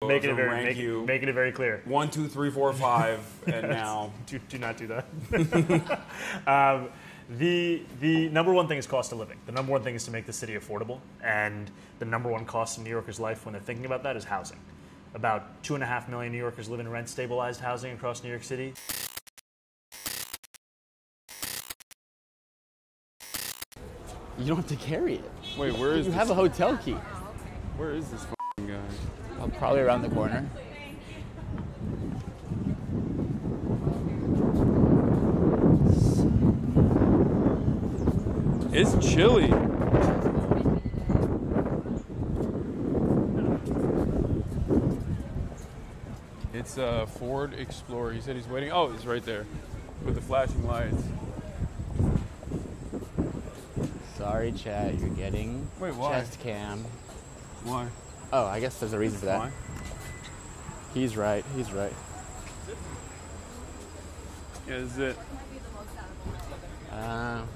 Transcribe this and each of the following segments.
Making it very clear. 1, 2, 3, 4, 5, and now. Do not do that. The number one thing is cost of living. The number one thing is to make the city affordable, and the number one cost in New Yorkers' life when they're thinking about that is housing. About 2.5 million New Yorkers live in rent-stabilized housing across New York City. You don't have to carry it. Wait, where is You this? have a hotel key. Where is this f***ing guy? Oh, probably around the corner. It's chilly. It's a Ford Explorer. He said he's waiting. Oh, he's right there with the flashing lights. Sorry, chat. You're getting Wait, why? chest cam. Why? Oh, I guess there's a reason for that. Why? He's right. He's right. Yeah, is it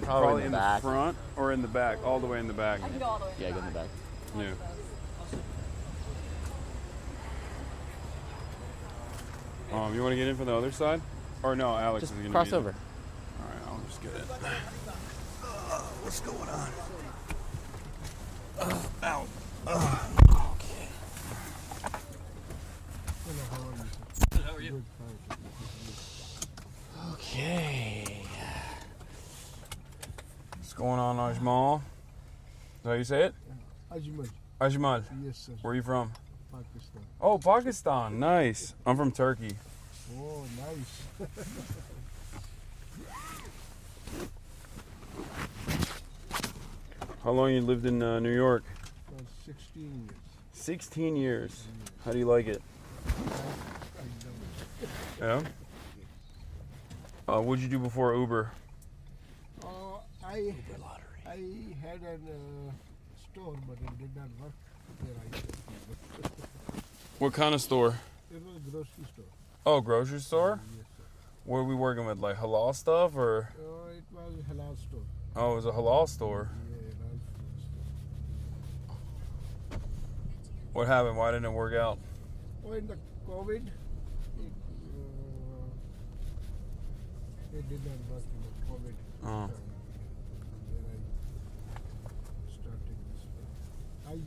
Probably in the back. front or in the back? All the way in the back. I can go all the way. Yeah, go in the back. Yeah. You want to get in from the other side? Or no, Alex Just is going to cross over. All right, I'll just get it. What's going on? Ow. Okay. How are you? Okay. What's going on, Ajmal? Is that how you say it? Ajmal. Ajmal. Yes, sir. Where are you from? Pakistan. Oh, Pakistan. Nice. I'm from Turkey. Oh, nice. How long you lived in New York? 16 years. 16 years. How do you like it? I love Yeah? What'd you do before Uber? it. I had a store, but it did not work. What kind of store? It was a grocery store. Oh, grocery store? Yes, sir. What are we working with? Like halal stuff or? It was a halal store. Oh, it was a halal store. Yeah, halal store. What happened? Why didn't it work out? Oh, in the COVID, it did not work in the COVID Oh. time. Then I started this one.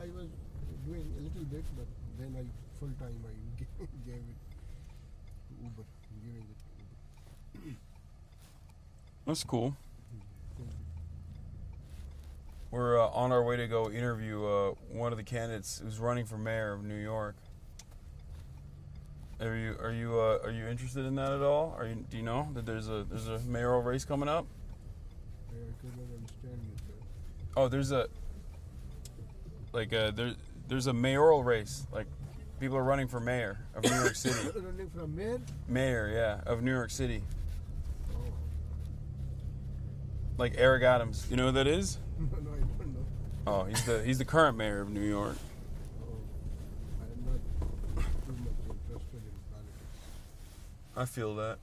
I was doing a little bit, but then full time I gave it to Uber, giving it to Uber. That's cool. Thank you. We're on our way to go interview one of the candidates who's running for mayor of New York. Are you interested in that at all? Do you know that there's a mayoral race coming up? I could not understand it. Oh, there's a mayoral race. Like people are running for mayor of New York City. Running from mayor? Mayor, yeah, of New York City. Oh. Like Eric Adams. You know who that is? No, I don't know. Oh, he's the current mayor of New York. Oh, I am not too much interested in politics. I feel that.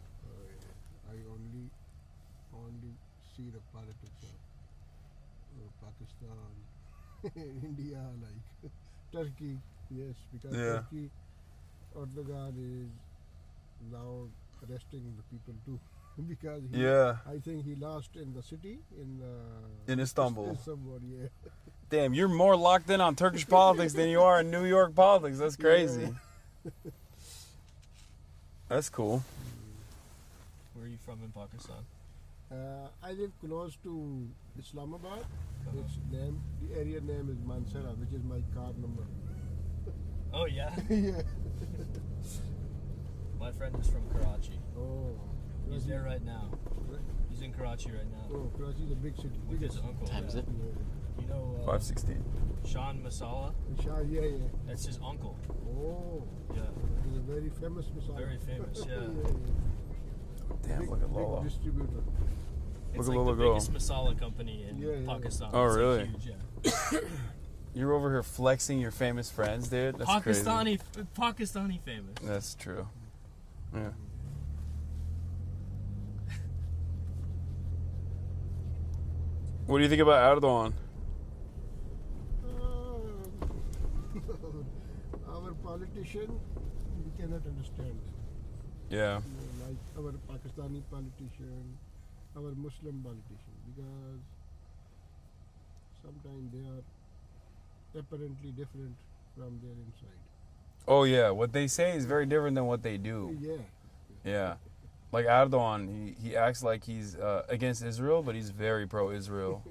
I only see the politics of Pakistan, India, like Turkey. Yes, because Yeah. Turkey, Erdogan is now arresting the people too. Because I think he lost in the city in Istanbul. Istanbul, yeah. Damn, you're more locked in on Turkish politics than you are in New York politics. That's crazy. Yeah. That's cool. Where are you from in Pakistan? I live close to Islamabad. The area name is Mansara, which is my car number. Oh, yeah? Yeah. My friend is from Karachi. Oh. He's there right now. He's in Karachi right now. Oh, Karachi is a big city. With his uncle. What time is it? You know 516. Sean Masala? Yeah. That's his uncle. Oh. Yeah. He's a very famous masala. Very famous, yeah. Damn, Big, look at Lola. big distributor. It's Look at like Lola the go. biggest masala company in Yeah. Pakistan. Oh, It's like really? huge, yeah. You're over here flexing your famous friends, dude. That's crazy. Pakistani famous. That's true. Yeah. What do you think about Erdogan? Our our politician, we cannot understand them. Yeah. Like our Pakistani politician, our Muslim politician, because sometimes they are apparently different from their inside. Oh yeah, what they say is very different than what they do. Yeah. Yeah. Like Erdogan, he acts like he's against Israel, but he's very pro-Israel.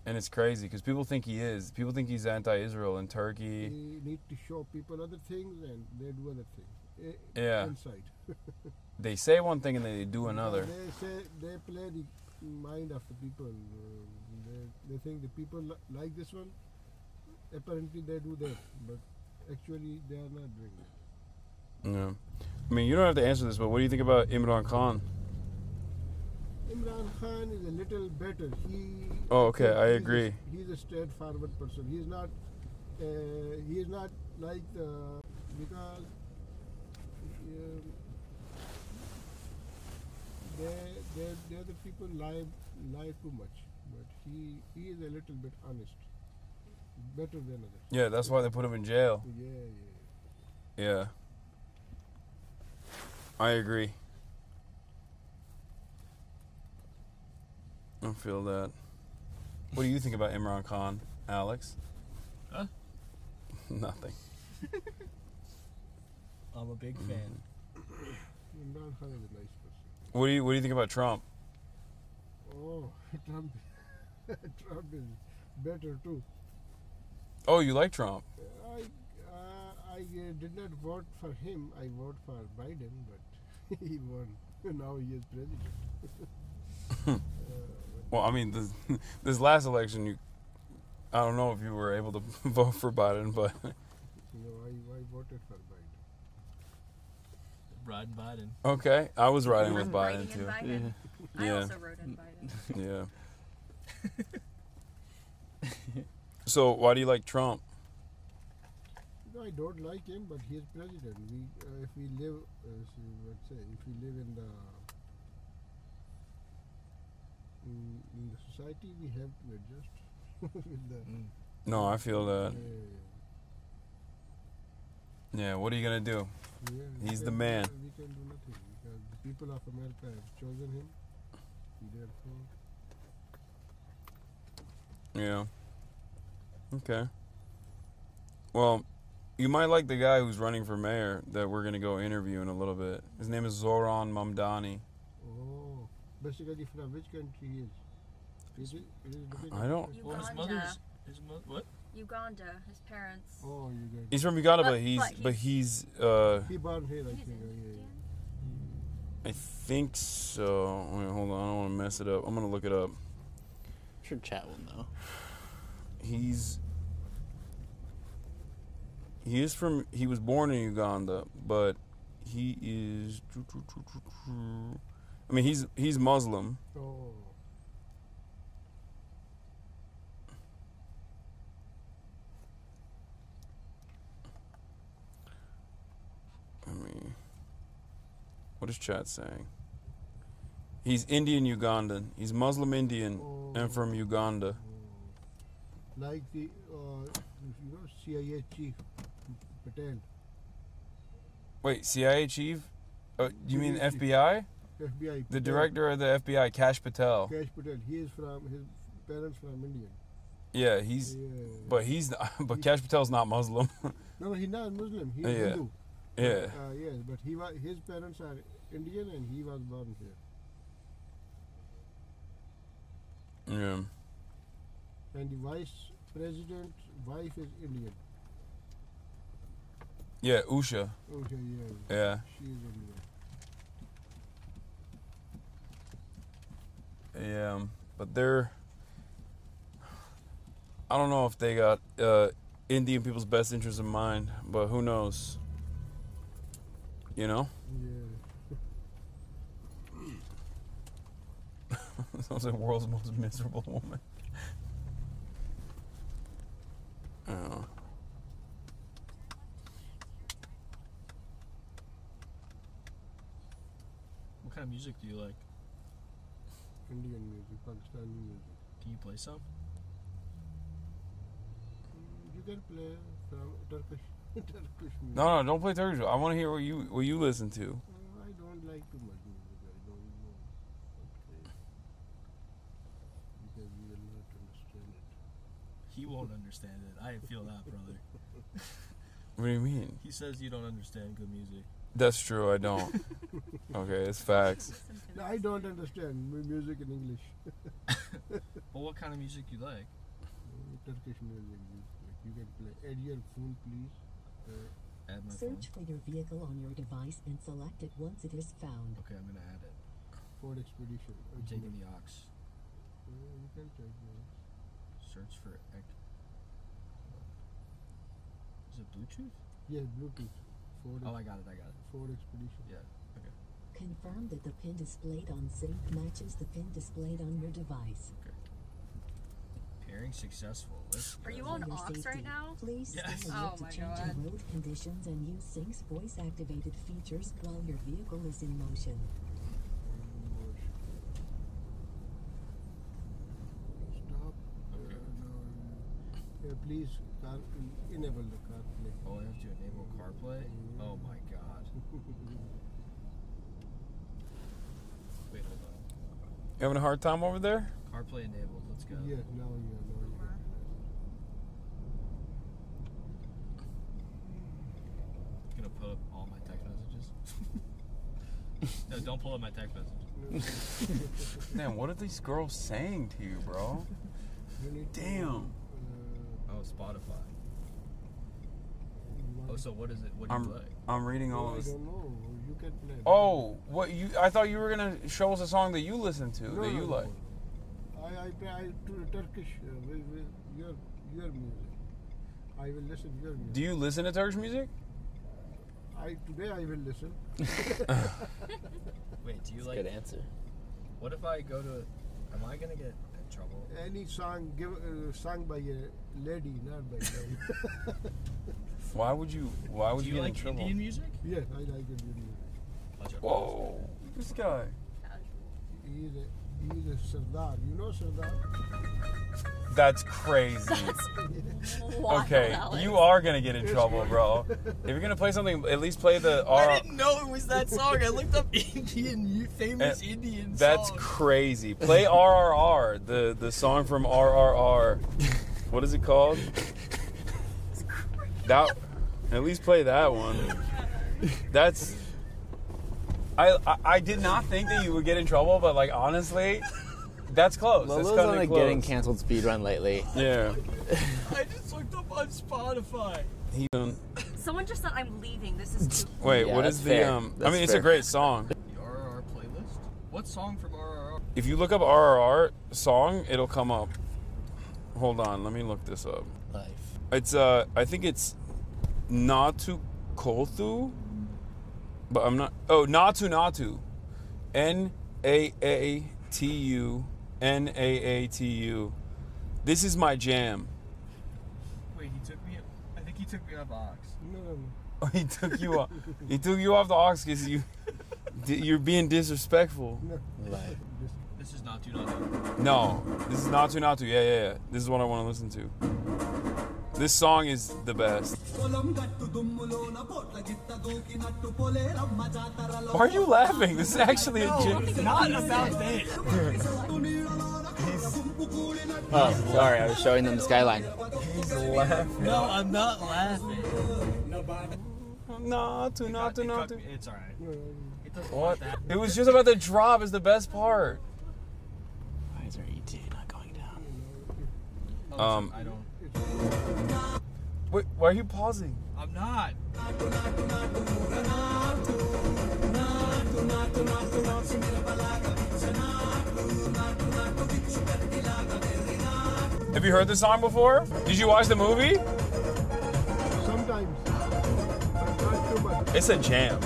And it's crazy because people think he is. People think he's anti-Israel in Turkey. They need to show people other things and they do other things. Yeah. Inside. They say one thing and they do another. They say they play the mind of the people. They think the people like this one. Apparently they do that, but actually they are not doing it. Yeah. I mean, you don't have to answer this, but what do you think about Imran Khan? Imran Khan is a little better. Oh, okay, I agree. He's a straightforward person. He is not like the because the other people lie too much. But he is a little bit honest, better than others. Yeah, that's why they put him in jail. Yeah. Yeah. I agree. I feel that. What do you think about Imran Khan, Alex? Huh? Nothing. I'm a big fan. Imran Khan is a nice person. What do you think about Trump? Oh, Trump is better too. Oh, you like Trump? I did not vote for him. I voted for Biden, but he won. Now he is president. Well, I mean, this last election, I don't know if you were able to vote for Biden, but No, I voted for Biden. Riding Biden. okay, I was riding with Writing Biden in too. Biden. I Yeah. also wrote in Biden. Yeah. So why do you like Trump? No, I don't like him, but he is president. If we live, if we live in the society, we have to adjust with the. No, I feel that. Yeah, what are you gonna do? Yeah, He's we the can- man. We can do nothing because the people of America have chosen him. Therefore, Yeah. Okay. Well, you might like the guy who's running for mayor that we're gonna go interview in a little bit. His name is Zohran Mamdani. oh, basically from which country he is? Is it looking I don't- Well, his Uganda. mother's. What? Uganda, his parents. Oh, you get. He's from Uganda, but But he's He born here, I He's think. Indian. I think so. Wait, hold on, I don't want to mess it up. I'm gonna look it up. I'm sure chat will know. He was born in Uganda, but he is. I mean, he's Muslim. Oh, I mean, what is chat saying? He's Indian Ugandan. He's Muslim Indian and from Uganda. like the CIA chief Patel, Wait, CIA chief? You mean FBI? FBI. The Patel, director of the FBI, Kash Patel. Kash Patel. He is from his parents from Indian. Yeah, he's. Yeah. But Kash Patel's not Muslim. No, he's not Muslim. He's Yeah. Hindu. Yeah. Yes, but his parents are Indian and he was born here. Yeah. And the vice president wife is Indian. Yeah, Usha. Okay, yeah. Yeah. She is Indian. Yeah. But they're. I don't know if they got Indian people's best interests in mind, but who knows? You know? Yeah. Sounds like the world's most miserable woman. Oh. What kind of music do you like? Indian music, Pakistani music. Can you play some? You can play from Turkish. Turkish music. No, don't play Turkish. I want to hear what you listen to. I don't like too much music. I don't know. Okay. Because you will not understand it. He won't understand it. I feel that, brother. What do you mean? He says you don't understand good music. That's true. I don't. Okay, it's facts. No, I don't understand music in English. Well, what kind of music you like? Turkish music. You can play. Add your phone, please. Add my phone. Search for your vehicle on your device and select it once it is found. Okay, I'm gonna add it. Ford Expedition. I'm taking the aux. You can take it. Search for Is it Bluetooth? Yeah, Bluetooth. Oh, I got it. Ford Expedition. Yeah. Okay. Confirm that the pin displayed on sync matches the pin displayed on your device. Okay. Pairing successful. Let's Are you go. on For your aux safety, right now? Please Yes. stay Oh alert to my changing God. road conditions and use Sync's voice-activated features while your vehicle is in motion. Stop. Okay. No. Please enable the CarPlay. Oh, I have to enable CarPlay? Oh my god. Wait, hold on. You having a hard time over there? CarPlay enabled. Let's go. Yeah, now you are. Gonna put up all my text messages. No, don't pull up my text messages. Man, what are these girls saying to you, bro? You need to, Damn. Oh, Spotify. Oh, so what is it? What do you like? I'm reading all I of this. don't know. You can play. Oh, what you? I thought you were gonna show us a song that you listen to No, that you no, like. no. I to Turkish with your music. I will listen to your music. Do you listen to Turkish music? Today I will listen. Wait, do you That's a like? good answer. What if I go to? Am I gonna get in trouble? Any song sung by a lady, not by a man. Why would you Do you get like in trouble? Indian music? Yeah, I like Indian music. Watch out. Whoa, this guy. He's a Sardar. You know Sardar? That's crazy. Wild, Okay, Alex. you are gonna get in trouble, bro. If you're gonna play something, at least play the R. I didn't know it was that song. I looked up famous Indian That's songs. crazy. Play RRR, the song from RRR. What is it called? That. At least play that one. That's. I did not think that you would get in trouble, but like honestly, that's close. That's Lolo's on kinda a close. getting canceled speed run lately. Yeah. I just looked up on Spotify. He, Someone just said I'm leaving. This is too wait, Yeah, what that's is fair. the I That's mean, it's a fair. great song. The RRR playlist? What song from RRR? If you look up RRR song, it'll come up. Hold on, let me look this up. Life. It's I think it's Natu Kolthu, but I'm not. Oh, Natu. Naatu. This is my jam. Wait, I think he took me off Ox. No. Oh, he took you off. He took you off the aux because you're being disrespectful. Life. This is not too not. No, this is Natu. Yeah. This is what I want to listen to. This song is the best. Why are you laughing? This is actually a gym. Not about this. Oh, sorry. I was showing them the skyline. He's laughing. No, I'm not laughing. Natu. It's alright. It doesn't What? like that. It was just about the drop is the best part. Why is our ET not going down? I don't. Wait, why are you pausing? I'm not. Have you heard this song before? Did you watch the movie? Sometimes. But not too much. It's a jam.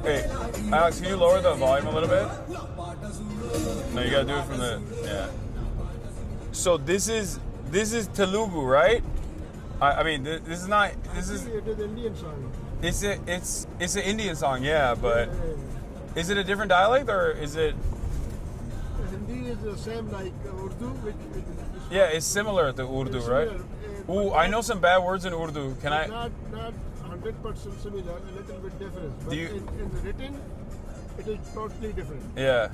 Hey, Alex, can you lower the volume a little bit? No, you gotta do it from the yeah. So this is Telugu, right? I mean, this is not. This is It is Indian song. it's an Indian song, yeah. But is it a different dialect or is it? Hindi is the same like Urdu, which Yeah, it's similar to Urdu, right? Ooh, I know some bad words in Urdu. Can I? not 100% similar, a little bit different. But Do you- in the written, it is totally different. Yeah,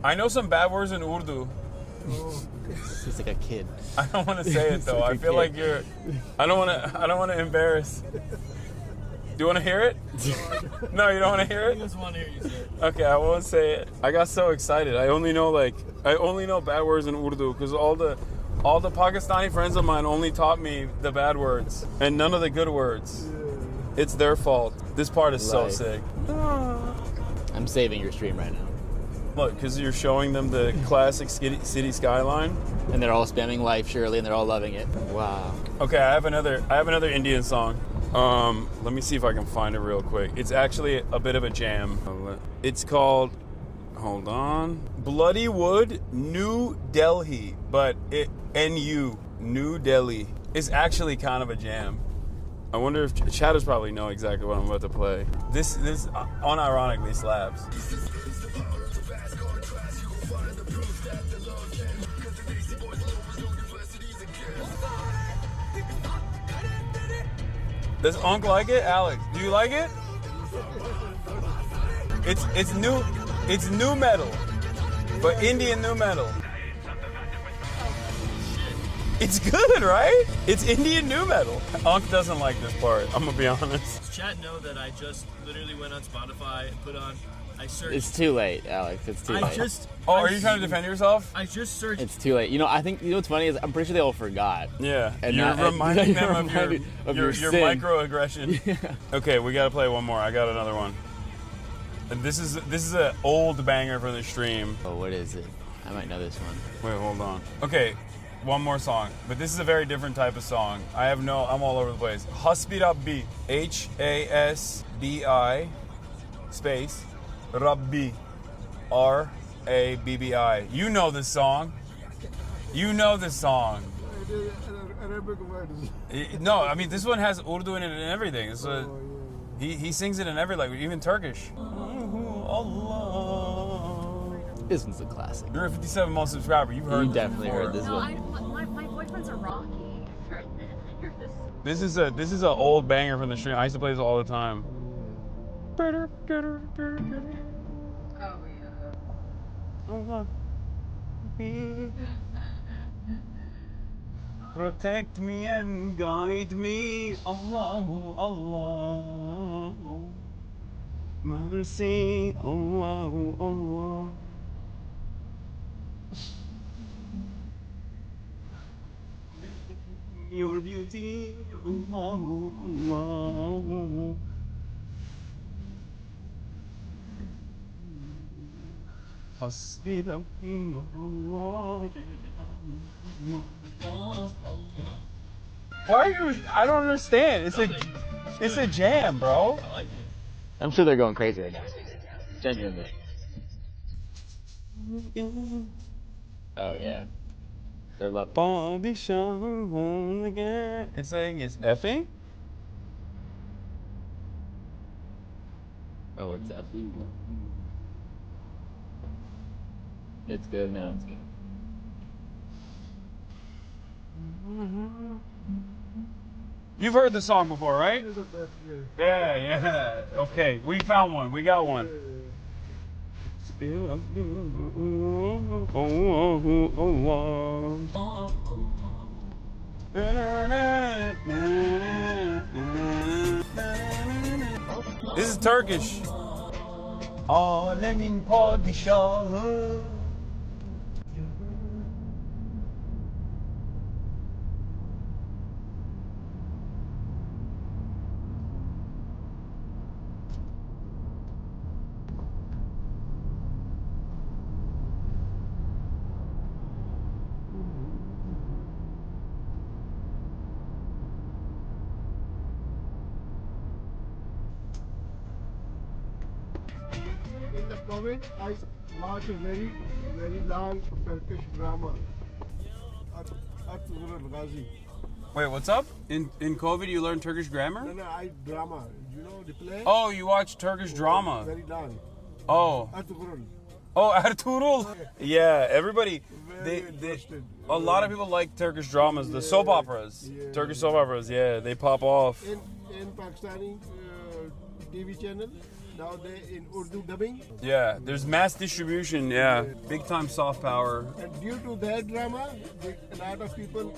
I know some bad words in Urdu. Oh, He's like a kid. I don't want to say it though. I like a feel kid. like you're. I don't want to embarrass. Do you want to hear it? No, you don't want to hear He it. doesn't want to hear you say it. Okay, I won't say it. I got so excited. I only know bad words in Urdu because all the Pakistani friends of mine only taught me the bad words and none of the good words. It's their fault. This part is so Life. sick. I'm saving your stream right now. Look, because you're showing them the classic city skyline. And they're all spamming life, surely, and they're all loving it. Wow. Okay, I have another Indian song. Let me see if I can find it real quick. It's actually a bit of a jam. It's called, hold on, Bloody Wood, New Delhi, but N-U, New Delhi. It's actually kind of a jam. I wonder if chatters probably know exactly what I'm about to play. This unironically slaps. Does Unc like it? Alex, do you like it? It's new metal, but Indian new metal. It's good, right? It's Indian new metal. Unc doesn't like this part, I'm gonna be honest. Does chat know that I just literally went on Spotify and put on, I searched. It's too late, Alex. It's too late. Oh, are you trying to defend yourself? I just searched. It's too late. You know, I think, you know what's funny is I'm pretty sure they all forgot. Yeah, And you're now- reminding you're them reminding of your your sin. microaggression. Okay, we gotta play one more. I got another one. And this is an old banger from the stream. Oh, what is it? I might know this one. Wait, hold on. Okay, one more song, but this is a very different type of song. I'm all over the place. HasanAbi, Hasbi space Rabbi, Rabbi. You know this song. You know this song. it is Arabic words. No, I mean this one has Urdu in it and everything. He sings it in every language, even Turkish. Allah. This one's a classic. You're a 57 month subscriber. You've heard You this definitely before. heard this No, one. my boyfriend's a Rocky. This is an old banger from the stream. I used to play this all the time. Oh yeah. Protect me and guide me, Allah, Allah. Mercy, Allah, Allah. Your beauty, Allah, Allah. Hasbi Allah. Why are you? I don't understand. It's a jam, bro. I'm sure they're going crazy right now. Genuinely. Oh, yeah. They're loving Bobby Sean again. It's saying it's effing. Oh, it's up. It's good now. It's good. You've heard the song before, right? It is the best way. Yeah. Okay, we found one. We got one. This is Turkish. Alemin padişahı. In the COVID, I watched a very, very long Turkish drama. At Ghazi. Wait, what's up? In COVID, you learned Turkish grammar? No, drama. You know the play? Oh, you watch Turkish drama. Very long. Oh, At Oh, Ertuğrul. Yeah, everybody. Very They interested. a lot of people like Turkish dramas, the soap operas. Yeah. Turkish soap operas, yeah, they pop off. In Pakistani TV channel, now they in Urdu dubbing. Yeah, there's mass distribution, yeah. Big time soft power. And due to that drama, a lot of people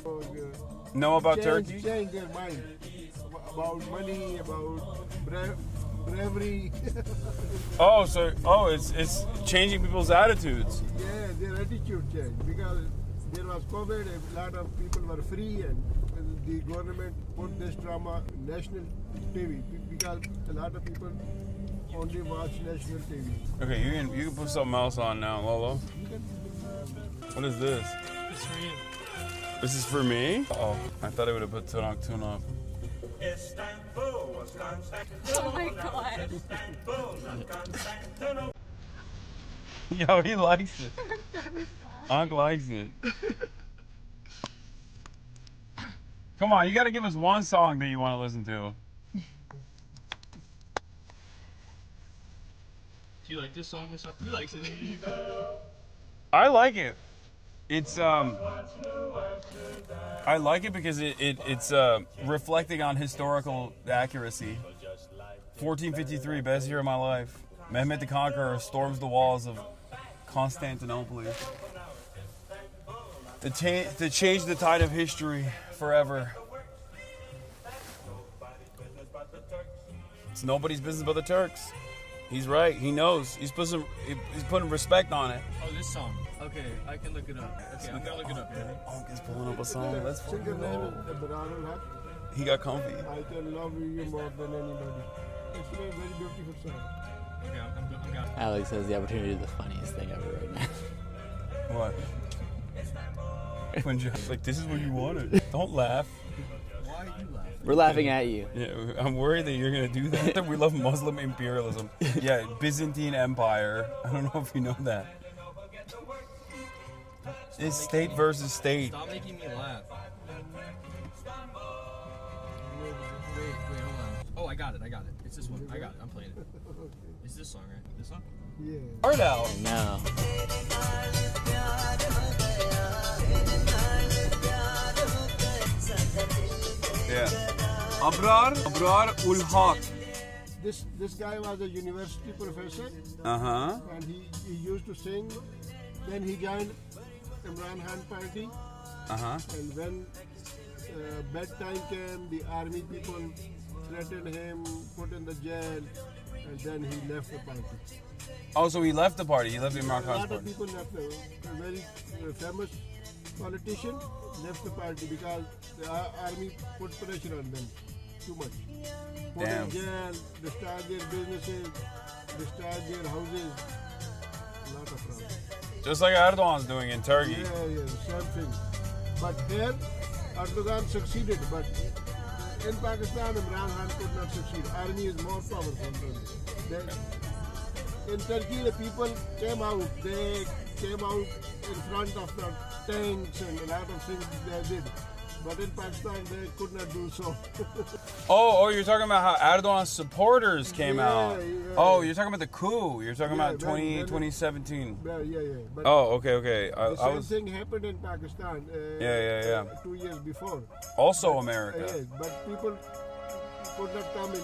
Know about Turkey? change their mind about money, about bravery. It's changing people's attitudes. Yeah, their attitude changed because there was COVID. A lot of people were free, and the government put this drama national TV because a lot of people only watch national TV. Okay, you can put something else on now, Lolo. What is this? It's for you. This is for me? Oh, I thought I would have put Tune Up. Oh my god. Yo, he likes it. Unc likes it. Come on, you gotta give us one song that you want to listen to. Do you like this song? This song? He likes it. I like it. It's I like it because it's reflecting on historical accuracy. 1453, best year of my life. Mehmet the Conqueror storms the walls of Constantinople to change the tide of history forever. It's nobody's business but the Turks. He's right. He knows. He's putting respect on it. Oh, this song. Okay, I can look it up. Okay, I'm gonna look it up. Unc is pulling up a song. Let's Singer fucking name go. is Ibrahim Haq. He got comfy. I can love you more than anybody. It's a very beautiful song. Okay, I'm got it. Alex has the opportunity to do the funniest thing ever right now. What? When like, this is what you wanted. Don't laugh. Why are you laughing? We're laughing at you. Yeah, I'm worried that you're gonna do that. We love Muslim imperialism. Yeah, Byzantine Empire. I don't know if you know that. It's state versus state. Stop making me laugh. Wait, hold on. Oh, I got it. It's this one. I got it. I'm playing it. It's this song, right? This song? Yeah. Hard out. No. Yeah. Abrar ul Haq. This guy was a university professor, Uh-huh. and he used to sing. Then he joined Imran Khan party, Uh-huh. and when bedtime came, the army people threatened him, put in the jail, and then he left the party. Oh, so he left the party. He left the Imran A Khan's lot of party. people left. A very famous politician left the party because the army put pressure on them too much. Put Damn. in jail, destroy their businesses, destroy their houses. A lot of problems. Just like Erdogan's doing in Turkey. Yeah, same thing. But here, Erdogan succeeded, but in Pakistan, Imran Khan could not succeed. Army is more powerful than in Turkey, the people came out. They came out in front of the tanks and a lot of things they did. But in Pakistan, they could not do so. Oh, you're talking about how Erdogan's supporters came Yeah, out. yeah. Oh, you're talking about the coup. You're talking Yeah, about when- 2017. Yeah. But Oh, okay. the I same was thing happened in Pakistan. Yeah. 2 years before. also America. Yes, but people could not come in.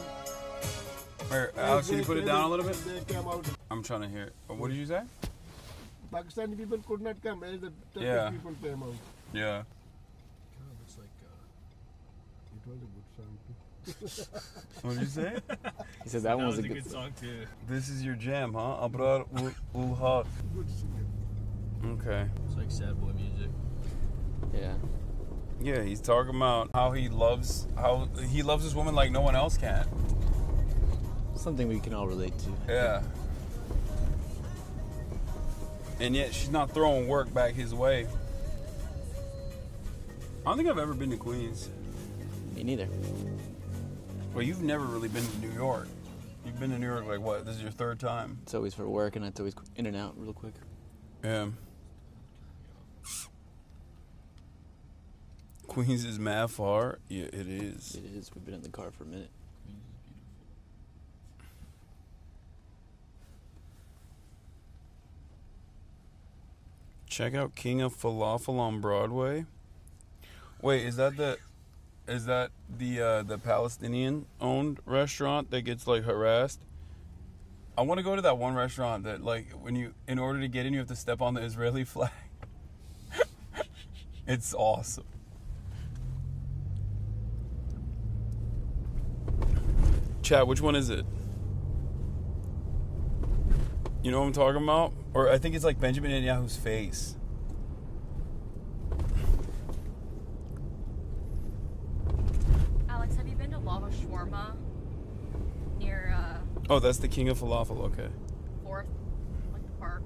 Here, Alex, can you put it down a little bit? They came out. I'm trying to hear. What did you say? Pakistani people could not come, as the Turkish Yeah. people came out. Yeah. It's like, It was a good song too. What did you say? He says that one was a a good good song too. This is your jam, huh? Abrar ul Haq. Good singer. Okay. It's like sad boy music. Yeah. Yeah, he's talking about how he loves this woman like no one else can. Something we can all relate to. Yeah. And yet she's not throwing work back his way. I don't think I've ever been to Queens. Me neither. Well, you've never really been to New York. You've been to New York like what? This is your third time. It's always for work, and it's always in and out real quick. Yeah. Queens is mad far. Yeah, it is. It is. We've been in the car for a minute. Check out King of Falafel on Broadway. Wait, is that the Palestinian owned restaurant that gets like harassed? I want to go to that one restaurant that like in order to get in you have to step on the Israeli flag. It's awesome. Chat, which one is it? You know what I'm talking about? Or I think it's like Benjamin Netanyahu's face. Alex, have you been to Lava Shawarma near Oh, that's the King of Falafel, okay. 4th, like the park?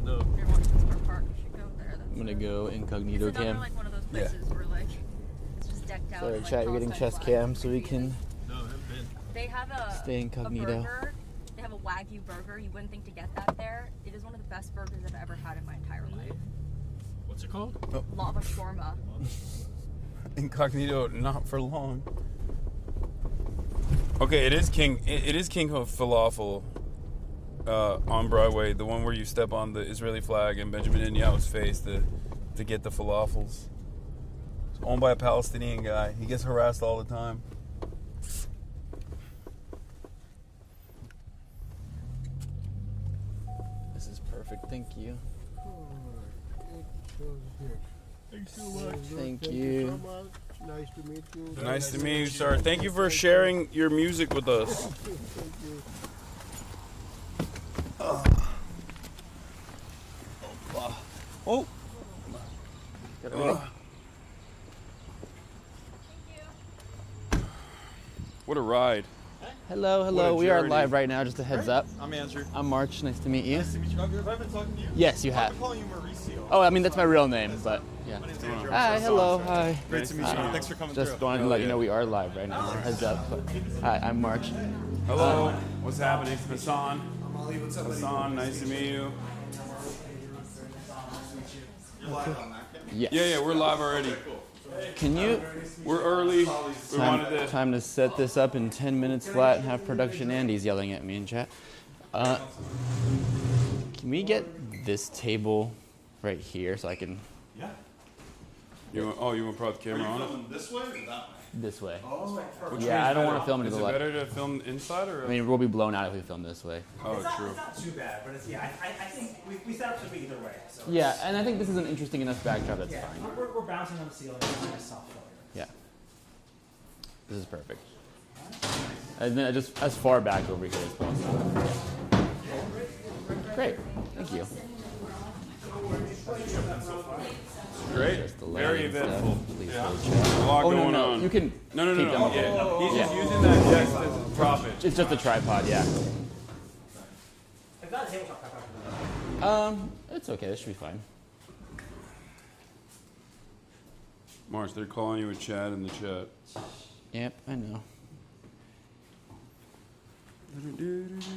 No. Near Washington Park. You should go there. That's I'm gonna go incognito it's another, cam. like one of those places where like it's just decked out. Sorry, with, like, chat, you're getting Palestine chest flags. cam so we can. No, I haven't been. They have a Stay incognito. A burger. They have a Wagyu burger. You wouldn't think to get that there. It is one of the best burgers I've ever had in my entire life. What's it called? Lava Shawarma. Incognito, not for long. Okay, it is King of Falafel on Broadway, the one where you step on the Israeli flag and Benjamin Netanyahu's face to get the falafels. It's owned by a Palestinian guy. He gets harassed all the time. This is perfect. Thank you. It was great. Thanks so much. Thank So you. much. Nice to meet you. Nice to meet you, sir. Thank you for sharing your music with us. Thank you. Oh. What a ride. Hello, What hello. a We are journey. live right now. Just a heads up. I'm Andrew. I'm March. Nice to meet you. Nice to meet you. Have I been talking to you? Yes, you I've have. been calling you Mauricio. Oh, I mean that's my real name, but yeah. My name's Andrew. Hi, hello, hi. Great to meet you. Thanks for coming Just through. wanted to let you know we are live right now. Heads up. But, hi, I'm March. Hello. What's happening? Hasan. Hasan, nice to meet you. Yes. Yeah, we're live already. Can you? We're early. We wanted to. Time to set this up in 10 minutes flat and have production Andy's yelling at me in chat. Can we get this table right here so I can You want to put the camera on it? This way or that way? this way? Which Yeah, way's I don't better? want to film it to Is the it left. better to film inside or? I mean, we'll be blown out if we film this way. Oh, true. It's not too bad, but it's, yeah, I think we set up to be either way. So Yeah, and I think this is an interesting enough backdrop. That's yeah, fine. we're bouncing on the ceiling. It's a nice soft floor. Yeah, this is perfect. And then just as far back over here as possible. Great, thank you. Great. Just the Very lighting stuff. eventful. Please hold A chat. lot Oh going no, on. you can No. keep them. Yeah. He's just Yeah. using that desk as a prop it. It's just a tripod, yeah. I've got a tabletop cup after that. It's okay. This should be fine. March, they're calling you a Chad in the chat. Yep, I know.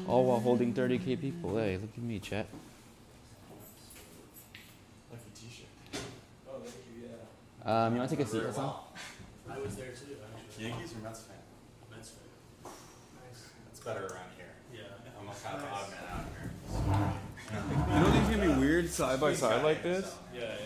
All while holding 30K people. Hey, look at me, chat. Lucky t-shirt. Oh, thank you, You want to take a seat, Hasan? I was there too, actually. Yankees or Mets fan? Mets fan. Nice. That's better around here. Yeah. I'm a kind of odd man out here. You don't think it's gonna be weird side by side like this?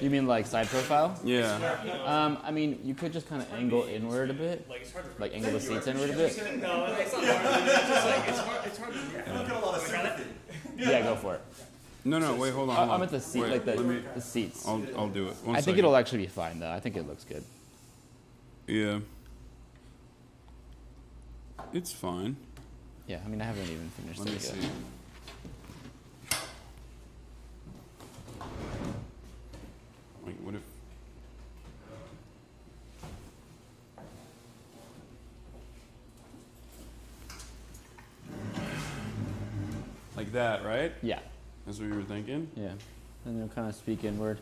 You mean like side profile? Yeah. I mean, you could just kind of angle inward a bit. Like, it's hard to Like angle the seats inward a bit. No, it's not hard. It's just like, it's hard to I don't get a lot of sympathy. Yeah, go for it. No, wait, hold on. Hold on. I'm at the seat, Wait, like let me- the seats. I'll do it. One I think second. it'll actually be fine though. I think it looks good. Yeah. It's fine. Yeah, I mean, I haven't even finished Let me it see. yet. Like, what if? Like that, right? Yeah, That's what you were thinking? yeah. And you'll kind of speak inward.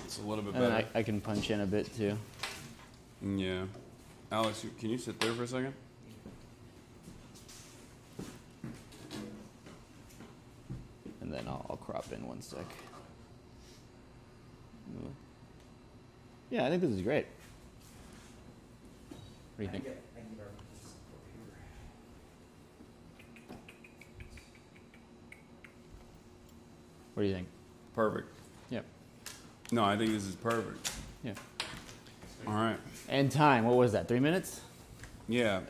It's a little bit And then better. I can punch in a bit too. Yeah. Alex, can you sit there for a second? And then I'll crop in one sec. Yeah, I think this is great. What do you think? What do you think? Perfect. Yep. No, I think this is perfect. Yeah. All right. And time, what was that, 3 minutes? Yeah.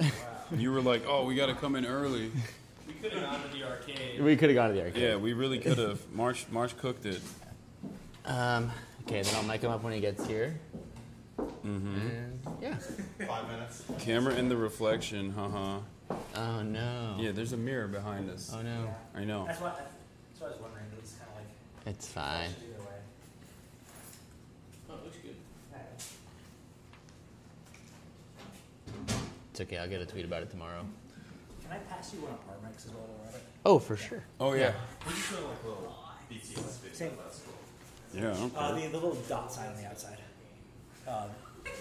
You were like, oh, we got to come in early. We could have gone to the arcade. We could have gone to the arcade. Yeah, we really could have. Marsh cooked it. Okay, then I'll mic him up when he gets here. Mm-hmm. And yeah. 5 minutes. Camera in the reflection, haha. Oh no. Yeah, there's a mirror behind us. Oh no. I know. That's what I was wondering. It was kind of like It's fine. either way. Oh, it looks good. It's okay, I'll get a tweet about it tomorrow. Can I pass you one of Parmex as well while we're at it? Oh, for sure. Oh, yeah. We're just doing like little BTS videos. Same. That's cool. Yeah, okay. The little dot sign on the outside.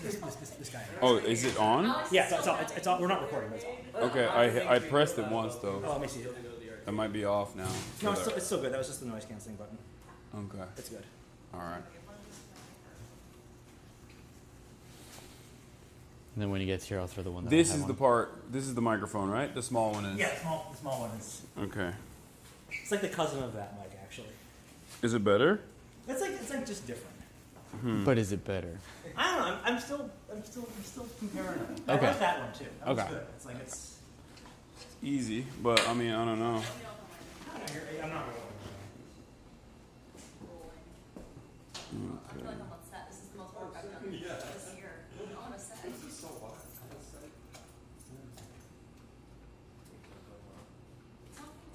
This guy. Oh, is it on? Yeah, it's on. We're not recording, but it's on. Okay, I pressed it once, though. Oh, let me see it. It might be off now. No, it's still good. That was just the noise canceling button. Okay. It's good. All right. And then when he gets here, I'll throw the one that This I have is the on. part. This is the microphone, right? The small one is. Yeah, the small one is. Okay. It's like the cousin of that mic, actually. Is it better? It's like just different. But is it better? I don't know. I'm still comparing them. I Okay. like that one too. That Okay. was good. It's like it's. Easy, but I mean, I don't know. I'm not. I feel like I'm on set. This is the most work I've done this year. On a set.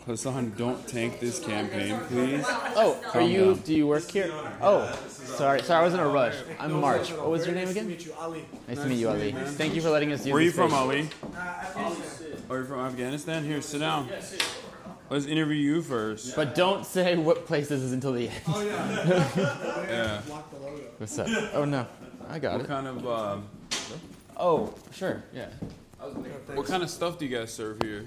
Hasan, don't tank this campaign, please. Oh, are Calm you? down. Do you work here? Oh, sorry, I was in a rush. I'm March. What was your name again? Meet you, Ali. Nice to meet you, Ali. Thank you for letting us use Where are you this from, space. Ali? Are you from Afghanistan? Here, sit down. Let's interview you first. But don't say what place this is until the end. Oh yeah. Yeah. Block the logo. What's up? Oh no, I got What it. kind of Oh, sure, yeah. what kind of stuff do you guys serve here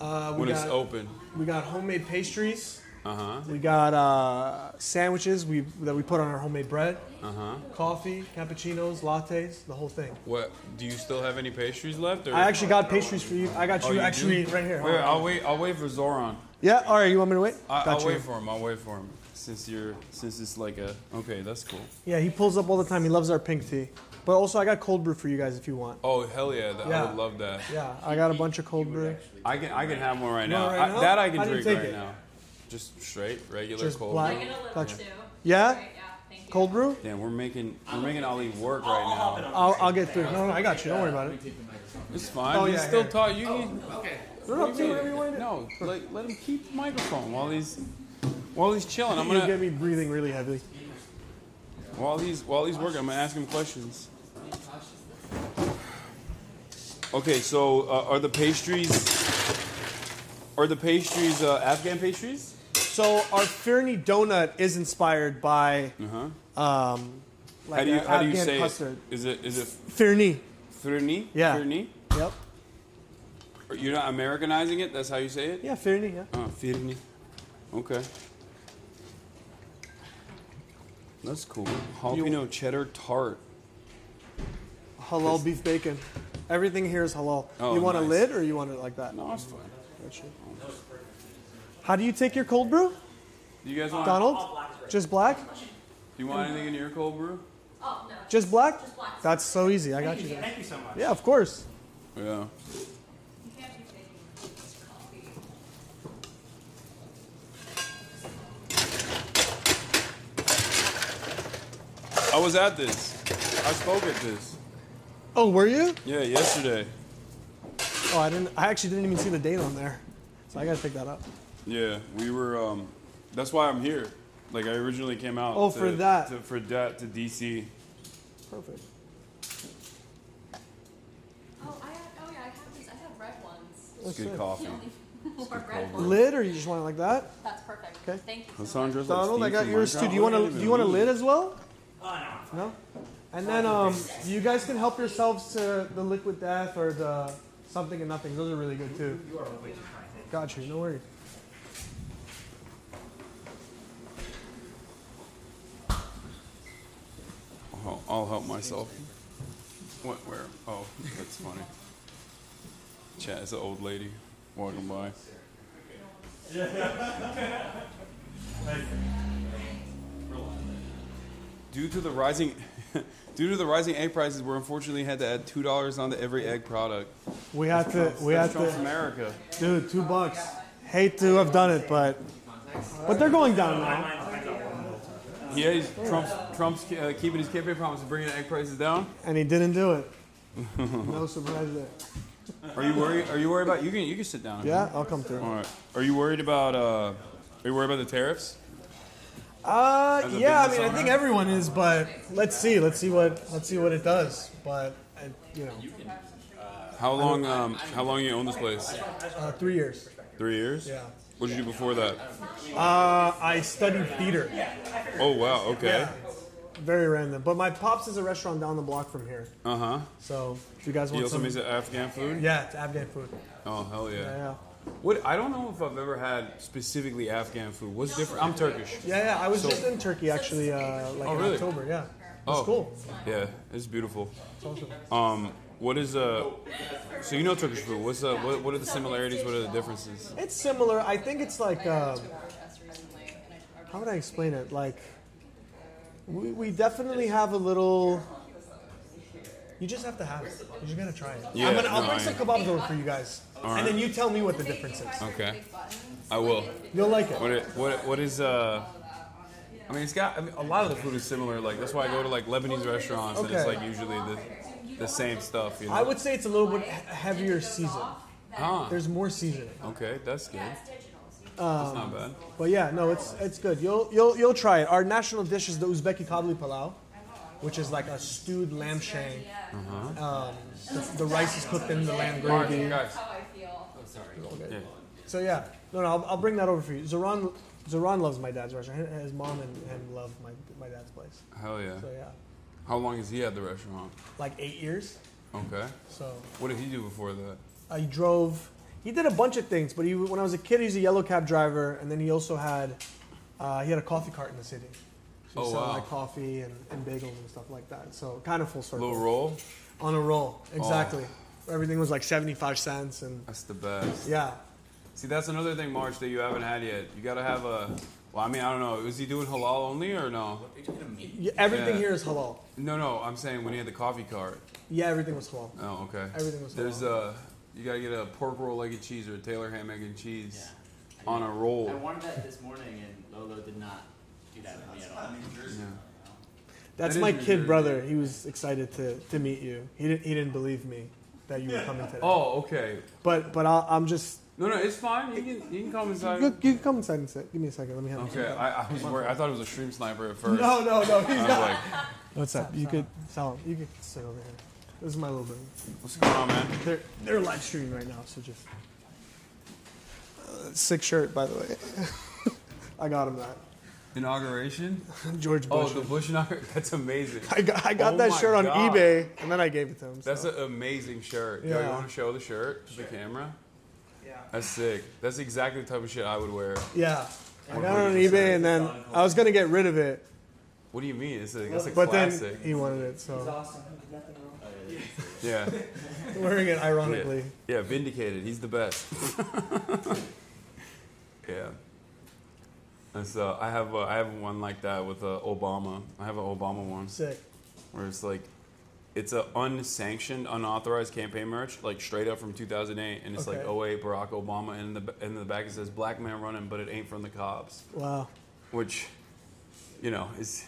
We when it's got open? we got homemade pastries. Uh huh. We got sandwiches that we put on our homemade bread. Uh huh. Coffee, cappuccinos, lattes, the whole thing. What? Do you still have any pastries left? Or? I actually got pastries for you. I got Oh, you you actually do? right here. Wait, I'll wait for Zohran. Yeah. All right. You want me to wait? I'll you. wait for him. I'll wait for him. Since it's like a okay, that's cool. Yeah. He pulls up all the time. He loves our pink tea. But also, I got cold brew for you guys if you want. Oh hell yeah! I Yeah. would love that. Yeah. I got a bunch of cold brew. I can have one right You now. want right now? That I can How do you drink take right it? now. Just straight, regular Just cold. black? I get a liver Gotcha. too. Yeah. Great, yeah, thank you. Cold brew. Damn, we're making Ali work right now. I'll get through. No, I got you. Don't worry about it. It's fine. Oh, He's yeah, still here. talking. You need. No, do whatever you want to do. No, let him keep the microphone while he's chilling. I'm You get gonna me breathing really heavily. while he's working. I'm gonna ask him questions. Okay, so are the pastries Afghan pastries? So our Firni donut is inspired by How like do you Afghan say custard. it? Is it Firni. Firni? Yeah. Firni? Yep. You're not Americanizing it? That's how you say it? Yeah, Firni. Yeah. Oh, Firni. Okay. That's cool. Jalapeno cheddar tart. Halal beef bacon. Everything here is halal. Oh, you want nice. a lid or you want it like that? No, it's fine. Gotcha. How do you take your cold brew, Do you guys want? Donald? Just black? Do you want anything in your cold brew? Oh, no. Just black? Just black. That's so easy. I got you. Thank you so much. Yeah, of course. Yeah. You can't be taking coffee. I was at this. I spoke at this. Oh, were you? Yeah, yesterday. Oh, I actually didn't even see the date on there. So I gotta pick that up. Yeah, we were. That's why I'm here. Like I originally came out. Oh, for that. to DC. Perfect. Oh, yeah, I have these. I have red ones. It's good coffee. More red ones. Lid, or you just want it like that? That's perfect. Okay. Thank you so Hasan much. dressed like Donald, I Steve got from yours too. Minecraft. Do you want What a does that Do you want a even lid mean? as well? Oh, no. No. And then you guys can help yourselves to the liquid death or the something and nothing. Those are really good too. You are way too kind. Got you. No worries. I'll help myself. What? Where? Oh, that's funny. Chat, it's an old lady walking by. Due to the rising egg prices, we unfortunately had to add $2 onto every egg product. We had to. Trump's America. Dude, $2. Hate to have done it, but they're going down now. Yeah, Trump's keeping his campaign promise of bringing egg prices down, and he didn't do it. No surprise there. Are you worried? Are you worried about? You can sit down. Yeah, I'll come through. All right. Are you worried about? Are you worried about the tariffs? Yeah. I mean, I think everyone is, but let's see what it does. But you know. How long you own this place? 3 years. 3 years? Yeah. What did you do before that? I studied theater. Oh wow. Okay. Yeah. Very random. But my pops is a restaurant down the block from here. Uh-huh. So if you guys want you also makes Afghan food? Yeah, it's Afghan food. Oh hell yeah. Yeah. What I don't know if I've ever had specifically Afghan food. What's different? I'm Turkish. Yeah. I was just in Turkey actually, in October. Yeah. It's cool. Yeah, it's beautiful. It's awesome. What is so you know Turkish food? What's what are the similarities? What are the differences? It's similar. I think it's like how would I explain it? Like we definitely have a little. You just have to have it. You're just gonna try it. Yeah, I'll bring some kebabs over for you guys, and then you tell me what the difference is. Okay, I will. You'll like it. What is I mean, a lot of the food is similar. Like that's why I go to like Lebanese restaurants, and it's like usually the same stuff. You know? I would say it's a little bit heavier seasoned. There's more seasoning. Okay, that's good. That's not bad. But yeah, no, it's good. You'll try it. Our national dish is the Uzbeki kabli palau, which is like a stewed lamb shank. The rice is cooked in the lamb gravy. Guys. Okay. Yeah. So yeah, no, I'll bring that over for you. Zohran loves my dad's restaurant. His mom and him love my dad's place. Hell yeah. So yeah. How long has he had the restaurant? Like 8 years. Okay. So. What did he do before that? He drove. He did a bunch of things, but when I was a kid, he was a yellow cab driver, and then he also had a coffee cart in the city. So he sold like coffee and bagels and stuff like that. So kind of full circle. Little roll? On a roll, exactly. Everything was like 75 cents. And that's the best. Yeah. See, that's another thing, March, that you haven't had yet. You got to have a... Well, I mean, I don't know. Was he doing halal only or no? Yeah, everything here is halal. No. I'm saying when he had the coffee cart. Yeah, everything was halal. Oh, okay. Everything was halal. There's you got to get a pork roll, egg and cheese, or a Taylor ham, egg and cheese on a roll. I wanted that this morning, and Lolo did not do that with me at all. Yeah. That's my kid brother. He was excited to meet you. He didn't believe me that you were coming today. Oh, okay. But I'm just. No, it's fine. You can come inside. You can come inside and sit. Give me a second. Let me have. Okay, I was worried. I thought it was a stream sniper at first. No. He's I was like, what's up? You could sit over here. This is my little baby. What's going on, man? They're live streaming right now, so just. Sick shirt, by the way. I got him that. Inauguration? George Bush. Oh, the Bush inauguration? That's amazing. I got that shirt on eBay, and then I gave it to him. That's an amazing shirt. Yeah. Yo, you want to show the shirt to the camera? Yeah. That's sick. That's exactly the type of shit I would wear. Yeah. I got it on eBay, and then I was going to get rid of it. What do you mean? That's a but classic. Then he wanted it, so. He's awesome. He did nothing wrong. Yeah. Wearing it ironically. Yeah, vindicated. He's the best. Yeah. And so I have one like that with Obama. I have an Obama one. Sick. Where it's like, it's a unsanctioned, unauthorized campaign merch, like straight up from 2008, and it's like 08 Barack Obama, and in the back it says "Black man running, but it ain't from the cops." Wow. Which, it's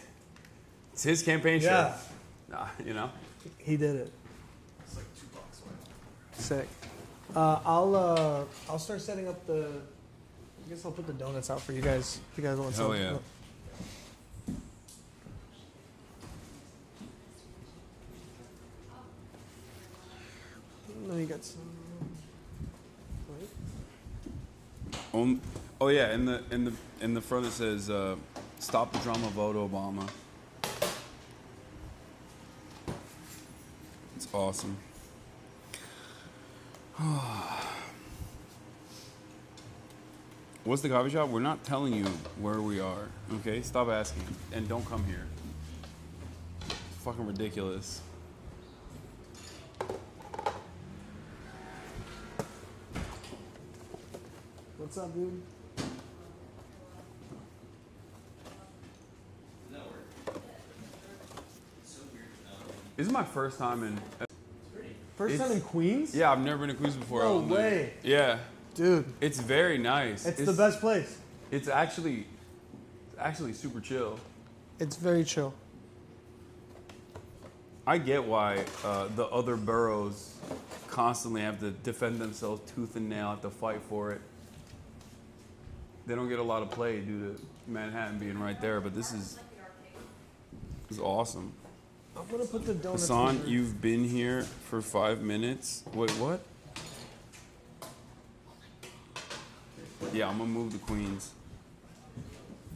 his campaign shirt. Yeah. Nah, He did it. It's like $2. Sick. I'll start setting up the. I guess I'll put the donuts out for you guys. If you guys want some. Hell yeah. No, you got some. Wait. Oh yeah, in the front it says "Stop the drama, vote Obama." It's awesome. What's the coffee shop? We're not telling you where we are. Okay, stop asking and don't come here. It's fucking ridiculous. What's up, dude? This is my first time in. First time in Queens? Yeah, I've never been to Queens before. No way. Yeah. Dude. It's very nice. It's the best place. It's actually super chill. It's very chill. I get why the other boroughs constantly have to defend themselves tooth and nail, have to fight for it. They don't get a lot of play due to Manhattan being right there, but this is awesome. I'm gonna put the donuts. Hasan, you've been here for 5 minutes. Wait, what? Yeah, I'm gonna move to Queens.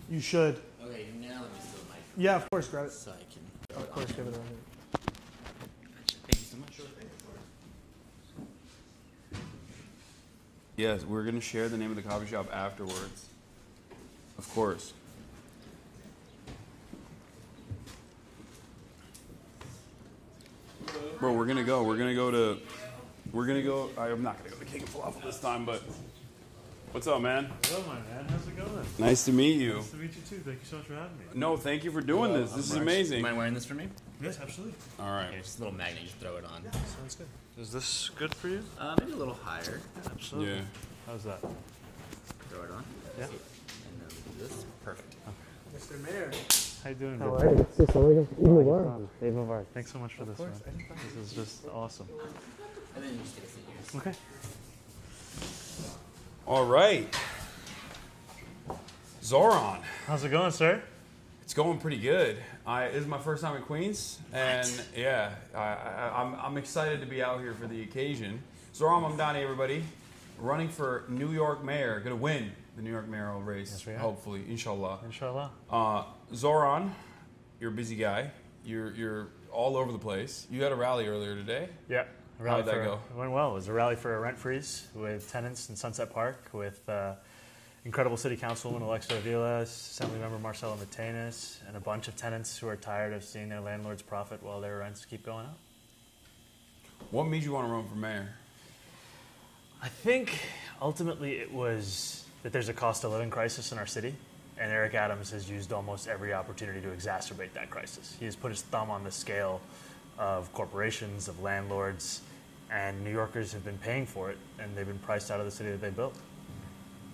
You should. Okay, now let me steal my. Yeah, of course, grab it. So I can. Of course, give it on here. Thank you so much. Yes, we're gonna share the name of the coffee shop afterwards. Of course. Bro, we're gonna go. I'm not gonna go to King of Falafel this time, but what's up, man? Hello, my man. How's it going? Nice to meet you. Nice to meet you too. Thank you so much for having me. No, thank you for doing this. This is amazing. Am I wearing this for me? Yes, absolutely. All right. Here's a little magnet. Just throw it on. Sounds good. Is this good for you? Maybe a little higher. Absolutely. Yeah. How's that? Throw it on. Yeah. And then do this. Perfect. Mr. Mayor. How you doing? How are you? Dave Mubarak. Thanks so much for this, man. This is just awesome. And then you just take a seat here. Okay. All right. Zohran. How's it going, sir? It's going pretty good. This is my first time in Queens, and yeah, I'm excited to be out here for the occasion. Zohran Mamdani, everybody, running for New York mayor, gonna win the New York mayoral race, Yes, we are. hopefully, inshallah. Inshallah. Zohran, you're a busy guy. You're all over the place. You had a rally earlier today. Yeah. How'd that go? It went well. It was a rally for a rent freeze with tenants in Sunset Park, with incredible city councilwoman Alexa Avila, Assembly member Marcelo Matenas, and a bunch of tenants who are tired of seeing their landlords profit while their rents keep going up. What made you want to run for mayor? I think ultimately it was that there's a cost of living crisis in our city, and Eric Adams has used almost every opportunity to exacerbate that crisis. He has put his thumb on the scale of corporations, of landlords, and New Yorkers have been paying for it, and they've been priced out of the city that they built.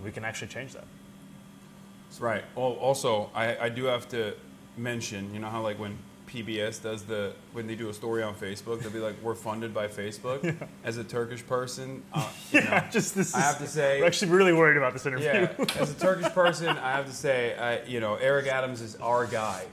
We can actually change that. That's right. Well, also, I do have to mention, you know how like when PBS does when they do a story on Facebook, they'll be like, we're funded by Facebook. Yeah. As a Turkish person, you know, I have to say, we're actually really worried about this interview. Yeah, as a Turkish person, I have to say, you know, Eric Adams is our guy,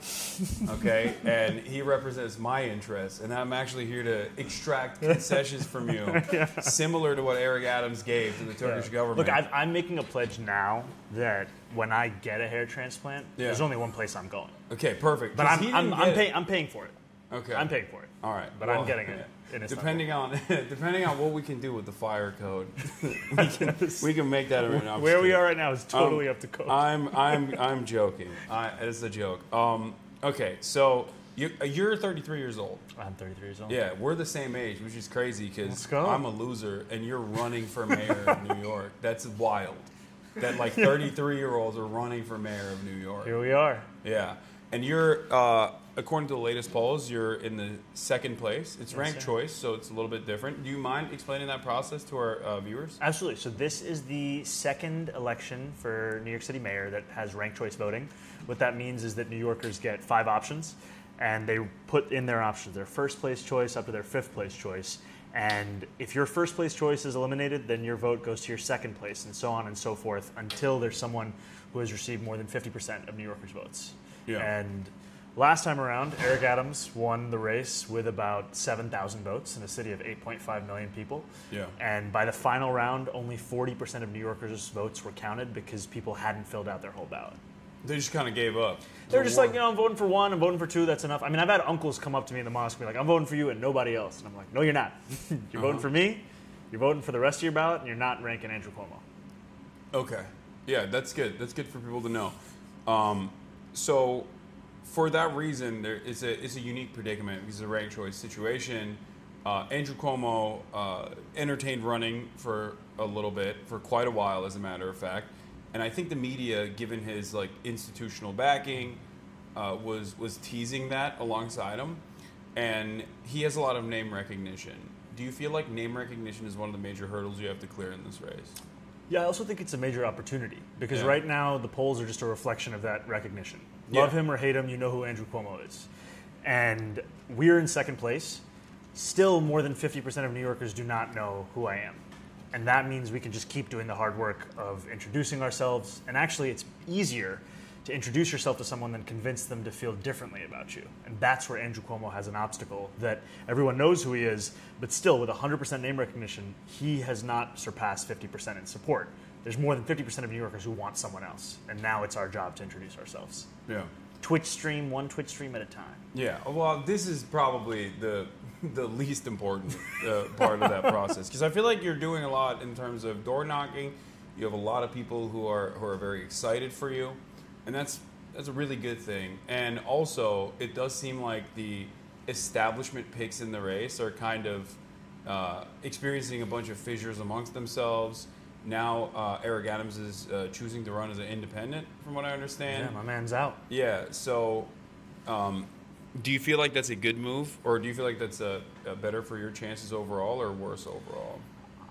okay? And he represents my interests, and I'm actually here to extract concessions from you, similar to what Eric Adams gave to the Turkish government. Look, I'm making a pledge now that when I get a hair transplant, there's only one place I'm going. Okay, perfect. But I'm paying for it. Okay. I'm paying for it. All right. But I'm getting it. Depending on what we can do with the fire code, we can make that an option. Where we are right now is totally up to code. I'm joking. It's a joke. Okay, so you're 33 years old. I'm 33 years old. Yeah, we're the same age, which is crazy because go. I'm a loser and you're running for mayor of New York. That's wild. That like 33-year-olds are running for mayor of New York. Here we are. Yeah. And you're, according to the latest polls, you're in the second place. It's ranked choice, so it's a little bit different. Do you mind explaining that process to our viewers? Absolutely. So this is the second election for New York City mayor that has ranked choice voting. What that means is that New Yorkers get 5 options, and they put in their options, their first place choice up to their 5th place choice. And if your first place choice is eliminated, then your vote goes to your second place, and so on and so forth, until there's someone who has received more than 50% of New Yorkers' votes. Yeah. And last time around, Eric Adams won the race with about 7,000 votes in a city of 8.5 million people. Yeah. And by the final round, only 40% of New Yorkers' votes were counted because people hadn't filled out their whole ballot. They just kind of gave up. They were just like, I'm voting for 1, I'm voting for 2, that's enough. I mean, I've had uncles come up to me in the mosque and be like, I'm voting for you and nobody else. And I'm like, no, you're not. You're voting for me, you're voting for the rest of your ballot, and you're not ranking Andrew Cuomo. Okay. Yeah, that's good. That's good for people to know. So for that reason, it's a unique predicament because it's a ranked choice situation. Andrew Cuomo entertained running for a little bit, for quite a while, as a matter of fact. And I think the media, given his like institutional backing, was teasing that alongside him. and he has a lot of name recognition. Do you feel like name recognition is one of the major hurdles you have to clear in this race? Yeah, I also think it's a major opportunity because Yeah. right now the polls are just a reflection of that recognition. Love Yeah. him or hate him, you know who Andrew Cuomo is. And we're in second place. Still, more than 50% of New Yorkers do not know who I am. And that means we can just keep doing the hard work of introducing ourselves. And actually, it's easier to introduce yourself to someone than convince them to feel differently about you. And that's where Andrew Cuomo has an obstacle, that everyone knows who he is, but still, with 100% name recognition, he has not surpassed 50% in support. There's more than 50% of New Yorkers who want someone else. And now it's our job to introduce ourselves. Yeah. Twitch stream, one Twitch stream at a time. Yeah, well, this is probably the least important part of that process, because I feel like you're doing a lot in terms of door knocking. You have a lot of people who are very excited for you, and that's a really good thing. And also, it does seem like the establishment picks in the race are kind of experiencing a bunch of fissures amongst themselves. Now, Eric Adams is choosing to run as an independent, from what I understand. Yeah, my man's out. Yeah, so do you feel like that's a good move, or do you feel like that's better for your chances overall or worse overall?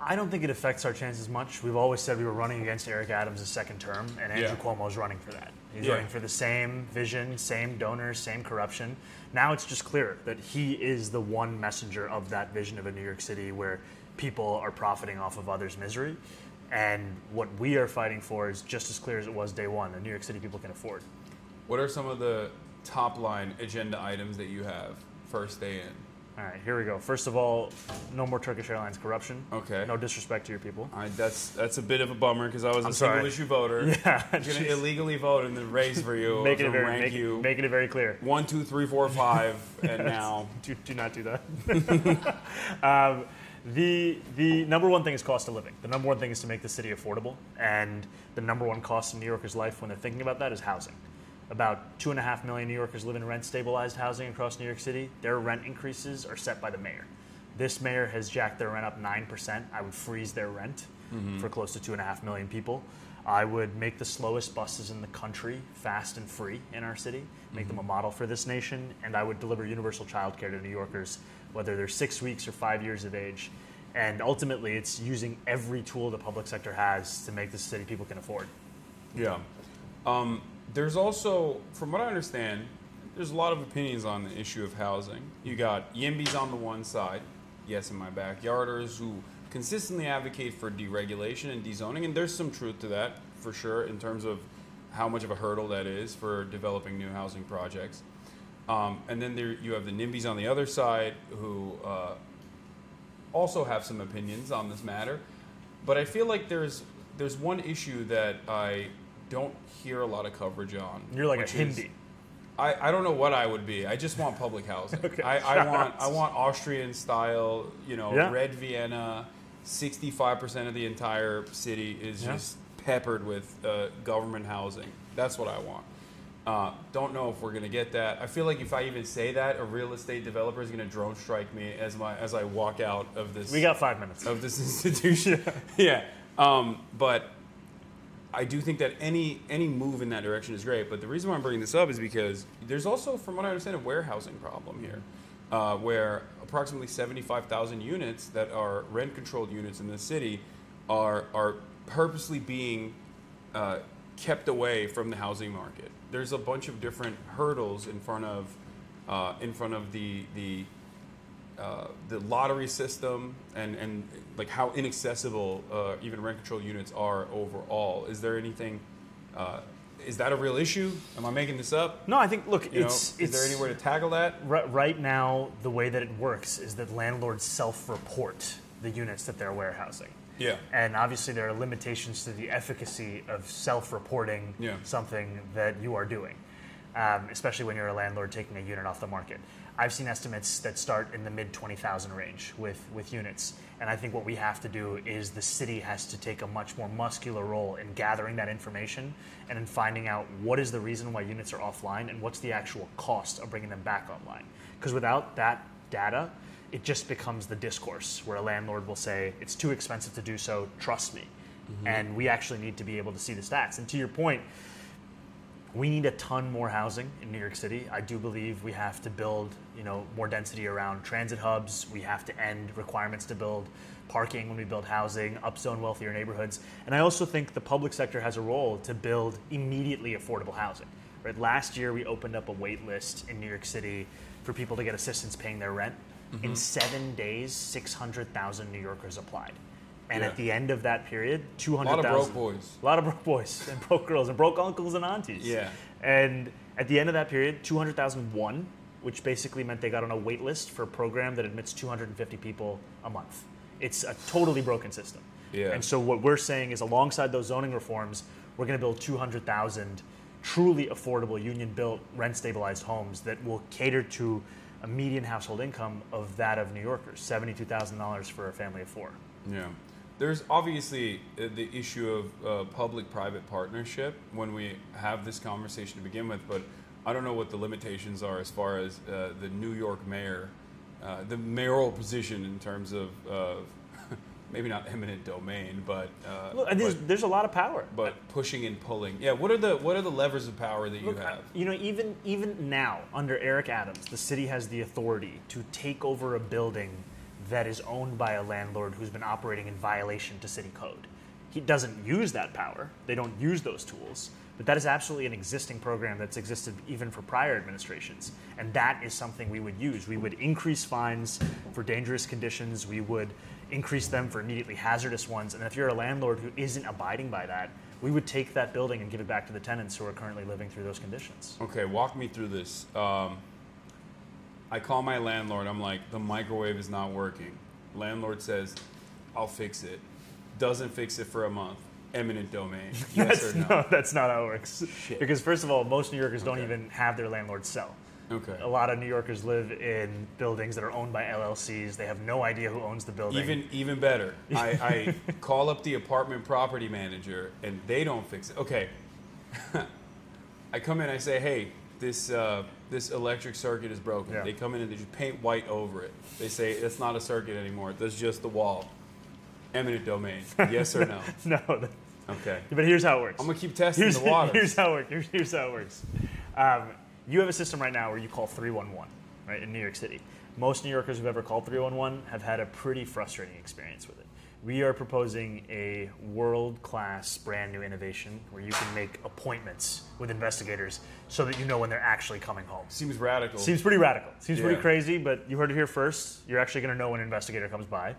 I don't think it affects our chances much. We've always said we were running against Eric Adams' second term, and Andrew Cuomo is running for that. He's running for the same vision, same donors, same corruption. Now it's just clear that he is the one messenger of that vision of a New York City where people are profiting off of others' misery. And what we are fighting for is just as clear as it was day one, a New York City people can afford. What are some of the top line agenda items that you have first day in? All right, here we go. First of all, no more Turkish Airlines corruption. Okay. No disrespect to your people. That's a bit of a bummer, because I was a sorry. single issue voter. Yeah, I'm going to illegally vote in the race for you. Making it very clear. 1, 2, 3, 4, 5, and now. Do not do that. The number one thing is cost of living. The number one thing is to make the city affordable. And the number one cost in New Yorkers' life when they're thinking about that is housing. About 2.5 million New Yorkers live in rent-stabilized housing across New York City. Their rent increases are set by the mayor. This mayor has jacked their rent up 9%. I would freeze their rent for close to 2.5 million people. I would make the slowest buses in the country fast and free in our city, make them a model for this nation, and I would deliver universal childcare to New Yorkers, whether they're 6 weeks or 5 years of age. And ultimately, it's using every tool the public sector has to make this city people can afford. Yeah. There's also, from what I understand, there's a lot of opinions on the issue of housing. You got YIMBYs on the one side, yes, in my backyarders, who consistently advocate for deregulation and dezoning, and there's some truth to that, for sure, in terms of how much of a hurdle that is for developing new housing projects. And then you have the NIMBYs on the other side, who also have some opinions on this matter. But I feel like there's one issue that I don't hear a lot of coverage on. You're like a Hindi. I don't know what I would be. I just want public housing. Okay. I want Austrian style, red Vienna. 65% of the entire city is just peppered with government housing. That's what I want. Don't know if we're going to get that. I feel like if I even say that, a real estate developer is going to drone strike me as I walk out of this. We got 5 minutes of this institution. Yeah, but I do think that any move in that direction is great. But the reason why I'm bringing this up is because there's also, from what I understand, a warehousing problem here, where approximately 75,000 units that are rent-controlled units in the city are purposely being kept away from the housing market. There's a bunch of different hurdles in front of the lottery system and like how inaccessible even rent-controlled units are overall. Is there anything? Is that a real issue? Am I making this up? No, I think, look, is there any way to tackle that? Right now, the way that it works is that landlords self-report the units that they're warehousing. Yeah. And obviously there are limitations to the efficacy of self-reporting something that you are doing, especially when you're a landlord taking a unit off the market. I've seen estimates that start in the mid-20,000 range with units. And I think what we have to do is the city has to take a much more muscular role in gathering that information and in finding out what is the reason why units are offline and what's the actual cost of bringing them back online. Because without that data, it just becomes the discourse where a landlord will say, it's too expensive to do so, trust me. Mm-hmm. And we actually need to be able to see the stats. And to your point, We need a ton more housing in New York City. I do believe we have to build, more density around transit hubs. We have to end requirements to build parking when we build housing, upzone wealthier neighborhoods. And I also think the public sector has a role to build immediately affordable housing. Right? Last year, we opened up a wait list in New York City for people to get assistance paying their rent. Mm-hmm. In 7 days, 600,000 New Yorkers applied. And at the end of that period, 200,000. A lot of broke boys. A lot of broke boys and broke girls and broke uncles and aunties. Yeah. And at the end of that period, 200,000 won, which basically meant they got on a wait list for a program that admits 250 people a month. It's a totally broken system. Yeah. And so what we're saying is alongside those zoning reforms, we're going to build 200,000 truly affordable, union-built, rent-stabilized homes that will cater to a median household income of that of New Yorkers, $72,000 for a family of four. Yeah. There's obviously the issue of public-private partnership when we have this conversation to begin with, but I don't know what the limitations are as far as the New York mayor, the mayoral position in terms of maybe not eminent domain, but there's a lot of power. But pushing and pulling. Yeah. What are the levers of power that you have? Even now under Eric Adams, the city has the authority to take over a building that is owned by a landlord who's been operating in violation to city code. He doesn't use that power. They don't use those tools. But that is absolutely an existing program that's existed even for prior administrations. And that is something we would use. We would increase fines for dangerous conditions. We would increase them for immediately hazardous ones. And if you're a landlord who isn't abiding by that, we would take that building and give it back to the tenants who are currently living through those conditions. Okay, walk me through this. I call my landlord. I'm like, the microwave is not working. Landlord says, I'll fix it. Doesn't fix it for a month. Eminent domain. Yes or no? No, that's not how it works. Shit. Because first of all, most New Yorkers don't even have their landlord sell. Okay. A lot of New Yorkers live in buildings that are owned by LLCs. They have no idea who owns the building. Even better. I call up the apartment property manager and they don't fix it. Okay. I come in, I say, hey, this electric circuit is broken. Yeah. They come in and they just paint white over it. They say it's not a circuit anymore. That's just the wall. Eminent domain. Yes or no? No. Okay. But here's how it works. I'm gonna keep testing the water. Here's how it works. Here's how it works. You have a system right now where you call 311, right, in New York City. Most New Yorkers who've ever called 311 have had a pretty frustrating experience with it. We are proposing a world-class, brand new innovation where you can make appointments with investigators so that you know when they're actually coming home. Seems radical. Seems pretty radical. Seems Yeah. pretty crazy, but you heard it here first. You're actually going to know when an investigator comes by.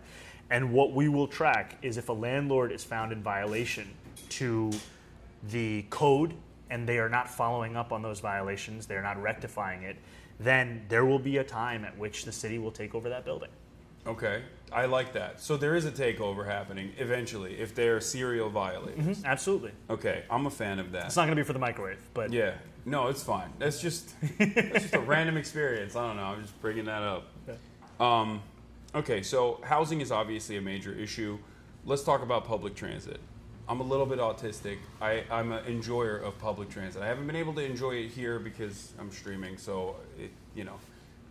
And what we will track is if a landlord is found in violation to the code and they are not following up on those violations, they're not rectifying it, then there will be a time at which the city will take over that building. Okay, I like that. So there is a takeover happening eventually if they're serial violators. Mm-hmm. Absolutely. Okay, I'm a fan of that. It's not going to be for the microwave, but Yeah, no, it's fine. That's just a random experience. I don't know. I'm just bringing that up. Okay, so housing is obviously a major issue. Let's talk about public transit. I'm a little bit autistic. I'm an enjoyer of public transit. I haven't been able to enjoy it here because I'm streaming, so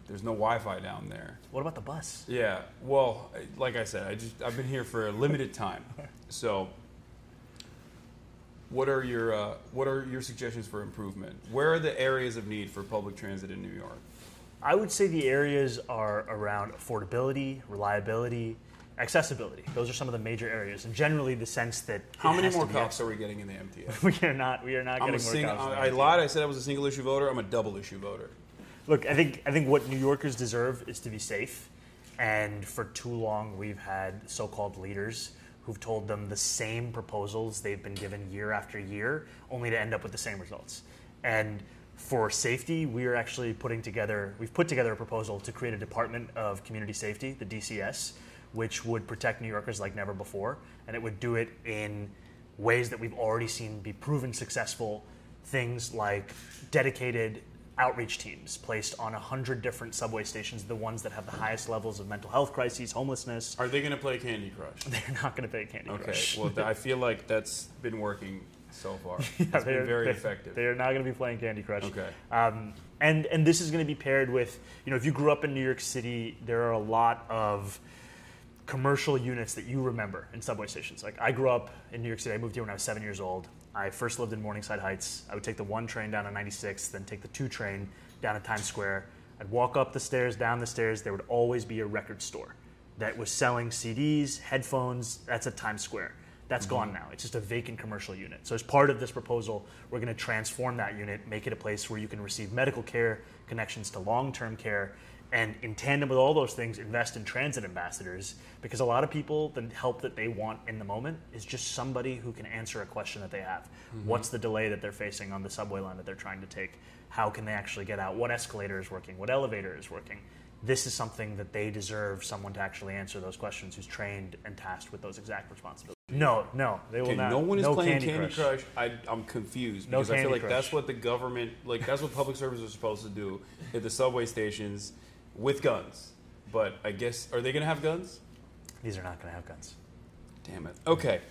there's no Wi-Fi down there. What about the bus? Yeah, well, like I said, I've been here for a limited time. So, what are your suggestions for improvement? Where are the areas of need for public transit in New York? I would say the areas are around affordability, reliability, accessibility. Those are some of the major areas, and generally the sense that How many more cops are we getting in the MTA? We are not getting more cops. I lied. I said I was a single issue voter. I'm a double issue voter. Look, I think what New Yorkers deserve is to be safe, and for too long we've had so-called leaders who've told them the same proposals they've been given year after year, only to end up with the same results. And for safety, we've put together a proposal to create a Department of Community Safety, the DCS, which would protect New Yorkers like never before, and it would do it in ways that we've already seen be proven successful. Things like dedicated outreach teams placed on 100 different subway stations, the ones that have the highest levels of mental health crises, homelessness. Are they going to play Candy Crush? They're not going to play Candy Crush. Okay, well, I feel like that's been working so far. It's been very effective. They are not going to be playing Candy Crush. Okay. And this is going to be paired with, if you grew up in New York City, there are a lot of commercial units that you remember in subway stations. Like I grew up in New York City. I moved here when I was 7 years old. I first lived in Morningside Heights. I would take the 1 train down to 96th, then take the 2 train down to Times Square. I'd walk up the stairs, down the stairs. There would always be a record store that was selling CDs, headphones. That's at Times Square. That's gone now. It's just a vacant commercial unit. So as part of this proposal, we're going to transform that unit, make it a place where you can receive medical care, connections to long-term care, and in tandem with all those things, invest in transit ambassadors, because a lot of people, the help that they want in the moment is just somebody who can answer a question that they have. What's the delay that they're facing on the subway line that they're trying to take? How can they actually get out? What escalator is working? What elevator is working? This is something that they deserve someone to actually answer those questions who's trained and tasked with those exact responsibilities. No, they will not. No one is playing Candy Crush. I'm confused because I feel like that's what the government, like that's what public services are supposed to do at the subway stations with guns. But I guess, are they going to have guns? These are not going to have guns. Damn it. Okay.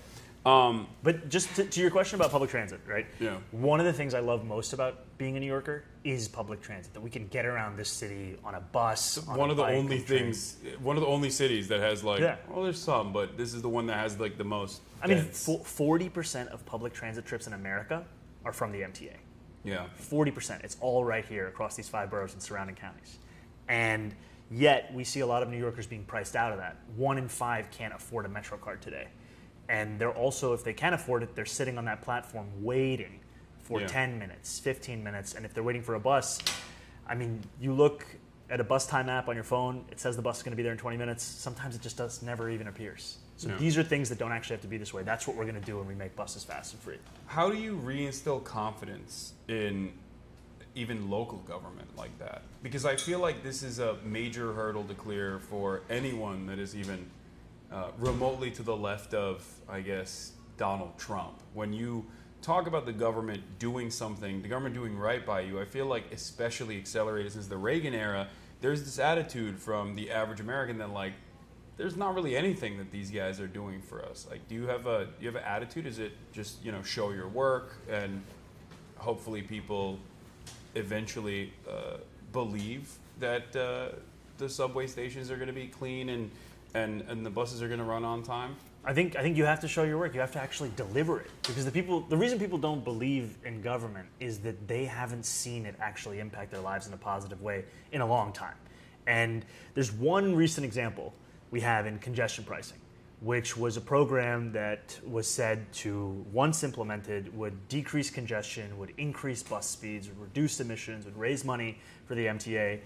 But just to your question about public transit, right? Yeah. One of the things I love most about being a New Yorker is public transit. That we can get around this city on a bus. One of the only cities that has like, well, there's some, but this is the one that has like the most. I mean, 40% of public transit trips in America are from the MTA. Yeah. 40%. It's all right here across these 5 boroughs and surrounding counties. And yet we see a lot of New Yorkers being priced out of that. 1 in 5 can't afford a Metro card today. And they're also, if they can afford it, they're sitting on that platform waiting for 10 minutes, 15 minutes. And if they're waiting for a bus, I mean, you look at a bus time app on your phone, it says the bus is going to be there in 20 minutes. Sometimes it just never even appears. So these are things that don't actually have to be this way. That's what we're going to do when we make buses fast and free. How do you reinstill confidence in even local government like that? Because I feel like this is a major hurdle to clear for anyone that is even remotely to the left of, I guess, Donald Trump. When you talk about the government doing something, the government doing right by you, I feel like especially accelerated since the Reagan era, there's this attitude from the average American that like, there's not really anything that these guys are doing for us. Like, do you have an attitude? Is it just, show your work and hopefully people eventually believe that the subway stations are going to be clean and the buses are going to run on time? I think you have to show your work. You have to actually deliver it, because the reason people don't believe in government is that they haven't seen it actually impact their lives in a positive way in a long time. And there's one recent example we have in congestion pricing, which was a program that was said to, once implemented, would decrease congestion, would increase bus speeds, would reduce emissions, would raise money for the MTA.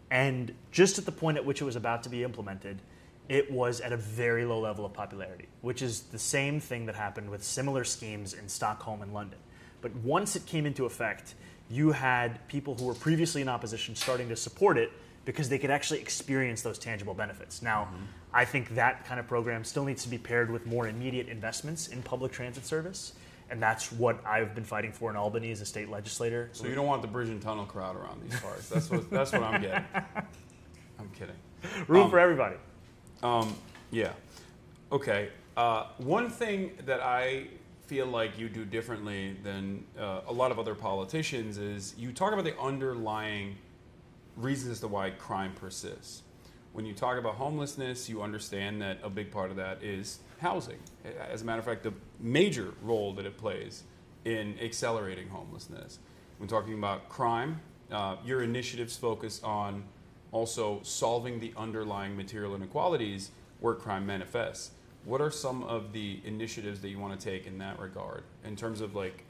And just at the point at which it was about to be implemented, it was at a very low level of popularity, which is the same thing that happened with similar schemes in Stockholm and London. But once it came into effect, you had people who were previously in opposition starting to support it because they could actually experience those tangible benefits. Now, I think that kind of program still needs to be paired with more immediate investments in public transit service, and that's what I've been fighting for in Albany as a state legislator. So you don't want the bridge and tunnel crowd around these parts. That's what I'm getting. I'm kidding. Room for everybody. Yeah. Okay. One thing that I feel like you do differently than a lot of other politicians is you talk about the underlying reasons as to why crime persists. When you talk about homelessness, you understand that a big part of that is housing. As a matter of fact, the major role that it plays in accelerating homelessness. When talking about crime, your initiatives focus on also solving the underlying material inequalities where crime manifests. What are some of the initiatives that you want to take in that regard? In terms of like,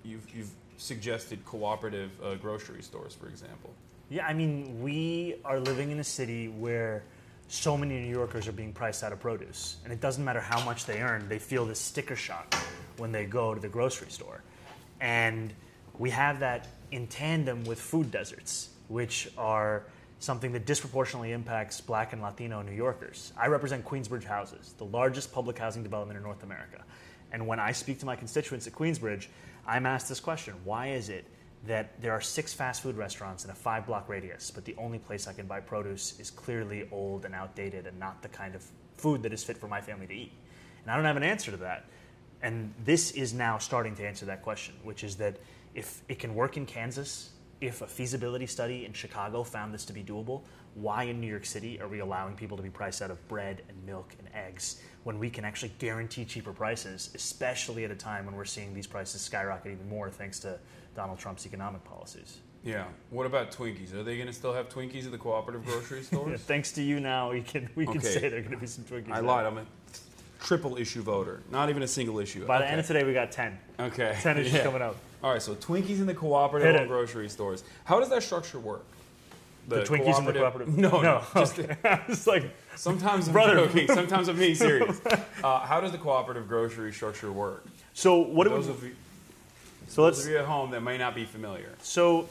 you've suggested cooperative grocery stores, for example. Yeah, I mean, we are living in a city where so many New Yorkers are being priced out of produce. And it doesn't matter how much they earn, they feel this sticker shock when they go to the grocery store. And we have that in tandem with food deserts, which are something that disproportionately impacts Black and Latino New Yorkers. I represent Queensbridge Houses, the largest public housing development in North America. And when I speak to my constituents at Queensbridge, I'm asked this question: why is it that there are 6 fast food restaurants in a 5-block radius, but the only place I can buy produce is clearly old and outdated and not the kind of food that is fit for my family to eat? And I don't have an answer to that. And this is now starting to answer that question, which is that if it can work in Kansas if a feasibility study in Chicago found this to be doable, why in New York City are we allowing people to be priced out of bread and milk and eggs when we can actually guarantee cheaper prices, especially at a time when we're seeing these prices skyrocket even more thanks to Donald Trump's economic policies? Yeah. What about Twinkies? Are they going to still have Twinkies at the cooperative grocery stores? Yeah, thanks to you now, we can say there are going to be some Twinkies. I lied. I'm a triple issue voter. Not even a single issue. By the end of today, we got 10. Okay. 10 issues coming out. All right, so Twinkies in the cooperative grocery stores. How does that structure work? The Twinkies in the cooperative? No. Just, it's like, sometimes I'm joking. Sometimes I'm being serious. How does the cooperative grocery structure work? So what those of you at home that may not be familiar. So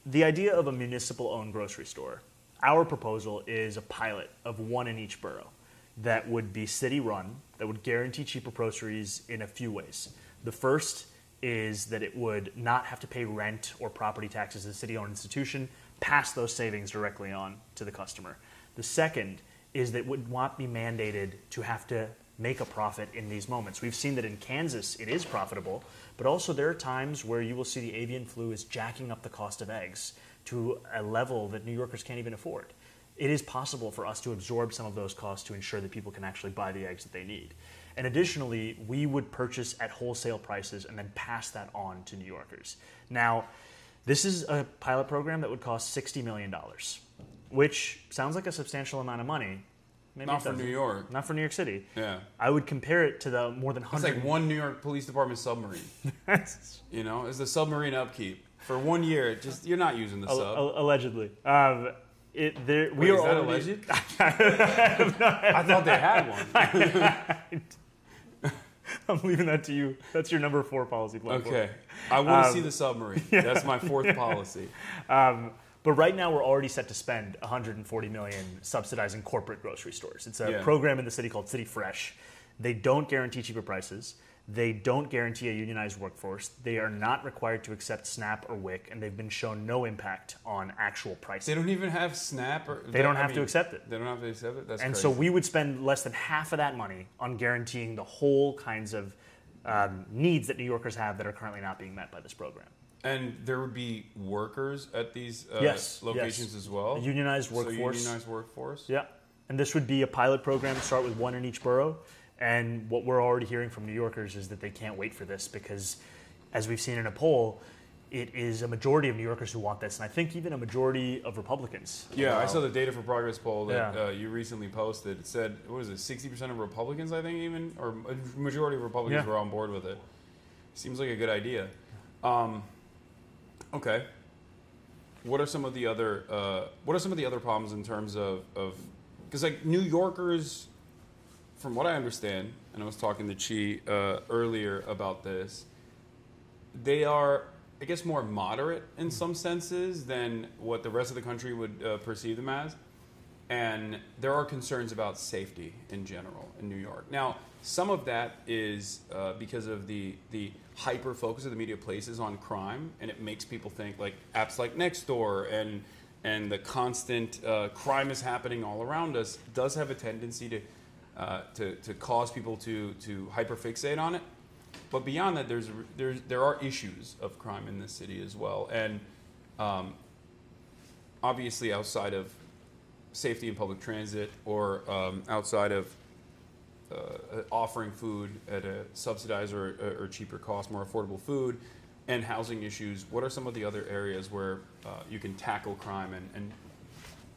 the idea of a municipal-owned grocery store, our proposal is a pilot of one in each borough that would be city-run, that would guarantee cheaper groceries in a few ways. The first is that it would not have to pay rent or property taxes as a city-owned institution, pass those savings directly on to the customer. The second is that it would not be mandated to have to make a profit in these moments. We've seen that in Kansas it is profitable, but also there are times where you will see the avian flu is jacking up the cost of eggs to a level that New Yorkers can't even afford. It is possible for us to absorb some of those costs to ensure that people can actually buy the eggs that they need. And additionally, we would purchase at wholesale prices and then pass that on to New Yorkers. Now, this is a pilot program that would cost $60 million, which sounds like a substantial amount of money. Maybe not for New York. Not for New York City. Yeah. I would compare it to the more than 100. It's like one New York Police Department submarine. You know, it's the submarine upkeep. For 1 year, you're not using the sub. Allegedly. Wait, is that alleged? I thought they had one. I'm leaving that to you. That's your number 4 policy platform. Okay. I want to see the submarine. Yeah. That's my 4th policy. But right now we're already set to spend $140 million subsidizing corporate grocery stores. It's a program in the city called City Fresh. They don't guarantee cheaper prices. They don't guarantee a unionized workforce. They are not required to accept SNAP or WIC, and they've been shown no impact on actual pricing. They don't even have SNAP? They don't have to accept it. They don't have to accept it? That's and crazy. So we would spend less than half of that money on guaranteeing the whole kinds of needs that New Yorkers have that are currently not being met by this program. And there would be workers at these locations as well? A unionized workforce. So unionized workforce? Yeah. And this would be a pilot program, start with one in each borough. And what we're already hearing from New Yorkers is that they can't wait for this because, as we've seen in a poll, it is a majority of New Yorkers who want this, and I think even a majority of Republicans. Yeah, I saw the Data for Progress poll that you recently posted. It said, what is it, 60% of Republicans, I think even, or a majority of Republicans were on board with it. Seems like a good idea. Okay. What are some of the other problems in terms of because like New Yorkers, from what I understand, and I was talking to Chi earlier about this, they are, I guess, more moderate in some senses than what the rest of the country would perceive them as. And there are concerns about safety in general in New York. Now, some of that is because of the hyper focus of the media places on crime, and it makes people think like apps like Nextdoor and the constant crime is happening all around us does have a tendency to cause people to hyperfixate on it. But beyond that, there are issues of crime in this city as well, and obviously outside of safety in public transit or outside of offering food at a subsidized or cheaper cost, more affordable food, and housing issues, what are some of the other areas where you can tackle crime and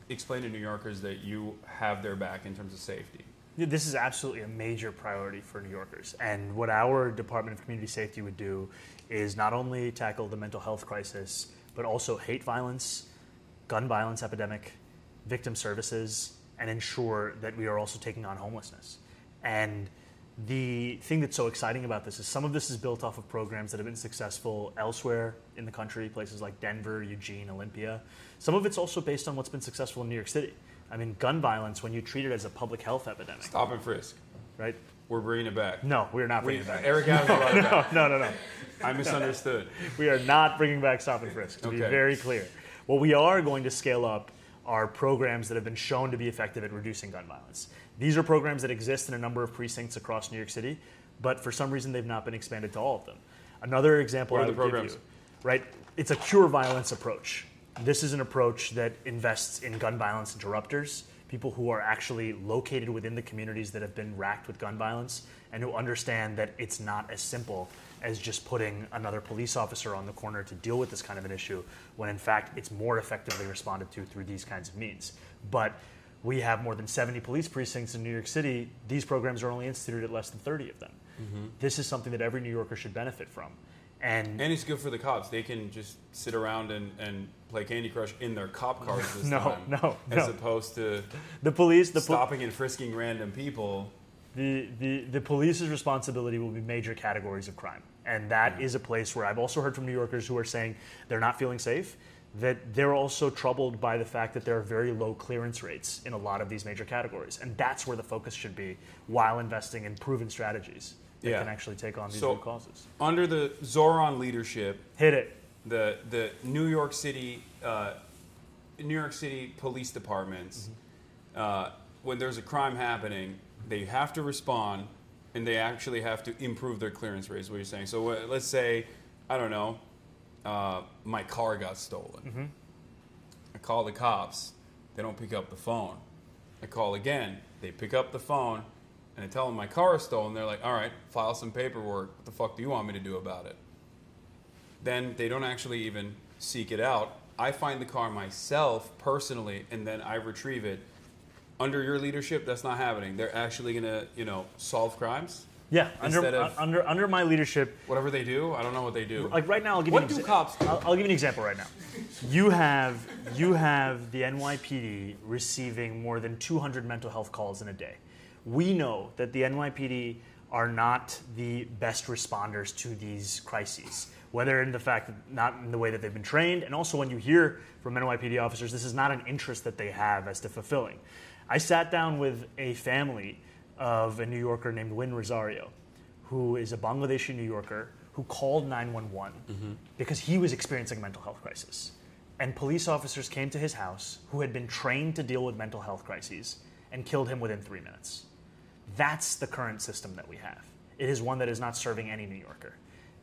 explain to New Yorkers that you have their back in terms of safety? This is absolutely a major priority for New Yorkers. And what our Department of Community Safety would do is not only tackle the mental health crisis, but also hate violence, gun violence epidemic, victim services, and ensure that we are also taking on homelessness. And the thing that's so exciting about this is some of this is built off of programs that have been successful elsewhere in the country, places like Denver, Eugene, Olympia. Some of it's also based on what's been successful in New York City. I mean, gun violence, when you treat it as a public health epidemic. Stop and frisk. Right? We're bringing it back. No, we're not bringing it back. Eric Adams brought it back. No. I misunderstood. We are not bringing back stop and frisk, to be very clear. What we are going to scale up are programs that have been shown to be effective at reducing gun violence. These are programs that exist in a number of precincts across New York City, but for some reason they've not been expanded to all of them. Another example I would give you. right? It's a cure violence approach. This is an approach that invests in gun violence interrupters, people who are actually located within the communities that have been racked with gun violence and who understand that it's not as simple as just putting another police officer on the corner to deal with this kind of an issue, when in fact it's more effectively responded to through these kinds of means. But we have more than 70 police precincts in New York City. These programs are only instituted at less than 30 of them. This is something that every New Yorker should benefit from. And it's good for the cops. They can just sit around and play Candy Crush in their cop cars this time. No. As opposed to the police, stopping and frisking random people. The police's responsibility will be major categories of crime. And that is a place where I've also heard from New Yorkers who are saying they're not feeling safe, that they're also troubled by the fact that there are very low clearance rates in a lot of these major categories. And that's where the focus should be while investing in proven strategies that can actually take on these root causes. Under the Zohran leadership, hit it. The New York City police departments, when there's a crime happening, they have to respond, and they actually have to improve their clearance rates. What you're saying? So let's say, I don't know, my car got stolen. I call the cops. They don't pick up the phone. I call again. They pick up the phone. And I tell them my car is stolen. They're like, all right, file some paperwork. What the fuck do you want me to do about it? Then they don't actually even seek it out. I find the car myself personally, and then I retrieve it. Under your leadership, that's not happening. They're actually going to, solve crimes? Yeah, under my leadership. Whatever they do, I don't know what they do. Like right now, I'll give what do cops do? I'll give you an example right now. You have the NYPD receiving more than 200 mental health calls in a day. We know that the NYPD are not the best responders to these crises, whether in the fact that not in the way that they've been trained, and also when you hear from NYPD officers, this is not an interest that they have as to fulfilling. I sat down with a family of a New Yorker named Win Rosario, who is a Bangladeshi New Yorker who called 911 because he was experiencing a mental health crisis. And police officers came to his house who had been trained to deal with mental health crises and killed him within 3 minutes. That's the current system that we have. It is one that is not serving any New Yorker.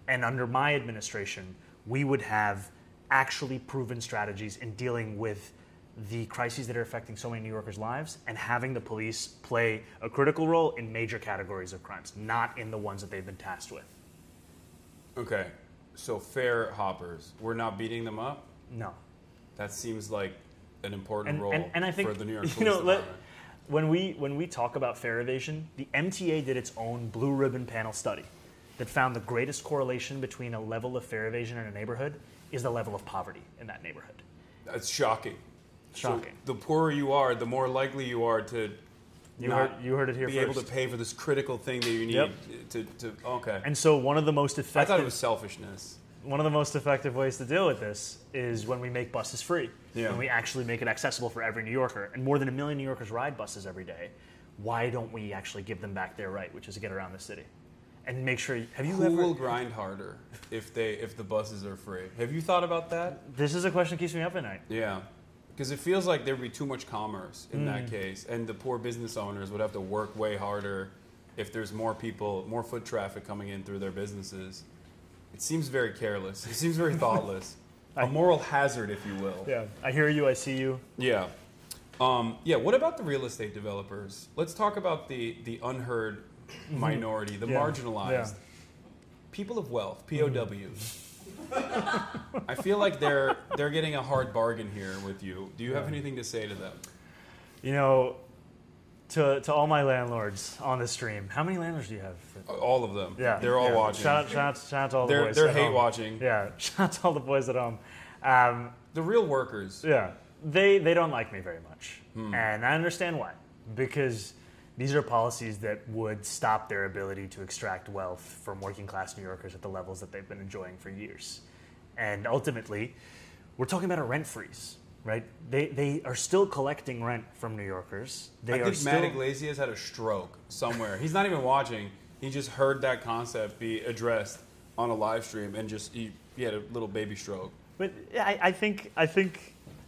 And under my administration, we would have actually proven strategies in dealing with the crises that are affecting so many New Yorkers' lives and having the police play a critical role in major categories of crimes, not in the ones that they've been tasked with. Okay, so fair hoppers, we're not beating them up? No. That seems like an important role and I think, for the New York Police Department. When we talk about fare evasion, the MTA did its own blue ribbon panel study that found the greatest correlation between a level of fare evasion in a neighborhood is the level of poverty in that neighborhood. That's shocking. Shocking. So the poorer you are, the more likely you are to you heard it here be first. able to pay for this critical thing that you need to okay. And so one of the most effective... I thought it was selfishness. One of the most effective ways to deal with this is when we make buses free. Yeah. When we actually make it accessible for every New Yorker. And more than 1 million New Yorkers ride buses every day. Why don't we actually give them back their right, which is to get around the city? And make sure... Who will grind harder if the buses are free? Have you thought about that? This is a question that keeps me up at night. Yeah. Because it feels like there would be too much commerce in that case. And the poor business owners would have to work way harder if there's more people, more foot traffic coming in through their businesses. It seems very careless. It seems very thoughtless. A moral hazard, if you will. Yeah. I hear you. I see you. Yeah. What about the real estate developers? Let's talk about the unheard minority, the marginalized. Yeah. People of wealth, POWs. I feel like they're getting a hard bargain here with you. Do you have anything to say to them? You know, to all my landlords on the stream, how many landlords do you have? All of them. Yeah. They're all watching. Shout out to all the boys. They're at hate home. watching. Yeah. Shout out to all the boys at home. The real workers. Yeah. They don't like me very much. And I understand why. Because these are policies that would stop their ability to extract wealth from working class New Yorkers at the levels that they've been enjoying for years. And ultimately, we're talking about a rent freeze, right? They are still collecting rent from New Yorkers. I think Matt Iglesias had a stroke somewhere. He's not even watching. He just heard that concept be addressed on a live stream and he had a little baby stroke. But I think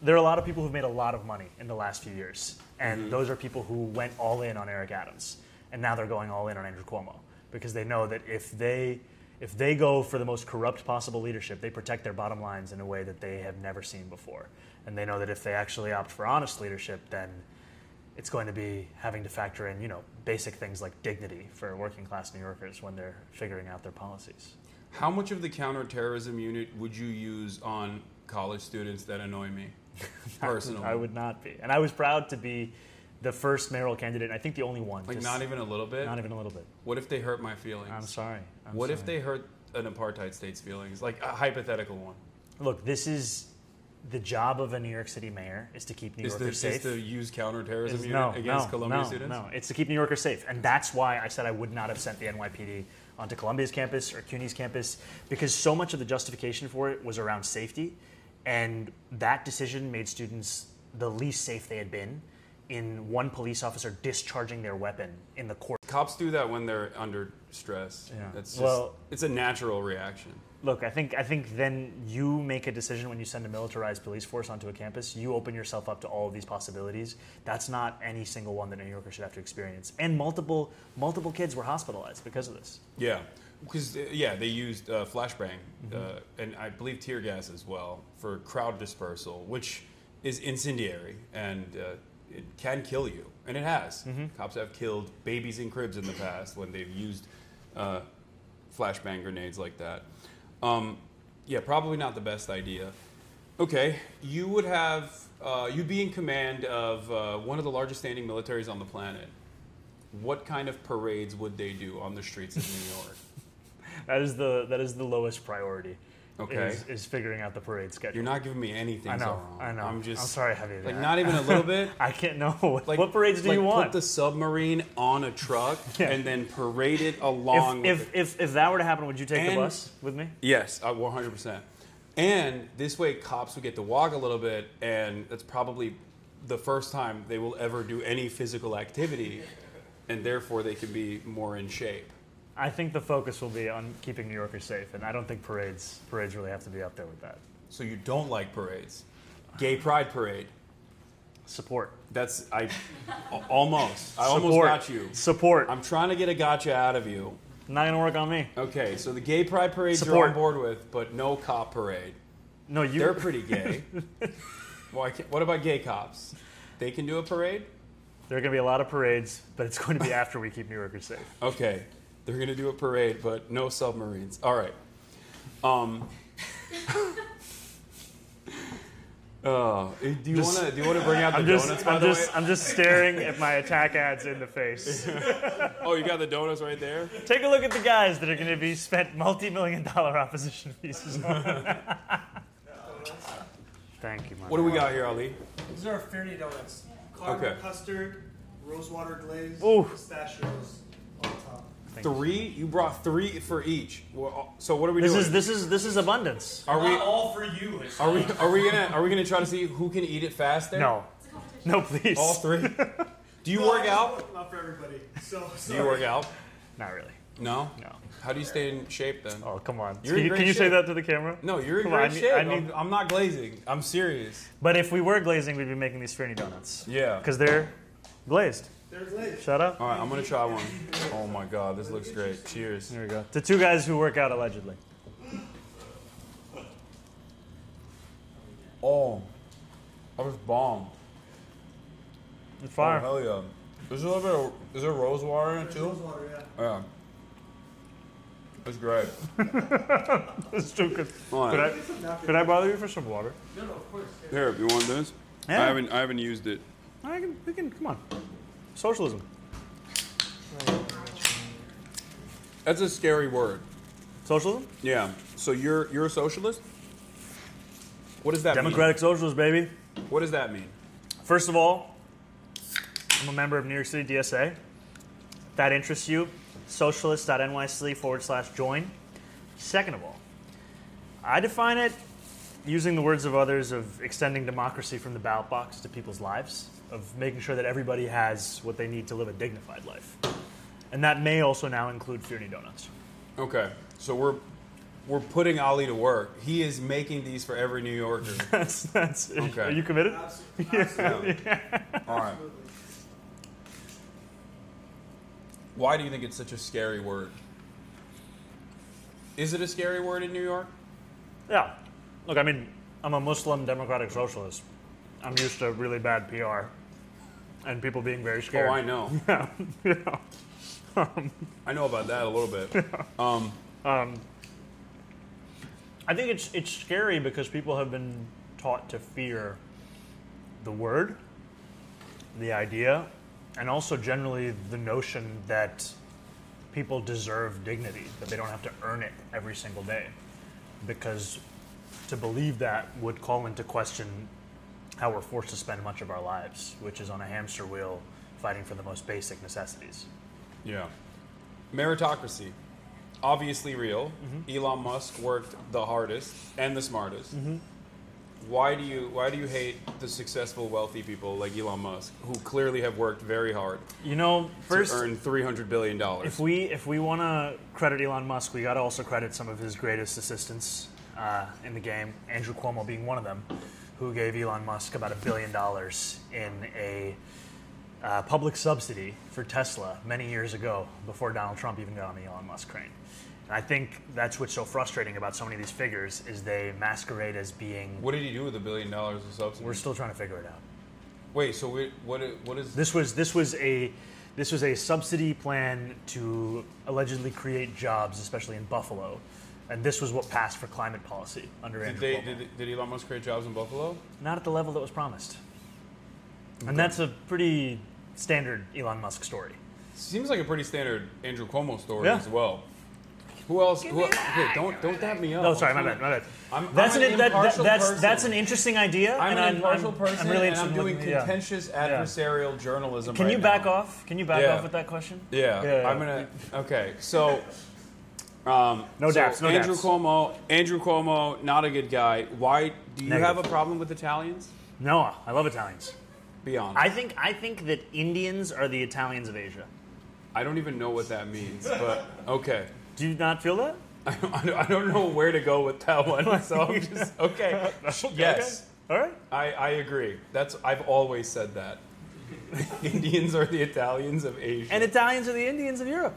there are a lot of people who've made a lot of money in the last few years. And those are people who went all in on Eric Adams. And now they're going all in on Andrew Cuomo. Because they know that if they if they go for the most corrupt possible leadership, they protect their bottom lines in a way that they have never seen before. And they know that if they actually opt for honest leadership, then it's going to be having to factor in, basic things like dignity for working class New Yorkers when they're figuring out their policies. How much of the counterterrorism unit would you use on college students that annoy me personally? I would not be. And I was proud to be the first mayoral candidate, and I think the only one. Like, not even a little bit? Not even a little bit. What if they hurt my feelings? I'm sorry. What if they hurt an apartheid state's feelings? Like a hypothetical one. Look, this is the job of a New York City mayor is to keep New Yorkers safe. Is to use counterterrorism unit against Columbia students? No, it's to keep New Yorkers safe. And that's why I said I would not have sent the NYPD onto Columbia's campus or CUNY's campus, because so much of the justification for it was around safety. And that decision made students the least safe they had been in one police officer discharging their weapon in the court. Cops do that when they're under stress. Yeah. It's just, it's a natural reaction. Look, I think then you make a decision when you send a militarized police force onto a campus. You open yourself up to all of these possibilities. That's not any single one that New Yorkers should have to experience. And multiple kids were hospitalized because of this. Yeah, because they used flashbang and I believe tear gas as well for crowd dispersal, which is incendiary and it can kill you, and it has. Cops have killed babies in cribs in the past when they've used flashbang grenades like that. Probably not the best idea. Okay, you would have, you'd be in command of one of the largest standing militaries on the planet. What kind of parades would they do on the streets of New York? That is the lowest priority. Okay, is figuring out the parade schedule. You're not giving me anything. I know. Zohran. I know. I'm sorry, Javier. Like not even a little bit. I can't know. What parades do you want? Put the submarine on a truck and then parade it along. If that were to happen, would you take the bus with me? Yes, 100%. And this way, cops would get to walk a little bit, and that's probably the first time they will ever do any physical activity, and therefore they can be more in shape. I think the focus will be on keeping New Yorkers safe, and I don't think parades really have to be up there with that. So you don't like parades? Gay pride parade. Support. That's almost. I almost got you. Support. I'm trying to get a gotcha out of you. Not gonna work on me. Okay, so the gay pride parades you're on board with, but no cop parade. No, they're pretty gay. Well, what about gay cops? They can do a parade? There are gonna be a lot of parades, but it's going to be after we keep New Yorkers safe. Okay. They're going to do a parade, but no submarines. All right. Do you want to bring out the donuts, by the way? I'm just staring at my attack ads in the face. Oh, you got the donuts right there? Take a look at the guys that are going to be spent multi-million-dollar opposition pieces on. Thank you, man. What do we got here, Ali? These are Fairney donuts. Caramel custard, rosewater glaze, pistachios on top. Three? You brought three for each. So what are we doing? This is abundance. Are we all for you? Are we gonna try to see who can eat it faster? No, please. All three. Do you work out? Not for everybody. Do you work out? Not really. No. No. How do you stay in shape then? Oh, come on. Can you say that to the camera? No, you're in great shape. I'm not glazing. I'm serious. But if we were glazing, we'd be making these Fairney donuts. Yeah. Because they're glazed. They're glazed. Shut up. All right, I'm going to try one. Oh, my God. This looks great. Cheers. Here we go. To two guys who work out allegedly. Oh. That was bomb. It's fire. Oh, hell yeah. Is there rose water in it, too? Rose water, yeah. Yeah. That's great. That's too good. Right. Could I bother you for some water? No, of course. Here, you want this? Yeah. I haven't used it. We can, come on. Socialism. That's a scary word. Socialism? Yeah. So you're a socialist? What does that Democratic socialist, baby. mean? What does that mean? First of all, I'm a member of New York City DSA. If that interests you, socialist.nyc/join. Second of all, I define it using the words of others of extending democracy from the ballot box to people's lives, of making sure that everybody has what they need to live a dignified life. And that may also now include Fairney donuts. Okay. So we're putting Ali to work. He is making these for every New Yorker. That's okay. Are you committed? Absolutely. Yeah. All right. Why do you think it's such a scary word? Is it a scary word in New York? Yeah. Look, I mean, I'm a Muslim democratic socialist. I'm used to really bad PR and people being very scared. Oh, I know. Yeah. Yeah. I know about that a little bit. I think it's scary because people have been taught to fear the word, the idea, and also generally the notion that people deserve dignity, that they don't have to earn it every single day. Because to believe that would call into question how we're forced to spend much of our lives, which is on a hamster wheel fighting for the most basic necessities. Yeah. Meritocracy. Obviously real. Elon Musk worked the hardest and the smartest. Why do you hate the successful, wealthy people like Elon Musk, who clearly have worked very hard? You know, first to earn $300 billion. If we want to credit Elon Musk, we got to also credit some of his greatest assistants in the game. Andrew Cuomo being one of them, who gave Elon Musk about $1 billion in a public subsidy for Tesla many years ago, before Donald Trump even got on the Elon Musk train. And I think that's what's so frustrating about so many of these figures is they masquerade as being. What did he do with $1 billion of subsidy? We're still trying to figure it out. Wait, so what is this was a subsidy plan to allegedly create jobs, especially in Buffalo, and this was what passed for climate policy under Andrew Cuomo. Did Elon Musk create jobs in Buffalo? Not at the level that was promised, and that's a pretty standard Elon Musk story. Seems like a pretty standard Andrew Cuomo story Yeah. as well. Who else? Okay, don't dap me up. No, sorry, my bad. I'm That's an interesting idea. I'm an impartial person, I'm really and I'm interested in doing looking- contentious adversarial journalism. Can you right back now. off? Can you back off with that question? Yeah. I'm gonna. Okay, so. No daps, no Andrew daps. Andrew Cuomo, not a good guy. Why do you Negative. have a problem with Italians? No, I love Italians. Be honest. I think that Indians are the Italians of Asia. I don't even know what that means, but okay. Do you not feel that? I don't know where to go with that one, so I'm just okay. Yes, All right. I agree. I've always said that. Indians are the Italians of Asia. And Italians are the Indians of Europe.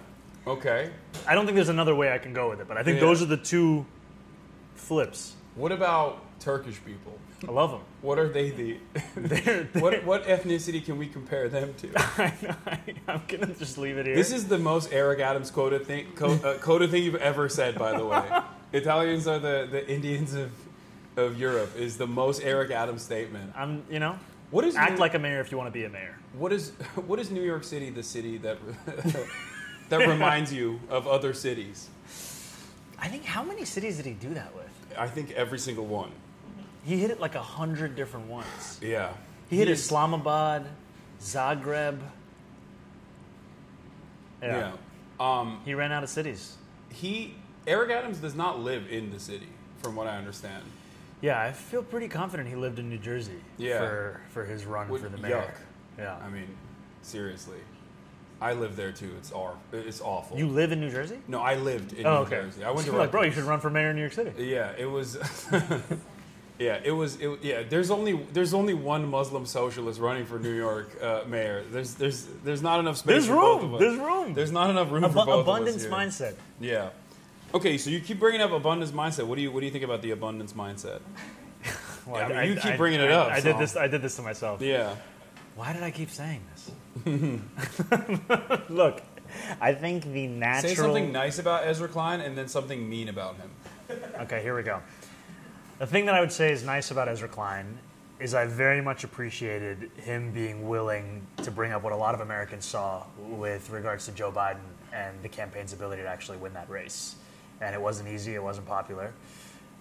Okay. I don't think there's another way I can go with it, but I think Yeah. those are the two flips. What about Turkish people? I love them. What are they what ethnicity can we compare them to? I'm going to just leave it here. This is the most Eric Adams quoted thing you've ever said, by the way. Italians are the Indians of Europe is the most Eric Adams statement. What is act like a mayor if you want to be a mayor. What is New York City the city that that reminds you of other cities? I think how many cities did he do that with? I think every single one. He hit it like 100 different ones. Yeah. He hit Islamabad, Zagreb. Yeah. He ran out of cities. Eric Adams does not live in the city, from what I understand. Yeah, I feel pretty confident he lived in New Jersey for his run for the mayor. Yuck. Yeah. I mean, seriously. I live there too. It's awful. You live in New Jersey? No, I lived in New Jersey. I went to like, bro, you should run for mayor in New York City. Yeah, it was. There's only one Muslim socialist running for New York mayor. There's not enough space. There's for room. both of us. There's room. There's not enough room for both of us Abundance here. mindset. Yeah. Okay, so you keep bringing up abundance mindset. What do you think about the abundance mindset? Well, you keep bringing it up. I did this to myself. Yeah. Why did I keep saying this? Look, I think the natural. Say something nice about Ezra Klein and then something mean about him. Okay, here we go. The thing that I would say is nice about Ezra Klein is I very much appreciated him being willing to bring up what a lot of Americans saw with regards to Joe Biden and the campaign's ability to actually win that race. And it wasn't easy, it wasn't popular.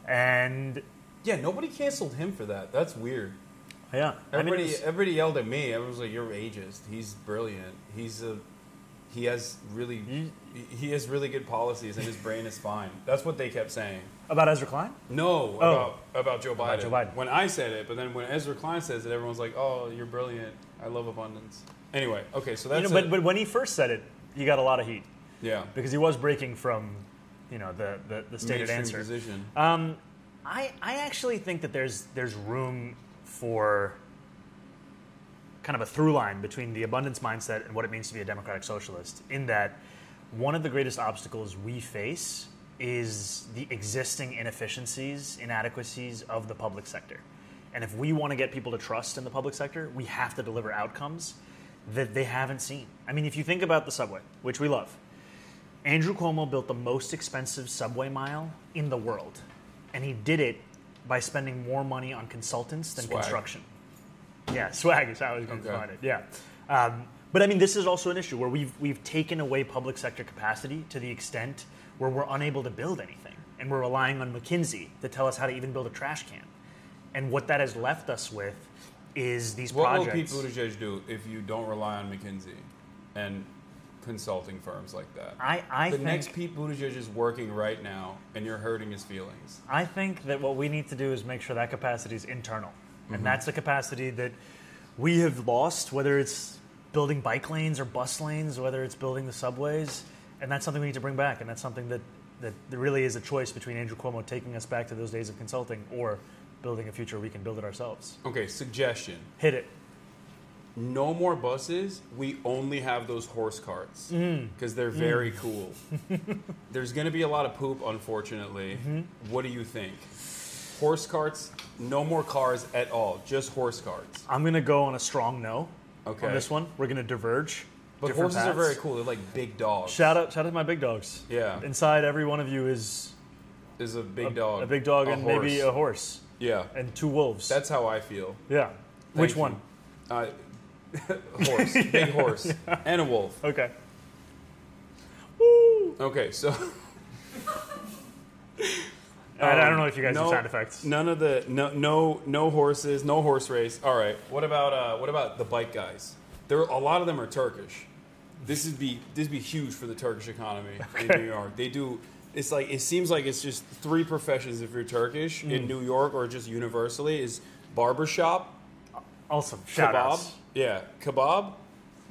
And yeah, nobody canceled him for that. That's weird. Yeah. Everybody yelled at me. Everyone was like, "You're ageist. He's brilliant. He has really good policies and his brain is fine." That's what they kept saying. About Ezra Klein? No, about Joe Biden. About Joe Biden. When I said it, but then when Ezra Klein says it, everyone's like, "Oh, you're brilliant. I love abundance." Anyway, okay, so that's but when he first said it, he got a lot of heat. Yeah. Because he was breaking from, the stated mainstream answer. Position. I actually think that there's room for kind of a through line between the abundance mindset and what it means to be a democratic socialist, in that one of the greatest obstacles we face is the existing inefficiencies, inadequacies of the public sector. And if we want to get people to trust in the public sector, we have to deliver outcomes that they haven't seen. I mean, if you think about the subway, which we love, Andrew Cuomo built the most expensive subway mile in the world. And he did it by spending more money on consultants than construction. Yeah, swag is how I was going to define it. Yeah. But I mean, this is also an issue where we've taken away public sector capacity to the extent where we're unable to build anything. And we're relying on McKinsey to tell us how to even build a trash can. And what that has left us with is these projects. What will Pete Buttigieg do if you don't rely on McKinsey and consulting firms like that? I think next Pete Buttigieg is working right now, and you're hurting his feelings. I think that what we need to do is make sure that capacity is internal. And that's the capacity that we have lost, whether it's building bike lanes or bus lanes, whether it's building the subways. And that's something we need to bring back. And that's something that really is a choice between Andrew Cuomo taking us back to those days of consulting or building a future we can build it ourselves. Okay, suggestion. Hit it. No more buses. We only have those horse carts because they're very cool. There's going to be a lot of poop, unfortunately. What do you think? Horse carts, no more cars at all, just horse carts. I'm going to go on a strong no on this one. We're going to diverge. But horses are very cool. They're like big dogs. Shout out to my big dogs. Yeah. Inside every one of you is a big dog. A big dog and horse. maybe a horse. Yeah. And 2 wolves. That's how I feel. Yeah. Which one? Horse. Big horse. Yeah. And a wolf. Okay. Woo! Okay, so... I don't know if you guys do sound effects. None of the... No horses, no horse race. All right. What about the bike guys? A lot of them are Turkish. This would be huge for the Turkish economy in New York. They do... It's like it seems like it's just 3 professions if you're Turkish in New York or just universally is barbershop, awesome, kebab, kebab,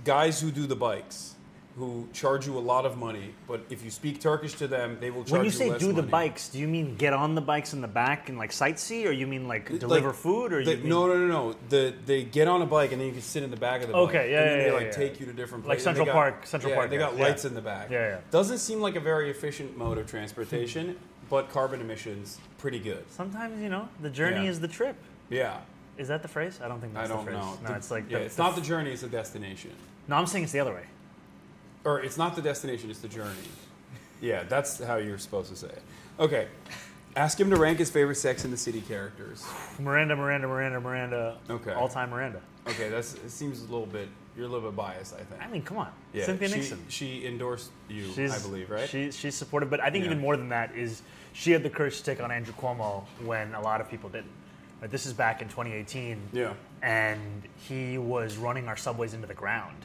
guys who do the bikes, who charge you a lot of money, but if you speak Turkish to them, they will charge you less money. When you say do the bikes, do you mean get on the bikes in the back and like sightsee, or you mean like deliver food, or No. They get on a bike and then you can sit in the back of the bike. Okay, yeah, and then yeah, they take you to different places. Like Central Park. They got lights in the back. Yeah. Doesn't seem like a very efficient mode of transportation, but carbon emissions pretty good. Sometimes the journey is the trip. Yeah. Is that the phrase? I don't think that's the phrase. Know. No, it's like it's not the journey; it's the destination. No, I'm saying it's the other way. Or it's not the destination, it's the journey. Yeah, that's how you're supposed to say it. Okay. Ask him to rank his favorite Sex and the City characters. Miranda. Okay. All-time Miranda. Okay, it seems you're a little bit biased, I think. I mean, come on. Yeah, Cynthia Nixon. She endorsed you, I believe, right? She's supportive, but I think even more than that is she had the courage to take on Andrew Cuomo when a lot of people didn't. Right, this is back in 2018. Yeah. And he was running our subways into the ground.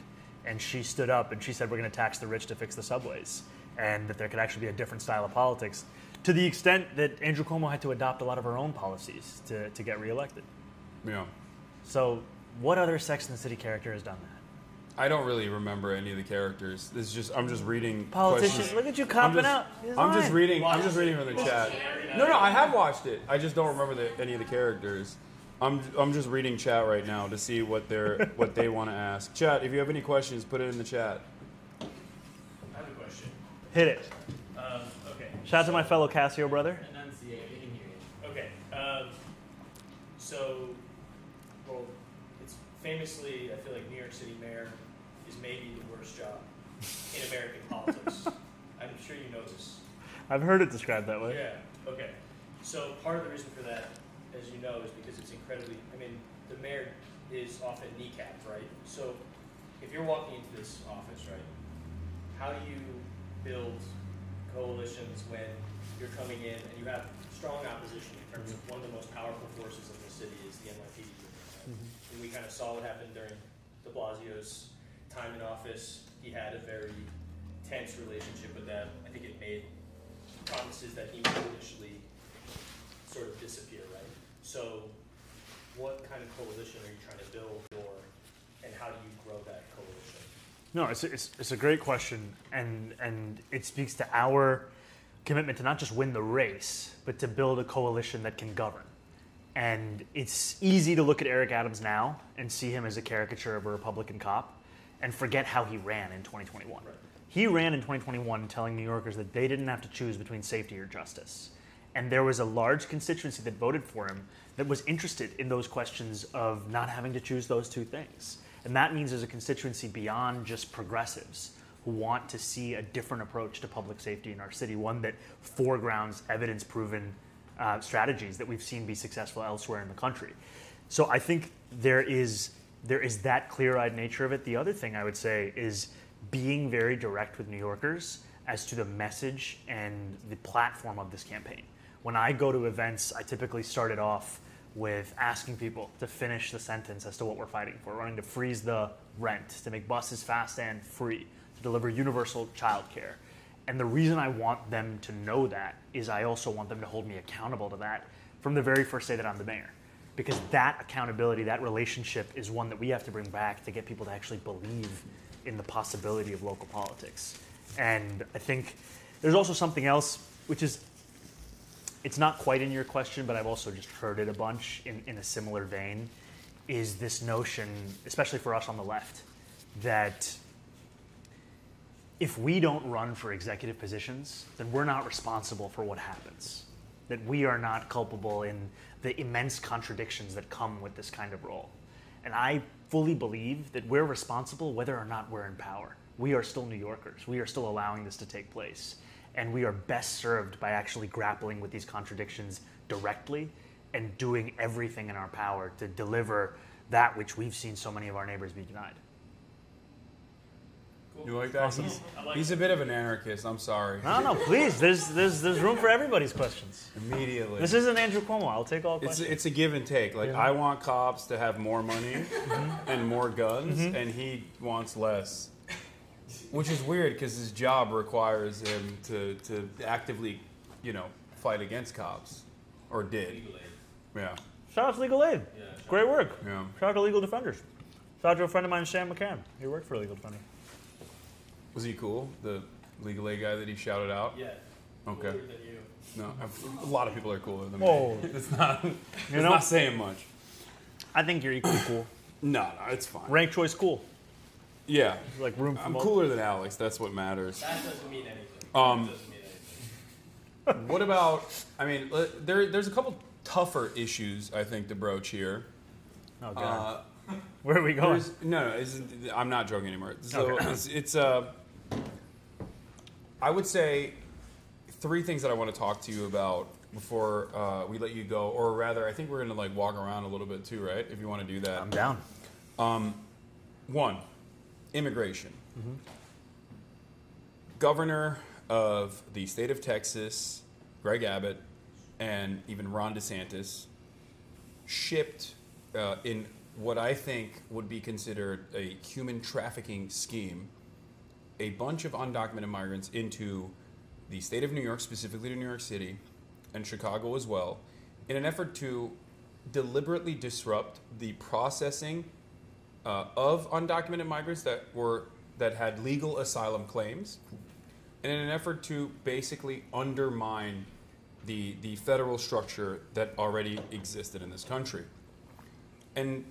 And she stood up and she said, we're going to tax the rich to fix the subways. And that there could actually be a different style of politics. To the extent that Andrew Cuomo had to adopt a lot of her own policies to get reelected. Yeah. So what other Sex and the City character has done that? I don't really remember any of the characters. I'm just reading Politicians, questions. look at you copping out. I'm just reading from the chat. No, I have watched it. I just don't remember any of the characters. I'm just reading chat right now to see what they want to ask. Chat, if you have any questions, put it in the chat. I have a question. Hit it. Okay. Shout out to my fellow Casio brother. Enunciate. We can hear you. Okay. It's famously, I feel like New York City mayor is maybe the worst job in American politics. I'm sure you know this. I've heard it described that way. Yeah. Okay. So part of the reason for that, as you know, is because it's incredibly, the mayor is often kneecapped, right? So if you're walking into this office, right, how do you build coalitions when you're coming in and you have strong opposition in terms of one of the most powerful forces in the city is the NYPD? Right? And we kind of saw what happened during de Blasio's time in office. He had a very tense relationship with them. I think it made promises that he would initially sort of disappear, right? So what kind of coalition are you trying to build, and how do you grow that coalition? No, it's a great question, and it speaks to our commitment to not just win the race, but to build a coalition that can govern. And it's easy to look at Eric Adams now and see him as a caricature of a Republican cop and forget how he ran in 2021. Right. He ran in 2021 telling New Yorkers that they didn't have to choose between safety or justice. And there was a large constituency that voted for him that was interested in those questions of not having to choose those two things. And that means there's a constituency beyond just progressives who want to see a different approach to public safety in our city, one that foregrounds evidence-proven strategies that we've seen be successful elsewhere in the country. So I think there is that clear-eyed nature of it. The other thing I would say is being very direct with New Yorkers as to the message and the platform of this campaign. When I go to events, I typically start it off with asking people to finish the sentence as to what we're fighting for. We're running to freeze the rent, to make buses fast and free, to deliver universal childcare. And the reason I want them to know that is I also want them to hold me accountable to that from the very first day that I'm the mayor. Because that accountability, that relationship is one that we have to bring back to get people to actually believe in the possibility of local politics. And I think there's also something else, which is, it's not quite in your question, but I've also just heard it a bunch in a similar vein, is this notion, especially for us on the left, that if we don't run for executive positions, then we're not responsible for what happens. That we are not culpable in the immense contradictions that come with this kind of role. And I fully believe that we're responsible whether or not we're in power. We are still New Yorkers. We are still allowing this to take place. And we are best served by actually grappling with these contradictions directly and doing everything in our power to deliver that which we've seen so many of our neighbors be denied. You like that? Awesome. He's a bit of an anarchist. I'm sorry. No, please. There's room for everybody's questions. Immediately. This isn't Andrew Cuomo. I'll take all questions. It's a give and take. Like, I want cops to have more money and more guns, and he wants less. Which is weird because his job requires him to actively, fight against cops. Or did. Legal aid. Yeah. Shout out to Legal Aid. Yeah, Great work. Yeah. Shout out to Legal Defenders. Shout out to a friend of mine, Sam McCann. He worked for Legal Defender. Was he cool? The legal aid guy that he shouted out? Yeah. Okay. Cooler than you. No, a lot of people are cooler than Whoa. me. It's not saying much. I think you're equally cool. No, it's fine. Rank choice cool. Yeah. Like room for I'm most. cooler than Alex. That's what matters. That doesn't mean anything. Um, That doesn't mean anything. What about? I mean, there's a couple tougher issues I think to broach here. Oh God. Where are we going? I'm not joking anymore. So Okay. it's I would say three things that I want to talk to you about before we let you go, or rather, I think we're gonna walk around a little bit too, right? If you want to do that. I'm down. One, immigration. Governor of the state of Texas, Greg Abbott, and even Ron DeSantis shipped in what I think would be considered a human trafficking scheme a bunch of undocumented migrants into the state of New York, specifically to New York City, and Chicago as well, in an effort to deliberately disrupt the processing of undocumented migrants that had legal asylum claims, and in an effort to basically undermine the federal structure that already existed in this country. And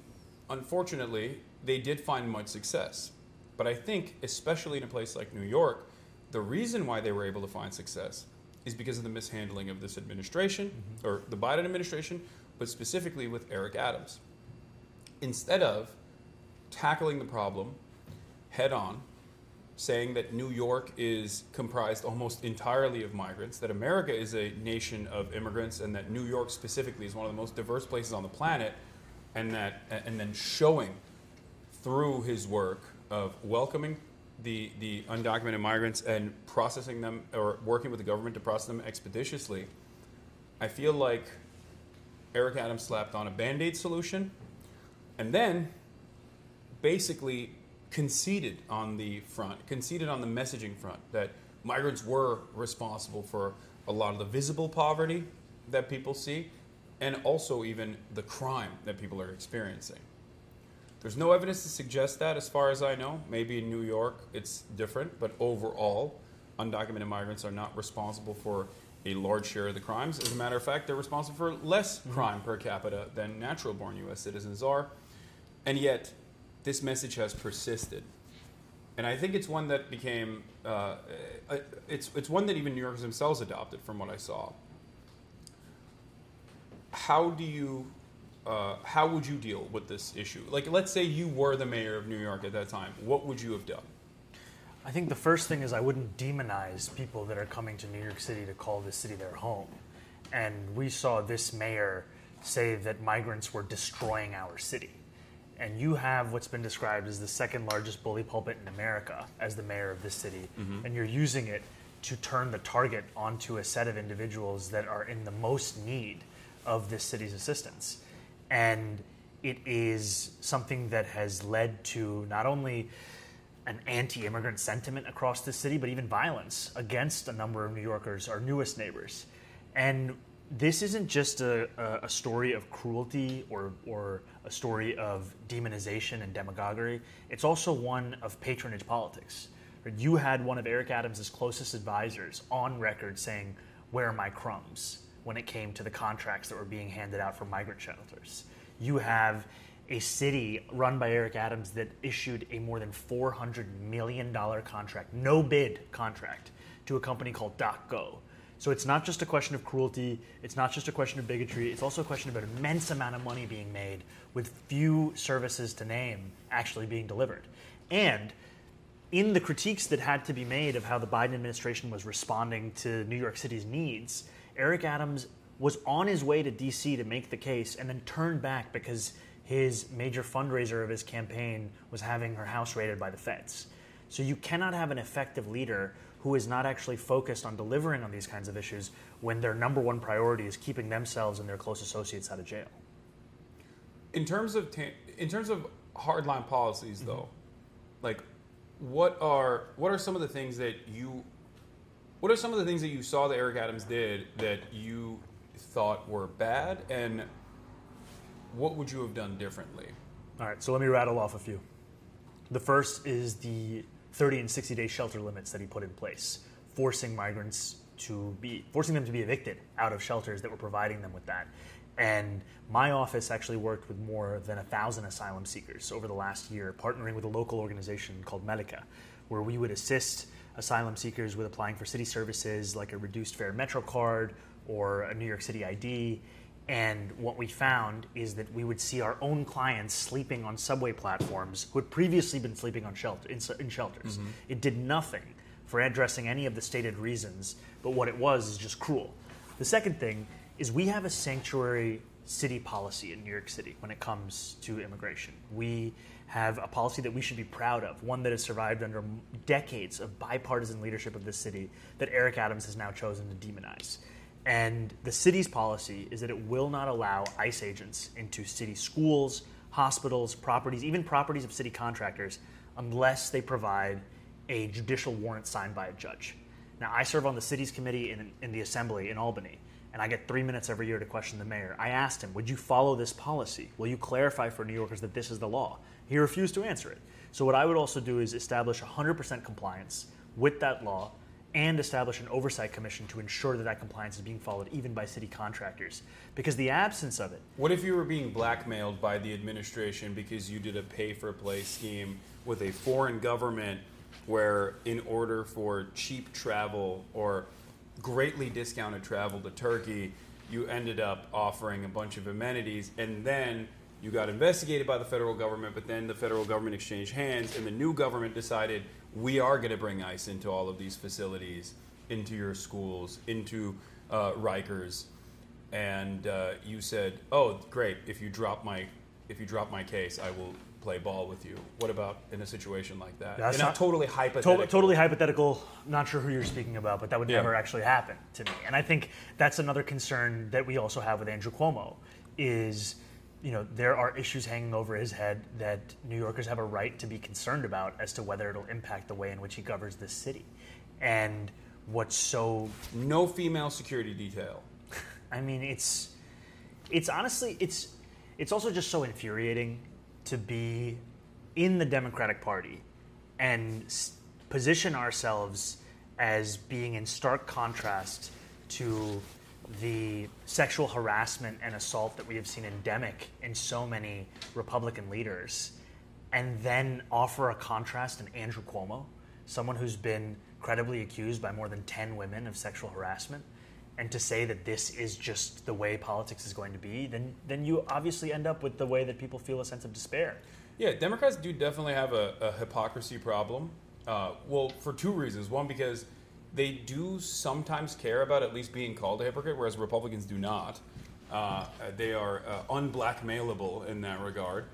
unfortunately, they did find much success. But I think, especially in a place like New York, the reason why they were able to find success is because of the mishandling of this administration, or the Biden administration, but specifically with Eric Adams. Instead of tackling the problem head on, saying that New York is comprised almost entirely of migrants, that America is a nation of immigrants, and that New York specifically is one of the most diverse places on the planet, and then showing through his work of welcoming the undocumented migrants and processing them, or working with the government to process them expeditiously, I feel like Eric Adams slapped on a Band-Aid solution and then basically conceded on the messaging front that migrants were responsible for a lot of the visible poverty that people see, and also even the crime that people are experiencing. There's no evidence to suggest that, as far as I know. Maybe in New York it's different, but overall, undocumented migrants are not responsible for a large share of the crimes. As a matter of fact, they're responsible for less crime per capita than natural-born U.S. citizens are. And yet, this message has persisted. and I think it's one that became it's one that even New Yorkers themselves adopted, from what I saw. How would you deal with this issue? Like, let's say you were the mayor of New York at that time. What would you have done? I think the first thing is I wouldn't demonize people that are coming to New York City to call this city their home. And we saw this mayor say that migrants were destroying our city. And you have what's been described as the second largest bully pulpit in America as the mayor of this city. Mm-hmm. And you're using it to turn the target onto a set of individuals that are in the most need of this city's assistance. And it is something that has led to not only an anti-immigrant sentiment across the city, but even violence against a number of New Yorkers, our newest neighbors. And this isn't just a story of cruelty or a story of demonization and demagoguery. It's also one of patronage politics. You had one of Eric Adams' closest advisors on record saying, "Where are my crumbs?" when it came to the contracts that were being handed out for migrant shelters. You have a city run by Eric Adams that issued a more than $400 million contract, no bid contract, to a company called DocGo. So it's not just a question of cruelty, it's not just a question of bigotry, it's also a question of an immense amount of money being made with few services to name actually being delivered. And in the critiques that had to be made of how the Biden administration was responding to New York City's needs, Eric Adams was on his way to D.C. to make the case and then turned back because his major fundraiser of his campaign was having her house raided by the feds. So you cannot have an effective leader who is not actually focused on delivering on these kinds of issues when their number one priority is keeping themselves and their close associates out of jail. In terms of hardline policies, though, like what are some of the things that you saw that Eric Adams did that you thought were bad, and what would you have done differently? All right, so let me rattle off a few. The first is the 30 and 60-day shelter limits that he put in place, forcing migrants forcing them to be evicted out of shelters that were providing them with that. And my office actually worked with more than 1,000 asylum seekers over the last year, partnering with a local organization called Medica, where we would assist asylum seekers with applying for city services like a reduced fare Metro card or a New York City ID. And what we found is that we would see our own clients sleeping on subway platforms who had previously been sleeping on in shelters. Mm-hmm. It did nothing for addressing any of the stated reasons, but what it was is just cruel. The second thing is we have a sanctuary city policy in New York City when it comes to immigration. We have a policy that we should be proud of, one that has survived under decades of bipartisan leadership of this city that Eric Adams has now chosen to demonize. And the city's policy is that it will not allow ICE agents into city schools, hospitals, properties, even properties of city contractors, unless they provide a judicial warrant signed by a judge. Now, I serve on the city's committee in the assembly in Albany, and I get 3 minutes every year to question the mayor. I asked him, would you follow this policy? Will you clarify for New Yorkers that this is the law? He refused to answer it. So what I would also do is establish 100% compliance with that law and establish an oversight commission to ensure that that compliance is being followed even by city contractors. Because the absence of it... What if you were being blackmailed by the administration because you did a pay-for-play scheme with a foreign government where in order for cheap travel or greatly discounted travel to Turkey, you ended up offering a bunch of amenities, and then you got investigated by the federal government, but then the federal government exchanged hands, and the new government decided, we are going to bring ICE into all of these facilities, into your schools, into Rikers, and you said, "Oh, great! If you drop my case, I will play ball with you." What about in a situation like that? That's not totally hypothetical. Totally hypothetical. Not sure who you're speaking about, but that would never actually happen to me. And I think that's another concern that we also have with Andrew Cuomo is, there are issues hanging over his head that New Yorkers have a right to be concerned about as to whether it'll impact the way in which he governs this city. And what's so... No female security detail. I mean, it's honestly, it's also just so infuriating to be in the Democratic Party and position ourselves as being in stark contrast to the sexual harassment and assault that we have seen endemic in so many Republican leaders, and then offer a contrast in Andrew Cuomo, someone who's been credibly accused by more than 10 women of sexual harassment, and to say that this is just the way politics is going to be, then you obviously end up with the way that people feel a sense of despair. Yeah, Democrats do definitely have a hypocrisy problem. Well, for two reasons. One, because they do sometimes care about at least being called a hypocrite, whereas Republicans do not. They are unblackmailable in that regard.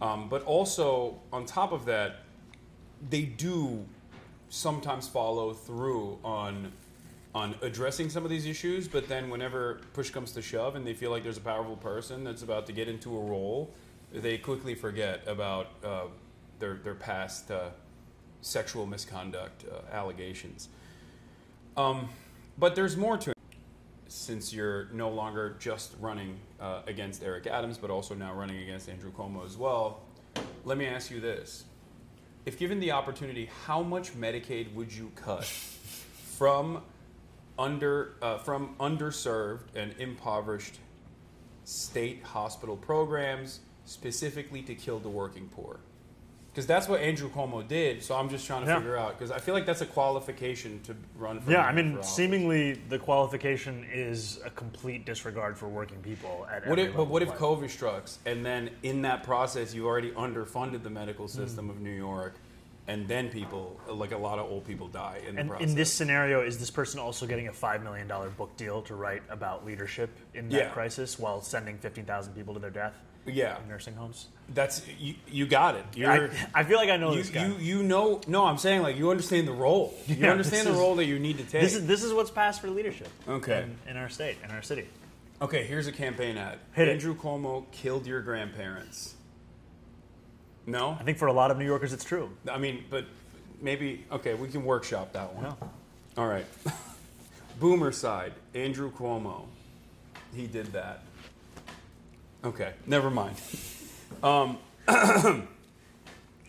But also, on top of that, they do sometimes follow through on addressing some of these issues, but then whenever push comes to shove and they feel like there's a powerful person that's about to get into a role, they quickly forget about their past sexual misconduct allegations. But there's more to it. Since you're no longer just running against Eric Adams, but also now running against Andrew Cuomo as well, let me ask you this. If given the opportunity, how much Medicaid would you cut from underserved and impoverished state hospital programs, specifically to kill the working poor? Because that's what Andrew Cuomo did, so I'm just trying to figure out, because I feel like that's a qualification to run for seemingly the qualification is a complete disregard for working people at every level. But what if COVID strikes, and then in that process you already underfunded the medical system of New York, and then people, like a lot of old people, die in the process? In this scenario, is this person also getting a $5 million book deal to write about leadership in that crisis while sending 15,000 people to their death? Yeah, in nursing homes. That's you got it. I feel like I know this guy. You know. No, I'm saying like you understand the role. You understand the role that you need to take. This is what's passed for leadership. Okay. In our state, in our city. Okay, here's a campaign ad. Andrew Cuomo killed your grandparents. No, I think for a lot of New Yorkers it's true. I mean, but maybe we can workshop that one. No. All right. Boomer side, Andrew Cuomo. He did that. Okay, never mind.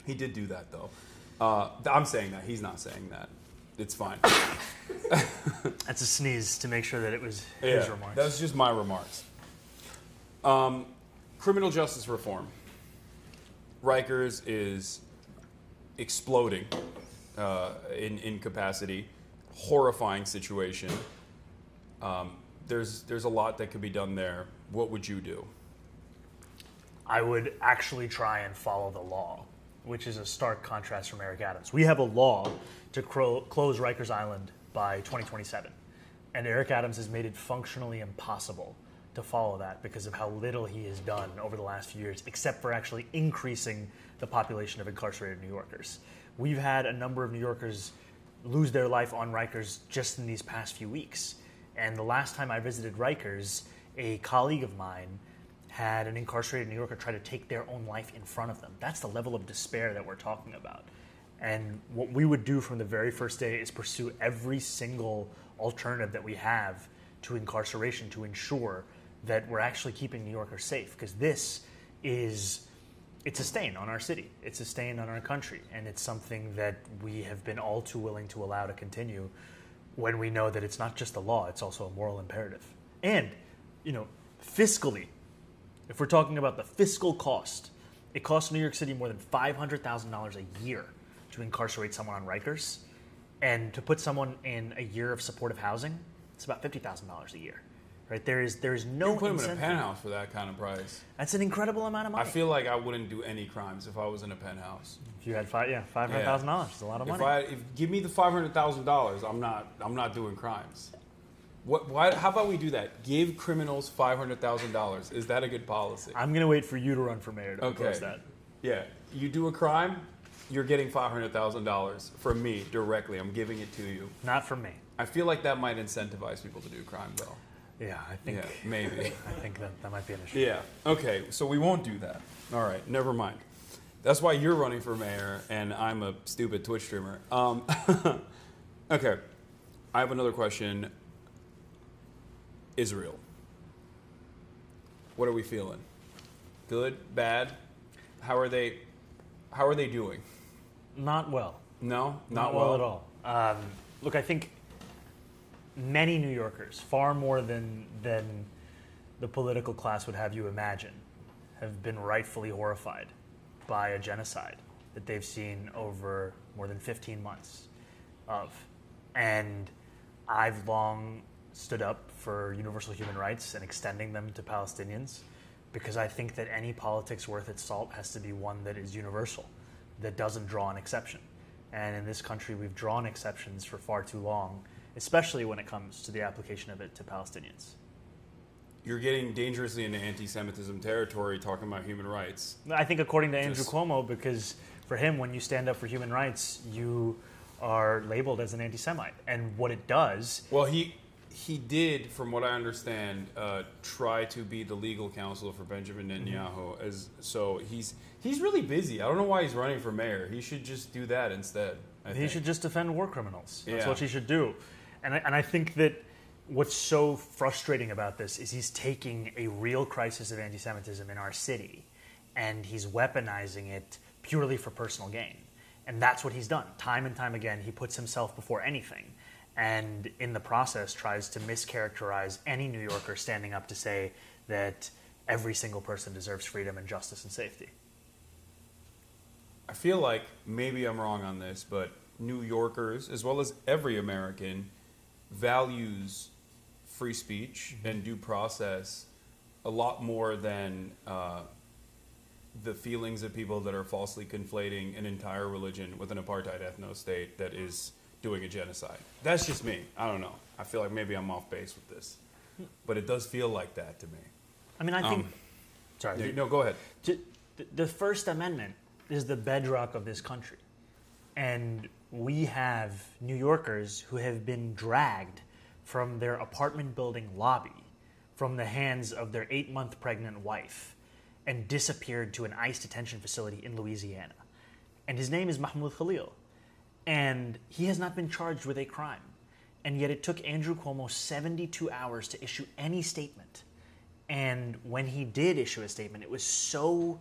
He did do that, though. I'm saying that. He's not saying that. It's fine. That's a sneeze to make sure that it was his remarks. That's just my remarks. Criminal justice reform. Rikers is exploding in capacity. Horrifying situation. There's a lot that could be done there. What would you do? I would actually try and follow the law, which is a stark contrast from Eric Adams. We have a law to close Rikers Island by 2027, and Eric Adams has made it functionally impossible to follow that because of how little he has done over the last few years, except for actually increasing the population of incarcerated New Yorkers. We've had a number of New Yorkers lose their life on Rikers just in these past few weeks. And the last time I visited Rikers, a colleague of mine had an incarcerated New Yorker try to take their own life in front of them. That's the level of despair that we're talking about. And what we would do from the very first day is pursue every single alternative that we have to incarceration to ensure that we're actually keeping New Yorkers safe. Because it's a stain on our city. It's a stain on our country. And it's something that we have been all too willing to allow to continue when we know that it's not just a law, it's also a moral imperative. And, fiscally, if we're talking about the fiscal cost, it costs New York City more than $500,000 a year to incarcerate someone on Rikers. And to put someone in a year of supportive housing, it's about $50,000 a year. Right? There is no You put him incentive. in a penthouse for that kind of price. That's an incredible amount of money. I feel like I wouldn't do any crimes if I was in a penthouse. If you had $500,000, it's a lot of money. If give me the $500,000, I'm not doing crimes. How about we do that? Give criminals $500,000. Is that a good policy? I'm going to wait for you to run for mayor to propose that. Yeah. You do a crime, you're getting $500,000 from me directly. I'm giving it to you. Not from me. I feel like that might incentivize people to do crime, though. Yeah, I think. Yeah, maybe. I think that might be an issue. Yeah. Okay, so we won't do that. All right, never mind. That's why you're running for mayor, and I'm a stupid Twitch streamer. Okay, I have another question. Israel. What are we feeling? Good? Bad? How are they doing? Not well. No? Not well at all. Look, I think many New Yorkers, far more than the political class would have you imagine, have been rightfully horrified by a genocide that they've seen over more than 15 months of. And I've long stood up for universal human rights and extending them to Palestinians because I think that any politics worth its salt has to be one that is universal, that doesn't draw an exception. And in this country, we've drawn exceptions for far too long, especially when it comes to the application of it to Palestinians. You're getting dangerously into anti-Semitism territory talking about human rights. I think according to Andrew Cuomo, because for him, when you stand up for human rights, you are labeled as an anti-Semite. And what it does... Well, he did, from what I understand, try to be the legal counsel for Benjamin Netanyahu. So he's really busy. I don't know why he's running for mayor. He should just do that instead. He should just defend war criminals. That's Yeah. what he should do. And I think that what's so frustrating about this is he's taking a real crisis of anti-Semitism in our city and he's weaponizing it purely for personal gain. And that's what he's done. Time and time again, he puts himself before anything. And in the process tries to mischaracterize any New Yorker standing up to say that every single person deserves freedom and justice and safety. I feel like maybe I'm wrong on this, but New Yorkers, as well as every American, values free speech and due process a lot more than the feelings of people that are falsely conflating an entire religion with an apartheid ethno-state that is doing a genocide. That's just me. I don't know. I feel like maybe I'm off base with this. But it does feel like that to me. I mean, I think... sorry. No, go ahead. The First Amendment is the bedrock of this country. And we have New Yorkers who have been dragged from their apartment building lobby from the hands of their 8-month pregnant wife and disappeared to an ICE detention facility in Louisiana. And his name is Mahmoud Khalil. And he has not been charged with a crime. And yet it took Andrew Cuomo 72 hours to issue any statement. And when he did issue a statement, it was so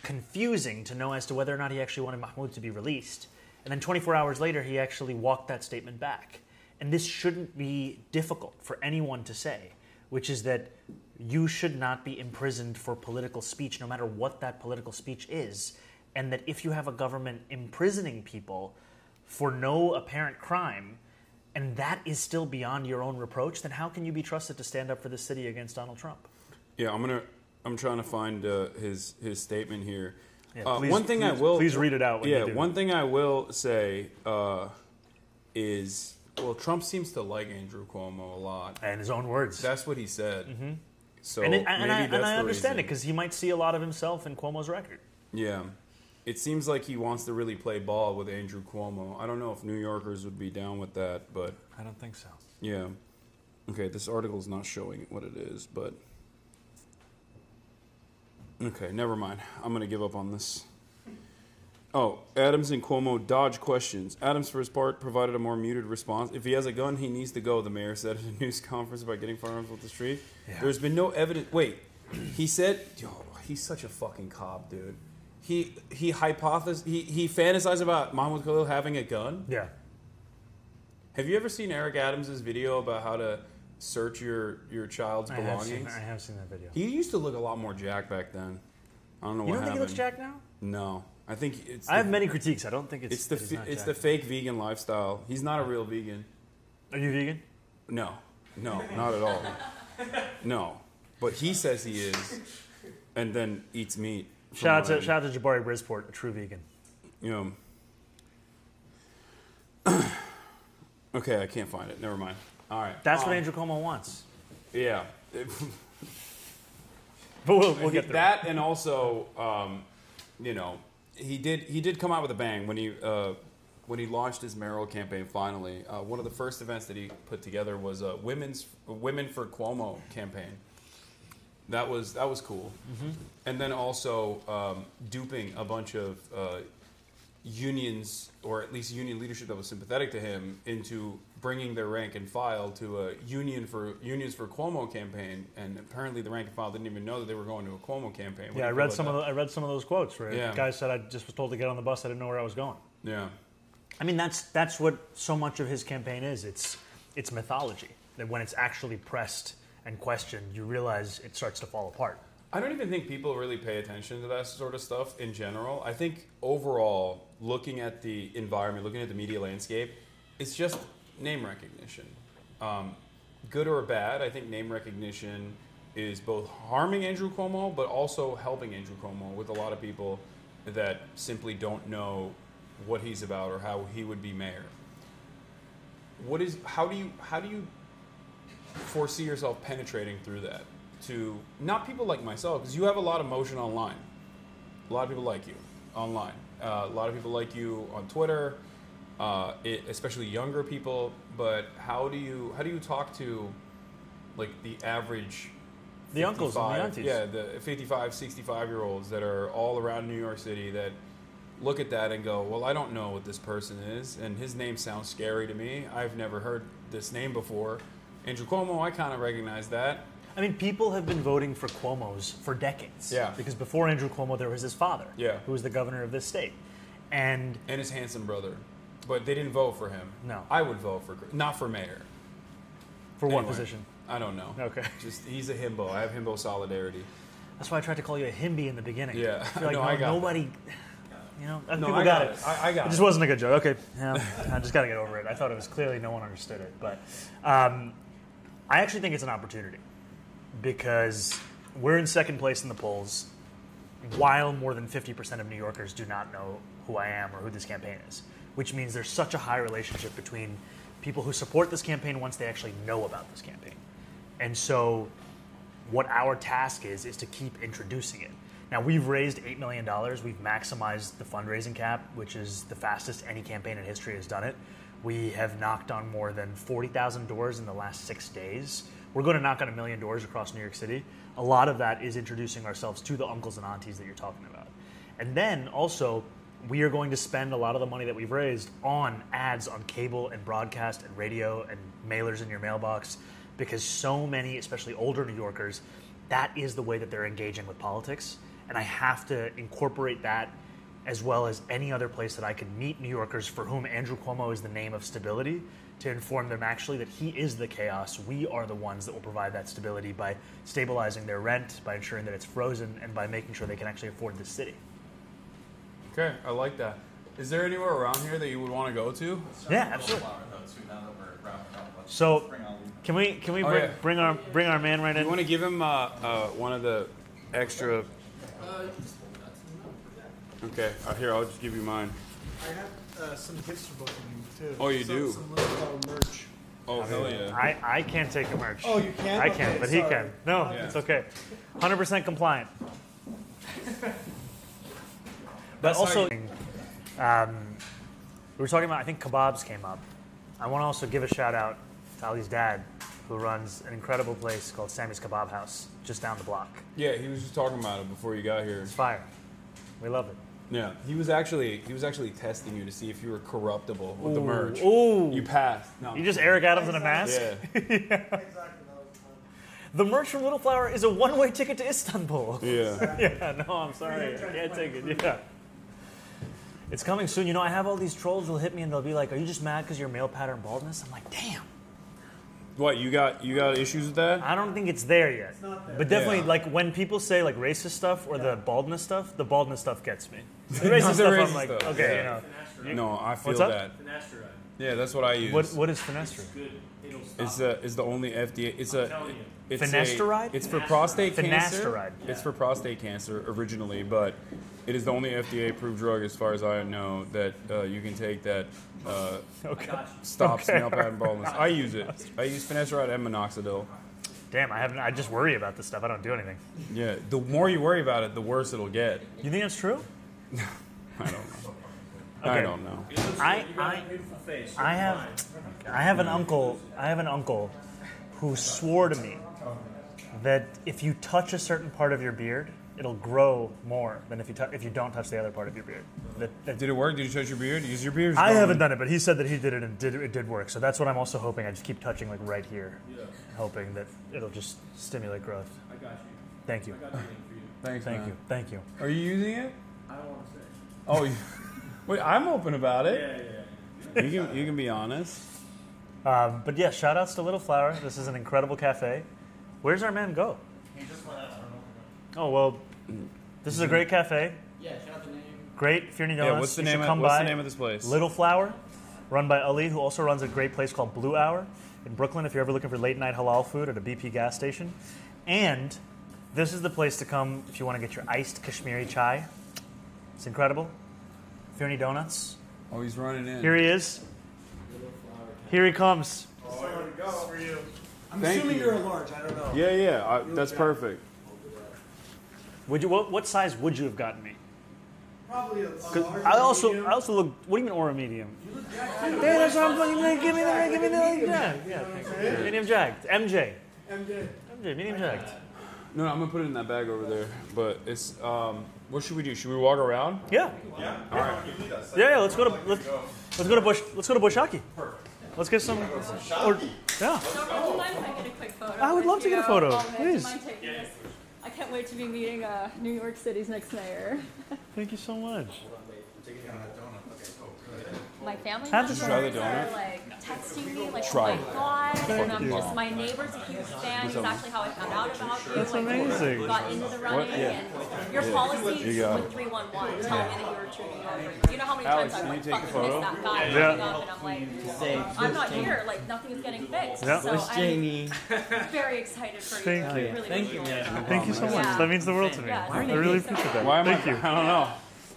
confusing to know as to whether or not he actually wanted Mahmoud to be released. And then 24 hours later, he actually walked that statement back. And this shouldn't be difficult for anyone to say, which is that you should not be imprisoned for political speech, no matter what that political speech is. And that if you have a government imprisoning people for no apparent crime, and that is still beyond your own reproach, then how can you be trusted to stand up for the city against Donald Trump? Yeah, I'm trying to find his statement here. Yeah, please read it out. When you do. One thing I will say is, well, Trump seems to like Andrew Cuomo a lot. And his own words. That's what he said. Mm-hmm. So and maybe I that's the understand reason. it because he might see a lot of himself in Cuomo's record. Yeah. It seems like he wants to really play ball with Andrew Cuomo. I don't know if New Yorkers would be down with that, but... I don't think so. Yeah. Okay, this article's not showing what it is, but... Okay, never mind. I'm going to give up on this. Oh, Adams and Cuomo dodge questions. Adams, for his part, provided a more muted response. If he has a gun, he needs to go, the mayor said at a news conference about getting firearms off the street. Yeah. There's been no evidence... Wait. He said... Yo, he's such a fucking cop, dude. He fantasized about Mahmoud Khalil having a gun? Yeah. Have you ever seen Eric Adams' video about how to search your child's belongings? I have seen that video. He used to look a lot more jacked back then. I don't know what happened. You don't think he looks jacked now? No. I think it's... I have many critiques. I don't think it's the fake vegan lifestyle. He's not a real vegan. Are you vegan? No, not at all. No. But he says he is, and then eats meat. Shout out to Jabari Brisport, a true vegan. You know. Okay, I can't find it. Never mind. All right. That's what Andrew Cuomo wants. Yeah. But we'll get there. That, and also, you know, he did come out with a bang when he launched his mayoral campaign. Finally, one of the first events that he put together was a Women for Cuomo campaign. That was cool. Mm-hmm. And then also duping a bunch of unions, or at least union leadership that was sympathetic to him, into bringing their rank and file to a Unions for Cuomo campaign. And apparently the rank and file didn't even know that they were going to a Cuomo campaign. Yeah, I read some of those quotes where the guy said, "I just was told to get on the bus. I didn't know where I was going." Yeah. I mean, that's what so much of his campaign is. It's mythology. That when it's actually pressed and questioned, you realize it starts to fall apart. I don't even think people really pay attention to that sort of stuff in general. I think overall, looking at the environment, looking at the media landscape, it's just name recognition. Good or bad, I think name recognition is both harming Andrew Cuomo, but also helping Andrew Cuomo with a lot of people that simply don't know what he's about or how he would be mayor. How do you foresee yourself penetrating through that to not people like myself, because you have a lot of motion online. A lot of people like you online. A lot of people like you on Twitter, especially younger people. But how do you talk to like the average the uncles and the aunties? Yeah, the 55, 65-year-olds that are all around New York City that look at that and go, well, I don't know what this person is, and his name sounds scary to me. I've never heard this name before. Andrew Cuomo, I kind of recognize that. I mean, people have been voting for Cuomo's for decades. Yeah. Because before Andrew Cuomo, there was his father, who was the governor of this state. And his handsome brother. But they didn't vote for him. No. I would vote for, not for mayor. For what position? I don't know. Okay. Just, he's a himbo. I have himbo solidarity. That's why I tried to call you a himby in the beginning. Yeah. I feel like I got nobody... You know, no, people got it. I got it. It just wasn't a good joke. Okay, yeah, I just got to get over it. I thought it was clearly no one understood it. But I actually think it's an opportunity because we're in second place in the polls while more than 50% of New Yorkers do not know who I am or who this campaign is, which means there's such a high relationship between people who support this campaign once they actually know about this campaign. And so what our task is to keep introducing it. Now, we've raised $8 million. We've maximized the fundraising cap, which is the fastest any campaign in history has done it. We have knocked on more than 40,000 doors in the last 6 days. We're going to knock on 1 million doors across New York City. A lot of that is introducing ourselves to the uncles and aunties that you're talking about. And then also, we are going to spend a lot of the money that we've raised on ads on cable and broadcast and radio and mailers in your mailbox, because so many, especially older New Yorkers, that is the way that they're engaging with politics. And I have to incorporate that as well as any other place that I can meet New Yorkers for whom Andrew Cuomo is the name of stability, to inform them actually that he is the chaos. We are the ones that will provide that stability by stabilizing their rent, by ensuring that it's frozen, and by making sure they can actually afford this city. Okay, I like that. Is there anywhere around here that you would want to go to? Yeah, absolutely. So, can we bring our man right in? You want to give him one of the extra... Okay, here, I'll just give you mine. I have some gifts for both of you, too. Oh, you do? Some little merch. Oh, hell yeah. I can't take the merch. Oh, you can't? I Okay, can, but sorry. he can. No, it's okay. 100% compliant. But also, we were talking about, I think kebabs came up. I want to also give a shout out to Ali's dad, who runs an incredible place called Sammy's Kebab House, just down the block. Yeah, he was just talking about it before you got here. It's fire. We love it. Yeah, he was actually testing you to see if you were corruptible with the merch. Ooh. You passed. No. You just Eric Adams in a mask? Yeah. Yeah. The merch from Little Flower is a one-way ticket to Istanbul. Yeah. Yeah, no, I'm sorry. I can't take it. Yeah. It's coming soon. You know, I have all these trolls who'll hit me and they'll be like, are you just mad because of your male pattern baldness? I'm like, damn. What, you got issues with that? I don't think it's there yet. It's not there. But definitely, Yeah. like, when people say, like, racist stuff or the baldness stuff gets me. The Not racist the stuff, racist I'm like, stuff, okay, yeah. you know. No, I feel What's up? that. Finasteride. Yeah, that's what I use. What is finasteride? Good. It'll stop. It's the only FDA. It's a. telling you. It's Finasteride? It's for prostate cancer. Finasteride. It's for prostate cancer originally, but it is the only FDA-approved drug, as far as I know, that you can take that Okay. stops Okay, male pattern baldness. I use it. I use finasteride and minoxidil. Damn, I just worry about this stuff. I don't do anything. Yeah, the more you worry about it, the worse it'll get. You think that's true? I don't know. Okay. I don't know. It looks like you got a beautiful face. I have an uncle who swore to me that if you touch a certain part of your beard, it'll grow more than if you don't touch the other part of your beard. Did it work? Did you touch your beard? Because your beard's I growing. haven't done it, but he said that he did it and it did work. So that's what I'm also hoping. I just keep touching like right here, hoping that it'll just stimulate growth. I got you. Thank you. I got the link for you. Thanks, Thank man. you. Thank you. Are you using it? I don't want to say. Oh, wait, I'm open about Yeah, it. yeah. You can be honest. But yeah, shout outs to Little Flower. This is an incredible cafe. Where's our man go? He just went out. I don't Oh, well, this is a great cafe. Yeah, shout out the name. Great Fearney Donuts. Yeah, what's the You should name? come What's by. the name of this place? Little Flower, run by Ali, who also runs a great place called Blue Hour in Brooklyn. If you're ever looking for late night halal food at a BP gas station, and this is the place to come if you want to get your iced Kashmiri chai. It's incredible. Fearney Donuts. Oh, he's running in. Here he is. Here he comes. Oh, here we go. For you. I'm Thank assuming you. you're a large. I don't know. Yeah, that's perfect. Would you? What size would you have gotten me? Probably a 'Cause large. I also medium. look. What do you mean, or a medium? Yeah, that's what I'm fucking. Give me the yeah. Medium jagged. MJ, medium jagged. No, I'm gonna put it in that bag over there. But it's what should we do? Should we walk around? Yeah. All right. Yeah. Let's go to Bushaki. Perfect. Let's get some. Or, yeah. Don't you mind if I get a quick photo? I would love to get a photo. Oh, man, do you Please. mind taking this? I can't wait to be meeting New York City's next mayor. Thank you so much. My family Have to members try the donut. are like texting me like, Try oh it. my god, and I'm you. just my neighbor's a huge fan. He's actually how I found out about you. That's like, amazing. Got into the running, and your policies You got with it. 311 telling me that you were a true New Yorker. You know how many Alex, times can I'm you like, take fuck, a I photo? missed that guy, Yeah. and I'm like, I'm not here. Like nothing is getting fixed. Yeah. So Where's Jamie? I'm very excited for you. Thank you. Really, Thank you, really man. Thank you so much. Yeah. That means the world to me. Yeah, I thank really you so appreciate that. Why am Thank you. I don't know.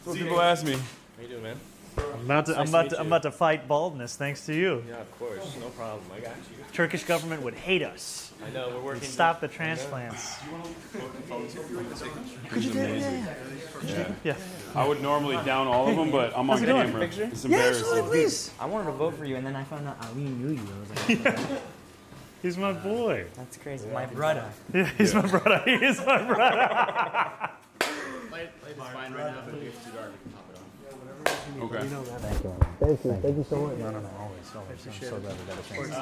That's what people ask me. How you doing, man? I'm about to fight baldness thanks to you. Yeah, of course. No problem. I got you. Turkish government would hate us. I know, we're working. Stop the transplants. Could you do it? Yeah. I would normally down all of them, but I'm on How's it going? camera. Picture? It's Yeah, embarrassing. absolutely, please. I wanted to vote for you, and then I found out Ali knew you. I was like, He's my boy. that's crazy. My brother. Yeah, he's my brother. He is my brother. Light is fine right now, but if it's too dark, we can pop it on. Okay. Thank you so much. No, always. I'm so glad we got a chance.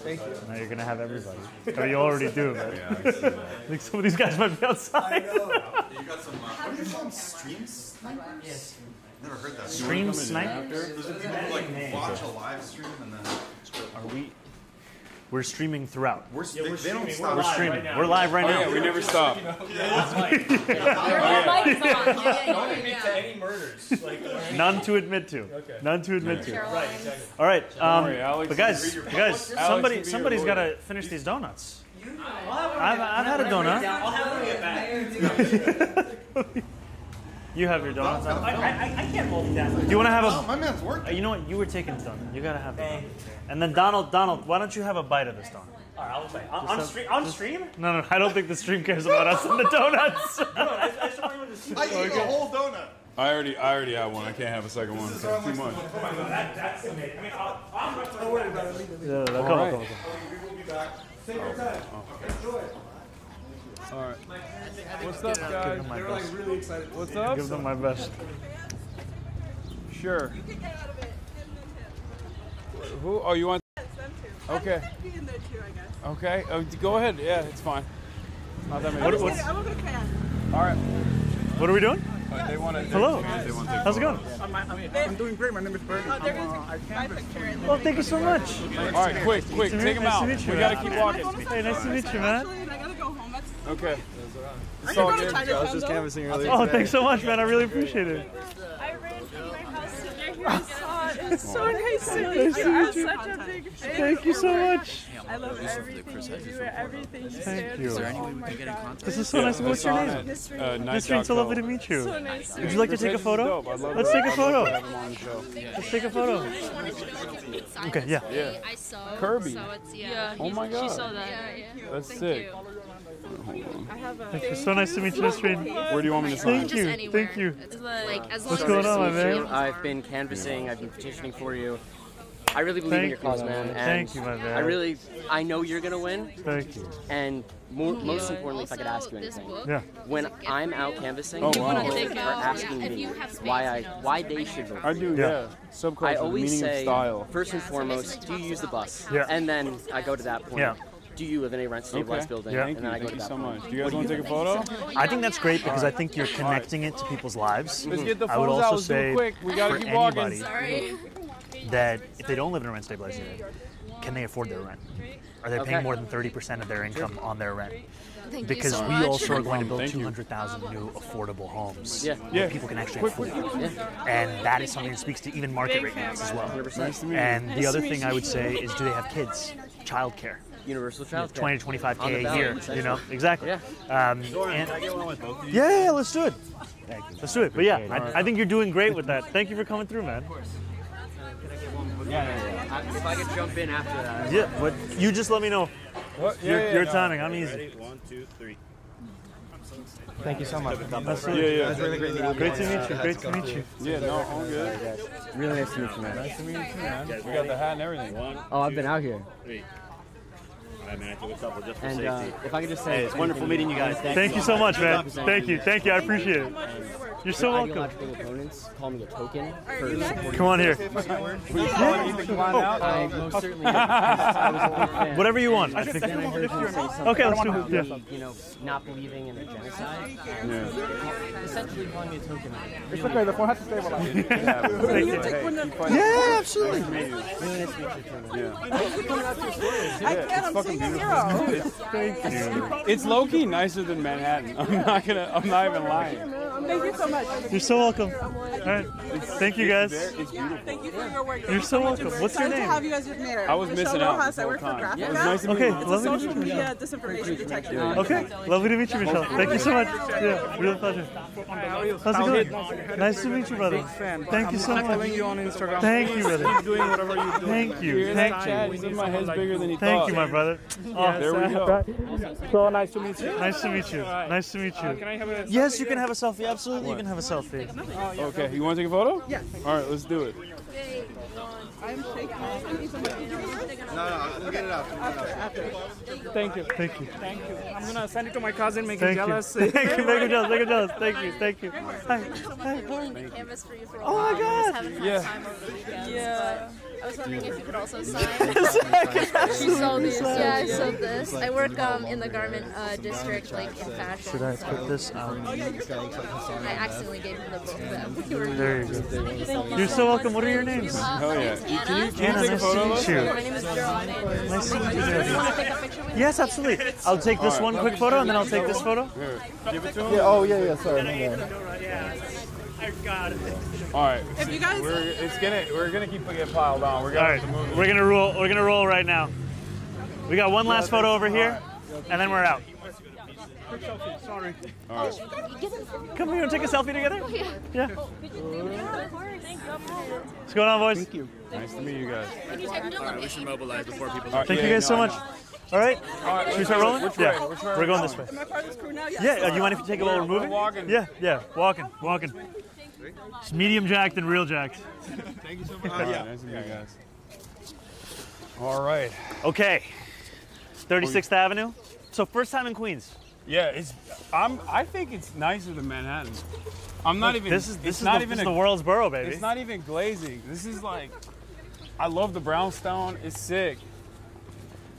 Thank you. Now you're gonna have everybody. Or you already do, man. Yeah, I see that. I think some of these guys might be outside. You got some, what do you call them? Streams? Yes. Never heard that. Stream sniper. There's a people who like watch a live stream and then. Are we? We're streaming throughout. They don't stop. We're streaming. We're live right Oh now. yeah, we never stop. Your mic is on. Don't admit to any murders. Like, None to admit to. Okay. None to admit to. Caroline. right, exactly. All right, worry, Alex but can guys, read your guys, Alex somebody, can be your somebody's got lawyer. to finish these donuts. I've had a donut. I'll have one get back. You have your donuts. I can't multitask. Do you want to have Oh, a? my man's working. You know what? You were taking the donut. You got to have the donut. And then Donald, why don't you have a bite of this donut? All right, I'll play. On stream? No, I don't think the stream cares about us and the donuts. No, I just want you to see. I eat a whole donut. I already have one. I can't have a second one. It's too much. That's amazing. I mean, I'm not Don't worry about it. Yeah, come All right. on. We will be back. Take your time. Enjoy. All right. What's up, guys? My They're best. like really excited. What's up? Give them my best. Sure. Who? Oh, you want? Okay. Okay. Oh, go ahead. Yeah, it's fine. Not that many. What's, I'm gonna fan. All right. what are we doing? They want to. Hello. They want to take How's it going? I'm doing great. My name is Bernie. They're gonna take my picture. Well, thank you so much. All right, quick, take them out. Nice to meet you, We man. gotta keep walking. Hey, nice to meet you, man. Actually, I gotta go home. That's Okay. Are you going to Chinatown, though? canvassing earlier. Oh, thanks so much, man. I really appreciate it. I ran from my house to get here and saw it. It's so nice to Nice meet to you. I'm meet you. such a big fan. Thank you so much. I love everything you do, everything you Thank stand you. for. Oh my God. This is so nice. What's your name? Nisreen, so lovely to meet you. So nice to Would you like to take a photo? Let's take a photo. Let's take a photo. Okay, yeah. Yeah. I saw Kirby. So it's, yeah. Oh my God. She saw that. That's sick. I have a Thank you. So nice to meet you, Nisreen. Where do you want me to sign? Thank you. Thank you. It's like as long What's as going it's on, my social. man? I've been canvassing, I've been petitioning for you. I really believe in your cause, man. And Thank you, my man. I know you're gonna win. Thank you. And most importantly, if I could ask you anything, Yeah. when I'm out canvassing, Oh, wow. people are asking me why they should vote. I do, Yeah. yeah. Subculture, I the always meaning say, of style. first and foremost, do you use the bus? Yeah. And then I go to that point. Yeah. Do you live in a rent-stabilized Okay. building? Yeah. And then I go Thank to you that so point. much. Do you guys want to take a photo? I think that's great because I think you're connecting it to people's lives. Let's get the I would photos out. also Let's do say it quick. We gotta for keep walking. anybody that if they don't live in a rent stabilized area, can they afford their rent? Are they paying Okay. more than 30% of their income on their rent? Thank you Because so we much. also are going to build Thank you. 200,000 new affordable homes Yeah. where people can actually afford. And that is something that speaks to even market rate rates as well. 100%. And the other thing I would say is, do they have kids? Childcare. Universal child 20 to On 25K the a ballot, year, essentially. you know, exactly. Yeah. And, Can I get one with both of you? yeah, let's do it. Let's do it. But yeah, I think you're doing great with that. Thank you for coming through, man. If I could jump in after that. Yeah, but you just let me know. What? Your timing. I'm easy. Ready? 1, 2, 3. Thank you so much. Absolutely. Yeah. It's really great meeting you. Great to meet you. Great to meet you. Yeah, no, all good. Really nice to meet you, man. Nice to meet you, man. We got the hat and everything. 1, Oh, I've been out here. 3. All right, man. I took a couple just for And safety. if I could just say, Hey, it's wonderful meeting you guys. Thank you so much, man. Thank you. Thank you. I appreciate it. You're so welcome. Ideological opponents call me a token for supporting. Come on here. I most certainly did, 'cause I was a big fan. Whatever you want. I think. Then I heard him say something Okay, let's do it. Yeah. about, you know, not believing in a genocide. Essentially calling me a token. It's okay, the phone has to stabilize. Yeah, absolutely. Really nice to meet you, too, man. It's fucking beautiful. Thank you. It's low key nicer than Manhattan. I'm not even lying. Thank you so much. You're so welcome. All right. Thank you, guys. It's beautiful. Thank you for your work. You're so welcome. What's your Excited to name? have you as your mayor. I was Michelle missing out Rojas. this I whole work for time. Graphica. It was nice to meet Okay, you. It's a lovely to meet social you. media disinformation detection. Okay, lovely to meet you, Michelle. Thank you so much. Yeah, real pleasure. How's it going? Nice to meet you, brother. Thank you so much. Following you on Instagram. Thank you, brother. Keep doing whatever you do. Thank you. Hear Thank that, you. Chad? He said my head's bigger than he thought. Thank you, my brother. Oh, There we go. So nice to meet you. nice to meet you. Nice to meet you. Can I have a Yes, you can have a selfie. Absolutely, you can have a selfie. Okay, you want to take a photo? Yes. All right, let's do it. I'm shaking. No, we'll get it out. Thank you. Thank you. Thank you. I'm gonna send it to my cousin, make Thank him you. jealous. Thank you. Make him jealous. Make him jealous. Thank you. Thank you. Hi. Canvas for you for a Oh while. my We just God. haven't had Yeah. time over the weekends, but I was wondering if you could also sign. She sold these. Yeah, I sold this. I work in the garment district, like in fashion. Should I put this on? I accidentally gave him the book of them. We were There you go. You're so welcome. What are your names? Hell yeah. Can you Anna, take a nice photo to of us? meet you. My name is Zohran. Nice to meet you. Do you want to take a picture with me? Yes, absolutely. I'll take this one quick photo and then I'll take this photo. Here, give it to him. Yeah, oh, yeah, sorry. I got it. All right. If you guys- We're gonna keep getting piled on. We're All gonna right, have to move. we're gonna roll right now. We got one last photo over here, and then we're out. Sorry. All right. Come here and take a selfie together. Yeah. What's going on, boys? Thank you. Nice to meet you guys. We should mobilize before people. Thank you guys so much. All right. Should we start rolling? Which way? Yeah. Which way We're going this way. Am I part of this crew now? Yes. Yeah. You mind if you take a while we're moving? Walking. Yeah. Walking. It's medium jacked and real jacked. Thank you so much. Yeah. Nice to meet you guys. All right. Okay. 36th Avenue. So first time in Queens. Yeah, I think it's nicer than Manhattan. I'm not even. This is not the, even this is the world's borough, baby. It's not even glazing. This is like. I love the brownstone. It's sick.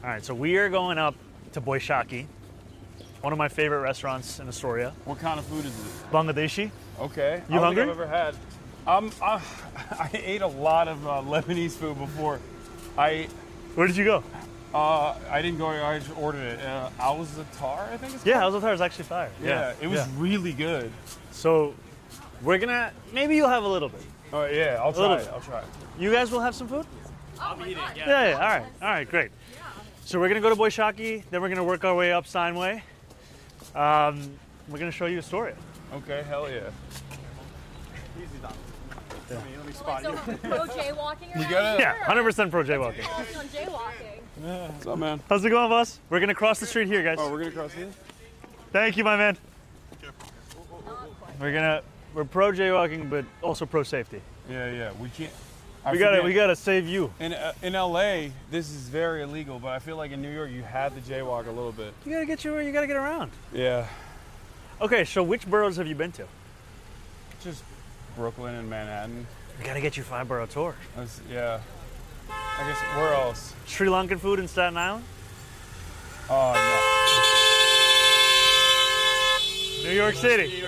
All right, so we are going up to Boishaki, one of my favorite restaurants in Astoria. What kind of food is it? Bangladeshi. Okay. You I don't hungry? think I've ever had. I ate a lot of Lebanese food before. Where did you go? I didn't go. I just ordered it. Al-Zatar, I think it's called. Yeah, Al-Zatar is actually fire. Yeah, it was really good. So we're gonna, maybe you'll have a little bit. Oh yeah, I'll try it. I'll try it. You guys will have some food? I'll be eating. Yeah. All right, great. So we're gonna go to Boishaki, then we're gonna work our way up Steinway. We're gonna show you Astoria. Okay, hell yeah. Let me spot So you. pro jaywalking You around gotta. Yeah, 100% pro jaywalking. on jaywalking. What's up, man? How's it going, boss? We're gonna cross the street here, guys. Oh, we're gonna cross here. Thank you, my man. We're pro jaywalking, but also pro safety. Yeah. We can't. We gotta save you. In LA, this is very illegal, but I feel like in New York, you have to jaywalk a little bit. You gotta get around. Yeah. Okay, so which boroughs have you been to? Just Brooklyn and Manhattan. We gotta get you 5-borough tour. Yeah. I guess where else? Sri Lankan food in Staten Island? Oh New York City.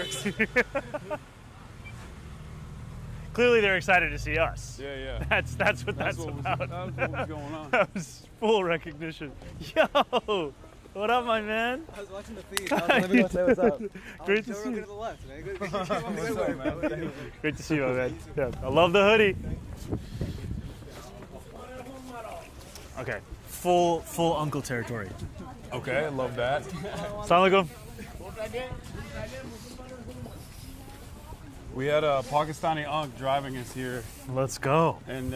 Clearly, they're excited to see us. Yeah, yeah. That's what that's what about. That's what was going on. That was full recognition. Yo, what up, my man? I was watching the feed. Let me go say what's up. Great to see you. To the left, man. Good, What's up, man? Great to see you, my man. Yeah, I love the hoodie. Okay, full uncle territory. Okay, I love that. Assalamu alaikum. We had a Pakistani uncle driving us here. Let's go. And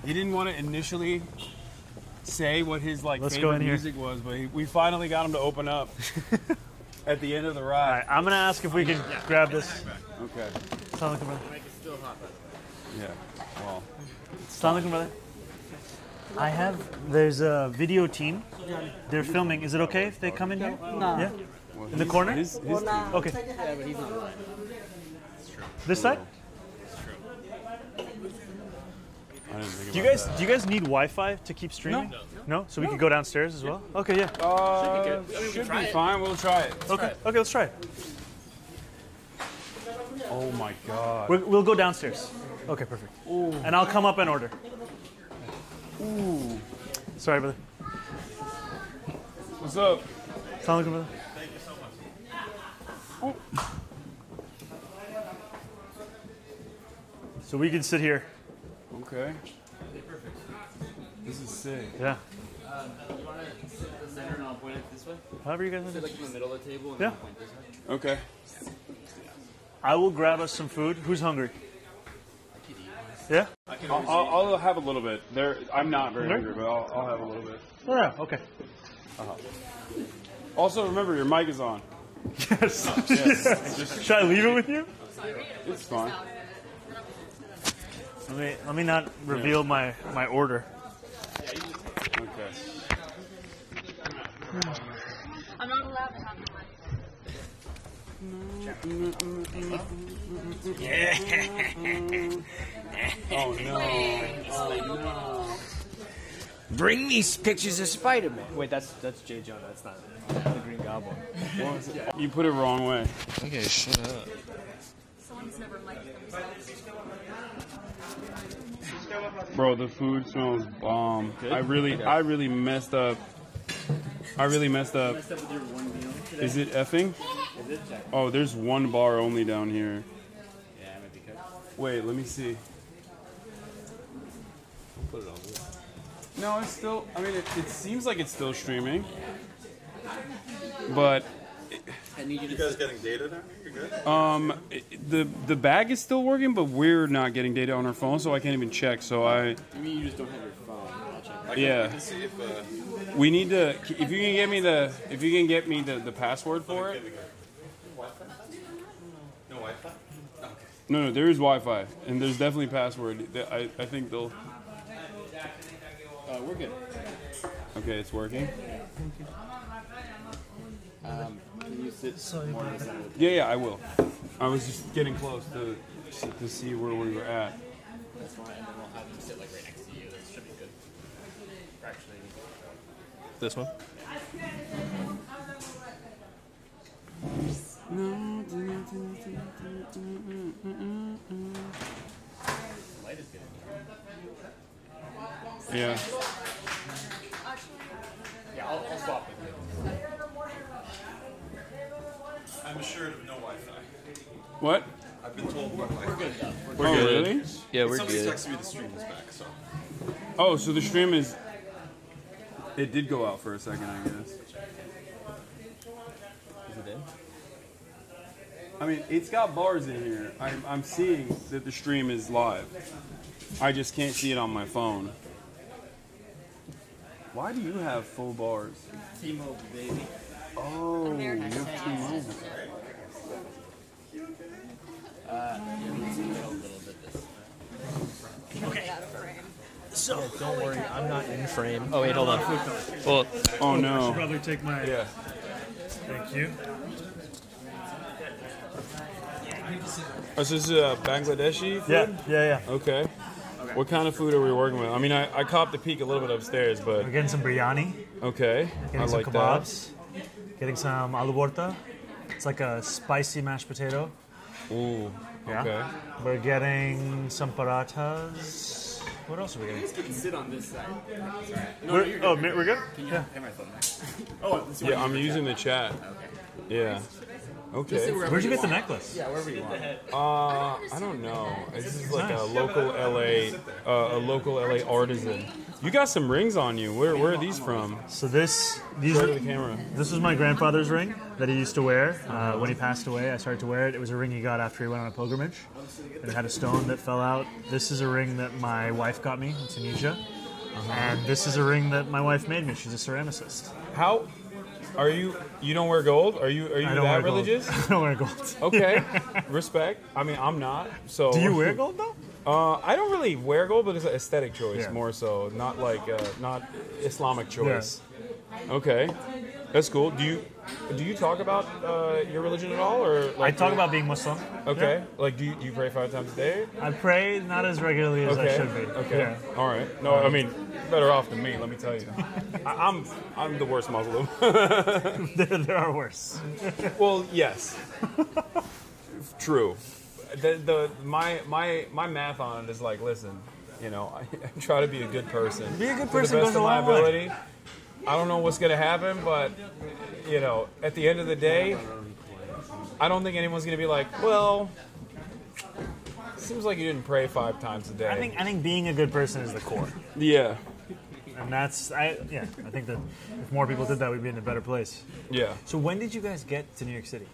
he didn't want to initially say what his favorite music was, but we finally got him to open up at the end of the ride. All right, I'm gonna ask if we can grab this. Okay. Assalamu alaikum, brother. It's still hot, by the way. Yeah. Well. Assalamu alaikum, brother. There's a video team. They're filming. Is it okay if they come in here? No. Yeah? In the corner? His Okay. Yeah, but he's not. This side? I didn't think Do about you guys need Wi-Fi to keep streaming? No. So we could go downstairs as well? Okay, yeah. Should be fine. We'll try it. Okay, let's try it. Oh my God. We'll go downstairs. Okay, perfect. Ooh. And I'll come up and order. Ooh. Sorry, brother. What's up? Assalamu alaikum, brother. Thank you so much. So we can sit here. Okay. This is sick. Yeah. You want to sit in the center and I'll point it this way? However you guys want Sit to like in the middle of the table and Yeah. then I'll point this way. Okay. I will grab us some food. Who's hungry? Yeah? I'll have a little bit. I'm not very hungry, but I'll have a little bit. Oh, yeah, okay. Also, remember, your mic is on. Yes. Yes. Should I leave it with you? It's fine. Let me not reveal my order. Okay. I'm not allowed to have Oh no. Oh no. Bring me pictures of Spider-Man. Wait, that's J. Jonah. That's not the Green Goblin. You put it wrong way. Okay, shut up. Someone's never liked Bro, the food smells bomb. I really messed up. Messed up with your one meal today? Is it effing? Is it? Check. Oh, there's one bar only down here. Yeah, it might be cooked. Wait, let me see. Put it on. No, it's still. I mean, it seems like it's still streaming. But. You guys getting data now? You're good? The bag is still working, but we're not getting data on our phone, so I can't even check. So I mean, you just don't have your phone. I'll check. Yeah. I can see if. We need to. If you can get me the password for it. Wi-Fi? No Wi-Fi? Okay. No, there is Wi-Fi, and there's definitely password. I think they'll. We're good. Okay, it's working. Can you sit more in the center? Yeah, I will. I was just getting close to see where we were at. That's fine, and then we'll have them sit like right next to you. That should be good. Actually, This one? light is good. Yeah. Yeah, I'll swap with you. I'm assured of no Wi-Fi. What? I've been told no Wi-Fi. We're good though. We're good. Really? Yeah, we're Somebody good. texted me the stream is back, so. Oh, so the stream is. It did go out for a second, I guess. Is it in? I mean, it's got bars in here. I'm seeing that the stream is live. I just can't see it on my phone. Why do you have full bars? T-Mobile, baby. Oh, you have T-Mobile. Let's go a little bit this. Okay. So don't worry, I'm not in frame. Oh wait, hold on. Well, oh I no. should probably take my. Yeah. Thank you. Oh, so this is Bangladeshi food? Yeah. Okay. What kind of food are we working with? I mean, I copped a peek a little bit upstairs, but... We're getting some biryani. Okay, Getting I some like kebabs. Getting some aloo borta. It's like a spicy mashed potato. Ooh. Yeah. Okay. We're getting some parathas. What else are we getting? You can sit on this side. Sorry. We're good? Can you Yeah. have my phone back? Oh, this is Yeah, I'm using the chat. Okay. Yeah. Okay. Where'd you get the necklace? Yeah, wherever you want. I don't know. This is like a local LA artisan. You got some rings on you. Where are these from? So these Show are to the camera. This was my grandfather's ring that he used to wear. When he passed away, I started to wear it. It was a ring he got after he went on a pilgrimage. And it had a stone that fell out. This is a ring that my wife got me in Tunisia. And this is a ring that my wife made me. She's a ceramicist. How are you? You don't wear gold? Are you I don't that wear gold. religious? I don't wear gold. Okay, respect. I mean, I'm not. So. Do you wear gold though? I don't really wear gold, but it's an aesthetic choice Yeah. more so, not like not Islamic choice. Okay, that's cool. Do you talk about your religion at all, or like I talk about being Muslim. Okay, Yeah. like do you pray 5 times a day? I pray not as regularly as I should be. Okay. Yeah. All right. No, I mean better off than me. Let me tell you, I'm the worst Muslim. there are worse. Well, yes. True. My math on it is like, listen, you know, I try to be a good person. Be a good to person the goes best a of my long way. ability. I don't know what's gonna happen, but you know, at the end of the day, I don't think anyone's gonna be like, well, seems like you didn't pray 5 times a day. I think being a good person is the core. Yeah. And I think that if more people did that, we'd be in a better place. Yeah. So when did you guys get to New York City?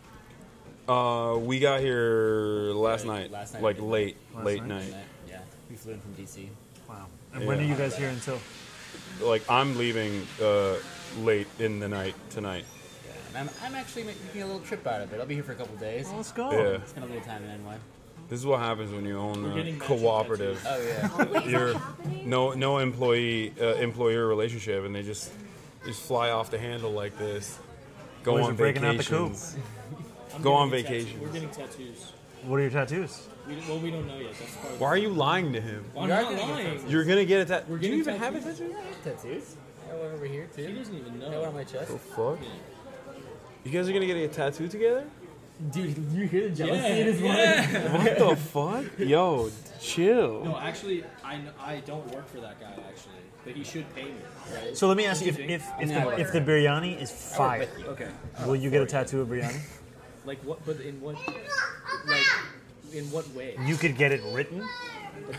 We got here last night, like late night. Yeah, we flew in from DC. Wow. And when are you guys here until? Like I'm leaving late in the night tonight. Yeah, I'm actually making a little trip out of it. I'll be here for a couple days. Oh, let's go. Yeah. Spend a little time in NY. This is what happens when you own a cooperative. Oh yeah. You're no employer relationship, and they just fly off the handle like this. Go Boys on are breaking out the vacations. I'm Go on getting vacation. We're getting tattoos. What are your tattoos? We don't know yet. That's part of Why are you lying to him? I'm not lying. You're gonna get a tattoo. We're Do you getting even have a tattoos. tattoo? Tattoos? I have one over here too. He doesn't even know. I have one on my chest. The fuck? You guys are gonna get a tattoo together? Dude, you hear the jealousy Yeah, in his yeah. What the fuck? Yo, chill. No, actually, I don't work for that guy actually, but he should pay me. Right? So let me ask you, if the biryani is fire, Okay. will you get a tattoo of biryani? Like what? But in what? Like in what way? You could get it written.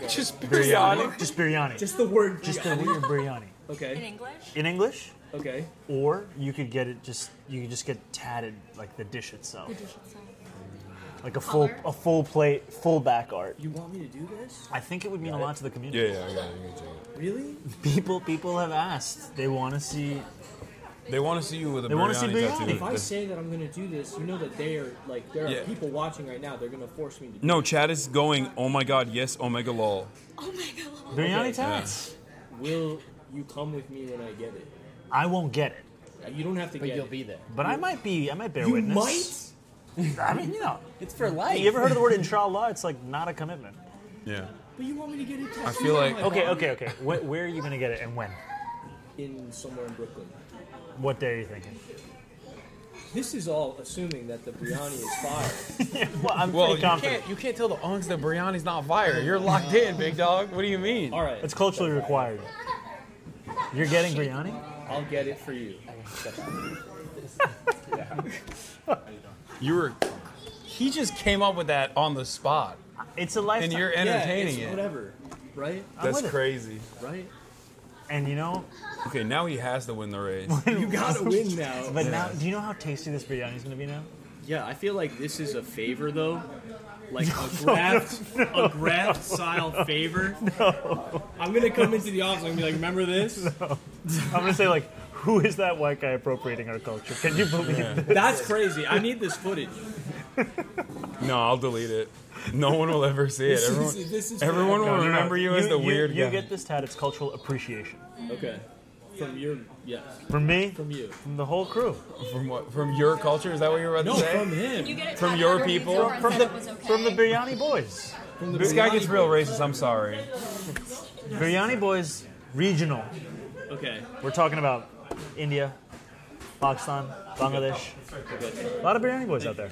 Just biryani. Just biryani. Just the word. Just the word biryani. Okay. In English? In English. Okay. Or you could get it you could just get tatted like the dish itself. The dish itself. Like a full plate, full back art. You want me to do this? I think it would mean a lot to the community. Yeah, I got it. Really? People have asked. They want to see. They want to see you with a They wanna see biryani biryani. tattoo. If I say that I'm gonna do this, you know that there are people watching right now. They're gonna force me to. do No, Chad is going, oh my god, yes, omega lol. Biryani tats. Will you come with me when I get it? I won't get it. You don't have to But get you'll it. be there. But I might bear You witness. I mean, you know. It's for life. You ever heard of the word inshallah? It's like not a commitment. Yeah. But you want me to get it tattooed? I feel like- on my Okay. body? Where are you gonna get it and when? In somewhere in Brooklyn. What day are you thinking? This is all assuming that the biryani is fire. Well, I'm Well, pretty confident. you can't tell the unks that biryani's not fire. You're locked in, big dog. What do you mean? All right, It's culturally required. You're getting biryani? I'll get it for you. He just came up with that on the spot. It's a lifetime. And you're entertaining it's it. Whatever, right? That's with it. crazy. Right? And you know, Okay, now he has to win the race. You gotta win now. but now, do you know how tasty this biryani is gonna be now? Yeah, I feel like this is a favor though. Like a graft style favor. No. I'm gonna come into the office and be like, remember this? No. I'm gonna say like, who is that white guy appropriating our culture? Can you believe this? That's crazy. I need this footage. No, I'll delete it. No one will ever see it. Everyone will remember you as the weird You guy. get this tat. It's cultural appreciation. Okay. From your yes. From me. From you. From the whole crew. From what? From your culture? Is that what you're about No, to say? from him. You get it From tatted your on people? before and From said the it was okay. from the biryani boys. This guy gets real racist. I'm sorry. Biryani boys, regional. Okay. We're talking about India, Pakistan, Bangladesh. A lot of biryani boys out there.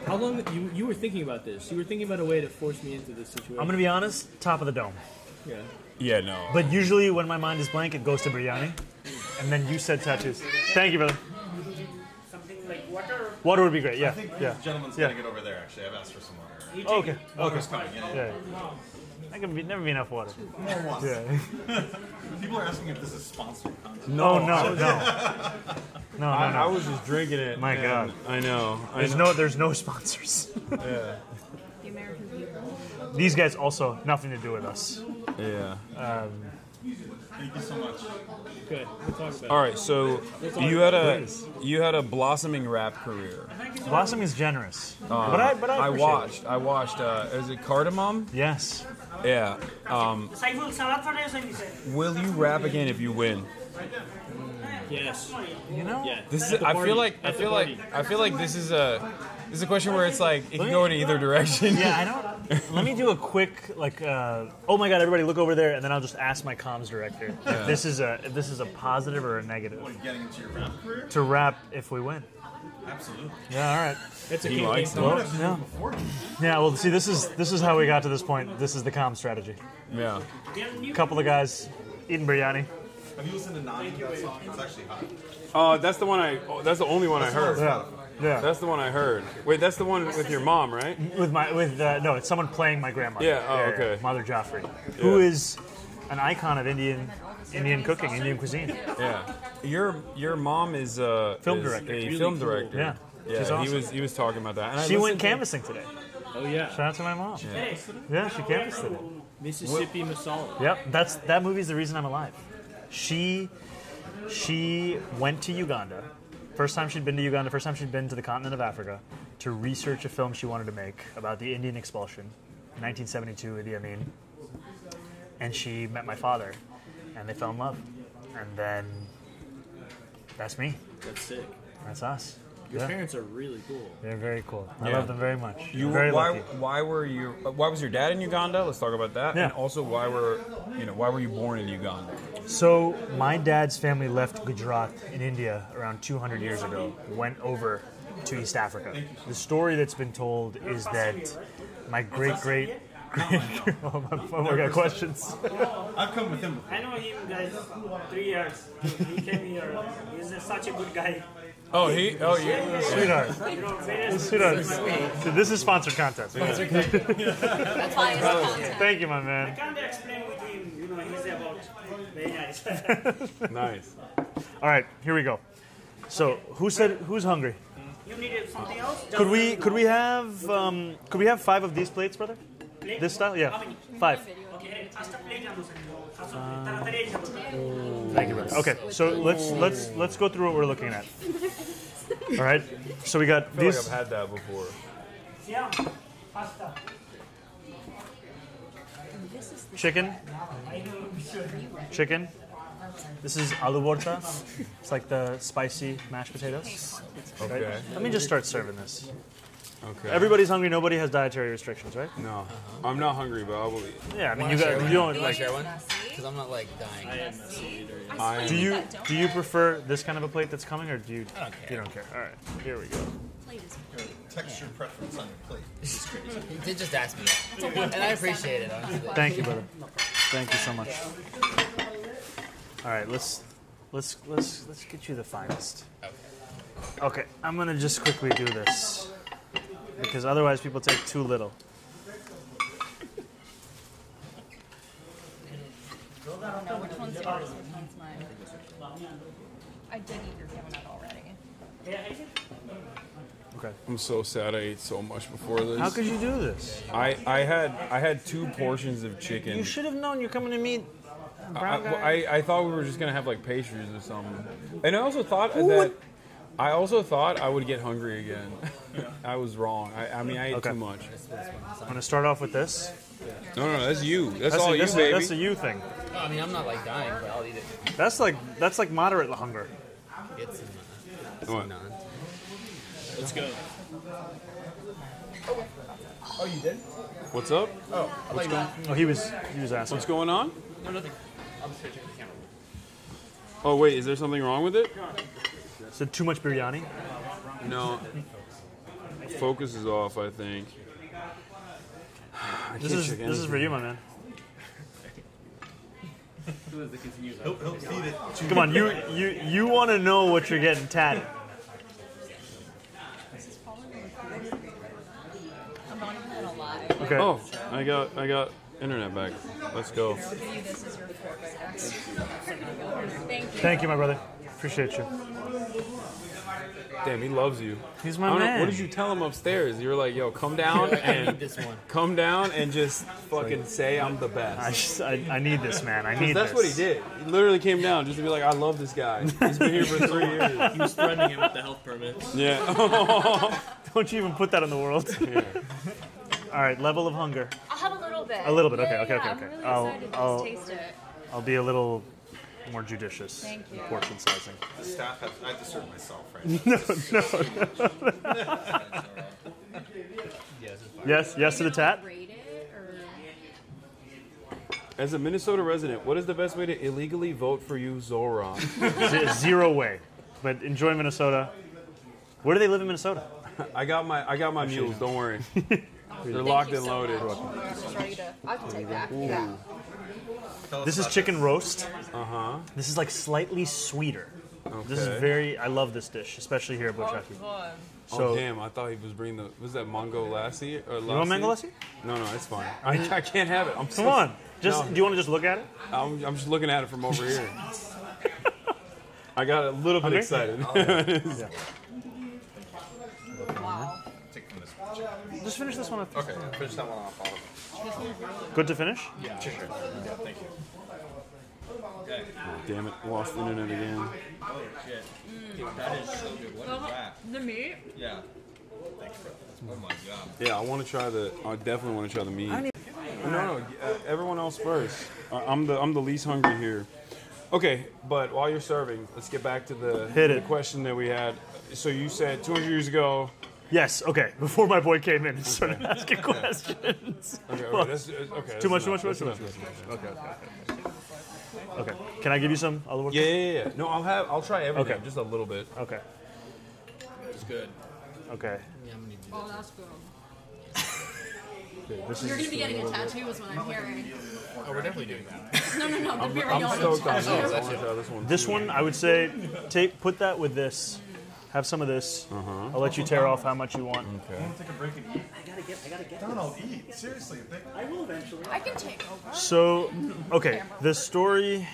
How long you were thinking about this? You were thinking about a way to force me into this situation. I'm gonna be honest, top of the dome. Yeah. Yeah, no. But usually when my mind is blank, it goes to biryani. And then you said tattoos. Thank you, brother. Something like water. Water would be great, yeah. I think yeah. the gentleman's yeah. gonna get over there, actually. I've asked for some water. Oh, okay. Water's coming, yeah. Yeah. That can never be enough water. More water. Yeah. People are asking if this is sponsored content. No. I was just drinking it. My God. I know. There's no sponsors. Yeah. The American people. These guys also nothing to do with us. Yeah. Thank you so much. Good. We'll talk about it. All right, so you had a blossoming rap career. Blossoming is generous. But I appreciate I watched. Is it Cardamom? Yes. Yeah. Saiful salat for days and Will you rap again if you win? Yes. You know? Yeah. This is. I feel like this is a question where it's like it can go in either direction. Yeah, I don't. Let me do a quick oh my God, everybody look over there, and then I'll just ask my comms director if this is a positive or a negative. What, getting into your rap career? To rap if we win. Absolutely. Yeah, all right. It's a He likes it. Well, yeah. Well, see, this is how we got to this point. This is the comm strategy. Yeah. A couple of guys eating biryani. Have you listened to Nani, that song? It's actually hot. That's the one that's the only one I heard. Yeah. That's the one I heard. Wait, that's the one with your mom, right? No, it's someone playing my grandmother. Yeah. Oh, okay. Mother Joffrey, who is an icon of Indian cooking, Indian cuisine. Yeah. Your mom is Film is director. A Really film cool. director. Yeah. Yeah. She's awesome. He was talking about that. And She went canvassing today. Oh yeah. Shout out to my mom. Yeah, she canvassed today. Mississippi Masala. Yep, that movie's the reason I'm alive. She went to Uganda. First time she'd been to Uganda, first time she'd been to the continent of Africa to research a film she wanted to make about the Indian expulsion, 1972, Idi Amin. And she met my father, and they fell in love. And then that's me. That's sick. That's us. Your parents are really cool. They're very cool. I Yeah. love them very much. You very lucky. why was your dad in Uganda? Let's talk about that. Yeah. And also why were you born in Uganda? So my dad's family left Gujarat in India around 200 years ago, went over to East Africa. The story that's been told is that my great oh my God, questions. I've come with him. I know him, guys, 3 years. He came here. He's such a good guy. Oh, yeah. Sweetheart. You know, very Sweetheart. So this is sponsored content. That's why it's content. Thank you, my I man. can't explain with him. You know, he's about very nice. Nice. All right, here we go. So who's hungry? You needed something else? Could we have 5 of these plates, brother? Plate? This style? Yeah. How many? 5. Okay, just a plate. Thank you, brother. Okay, so let's go through what we're looking at. All right. So we got I feel these. like I've had that before. Yeah, pasta. Chicken. This is aloo borta. It's like the spicy mashed potatoes. Okay. Right? Let me just start serving this. Okay. Everybody's hungry. Nobody has dietary restrictions, right? No, I'm not hungry, but I will eat. Yeah, I mean, You don't want like. to share one? Because I'm not like dying. I am messy either. Do you prefer this kind of a plate that's coming, or do you? I don't care. You don't care. All right, here we go. Texture preference on your plate. You did just ask me that. And I appreciate it, honestly. Thank you, brother. Thank you so much. All right, let's get you the finest. Okay, I'm gonna just quickly do this because otherwise people take too little. I don't know which one's yours, which one's mine. I did eat your donut already. Okay. I'm so sad I ate so much before this. How could you do this? I had 2 portions of chicken. You should have known you're coming to meet a brown guy. I thought we were just gonna have like pastries or something, and I also thought I would get hungry again. I was wrong. I mean, I ate too much. I'm gonna start off with this. No, that's you. That's all you, baby. That's a you thing. No, I mean, I'm not like dying, but I'll eat it. That's like moderate hunger. It's What? none. Let's go. Oh, you did? What's up? Oh, he was asking. What's going on? No, nothing. I'm just gonna check the camera. Oh wait, is there something wrong with it? So too much biryani? No. Focus is off, I think. This is for you, my man. He'll feed it. Come on, you want to know what you're getting tatted. I'm not even gonna lie. Okay. Oh, I got internet back. Let's go. This is your fork. Thank you. Thank you, my brother. Appreciate you. Damn, he loves you. He's I my don't know, man. what did you tell him upstairs? You were like, "Yo, come down and come down and just fucking say I'm the best." I need this, man. I 'Cause need that's this. what he did. He literally came down just to be like, "I love this guy. He's been here for 3 years." He was threatening him with the health permits. Yeah. Don't you even put that in the world. Yeah. All right, level of hunger. I'll have a little bit. A little bit. Yeah, Okay. yeah, I'm really excited to just taste it. I'll be a little more judicious Thank you. in portion sizing. The staff has, I have to serve myself, right? No. Yes to the tat. As a Minnesota resident, what is the best way to illegally vote for you, Zohran? Zero way. But enjoy Minnesota. Where do they live in Minnesota? I got my mules. Don't worry. They're locked and loaded. I can take that. Ooh. Yeah. This is chicken roast. Uh-huh. This is like slightly sweeter. This is Okay. I love this dish, especially here at Bochaki. Oh damn! I thought he was bringing the. Was that mango lassi or lassi? You want mango lassi? No, it's fine. I can't have it. Come on. Do you want to just look at it? I'm just looking at it from over here. I got a little bit Hungry? excited. Yeah. Wow. Just finish this one off. Okay, finish that one off. Good to finish? Yeah, sure. Yeah, thank you. Okay. Damn it! Lost internet again. Oh shit. Dude, that is so good. What is that? The meat? Yeah. Thanks, bro. Oh my god. Yeah, I definitely want to try the meat. No, everyone else first. I'm the least hungry here. Okay, but while you're serving, let's get back to the question that we had. So you said 200 years ago. Yes. Okay. Before my boy came in and started asking questions. Okay. Too much. Okay. Can I give you some olive oil? Yeah. No, I'll try everything. Okay. Just a little bit. Okay. It's good. Okay. Yeah, I'm gonna need Oh, that's good. This You're is going to be getting a tattoo is what I'm hearing. Oh, we're definitely doing that. No, the I'm biryani stoked on this. tattoo. I want to try this one. This one, I would say, put that with this. Have some of this. I'll let you tear off how much you want. Okay. Take a break and eat. I gotta get. Don't eat. Seriously. I will eventually. I can take over. So, okay, the story.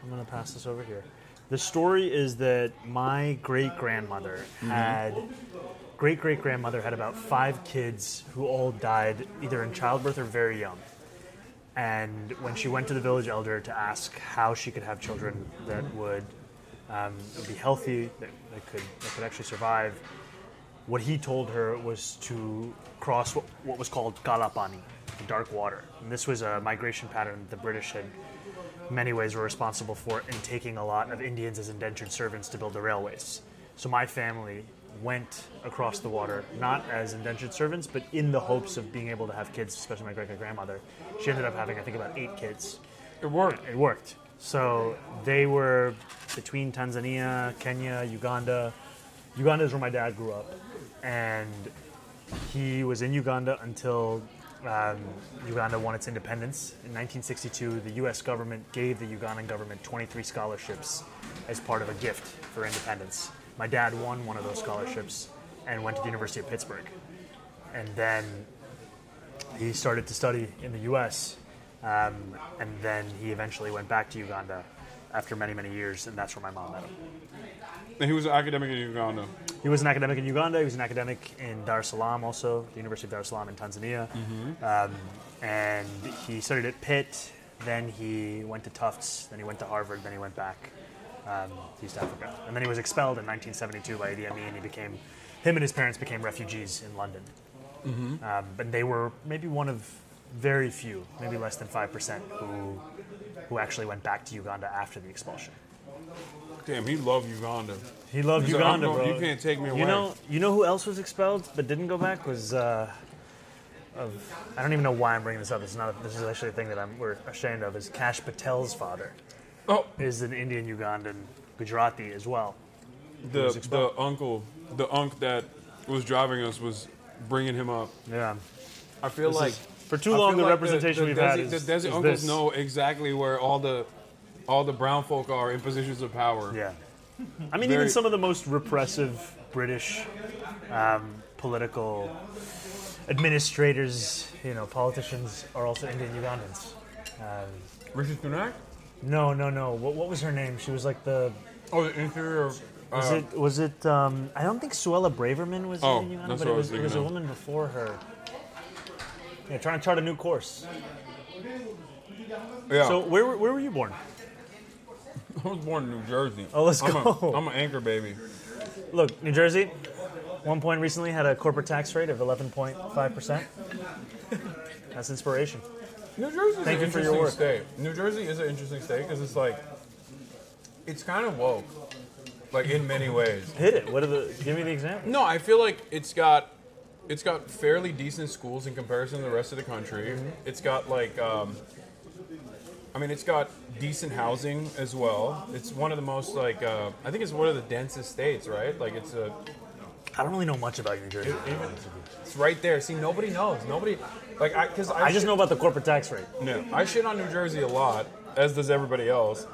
I'm gonna pass this over here. The story is that my great-grandmother had about 5 kids who all died either in childbirth or very young. And when she went to the village elder to ask how she could have children that would be healthy, that could actually survive, what he told her was to cross what was called Kalapani, the dark water. And this was a migration pattern that the British had, in many ways, were responsible for in taking a lot of Indians as indentured servants to build the railways. So my family went across the water, not as indentured servants, but in the hopes of being able to have kids, especially my great-grandmother. She ended up having, I think, about 8 kids. It worked. So they were between Tanzania, Kenya, Uganda. Uganda is where my dad grew up. And he was in Uganda until Uganda won its independence. In 1962, the U.S. government gave the Ugandan government 23 scholarships as part of a gift for independence. My dad won one of those scholarships and went to the University of Pittsburgh. And then he started to study in the U.S., and then he eventually went back to Uganda after many, many years, and that's where my mom met him. And he was an academic in Uganda. He was an academic in Uganda. He was an academic in Dar es Salaam also, the University of Dar es Salaam in Tanzania. And he studied at Pitt, then he went to Tufts, then he went to Harvard, then he went back to East Africa. And then he was expelled in 1972 by Idi Amin. Him and his parents became refugees in London. But they were maybe one of very few, maybe less than 5%, who actually went back to Uganda after the expulsion. Damn, he loved Uganda. He loved He's Uganda, like, bro. You can't take me away. You know who else was expelled but didn't go back was I don't even know why I'm bringing this up. This is actually a thing that we're ashamed of. Is Kash Patel's father? Oh, is an Indian Ugandan Gujarati as well. the uncle that was driving us was bringing him up. Yeah. I feel This like is- for too long the representation we've had the is desert is uncles this. know exactly where all the brown folk are in positions of power. Yeah. I mean, Very- even some of the most repressive British political administrators, politicians are also Indian Ugandans. Rishi Sunak? No. What was her name? She was like the. Oh, the interior. Was it? I don't think Suella Braverman was Oh, Indian Uganda, that's but what I it was was thinking a of. woman before her. Yeah, trying to chart a new course. Yeah. So where were you born? I was born in New Jersey. Oh, let's go. I'm an anchor baby. Look, New Jersey, one point recently had a corporate tax rate of 11.5%. That's inspiration. New Jersey is Thank an you for your interesting work. state. New Jersey is an interesting state because it's like, it's kind of woke, like in many ways. Hit it. Give me the example. No, I feel like it's got fairly decent schools in comparison to the rest of the country. Mm-hmm. It's got like, it's got decent housing as well. It's one of the most like, I think it's one of the densest states, right? Like it's a. I don't really know much about New Jersey. It's right there. See, nobody knows. Nobody, like, I just know about the corporate tax rate. No, I shit on New Jersey a lot, as does everybody else.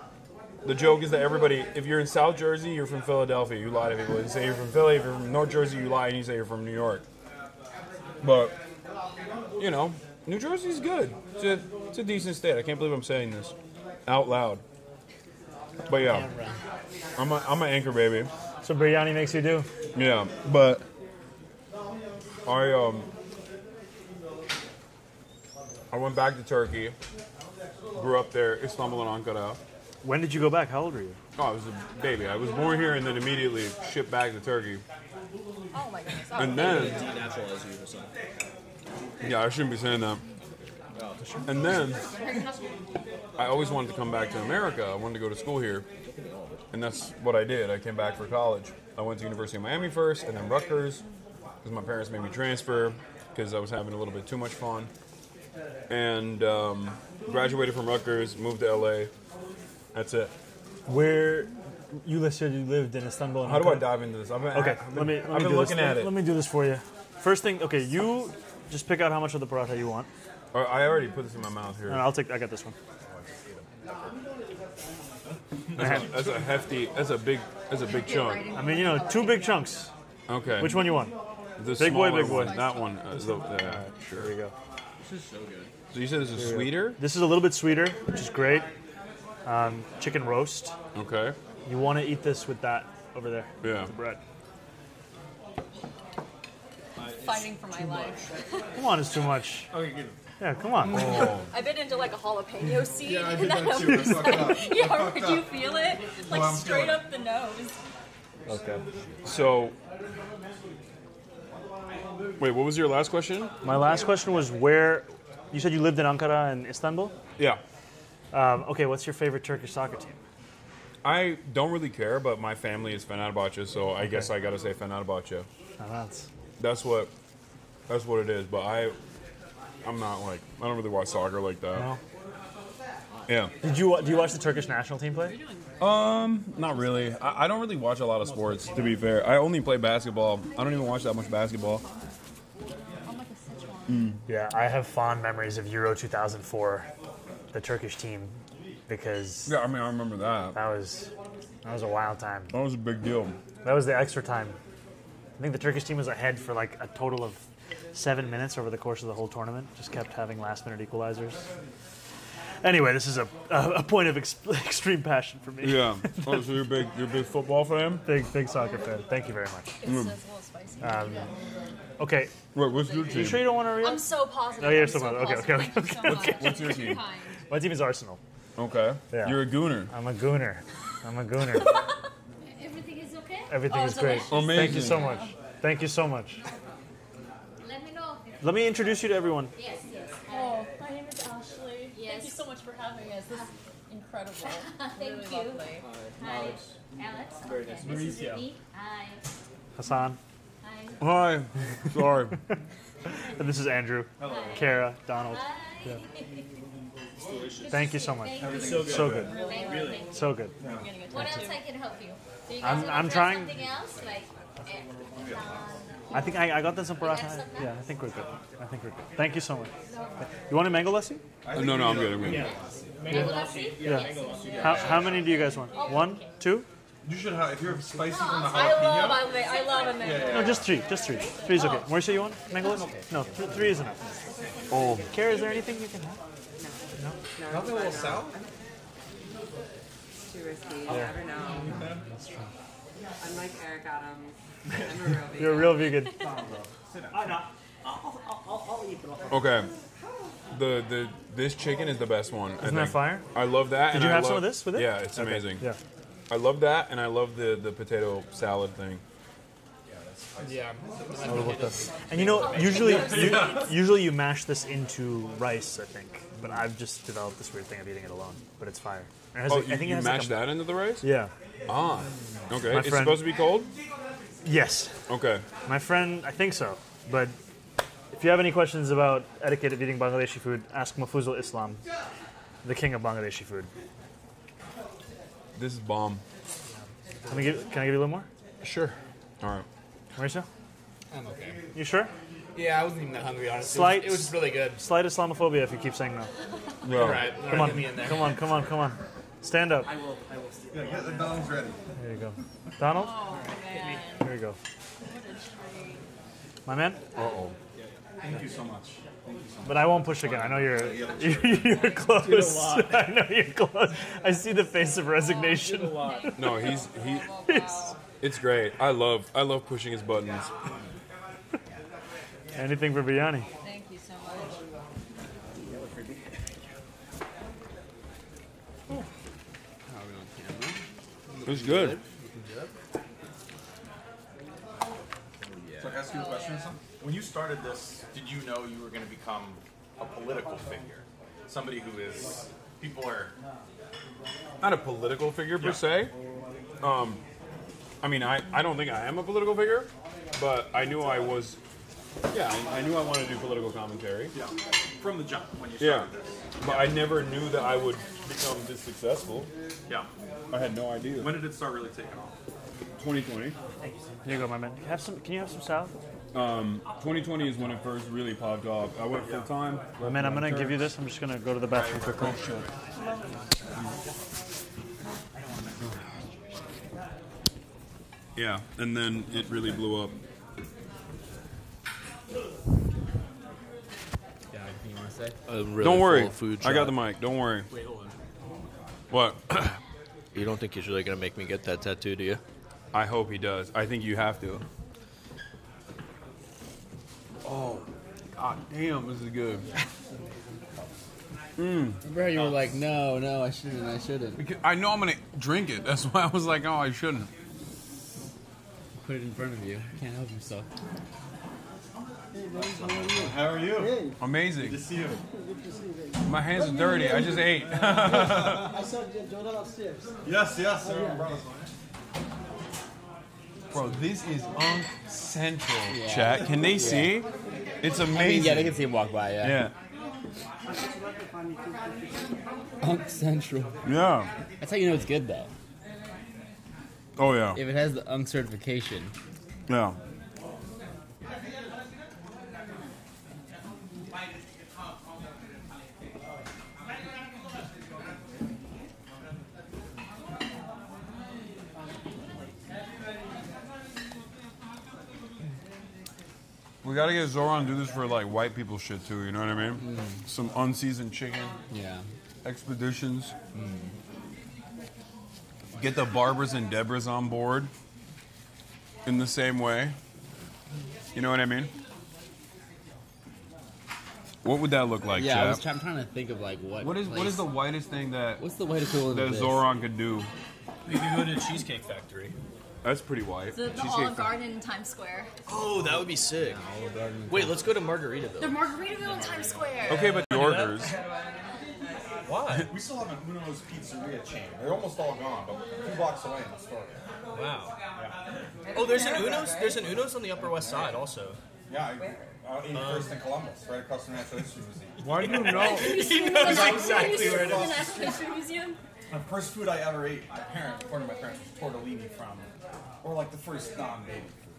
The joke is that everybody, if you're in South Jersey, you're from Philadelphia. You lie to people. You say you're from Philly. If you're from North Jersey, you lie and you say you're from New York. But, New Jersey's good. It's a decent state. I can't believe I'm saying this out loud. But yeah, I'm an anchor baby. So biryani makes you do? Yeah, but I went back to Turkey, grew up there, Istanbul and Ankara. When did you go back? How old were you? Oh, I was a baby. I was born here and then immediately shipped back to Turkey. Oh my goodness. And then, Denaturalize you or something. yeah, I shouldn't be saying that. And then, I always wanted to come back to America. I wanted to go to school here. And that's what I did. I came back for college. I went to University of Miami first, and then Rutgers, because my parents made me transfer, because I was having a little bit too much fun. And graduated from Rutgers, moved to LA. That's it. Where you said you lived in Istanbul. And How do I Ankara? dive into this? I've Let me been do looking this. at it. Let me do this for you. First thing, okay, you just pick out how much of the paratha you want. I already put this in my mouth here. And I got this one. That's a hefty. That's a big chunk. I mean, 2 big chunks. Okay. Which one you want? The Big boy, smaller big boy. one. That one. Sure. There you go. This is so good. So you said this is sweeter? This is a little bit sweeter, which is great. Chicken roast. Okay. You want to eat this with that over there. Yeah. The bread. Fighting for my life. Come on, it's too much. Okay, good. Yeah, come on. Oh. I bit into like a jalapeno seed. Yeah, I and did then that too. I was fucked up. like, yeah, I fucked did you up. feel it? Like I'm straight feeling up the nose. Okay. So. Wait, what was your last question? My last question was where. You said you lived in Ankara and Istanbul? Yeah. Okay, what's your favorite Turkish soccer team? I don't really care, but my family is Fenerbahce, so I guess I gotta say Fenerbahce. That's what it is. But I'm not like, I don't really watch soccer like that. No. Yeah. Do you watch the Turkish national team play? Not really. I don't really watch a lot of sports, to be fair. I only play basketball. I don't even watch that much basketball. Yeah, I have fond memories of Euro 2004, the Turkish team, because Yeah, I mean, I remember that. that was a wild time. That was a big deal. That was the extra time. I think the Turkish team was ahead for like a total of 7 minutes over the course of the whole tournament. Just kept having last-minute equalizers. Anyway, this is a point of extreme passion for me. Yeah. Oh, so you're a big football fan? Big soccer fan. Thank you very much. It's a little spicy. Okay. Wait, what's your You team? sure you don't want to read? I'm so positive. Oh, you're I'm so positive. Okay. Thank you so much. What's your team? Kind. My team is Arsenal. Okay. Yeah. You're a gooner. I'm a gooner. Everything is okay? Everything is great. Amazing. Thank you so much. Thank you so much. Let me know. Let me introduce you to everyone. Yes, yes. Oh, my name is Ashley. Yes. Thank you so much for having us. This is incredible. Thank really you. lovely. Hi, Alex. Very nice. This is Vicky. Hi. Hasan. Hi. Hi. Sorry. And this is Andrew. Kara. Donald. Hi. Yeah. Thank you so much. So good. So good. Really. So good. What else I can help you? Do you I'm- guys I'm want trying- something else? Like, I think I got this in paratha. Yeah, I think we're good. I think we're good. Thank you so much. You want a mango lassi? No, I'm good. I'm good. mango lassi? Yeah. How many do you guys want? 1, 2? You should have, if you're spicy from the I love jalapeno. a mango. No, just 3. Just 3. 3 is okay. Mauricio, you want mango lassi? No, 3 is enough. Oh. Kara, is there anything you can have? No. Nothing a little sour? Too risky. Yeah. You never know. That's true. I'm like Eric Adams. I'm a real vegan. You're a real vegan. I'll eat it. Okay. This chicken is the best one. Isn't that fire? I love that. Did and you I have love, some of this with it? Yeah, it's Okay, amazing. yeah. I love that, and I love the potato salad thing. Yeah. I would look that. And you know, usually you mash this into rice, I think. But I've just developed this weird thing of eating it alone. But it's fire. It has Oh, I think you it has mash like a, that into the rice? Yeah. Ah. Okay. My It's friend- supposed to be cold? Yes. Okay. My friend, I think so. But if you have any questions about etiquette of eating Bangladeshi food, ask Mafuzul Islam, the king of Bangladeshi food. This is bomb. Can I give you a little more? Sure. All right. Mauricio? I'm okay. You sure? Yeah, I wasn't even that hungry, honestly. Slight, It was just really good. Slight Islamophobia if you keep saying no. No. All right. Come on, Get me in there. come on, come on, come on. Stand up. I will. Yeah, get the Donald's ready. There you go. Donald? Here you go. My man? Uh-oh. Thank you so much. But I won't push again. I know you're close. I know you're close. I see the face of resignation. No, it's great. I love pushing his buttons. Anything for biryani. Thank you so much. It's good. So I ask you a question or something? When you started this, did you know you were going to become a political figure? Somebody who is, people are... Not a political figure per se. I mean, I don't think I am a political figure, but I knew I was. Yeah, I knew I wanted to do political commentary. Yeah, from the jump when you Yeah, started this. but I never knew that I would become this successful. Yeah. I had no idea. When did it start really taking off? 2020. Here you go, my man. Can you have some salad? 2020 is when it first really popped off. I went full time. My man, I'm gonna give you this. I'm just gonna go to the bathroom quickly. Yeah, and then it really blew up. Yeah, anything you want to say? Don't worry. I got the mic. Don't worry. Wait, hold on. What? You don't think he's really going to make me get that tattoo, do you? I hope he does. I think you have to. Oh, god damn, this is good. Remember how you were like, no, I shouldn't. Because I know I'm gonna drink it. That's why I was like, oh, I shouldn't. Put it in front of you. You can't help yourself. How are you? Hey. Amazing. Good to see you. Good to see you. My hands are dirty. I just ate. I saw Jordan upstairs. Yes. Yeah. Bro, this is central. Chat. Can they see? It's amazing. Yeah, they can see him walk by, Yeah. Central. Yeah. That's how you know it's good, though. Oh, yeah. If it has the certification. Yeah. We gotta get Zohran to do this for like white people shit too, you know what I mean? Some unseasoned chicken. Yeah. Expeditions. Get the Barbers and Debras on board in the same way. You know what I mean? What would that look like, Yeah, Chap? I'm trying to think of like what. What is the whitest thing that What's the white equivalent that of this? Zohran could do? You can go to the Cheesecake Factory. That's pretty white. The Olive Garden in Times Square. Oh, that would be sick. Wait, let's go to Margaritaville. The Margaritaville in Times Square. Okay, but the orders. Why? We still have an Uno's Pizzeria chain. They're almost all gone, but 2 blocks away in the store. Wow. Oh, there's an Uno's. There's an Uno's on the Upper West Side also. Yeah, 81st in Columbus, right across from the Natural History Museum. Why do you know? He knows exactly where it The is. Natural History Museum. The first food I ever ate, according to my parents, was tortellini from, or like the first non-baby food.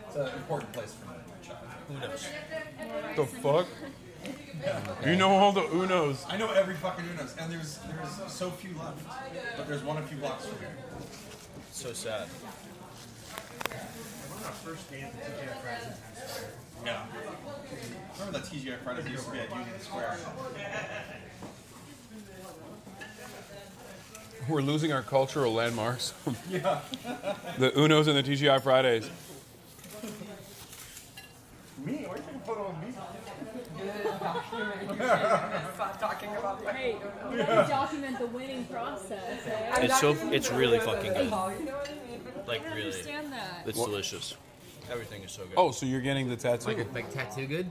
It's an important place for me in my childhood. The fuck? You know all the Unos. I know every fucking Unos, and there's so few left. But there's one a few blocks from here. So sad. First day at the TGI Fridays in Times Square. Yeah. Remember that TGI Fridays used to be at Union Square? We're losing our cultural landmarks. Yeah. The Unos and the TGI Fridays. Me? Why are you taking a photo of me? Stop talking about that. Hey, you gotta document the winning process. Eh? It's really fucking good. You know what I mean? Like I really. understand that. It's delicious. Everything is so good. Oh, so you're getting the tattoo? Like tattoo good?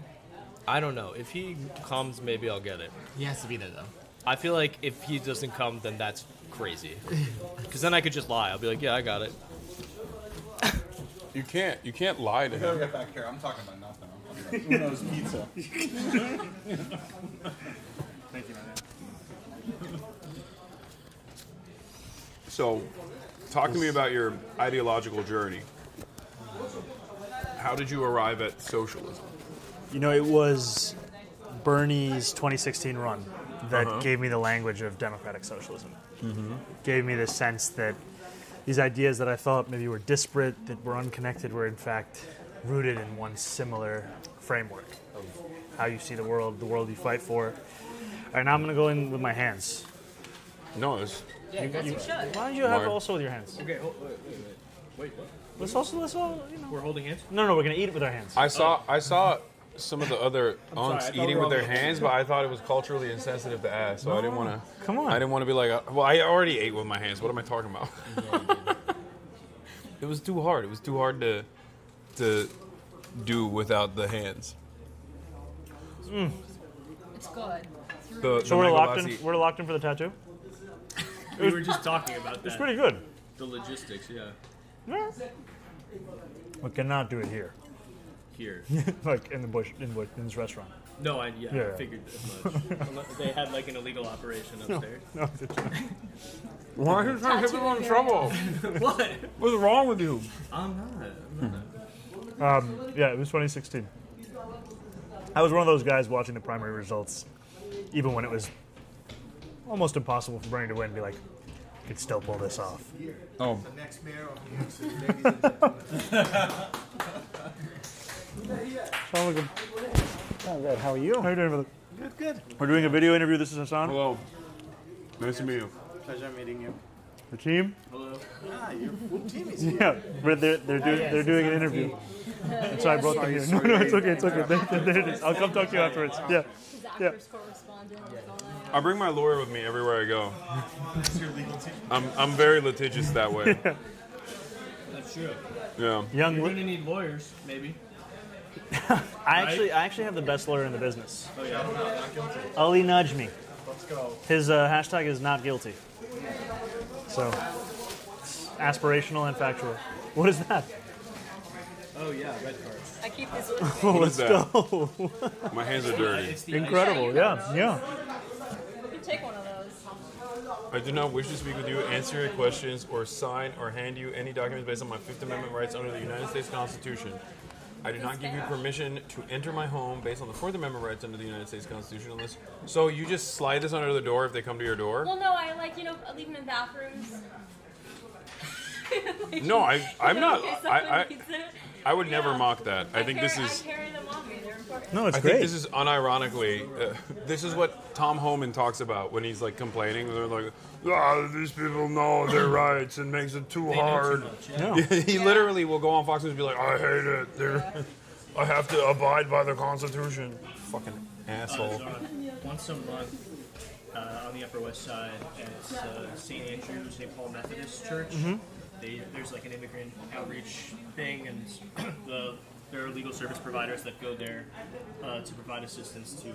I don't know. If he comes, maybe I'll get it. He has to be there though. I feel like if he doesn't come, then that's crazy. Because then I could just lie. I'll be like, yeah, I got it. You can't lie to I gotta him. get back here. I'm talking about nothing. I'm talking about Uno's pizza. Thank you, man. So, talk to me about your ideological journey. How did you arrive at socialism? You know, it was Bernie's 2016 run that gave me the language of democratic socialism. Gave me the sense that these ideas that I thought maybe were disparate, that were unconnected, were in fact rooted in one similar framework of how you see the world you fight for. All right, now I'm going to go in with my hands. No, it's... Yeah, you should. Why don't you have also with your hands? Okay, wait, what? Let's all, you know. We're holding hands? No, we're going to eat it with our hands. I saw some of the other sorry, I unks thought eating we with were their all- hands, but I thought it was culturally insensitive to ask, so I didn't want to. Come on. I didn't want to be like, well, I already ate with my hands. What am I talking about? It was too hard. It was too hard to do without the hands. It's good. So we're locked in for the tattoo? We were just talking about that. It's pretty good. The logistics, yeah. Yeah. We cannot do it here. Here. Like in this restaurant. No, I Yeah. figured as much. Unless they had like an illegal operation upstairs. No. Why are you trying to get people in trouble? What? What's wrong with you? I'm not. Yeah, it was 2016. I was one of those guys watching the primary results, even when it was almost impossible for Bernie to win, be like, could still pull this off. Oh. The next mayor of New York City, ladies and gentlemen. How are you? How are you doing, brother? Good. We're doing a video interview. This is Hasan. Hello. Nice to meet you. Pleasure meeting you. The team. Hello. Your full team is here. Yeah, but they're doing an interview. And so I brought them here. No, it's okay. There it is. I'll come talk to you afterwards. Yeah. Yeah. I bring my lawyer with me everywhere I go. I'm very litigious that way. That's true. Yeah. Young. You're gonna need lawyers, maybe. I actually have the best lawyer in the business. Oh yeah. Ali Najmi. Let's go. His hashtag is not guilty. So, it's aspirational and factual. What is that? Oh yeah, red cards. I keep this. Oh, What let's is that? go. My hands are dirty. It's the Incredible. Yeah. You can take one of those. I do not wish to speak with you, answer your questions, or sign or hand you any documents based on my Fifth Amendment rights under the United States Constitution. I do not give you permission to enter my home based on the Fourth Amendment rights under the United States Constitution unless... So you just slide this under the door if they come to your door? Well, no, I leave them in bathrooms. No, I'm not... In case someone needs it. I would never mock that. I think this I is... carry them on me. They're important. No, it's I great. think this is unironically, this is what Tom Homan talks about when he's like complaining. They're like, these people know their rights and makes it too hard. Yeah. He literally will go on Fox News and be like, I hate it. I have to abide by the Constitution. Fucking asshole. Once a month on the Upper West Side at St. Andrew, St. Paul Methodist Church. There's like an immigrant outreach thing, and there are legal service providers that go there to provide assistance to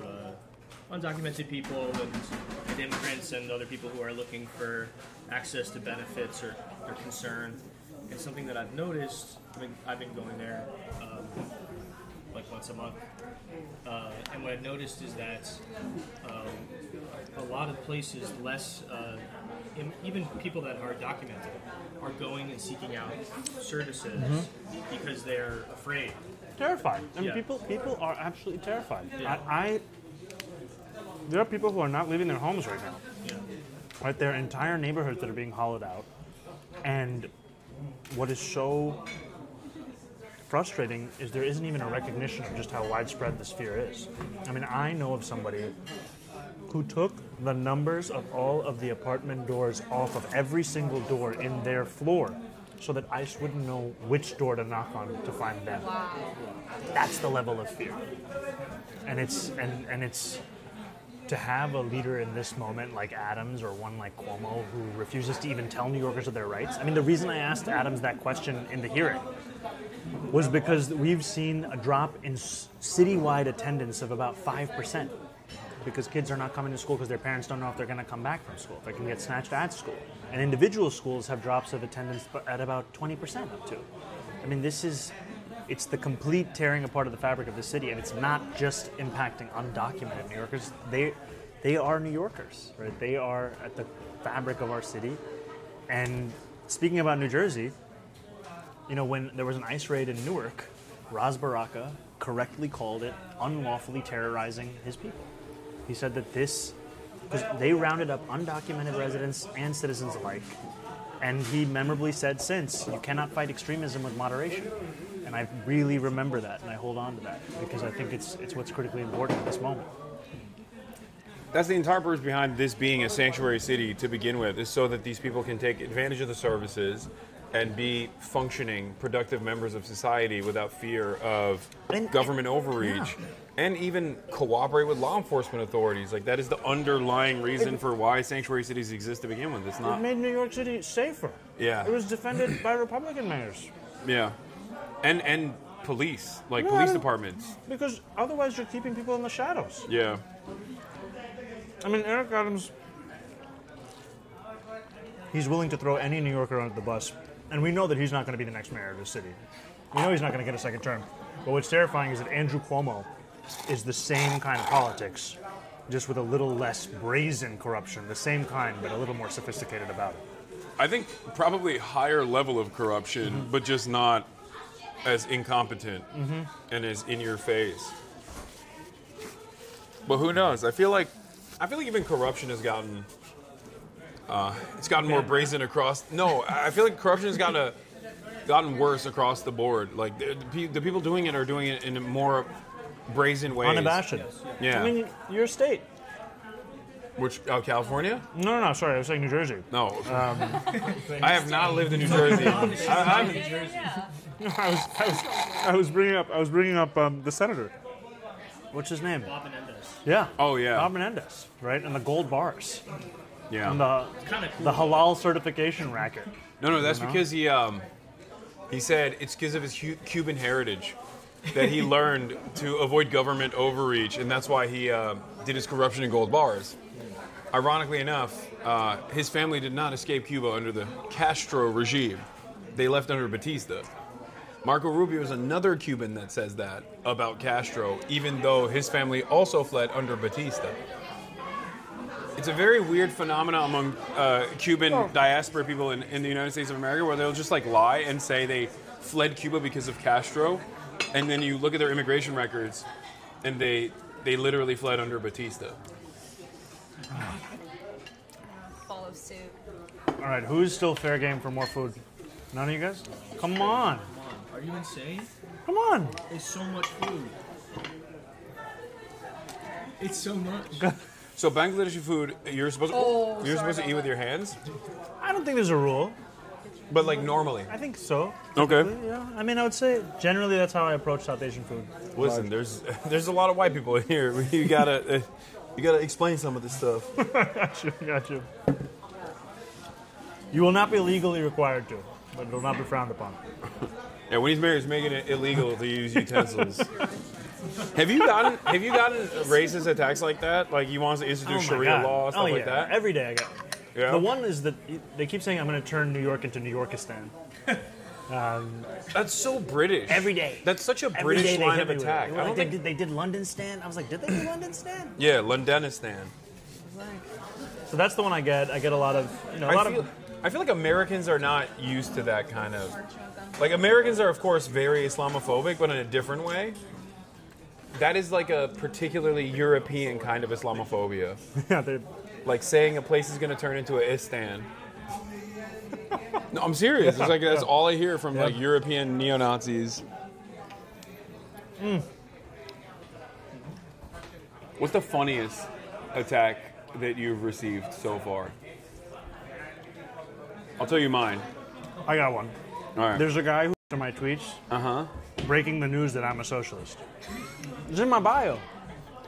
undocumented people and immigrants and other people who are looking for access to benefits or concern. And something that I've noticed, I've been going there like once a month. And what I've noticed is that a lot of places, even people that are documented, are going and seeking out services because they're afraid. Terrified. I mean, people are absolutely terrified. Yeah. There are people who are not leaving their homes right now. Yeah. Right, there are entire neighborhoods that are being hollowed out. And what is so frustrating is there isn't even a recognition of just how widespread this fear is. I mean, I know of somebody who took the numbers of all of the apartment doors off of every single door in their floor so that ICE wouldn't know which door to knock on to find them. Wow. That's the level of fear. And it's to have a leader in this moment like Adams or one like Cuomo who refuses to even tell New Yorkers of their rights. I mean, the reason I asked Adams that question in the hearing was because we've seen a drop in citywide attendance of about 5% because kids are not coming to school because their parents don't know if they're going to come back from school, if they can get snatched at school. And individual schools have drops of attendance at about 20% up to. I mean, it's the complete tearing apart of the fabric of the city, and it's not just impacting undocumented New Yorkers. They are New Yorkers, right? They are at the fabric of our city. And speaking about New Jersey, you know, when there was an ICE raid in Newark, Ras Baraka correctly called it unlawfully terrorizing his people. He said that because they rounded up undocumented residents and citizens alike, and he memorably said since, you cannot fight extremism with moderation. And I really remember that, and I hold on to that, because I think it's what's critically important in this moment. That's the entire purpose behind this being a sanctuary city to begin with, is so that these people can take advantage of the services and be functioning, productive members of society without fear of government overreach, and even cooperate with law enforcement authorities. Like, that is the underlying reason for why sanctuary cities exist to begin with. It's not. It made New York City safer. Yeah. It was defended by Republican mayors. Yeah. And police, police departments. Because otherwise you're keeping people in the shadows. Yeah. I mean, Eric Adams, he's willing to throw any New Yorker under the bus. And we know that he's not going to be the next mayor of the city. We know he's not going to get a second term. But what's terrifying is that Andrew Cuomo is the same kind of politics, just with a little less brazen corruption. The same kind, but a little more sophisticated about it. I think probably higher level of corruption, but just not as incompetent and as in your face. But who knows? I feel like even corruption has gotten it's gotten more brazen across. No, I feel like corruption has gotten worse across the board. Like the people doing it are doing it in more brazen ways. Unabashed. Yeah. I mean, your state. Which California? No. Sorry, I was saying New Jersey. No, I have not lived in New Jersey. I was bringing up the senator. What's his name? Bob Menendez. Yeah. Oh yeah. Bob Menendez, right? And the gold bars. Yeah. And the halal certification racket. No, that's because he said it's because of his Cuban heritage that he learned to avoid government overreach, and that's why he did his corruption in gold bars. Ironically enough, his family did not escape Cuba under the Castro regime. They left under Batista. Marco Rubio is another Cuban that says that about Castro, even though his family also fled under Batista. It's a very weird phenomenon among Cuban diaspora people in the United States of America, where they'll just lie and say they fled Cuba because of Castro, and then you look at their immigration records, and they literally fled under Batista. Follow suit. All right, who's still fair game for more food? None of you guys? Come on. Are you insane? Come on. It's so much food. It's so much. So Bangladeshi food, you're supposed to eat with your hands? I don't think there's a rule. But normally? I think so. Okay. Yeah. I mean, I would say generally that's how I approach South Asian food. Listen, there's a lot of white people in here. You gotta explain some of this stuff. Got you. You will not be legally required to, but it will not be frowned upon. Yeah, when he's married, he's making it illegal to use utensils. Have you gotten racist attacks like that? Like he wants to institute Sharia law, stuff like that? Every day I get. Yeah. The one is that they keep saying I'm going to turn New York into New Yorkistan. That's so British. Every day. That's such a Every British day they line hit of me with it. attack. They I were don't like, think. they did London stand. I was like, did they do London stand? Yeah, Londonistan. So that's the one I get. I get a lot of, I feel like Americans are not used to that kind of. Like Americans are, of course, very Islamophobic, but in a different way. That is like a particularly European kind of Islamophobia. Yeah, like saying a place is going to turn into a Istan. No, I'm serious. It's like that's all I hear from like European neo-Nazis. What's the funniest attack that you've received so far? I'll tell you mine. I got one. All right. There's a guy who to my tweets breaking the news that I'm a socialist. It's in my bio.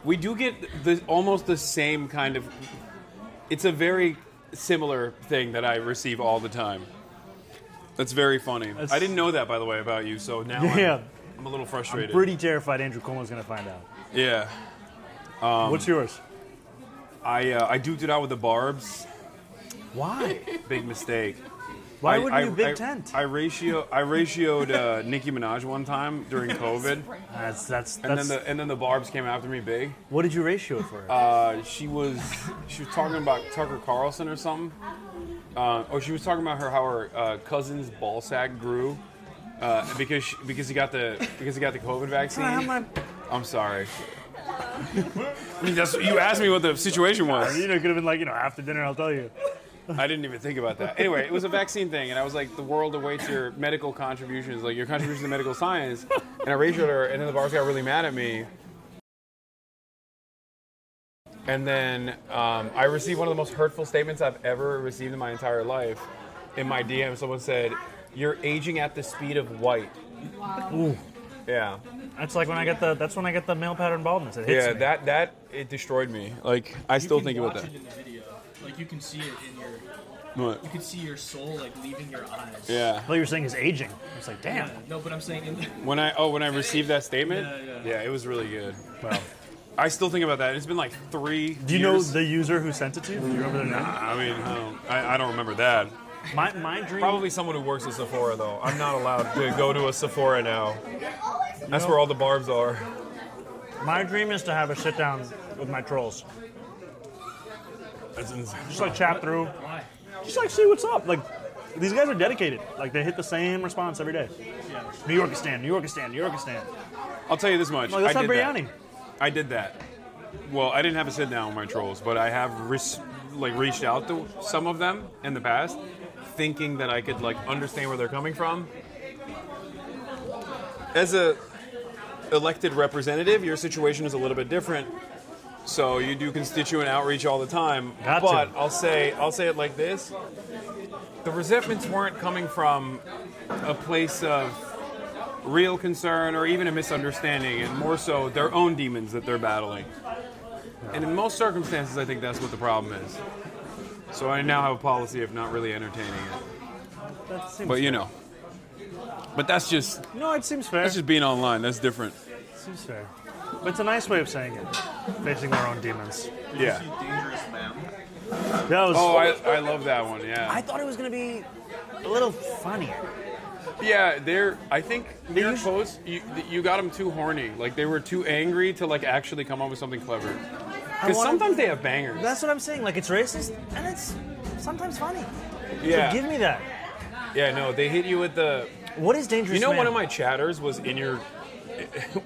We do get almost the same kind of. It's a very similar thing that I receive all the time. That's very funny. I didn't know that, by the way, about you. So now I'm a little frustrated. I'm pretty terrified Andrew Cuomo's going to find out. Yeah. What's yours? I duked it out with the Barbs. Why? Big mistake. Why wouldn't you Big Tent? I ratioed Nicki Minaj one time during COVID. And then the Barbs came after me big. What did you ratio it for her? She was talking about Tucker Carlson or something. She was talking about how her cousin's ball sack grew because he got the COVID vaccine. I'm sorry. I mean, you asked me what the situation was. It could have been like, after dinner, I'll tell you. I didn't even think about that. Anyway, it was a vaccine thing, and I was like, the world awaits your medical contributions, like your contributions to medical science. And I ratioed her, and then the Barbs got really mad at me. And then I received one of the most hurtful statements I've ever received in my entire life. In my DM, someone said, "You're aging at the speed of white." Wow. Ooh. Yeah. That's like when I get the male pattern baldness. It hits me. that it destroyed me. Like I still think about that. You can watch it in the video. Like you can see it in your. What? You can see your soul like leaving your eyes. Yeah. What you're saying is aging. It's like, damn. Yeah, no, but I'm saying in the, when I received that statement, yeah, it was really good. Wow. I still think about that. It's been like 3 years. Do you know the user who sent it to you? Do you remember their name? I mean, I don't remember that. My dream. Probably someone who works at Sephora, though. I'm not allowed to go to a Sephora now. That's where all the Barbs are. My dream is to have a sit down with my trolls. That's insane. Just like chat through. Just like see what's up. Like these guys are dedicated. Like they hit the same response every day. New Yorkistan, New Yorkistan, New Yorkistan. I'll tell you this much. Like, let's have biryani. I did that. Well, I didn't have a sit down with my trolls, but I have reached out to some of them in the past, thinking that I could understand where they're coming from. As a elected representative, your situation is a little bit different. So you do constituent outreach all the time. But I'll say it like this: the resentments weren't coming from a place of real concern or even a misunderstanding, and more so their own demons that they're battling. And in most circumstances, I think that's what the problem is. So I now have a policy of not really entertaining it. That seems but fair. But that's just it seems fair. That's just being online. That's different. Seems fair. But it's a nice way of saying it. Facing their own demons. Did you see Dangerous Man? I love that one. Yeah. I thought it was gonna be a little funnier. Yeah, I think New York Post, you got them too horny. Like, they were too angry to, actually come up with something clever. Because sometimes they have bangers. That's what I'm saying. Like, it's racist, and it's sometimes funny. Yeah. So give me that. Yeah, no, they hit you with the... What is Dangerous Man? One of my chatters was in your...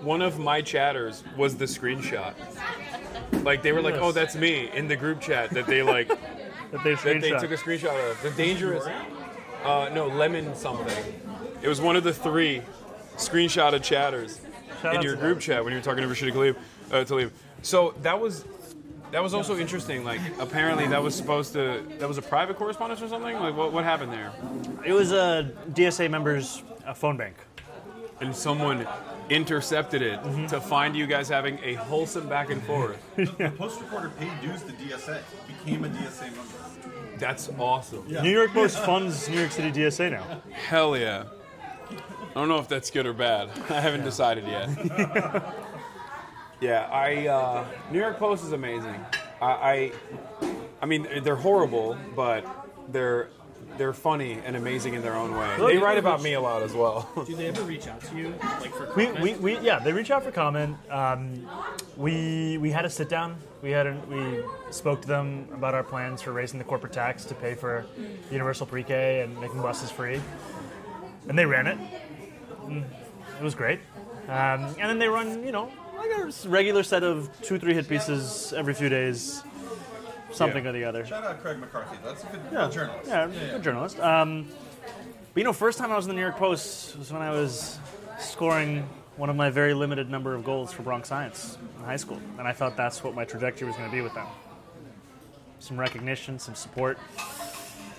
One of my chatters was the screenshot. Like, they were like, oh, that's me, in the group chat that they, that they took a screenshot of. The Dangerous... Lemon something. It was one of the 3 screenshotted chatters in your group chat when you were talking to Rashida Tlaib. So that was also interesting. Like, apparently that was a private correspondence or something? Like, what happened there? It was a DSA member's phone bank. And someone intercepted it to find you guys having a wholesome back and forth. The Post reporter paid dues to DSA, became a DSA member. That's awesome. Yeah. New York Post funds New York City DSA now. Hell yeah. I don't know if that's good or bad. I haven't decided yet. New York Post is amazing. I mean, they're horrible, but they're they're funny and amazing in their own way. They write about me a lot as well. Do they ever reach out to you, like for We comment? yeah, they reach out for comment. We had a sit down. We spoke to them about our plans for raising the corporate tax to pay for universal pre-K and making buses free, and they ran it. It was great. And then they run, like a regular set of 2-3 hit pieces every few days, something or the other. Shout out Craig McCarthy. That's a good journalist. Yeah, good journalist. But first time I was in the New York Post was when I was scoring one of my very limited number of goals for Bronx Science in high school, and I thought that's what my trajectory was going to be with them. Some recognition, some support.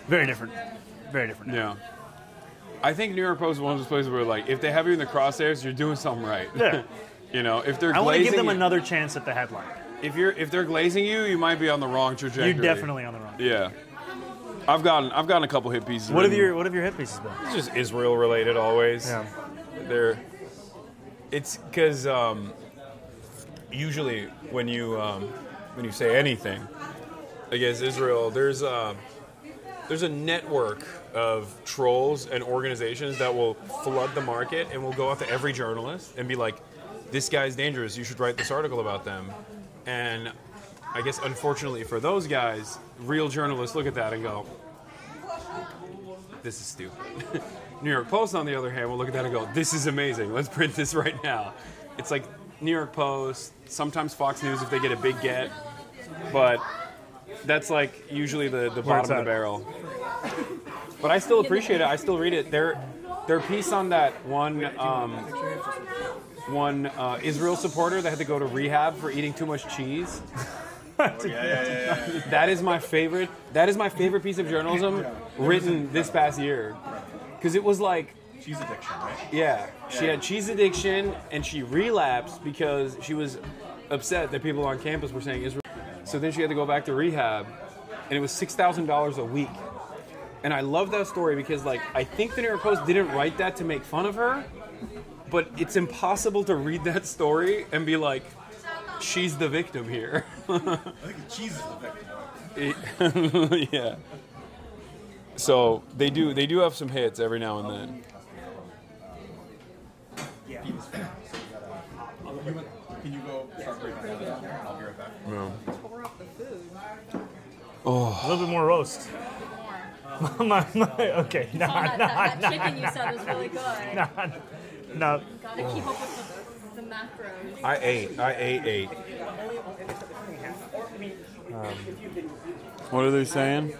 Very different. Very different. Yeah. I think New York Post is one of those places where, like, if they have you in the crosshairs, you're doing something right. Yeah. If they're I want to give them you, another chance at the headline. If they're glazing you, you might be on the wrong trajectory. You're definitely on the wrong. Yeah. I've gotten a couple hit pieces. What have your hit pieces been? It's just Israel related always. Yeah. It's because usually when you say anything against Israel, there's a network of trolls and organizations that will flood the market and will go out to every journalist and be like, "This guy's dangerous. You should write this article about them." And I guess unfortunately for those guys, real journalists look at that and go, "This is stupid." New York Post, on the other hand, will look at that and go, "This is amazing. Let's print this right now." It's like New York Post, sometimes Fox News if they get a big get, but that's like usually the bottom of the barrel. But I still appreciate it. I still read it. Their piece on that one Israel supporter that had to go to rehab for eating too much cheese. Yeah. That is my favorite. That is my favorite piece of journalism written this past year, because it was like cheese addiction, right? Yeah, she had cheese addiction and she relapsed because she was upset that people on campus were saying Israel. So then she had to go back to rehab, and it was $6,000 a week. And I love that story because, like, I think the New York Post didn't write that to make fun of her, but it's impossible to read that story and be like, she's the victim here. I think the cheese is the victim. Yeah. So they do have some hits every now and then. Yeah. Can you go start breaking down this? I'll be right back. No. Oh. A little bit more roast. Okay, that chicken you said was really good. No. Gotta keep up with the macros. I ate. What are they saying?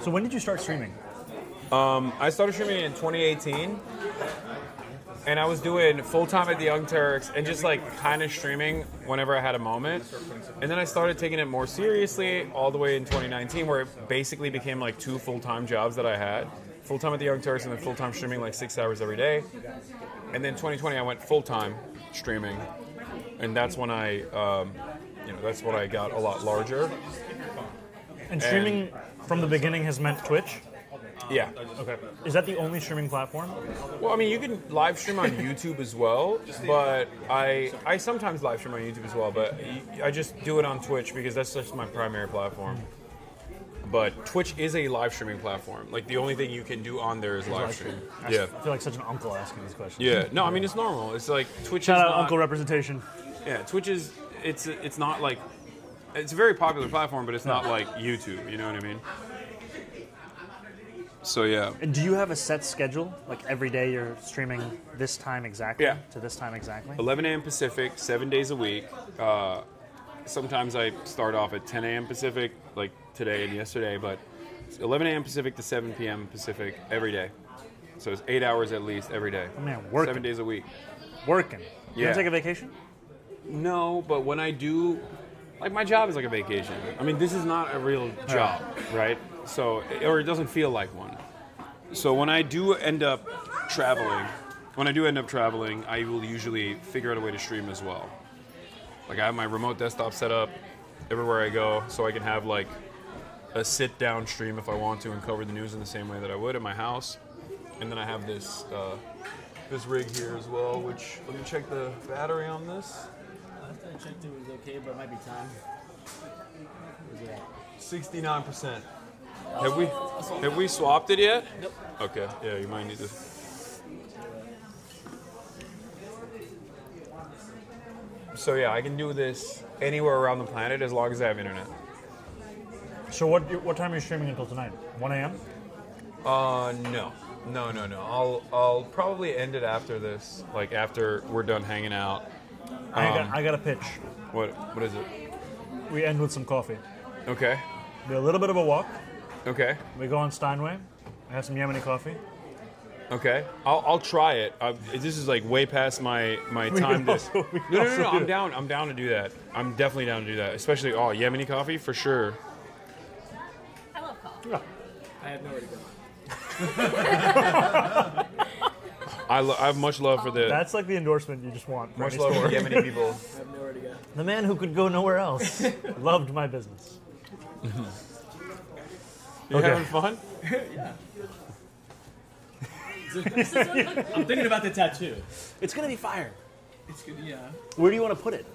So when did you start streaming? I started streaming in 2018. And I was doing full-time at the Young Turks and just like kind of streaming whenever I had a moment. And then I started taking it more seriously all the way in 2019, where it basically became like 2 full-time jobs that I had. Full-time at the Young Turks and then full-time streaming like 6 hours every day. And then 2020 I went full-time streaming. And that's when I got a lot larger. And streaming from the beginning has meant Twitch? Yeah. Okay. Is that the only streaming platform? Well, I mean, you can live stream on YouTube as well, but I sometimes live stream on YouTube as well, but I just do it on Twitch because that's just my primary platform. But Twitch is a live streaming platform. Like, the only thing you can do on there is live stream. Yeah. I feel like such an uncle asking these questions. Yeah. No, I mean, it's normal. It's like Twitch Shout is out not, uncle representation. Yeah, Twitch is, it's not like, it's a very popular platform, but it's not like YouTube, you know what I mean? So, yeah. And do you have a set schedule? Like every day you're streaming this time exactly? Yeah. To this time exactly? 11 a.m. Pacific, 7 days a week. Sometimes I start off at 10 a.m. Pacific, like today and yesterday, but it's 11 a.m. Pacific to 7 p.m. Pacific every day. So it's 8 hours at least every day. Oh, man, working. 7 days a week. Working. You Yeah. don't take a vacation? No, but when I do, like, my job is like a vacation. I mean, this is not a real job, right? So, or it doesn't feel like one. So when I do end up traveling, I will usually figure out a way to stream as well. Like, I have my remote desktop set up everywhere I go, so I can have like a sit-down stream if I want to and cover the news in the same way that I would at my house. And then I have this this rig here as well, which, let me check the battery on this. Last I checked it was okay, but it might be time. 69%. Have we swapped it yet? Nope. Okay. Yeah, you might need to. So yeah, I can do this anywhere around the planet as long as I have internet. So what time are you streaming until tonight? 1 a.m. No. I'll probably end it after this, like after we're done hanging out. I got a pitch. What is it? We end with some coffee. Okay. Be a little bit of a walk. Okay. We go on Steinway. I have some Yemeni coffee. Okay. I'll try it. This is like way past my time. No. I'm down. I'm down to do that. I'm definitely down to do that. Especially Yemeni coffee for sure. I love coffee. Yeah. I have nowhere to go. I have much love for the. That's like the endorsement you just want. Much love for Yemeni people. I have nowhere to go. The man who could go nowhere else loved my business. You having fun? Yeah. I'm thinking about the tattoo. It's gonna be fire. It's good, yeah. Where do you want to put it?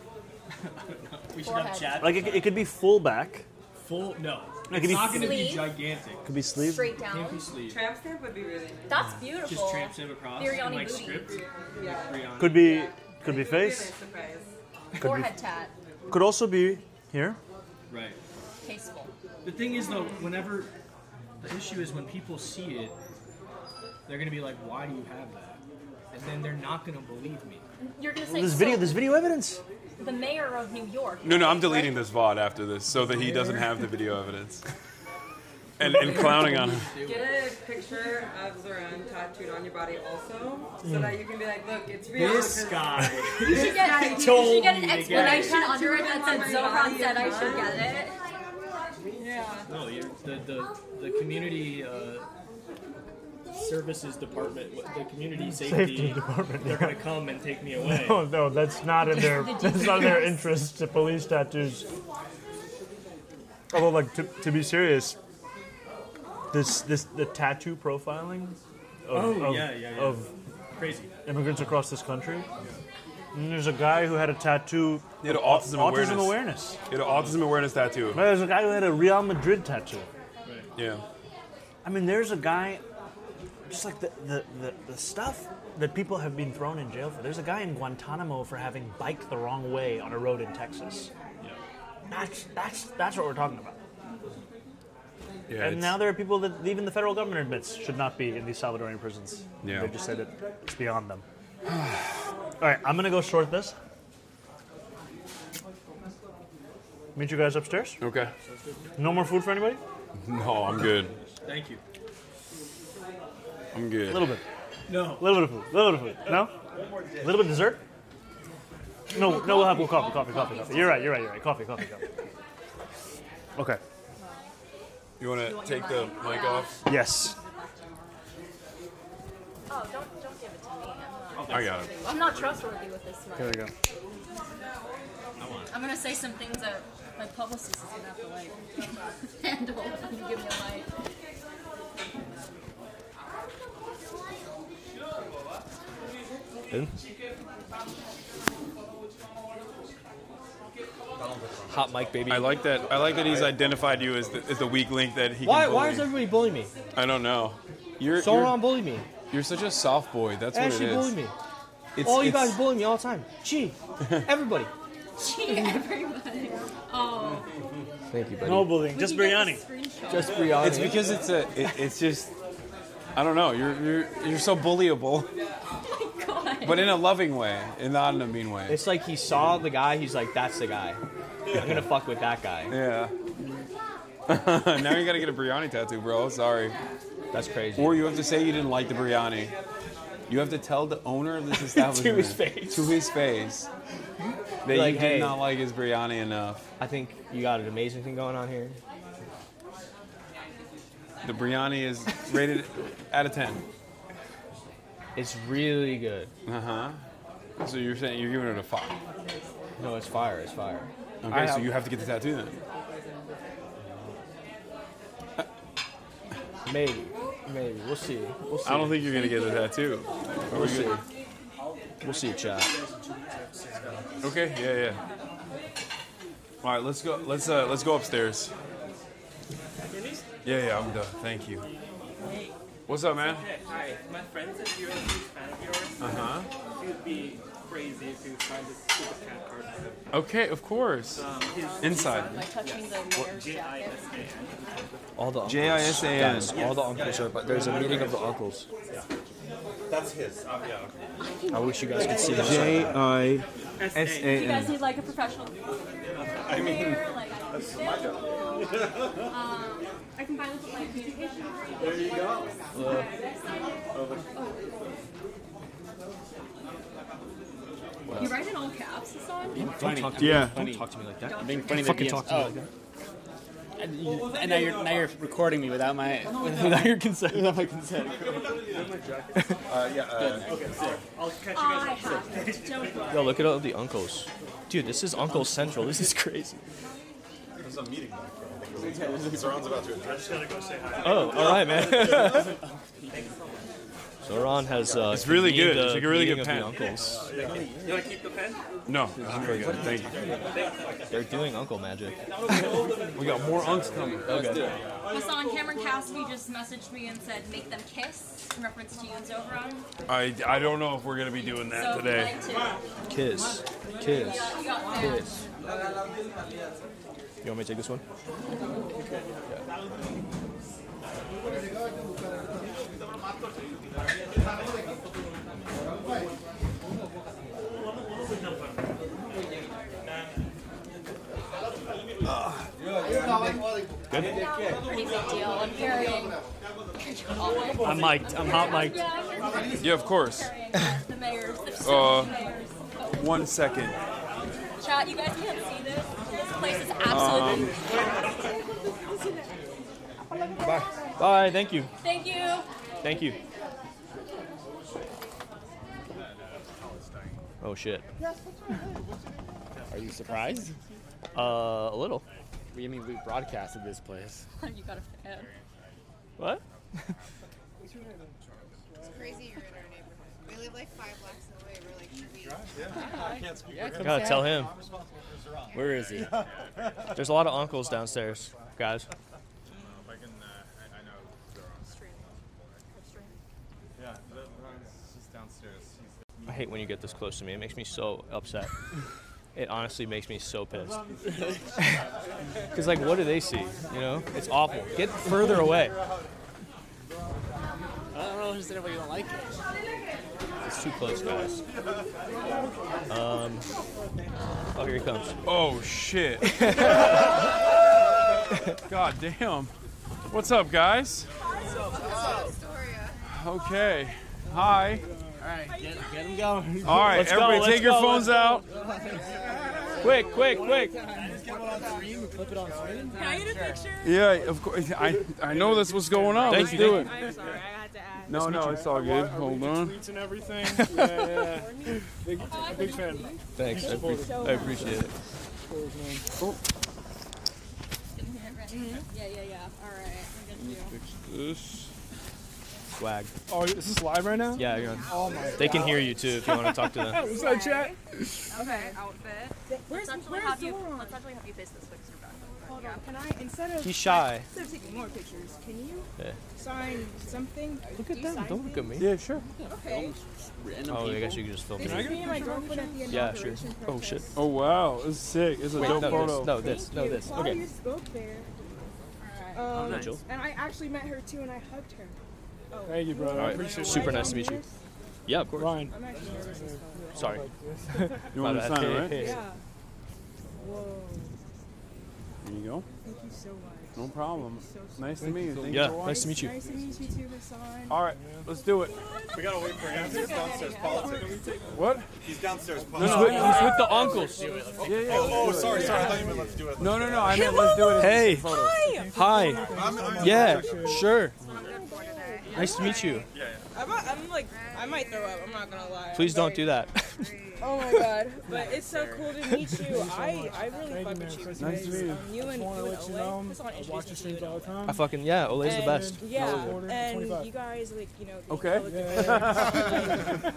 I don't know. We should have a chat. Like it could be full back. Full? No. It could It's be not going to be sleeve. gigantic. Could be sleeves. Straight down. Can't be sleeve. Tramp stamp would be really nice. That's beautiful. Just tramp stamp across. Biryani and like booty. script. Yeah. Biryani. Could be Yeah. could be It would a face. nice surprise. Could Forehead tat. Could also be here. Right. Tasteful. The thing is, though, whenever the issue is when people see it, they're going to be like, why do you have that? And then they're not going to believe me. You're gonna say There's so video evidence. The mayor of New York. No, I'm right? deleting this VOD after this so that he doesn't have the video evidence. and clowning on him. Get a picture of Zohran tattooed on your body also, so that you can be like, look, it's real. This guy. You should get, you should get an explanation it. under it that said Zohran said I should get it. Yeah. No, the community services department, the community safety department, they're going to come and take me away. No, that's not in their interest to police tattoos. Although, like to be serious, the tattoo profiling of crazy immigrants across this country. And there's a guy who had a tattoo. He had autism awareness. He had an autism awareness tattoo. There's a guy who had a Real Madrid tattoo. Right. Yeah. I mean, there's a guy, just like the stuff that people have been thrown in jail for. There's a guy in Guantanamo for having biked the wrong way on a road in Texas. Yeah. That's what we're talking about. Yeah, And now there are people that even the federal government admits should not be in these Salvadorian prisons. Yeah. They just said it's beyond them. All right, I'm going to go short this. Meet you guys upstairs. Okay. No more food for anybody? No, I'm good. Thank you. I'm good. A little bit. No. A little bit of food. A little bit of food. No? A little bit of dessert? No, we'll have coffee. You're right. Coffee. Okay. You want to take the mic off? Yes. Oh, don't give it to me. I got it. I'm not trustworthy with this Here one. we go. I'm gonna say some things that my publicist is gonna have to like handle when you give me a mic. Hot mic, baby. I like that he's identified you as the weak link that he. Why? Can Why bully. is everybody bullying me? I don't know. Someone bullied me. You're such a soft boy. That's what it Actually is. bullied me. It's, All you it's- guys bully me all the time. Gee, everybody. Gee, everybody. Oh. Thank you, buddy. No bullying, just biryani. Just biryani. It's because it's just. I don't know. You're so bullyable. But in a loving way, and not in a mean way. It's like he saw the guy. He's like, "That's the guy. I'm gonna fuck with that guy." Yeah. Now you gotta get a biryani tattoo, bro. Sorry. That's crazy. Or you have to say you didn't like the biryani. You have to tell the owner of this establishment To his face. that Like, you hey, did not like his biryani enough. I think you got an amazing thing going on here. The biryani is rated out of 10. It's really good. So you're saying you're giving it a 5? No, it's fire. It's fire. Okay, so you have to get the tattoo then. Maybe. We'll see. I don't think you're gonna get the tattoo. We'll see. We'll see, chat. Okay. Yeah. All right, let's go. Let's go upstairs. Yeah, I'm done. Thank you. What's up, man? Hi, my friend said you're a huge fan of yours. He would be crazy if you find this super cat card for him. Okay, of course. Inside. Am I touching the mayor's jacket? All the uncles. JISAN. Guys, all the uncles are. But there's a meeting of the uncles. That's his. Yeah. I wish you guys could see this. Do you JISAN. guys need like a professional? I mean, Like, that's my job. I can find with like communication. There you go. You write in all caps, Hasan? Yeah. Don't talk to me like that. I'm being funny. Fucking talk to me like that. And now you're recording me without without your consent. Without my consent. I'll catch you I guys. have it. Don't Yo, look at all the uncles. Dude, this is Uncle Central. This is crazy. There's a meeting back there. Zohran's about to address. I just gotta go say hi. Oh, all right, man. Zohran has. It's really good. convened It's a like a really meeting good of the pen. uncles. You wanna keep the pen? No, I'm really good. Thank you. They're doing uncle magic. We got more unks coming. Okay. Hasan, Cameron Cassidy just messaged me and said, make them kiss, in reference to you and Zohran. I don't know if we're gonna be doing that So if you'd today. like to. Kiss. Kiss. You got fans. Kiss. You want me to take this one? Pretty big deal. I'm carrying. I'm mic'd. I'm hot mic'd. Yeah, of course. The mayor's. Uh, 1 second. Chat, you guys can't see this. This place is absolutely. Bye. Bye. Thank you. Thank you. Thank you. Oh shit. Are you surprised? A little. I mean, we broadcasted this place. You got a fan. What? It's crazy you're in our neighborhood. We live like 5 blocks away. We're like, should we? I can't speak for him. Gotta tell him. Where is he? There's a lot of uncles downstairs, guys. If I can, I know Zohran's. Yeah, Zohran's just downstairs. I hate when you get this close to me. It makes me so upset. It honestly makes me so pissed. Because, like, what do they see? You know? It's awful. Get further away. I don't know if anybody don't like it. It's too close, guys. Oh, here he comes. Oh shit. God damn. What's up, guys? Okay. Hi. All right, get him going. All right, Let's everybody go, take your phones out. Quick, quick, quick. Can I get a picture? Yeah, of course. I know that's what's going on. Thank Let's you. do it. I'm sorry, I had to ask. No, it's all good. Hold on. Tweets and everything. Yeah. Big fan. Thanks. I appreciate it. Oh. Yeah. All right. I'm good Fix this. Swag. Oh, is this live right now? Yeah, you're on. Oh my They can hear you, too, if you want to talk to them. What's up, chat? Okay, outfit. Let's actually have you face this way because you're back. Hold on, can I, instead of He's shy. instead of taking more pictures, can you Yeah. sign something? Look at them. Don't look at me. Yeah, sure. Okay. Oh, I guess you can just film This it. is me and my girlfriend at the Yeah, sure. inauguration Oh, shit. protest. Oh wow, this is sick. It's a Wait, dope no, photo. No, this. Thank No, you. this. While Okay. you spoke there, Nice. and I actually met her too, and I hugged her. Oh. Thank you, brother. All I right. appreciate it. Super nice to meet you. Yeah, of course. Ryan. I'm actually nervous as fuck. Sorry. You want My to bad. sign it, right? Hey. Yeah. Whoa. There you go. Thank you so much. No problem. So Nice to meet you. Thank Yeah, you for nice to watching. meet you. Nice to meet you too, Hasan. All right, let's do it. We gotta wait for him. He's downstairs politics. What? He's downstairs He's politics. with the uncles. Yeah. Oh, sorry. I thought you meant let's do it. No. I meant let's do it. Hey. Photos. Hi. Yeah, sure. I'm good for today. Nice to meet you. I'm like, I might throw up. I'm not gonna lie. Please don't do that. Oh my god. But it's so cool to meet you. I really fuck with you. Nice to meet you. You and Ole, that's on introduced me to you. all the time. I fucking Ole's the best. Yeah, and you guys like Okay.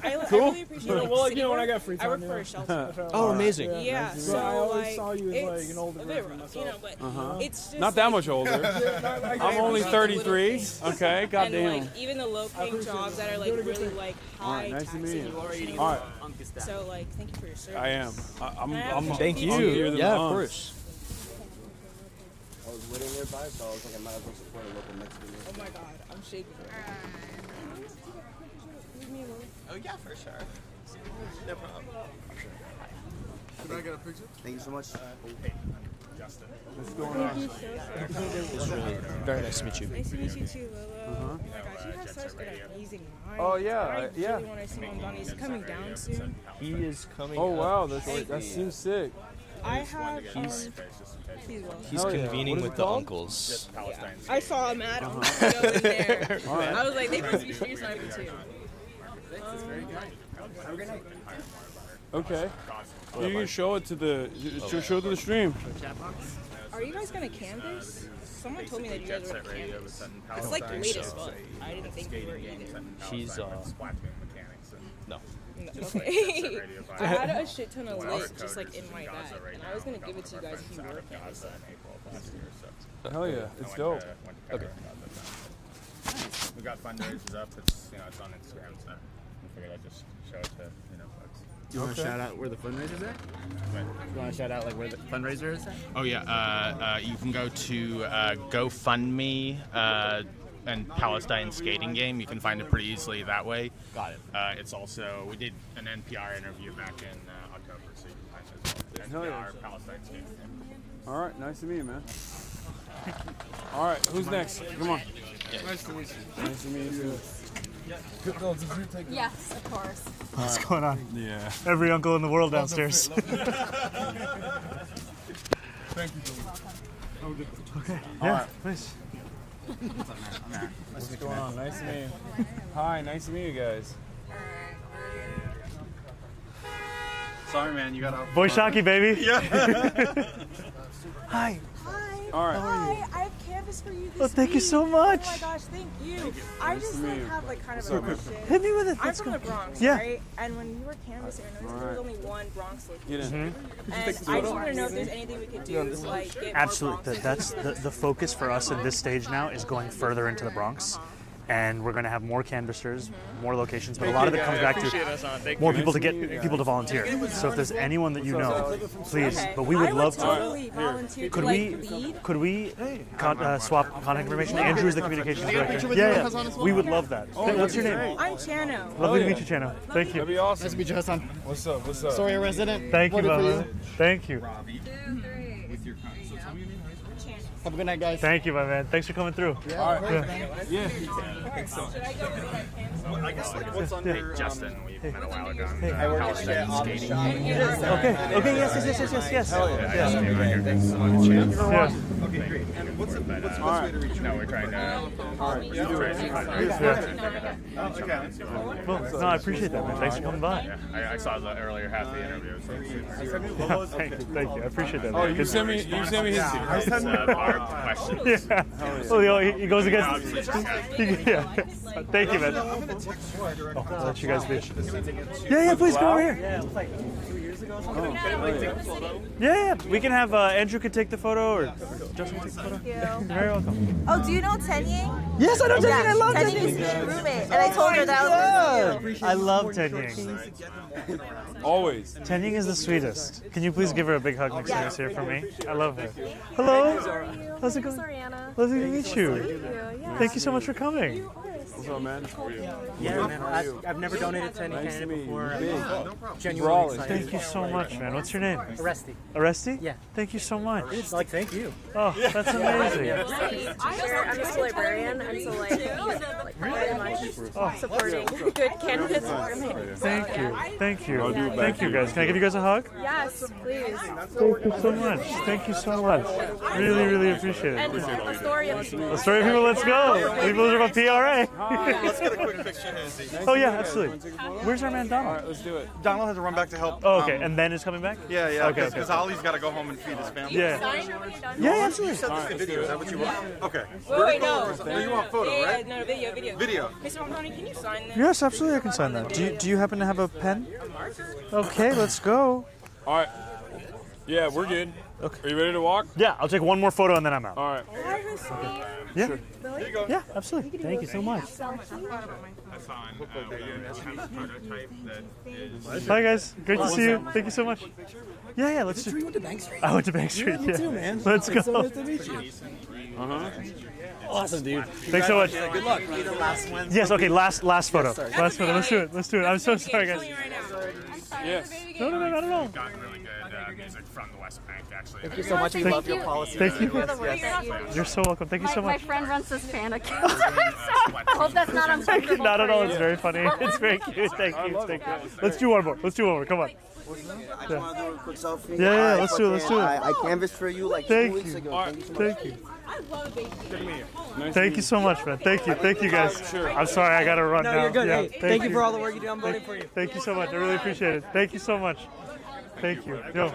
I Cool. really appreciate it. Well, like, when I got free time, I work for a shelter. Oh, amazing. Yeah, Nice. so I always like, saw you as like it's an older a bit version of rough, myself. but it's just Not that like, much older. I'm only 33. Okay, and goddamn. like even the low-paying jobs that are like really like high nice to meet taxing, you. you already All right. So like, thank you for your service. I am. I'm Thank you. Yeah, of course. I was waiting nearby, so I was like, I might as well support a local Mexican. Oh my god, I'm shaking. Oh yeah, for sure. No problem. Can I get a picture? Thank you so much. Hey, Justin. What's going on? It's really very nice to meet you. Nice to meet you too, Lolo. Oh my gosh, you have such an amazing mind. Oh, yeah, I yeah. really want to see Mondani. He's coming down soon. He is coming. Oh wow, up. that seems sick. I have. He's Hell yeah. convening What is with it the called? uncles. Yeah. I saw him at him go in there. All right. I was like, they must be street sniping too. Have a good night. Okay. You can show it to the show it to the stream. Are you guys gonna canvas? Someone told me that you guys were gonna canvas. It's like late as fuck. I didn't think you were either. He's no. Okay. I had a shit ton of lit just like in my bag, and I was gonna give it to you guys if you were canvas. Hell yeah, it's dope. Okay. We got fundraisers up. It's it's on Instagram, so I figured I'd just show it to folks. Do you want to shout out where the fundraiser's at? You want to shout out like where the fundraiser is at? Oh yeah, you can go to GoFundMe and Palestine skating game. You can find it pretty easily that way. Got it. It's also, we did an NPR interview back in October, so you can find it as well. Hell NPR yeah. Palestine skating game. All right, nice to meet you, man. All right, who's next? Come on. Nice to meet you. Nice to meet you. Yes, of course. What's going on? Yeah. Every uncle in the world downstairs. Thank you. Okay. All Yeah, right. please. What's going on? Nice to meet you. Hi, nice to meet you guys. Sorry, man, you got out. Boy Shocky, baby. Yeah. Hi. All right. Hi, I have canvas for you this Oh, thank you so week. much. Oh my gosh, thank you. I just meet like you. have like kind of What's a up, man? question. Hit me with it. I'm Let's from go. the Bronx, Yeah. right? And when you were canvassing, I noticed there was only one Bronx location. Get in. And I just want to know if there's anything we could do to like get Absolutely. more That's the focus for us in this stage now is going further into the Bronx. And we're going to have more canvassers, more locations, but a lot of it comes back to more people to get people to volunteer. So if there's anyone that you know, please. Okay. But we would I love totally to. volunteer Could to we? like lead. Could we swap contact information? Andrew is the communications director. Yeah, we would love that. What's your name? I'm Chano. Lovely to meet you, Chano. Thank you. That'd be awesome. Nice to meet you, Hasan. What's up? What's up? Sorry, a resident. Thank you, Voted for Bubba. Thank you. Have a good night, guys. Thank you, my man. Thanks for coming through. All right. Yeah. I guess what's under Justin, we met a while ago. Hey. I work skating. Okay. Okay. Yes. Hell yeah. Yes. Okay, great. And what's the best way to reach? No, we're trying to. Well, no, I appreciate that, man. Thanks for coming by. Yeah, I saw the earlier half of the interview. So Thank you. I appreciate that. Oh, Man. you sent me his. barbed questions. Yeah. Oh, he goes against. Yeah. Thank you, man. I'll let you guys be. Yeah, please go over here. Yeah, it was like 2 years ago. Yeah. We can have Andrew can take the photo or Justin can take the photo. Thank you. You're very welcome. Oh, do you know Tenying? Yes, I know Tenying. I love Tenying is Tenying. my roommate, and I told her that was you. I love Tenying. Always. Tenying is the sweetest. Can you please give her a big hug next time she's here for me? I love her. Hello. How's it going? Lovely to meet you. Thank you so much for coming. What's up, man? Yeah, man. I've never donated to any candidate before. Genuinely excited. Thank you so much, man. What's your name? Aresti. Aresti? Yeah. Thank you so much. It's like, thank you. Oh, that's amazing. I'm a school librarian, and so like very much supporting good candidates. Thank you. Thank you. Thank you, guys. Can I give you guys a hug? Yes, please. Thank you so much. Thank you so much. Really, really appreciate it. And the story of The story of people, let's go. People are about PRA. Let's get a quick picture. Oh yeah, absolutely. Where's our man Donald? All right, let's do it. Donald has to run back to help. Oh, okay, and then is coming back? Yeah, yeah. Okay, Because Ollie's got to go home and feed his family. Yeah. Yeah, absolutely. You said this in video. Is that what you want? Okay. Wait, no. No, you want photo, Yeah, right? no, video. Video. Mr. Mahoney, can you sign this? Yes, absolutely, I can sign that. Do you happen to have a pen? Okay, let's go. All right. Yeah, we're good. Okay. Are you ready to walk? Yeah, I'll take one more photo and then I'm out. All right. Yeah. Sure. There you go. Yeah, absolutely. Thank you so much. Hasan, prototype that is. Hi guys, great to see you. Thank you so much. Yeah, yeah, let's do. You went to Bank Street? I went to Bank Street. Yeah, me too, man. Let's go. It's so nice to meet you. Awesome, dude. Thanks so much. Good luck. Last one. Yes. Okay. Last photo. Yes, sir. Last photo. Let's do it. Let's do it. I'm so sorry, guys. Yes. No, not at all. Gotten really good music from the West Bank, actually. Thank you so much. We love your policy. Thank you. Yes. You're so welcome. Thank you so My much. friend runs this fan account. So I hope that's not uncomfortable. Not at for all. you. It's very funny. It's very cute. Thank you. Thank you. Let's do one more. Let's do one more. Come on. I just want to do a quick selfie. Yeah, let's do it. Let's do it. I canvassed for you like 2 weeks ago. Thank you so much. Thank you. Thank you so much, man. Thank you. Thank you, guys. I'm sorry, I got to run now. No, you're good. Yeah, Hey, thank you for all the work you do. I'm voting for you. Thank you so much. I really appreciate it. Thank you so much. Thank you. Yo,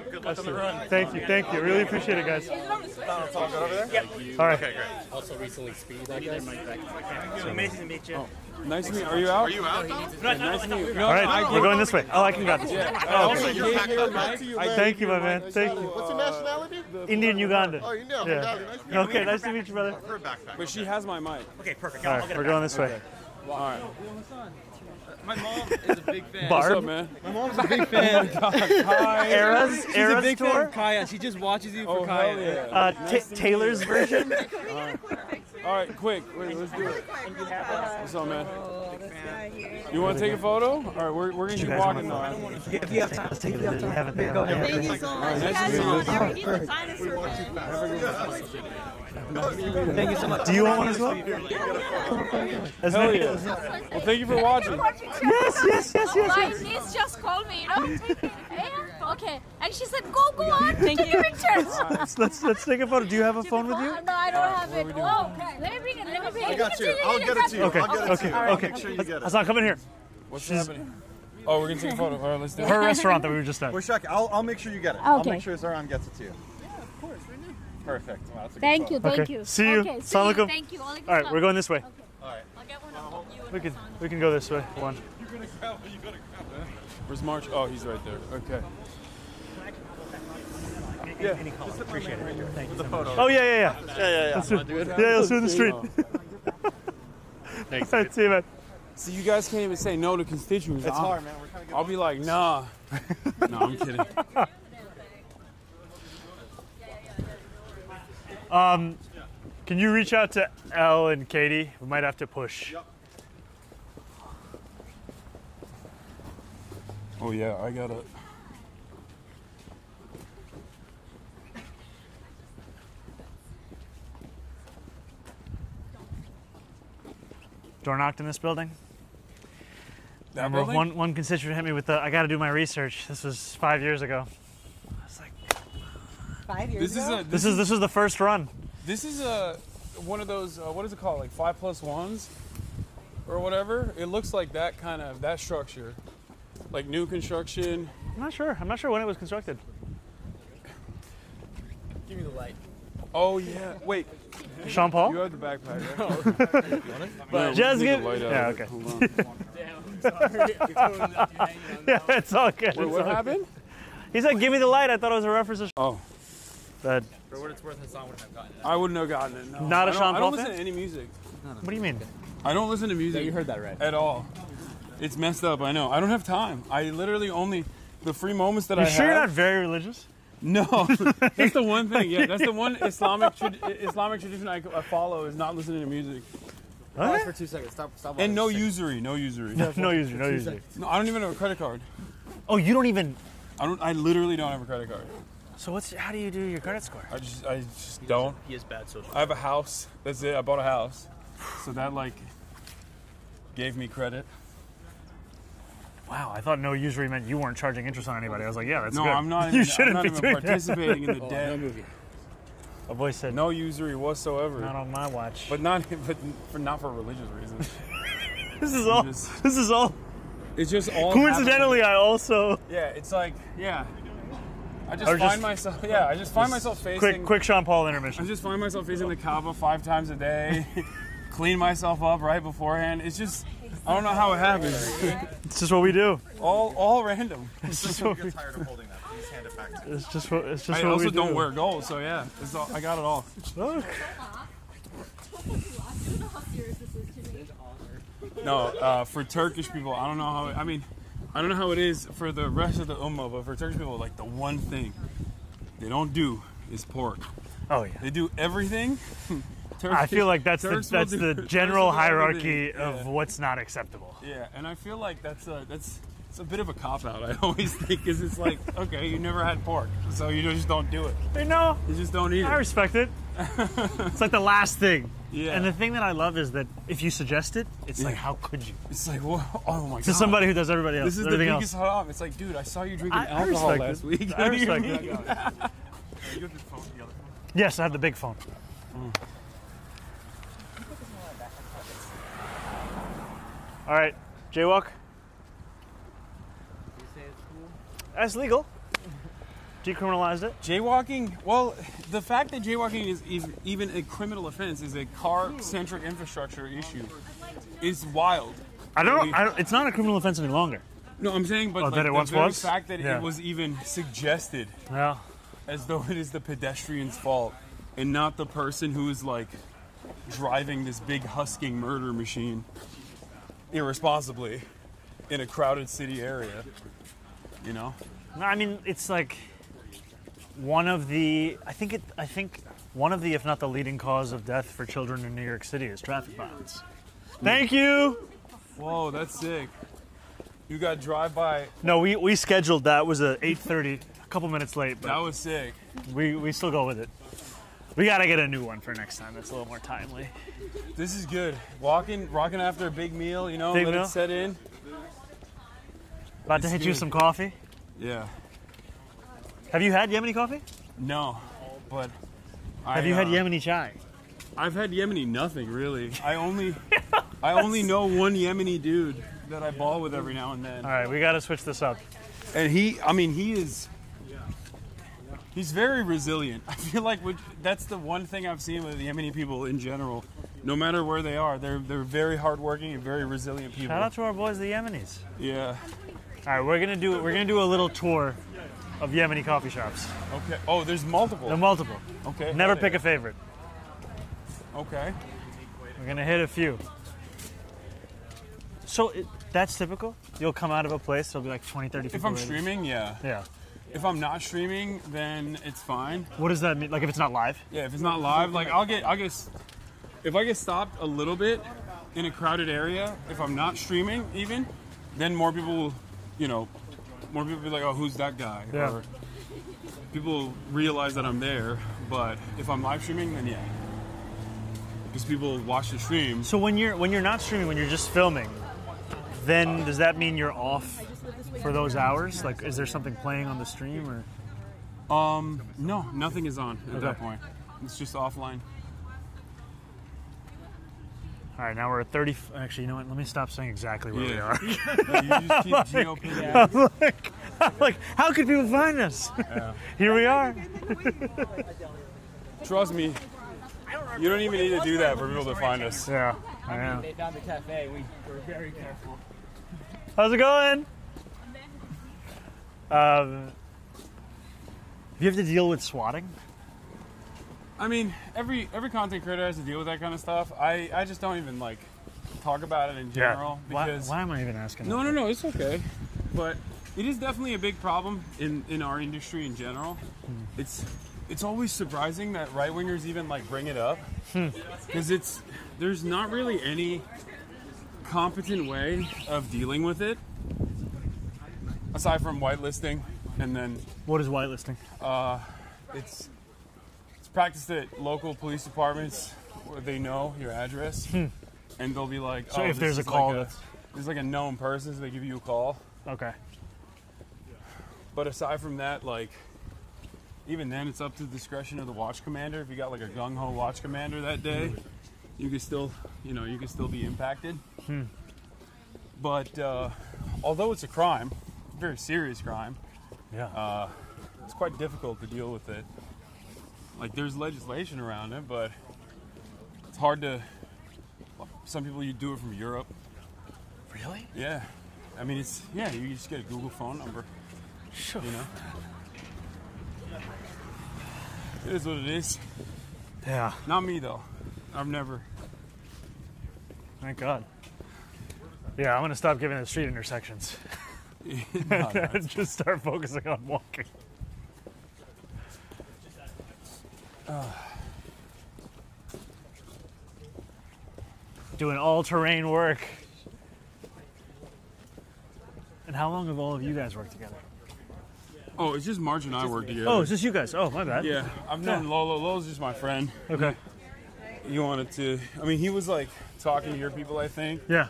thank you. Thank you. Really appreciate it, guys. All right. Okay, great. Also recently speed, I guess. Amazing to meet you. Nice to meet you. Are you out? Are you out? Nice to meet you. No, All right, I we're going this way. Oh, I can grab this. Yeah. Oh, Also, okay. you're packed up, right? Thank you, my man. Thank you. What's your nationality? Indian Uganda. Oh, you know. Yeah. Okay, nice to meet you, brother. Her backpack. But she has my mic. Okay, perfect. All right, we're going this way. All right. My mom is a big fan. Barb? What's up, man? My mom's a big fan. Hi. Eras She's a big fan tour? of Kaya. She just watches you for Oh, Kaya. hell yeah. Taylor's version. All right, quick. Wait, let's do it. What's up, man? You want to take a photo? All right, we're going to keep walking now. If you have time, Let's take it. You have it there. Go ahead. Thank you so much. Nice to meet you. Thank you so much. Do you want one as well? As Hell many- yeah. Well, thank you for watching. Yes. My niece just called me, you know? Yeah, okay. And she said, go on, take your pictures. Let's take a photo. Do you have a phone with you? No, I don't have it. Oh, okay. Let me bring it. I got you. I'll get it to you. Okay. I'll get it to you. Okay. Make sure you get it. Hassan, come in here. What's happening? Oh, we're going to take a photo. All right, let's do it. Her restaurant that we were just at. Well, Shaq, I'll make sure you get it. I'll Okay. make sure Zohran gets it to you. Perfect. Wow, that's a good Thank photo. you, thank Okay. you. See you. Okay, Assalamu alaikum. Thank you. All right, we're going this way. All right. I'll get one of you and We can go this way. One. Where's March? Oh, he's right there. Okay. Yeah. Any call. Appreciate it. Thank you. Oh yeah. Let's do it. Yeah, let's do it in the street. Thanks. All right, see you, man. See, you guys can't even say no to constituents. It's hard, man. We're trying to get I'll be like, nah. No, I'm kidding. Can you reach out to Elle and Katie? We might have to push. Yep. Oh, yeah, I got it. Door knocked in this building. That Remember, building? one constituent hit me with the, I got to do my research. This was 5 years ago. I was like, 5 years This is ago? a this is the first run. This is a one of those what is it called, like 5+1s or whatever. It looks like that kind of that structure, like new construction. I'm not sure when it was constructed. Give me the light. Oh yeah, wait. Sean Paul? You have the backpack, right? But just give. Yeah, okay. Yeah, it's all good. Wait, it's what all happened? Good. He said, "Give me the light." I thought it was a reference to. Oh. That. For what it's worth, Hasan wouldn't have gotten it. I wouldn't have gotten it. No. Not a Sean I Paul don't listen fan? to any music. What do you mean? I don't listen to music. Yeah, you heard that right. At all. It's messed up. I know. I don't have time. I literally only the free moments that You I sure have. you're not very religious? No, that's the one thing. Yeah, that's the one Islamic tradition I follow is not listening to music. Pause for 2 seconds. Stop. And no usury. No usury. No usury. No, I don't even have a credit card. Oh, you don't even. I literally don't have a credit card. So how do you do your credit score? I just don't. He is bad social. I have a house. That's it. I bought a house, so that like gave me credit. Wow, I thought no usury meant you weren't charging interest on anybody. I was like, yeah, that's No, good. I'm not. You Even, shouldn't I'm not be even doing participating in the Oh, debt. no movie. A voice said, "No usury whatsoever." Not on my watch. But not for religious reasons. This is all. This is all. It's just all. Coincidentally, I also. Yeah, it's like I just find myself. Yeah, I just find myself facing. Quick Sean Paul intermission. I just find myself facing the Kaaba 5 times a day. Clean myself up right beforehand. It's just. I don't know how it happens. It's just what we do. All random. It's just what we tired of holding that. Please hand it back to me. It's just what. It's just I what also we do. don't wear gold, so yeah, I got it all. Look. No, for Turkish people, I don't know how. I mean, I don't know how it is for the rest of the ummah, but for Turkish people, like the one thing they don't do is pork. Oh yeah. They do everything. I feel like that's the general hierarchy Yeah. of what's not acceptable. Yeah, and I feel like it's a bit of a cop out. I always think because it's like, okay, you never had pork, so you just don't do it. No, you just don't eat it. I respect it. It's like the last thing. Yeah. And the thing that I love is that if you suggest it, it's like, how could you? It's like, oh my god. To somebody who does everybody else. This is the everything biggest haram. It's like, dude, I saw you drinking I alcohol respect last it. week. I What do you respect mean? it. Yes, I have the big phone. All right, jaywalk. You say it's cool? That's legal. Decriminalized it. Jaywalking, well, the fact that jaywalking is even a criminal offense is a car-centric infrastructure issue is wild. I don't. It's not a criminal offense any longer. No, I'm saying, but Oh, like, that it the once very was? fact that Yeah. it was even suggested Yeah. as though it is the pedestrian's fault and not the person who is like driving this big husking murder machine irresponsibly in a crowded city area, you know? No, I mean it's like one of the. I think one of the, if not the leading cause of death for children in New York City is traffic violence. Thank you. Whoa, that's sick. You got drive-by. No, we scheduled that. It was a 8:30, a couple minutes late. But That was sick. We still go with it. We gotta get a new one for next time. That's a little more timely. This is good. Rocking after a big meal, you know, Big let meal? it set in. About to It's hit you good. some coffee. Yeah. Have you had Yemeni coffee? No, but Have you had Yemeni chai? I've had Yemeni nothing really. I only know one Yemeni dude that I ball with every now and then. All right, we gotta switch this up. And he's very resilient. I feel like that's the one thing I've seen with the Yemeni people in general. No matter where they are, they're very hardworking and very resilient people. Shout out to our boys, the Yemenis. Yeah. All right, we're gonna do a little tour of Yemeni coffee shops. Okay. Oh, there's multiple. There are multiple. Okay. Never pick a favorite. Okay. We're gonna hit a few. So that's typical? You'll come out of a place, there'll be like 20, 30 people. If I'm waiting. streaming, yeah. Yeah. If I'm not streaming, then it's fine. What does that mean? Like if it's not live? Yeah, if it's not live, like if I get stopped a little bit in a crowded area, if I'm not streaming even, then more people will, more people will be like, oh, who's that guy? Yeah. Or people realize that I'm there, but if I'm live streaming, then yeah. Because people watch the stream. So when you're not streaming, when you're just filming, then does that mean you're off for those hours? Like, is there something playing on the stream or? No, nothing is on at Okay. that point. It's just offline. All right, now we're at 30. Actually, you know what? Let me stop saying exactly where we Yeah. are. You just keep geoping. I'm like, how could people find us? Yeah. Here we are. Trust me, you don't even need to do that for people to find us. Yeah, I mean, they found the cafe. We were very careful. How's it going? Do you have to deal with swatting? I mean, every content creator has to deal with that kind of stuff. I just don't even like talk about it in general because Why am I even asking? No, it's okay. But it is definitely a big problem in our industry in general. It's always surprising that right wingers even like bring it up because there's not really any competent way of dealing with it aside from whitelisting, and then what is whitelisting? It's practiced at local police departments where they know your address, and they'll be like, So oh, if there's a call, there's like a known person, so they give you a call. Okay. But aside from that, like, even then, it's up to the discretion of the watch commander. If you got like a gung ho watch commander that day, you can still, you can still be impacted. But although it's a crime, a very serious crime, it's quite difficult to deal with it. Like there's legislation around it, but it's hard to. Some people you do it from Europe. Really? Yeah. I mean, it's you just get a Google phone number. Sure. You know. It is what it is. Yeah. Not me though. I've never. Thank God. Yeah, I'm gonna stop giving it street intersections. No, and just start focusing on walking. Doing all-terrain work. And how long have all of you guys worked together? Oh, it's just March and I work together. Oh, it's just you guys. Oh, my bad. Yeah, I've known Lolo. Lolo's just my friend. Okay. He wanted to. I mean, he was like talking to your people, I think. Yeah.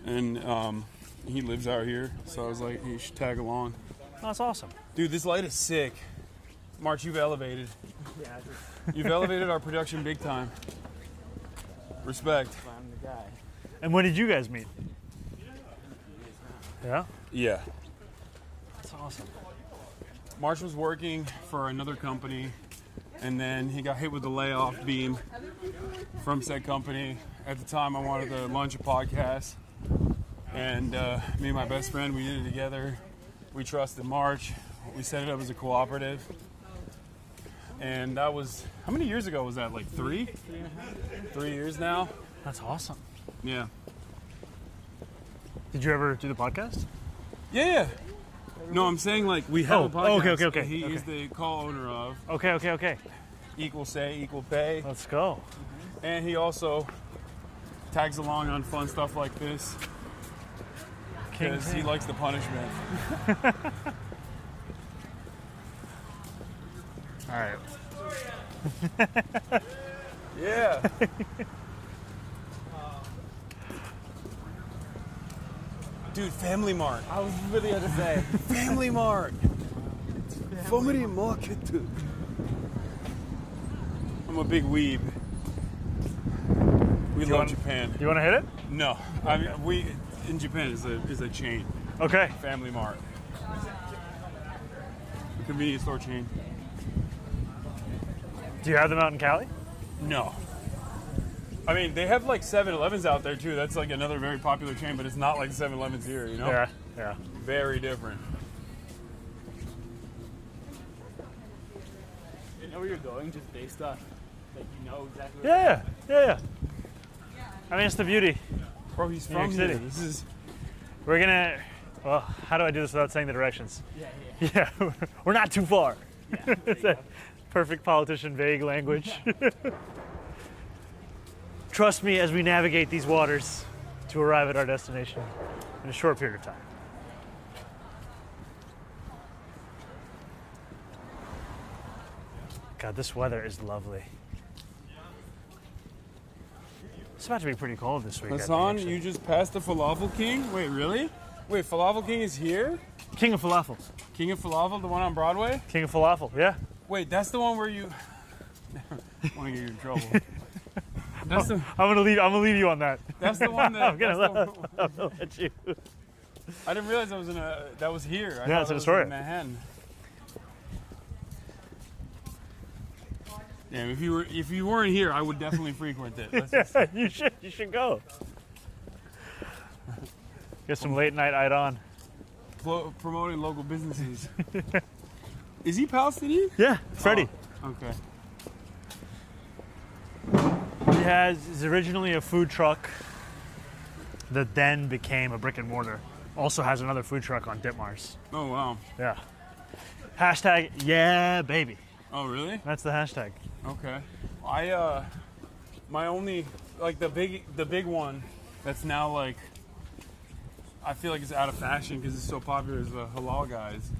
And he lives out here, so I was like, hey, you should tag along. Oh, that's awesome. Dude, this light is sick. March, you've elevated. Yeah. You've elevated our production big time. Respect. I'm the guy. And when did you guys meet? Yeah? Yeah. That's awesome. March was working for another company, and then he got hit with the layoff beam from said company. At the time, I wanted to launch a podcast, and me and my best friend, we did it together. We trusted March. We set it up as a cooperative. And that was, how many years ago was that? Like 3? 3 years now. That's awesome. Yeah. Did you ever do the podcast? Yeah. No, I'm saying like we have a podcast. Okay. He is the co-owner of. Okay. Equal say, equal pay. Let's go. And he also tags along on fun stuff like this because he likes the punishment. All right. Yeah. Dude, Family Mart. I was really going to say. Family Mart. Family Market. I'm a big weeb. We love Japan. You want to hit it? No. I mean, we in Japan is a chain. Okay. Family Mart. A convenience store chain. Do you have them out in Cali? No. I mean, they have like 7-Elevens out there too. That's like another very popular chain, but it's not like 7-Elevens here, you know? Yeah. Very different. You know where you're going just based off, like, you know exactly Yeah. I mean, it's the beauty. Bro, he's New York from City. here. This is. We're gonna. Well, how do I do this without saying the directions? Yeah. We're not too far. Yeah, It's that perfect politician vague language. Trust me as we navigate these waters to arrive at our destination in a short period of time. God, this weather is lovely. It's about to be pretty cold this week. Hasan, you just passed the Falafel King? Wait, really? Wait, Falafel King is here? King of Falafel. King of Falafel, the one on Broadway? King of Falafel, yeah. Wait, that's the one where you. I want to get you in trouble. That's the... I'm gonna leave you on that. That's the one that. I'm gonna let you. I didn't realize that was here. I Yeah, thought it's that in was Astoria. in Manhattan. Yeah, if you weren't here, I would definitely frequent it. Let's just... You should go. Get some late night on. Promoting local businesses. Is he Palestinian? Yeah, Freddie. Oh, okay. He's originally a food truck that then became a brick and mortar. Also has another food truck on Ditmars. Oh wow. Yeah. Hashtag yeah baby. Oh really? That's the hashtag. Okay. My only like the big one that's now like I feel like it's out of fashion because it's so popular is the halal guys.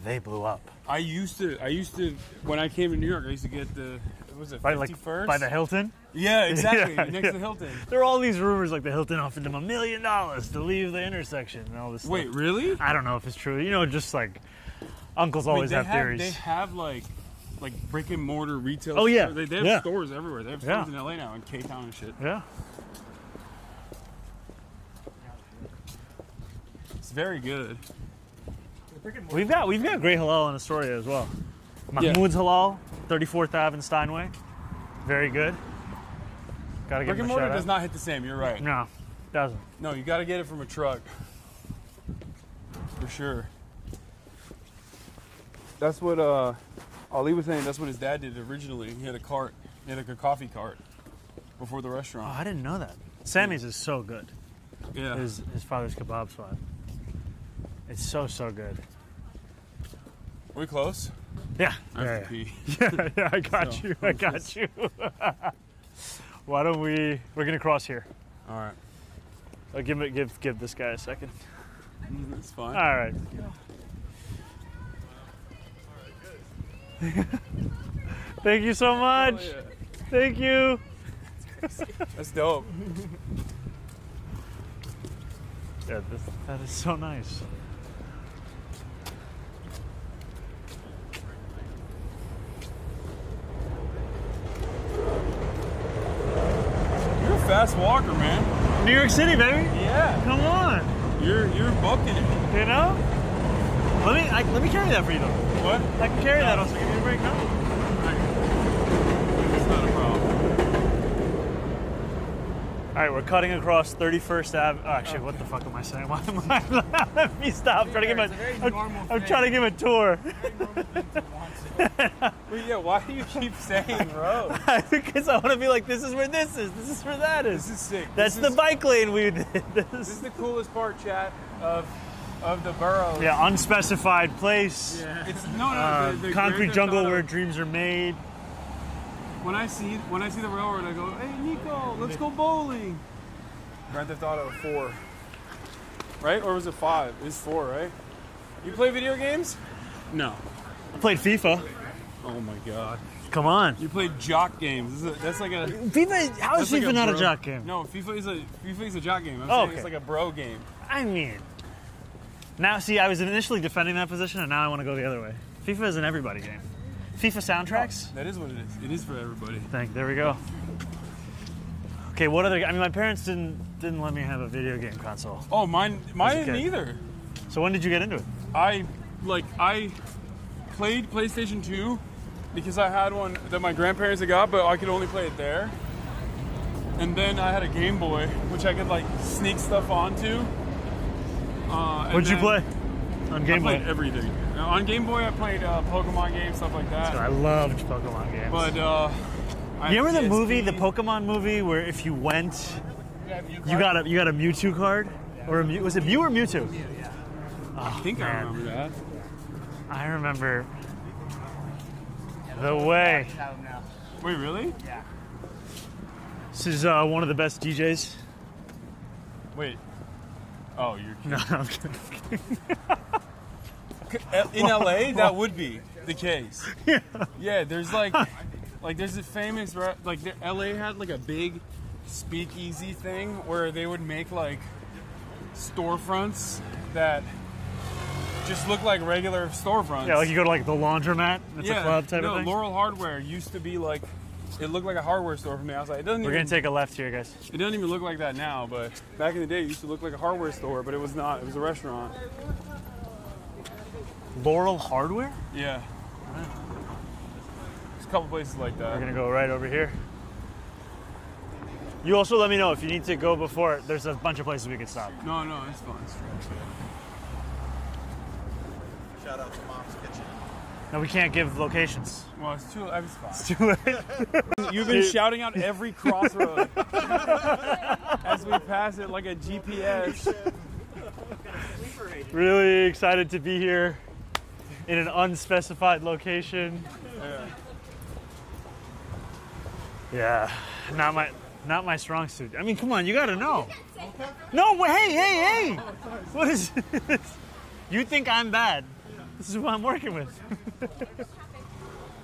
They blew up. I used to when I came to New York I used to get the was it 51st? By the Hilton? Yeah, exactly. Yeah, next to the Hilton. There are all these rumors like the Hilton offered them $1 million to leave the intersection and all this stuff. Wait, really? I don't know if it's true. You know, just like Uncles always have theories. They have like brick and mortar retail. Oh, yeah. They have Yeah. stores everywhere. They have stores in LA now, in K-Town and shit. Yeah. It's very good. We've got great halal in Astoria as well. Mahmoud's Halal, 34th Ave in Steinway. Very good. Gotta give Brick and him a mortar shout does out. not hit the same. You're right. No, doesn't. No, you got to get it from a truck. For sure. That's what Ali was saying. That's what his dad did originally. He had a cart. He had like a coffee cart before the restaurant. Oh, I didn't know that. Sammy's is so good. Yeah. His father's kebab spot. It's so good. Are we close? Yeah. I have to pee. Yeah, I got So, you. I got you. Why don't we're gonna cross here. All right. I'll give this guy a second. It's fine. All right. Thank you so much. Oh, yeah. Thank you. That's dope. Yeah, that is so nice. You're a fast walker, man. New York City, baby. Yeah. Come on. You're booking it. You know? Let me carry that for you though. What? I can carry that. Also give you a break. No. It's not a problem. All right, we're cutting across 31st Ave. Oh, actually, what the fuck am I saying? Why am I? Let me stop. I'm trying to give a tour. Well, yeah, why do you keep saying road? Because I want to be like, this is where this is. This is where that is. This is sick. That's the bike lane we did. This is the coolest part, chat, of the borough. Yeah, unspecified place. Yeah. It's the concrete Grand jungle Theft Auto. where dreams are made. When I see the railroad, I go, hey Nico, let's go bowling. Grand Theft Auto 4, right? Or was it 5? It's 4, right? You play video games? No. I played FIFA. Oh my god. Come on. You played jock games. That's like a FIFA. How is that's FIFA like not a bro- jock game? No, FIFA is a jock game. I'm Oh, saying okay. it's like a bro game. I mean, now see, I was initially defending that position, and now I want to go the other way. FIFA is an everybody game. FIFA soundtracks. That is what it is. It is for everybody. There we go. Okay, what other? I mean, my parents didn't let me have a video game console. Oh, mine As a didn't kid. either. So when did you get into it? I played PlayStation 2 because I had one that my grandparents had got, but I could only play it there. And then I had a Game Boy, which I could like sneak stuff onto. What'd you play on Game I Boy? played everything. On Game Boy, I played Pokemon games, stuff like that. I loved Pokemon games. But you remember the movie, the Pokemon movie, where if you went, you got a Mewtwo card, or was it Mew or Mewtwo? I think I remember that. I remember the way. Wait, really? Yeah. This is one of the best DJs. Wait. Oh, you're kidding. No, I'm kidding. In LA, that would be the case. Yeah, there's there's a famous LA had like a big speakeasy thing where they would make like storefronts that just look like regular storefronts. Yeah, like you go to like the laundromat. It's a club type of thing. Laurel Hardware used to be like, it looked like a hardware store from the outside. It doesn't. We're gonna take a left here, guys. It doesn't even look like that now, but back in the day, it used to look like a hardware store, but it was not. It was a restaurant. Laurel Hardware? Yeah. There's a couple places like that. We're gonna go right over here. You also let me know if you need to go before. There's a bunch of places we can stop. No, it's fine. Shout out to Mom's Kitchen. No, we can't give locations. Well, it's too. It's fine. It's too late. You've been shouting out every crossroad as we pass it like a GPS. Really excited to be here in an unspecified location. Yeah, not my strong suit. I mean, come on, you gotta know. No, hey! What is this? You think I'm bad? This is who I'm working with.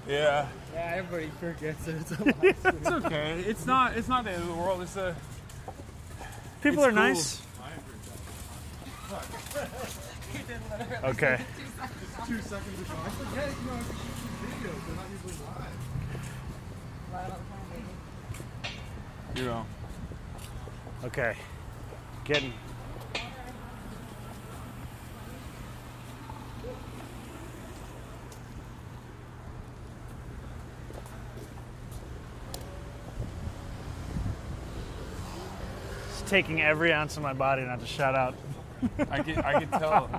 Yeah. Yeah, everybody forgets it. It's okay. It's not the end of the world. People it's are cool. nice. Okay. 2 seconds ago. I forget, you know, I shoot videos. They're not usually live. You know. Okay. Getting. It's taking every ounce of my body not to shout out. I can tell.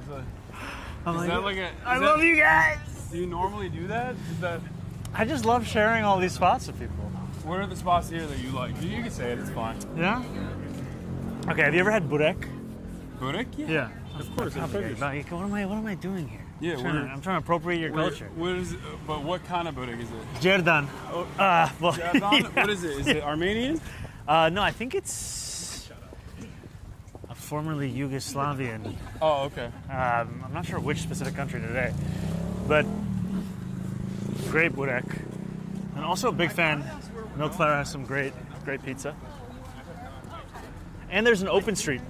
I love you guys. Do you normally do that? I just love sharing all these spots with people. What are the spots here that you like? You can say it. It's fine. Yeah. Okay. Have you ever had burek? Burek? Yeah. Of course. What am I doing here? Yeah. I'm trying to appropriate your culture. What is? But what kind of burek is it? Jerdan. Well, Jerdan? yeah. What is it? Is it Armenian? No, I think it's formerly Yugoslavian. Oh, okay. I'm not sure which specific country today, but great burek. And also a big fan. Milk Flour has some great pizza. And there's an open street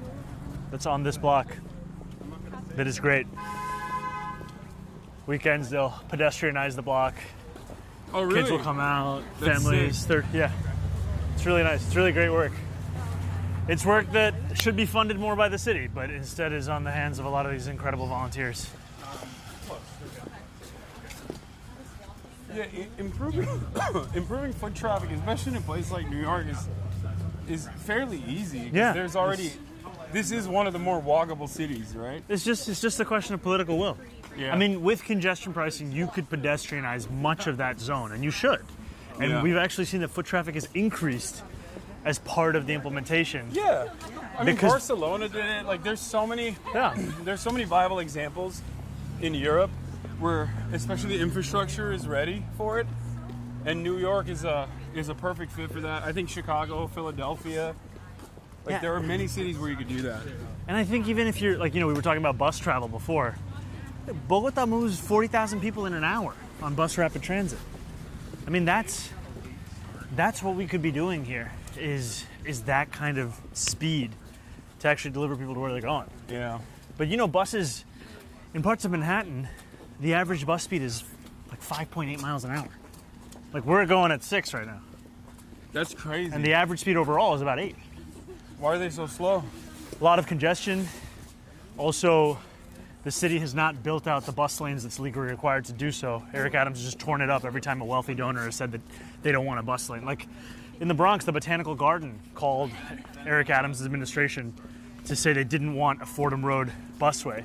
that's on this block that is great. Weekends they'll pedestrianize the block. Oh, really? Kids will come out, That's families. sick. Yeah, it's really nice. It's really great work. It's work that should be funded more by the city, but instead is on the hands of a lot of these incredible volunteers. Yeah, improving foot traffic, especially in a place like New York, is fairly easy. Yeah, there's already. This is one of the more walkable cities, right? It's just a question of political will. Yeah. I mean, with congestion pricing, you could pedestrianize much of that zone, and you should. And Yeah. we've actually seen that foot traffic has increased as part of the implementation. Yeah, I mean Because- Barcelona did it. Like, there's so many viable examples in Europe where, especially the infrastructure is ready for it, and New York is a perfect fit for that. I think Chicago, Philadelphia, Yeah. there are many cities where you could do that. And I think even if you're, we were talking about bus travel before, Bogota moves 40,000 people in an hour on bus rapid transit. I mean, that's what we could be doing here, is that kind of speed to actually deliver people to where they're going. Yeah. But buses, in parts of Manhattan, the average bus speed is like 5.8 miles an hour. Like, we're going at 6 right now. That's crazy. And the average speed overall is about 8. Why are they so slow? A lot of congestion. Also, the city has not built out the bus lanes that's legally required to do so. Eric Adams has just torn it up every time a wealthy donor has said that they don't want a bus lane. Like, in the Bronx, the Botanical Garden called Eric Adams' administration to say they didn't want a Fordham Road busway.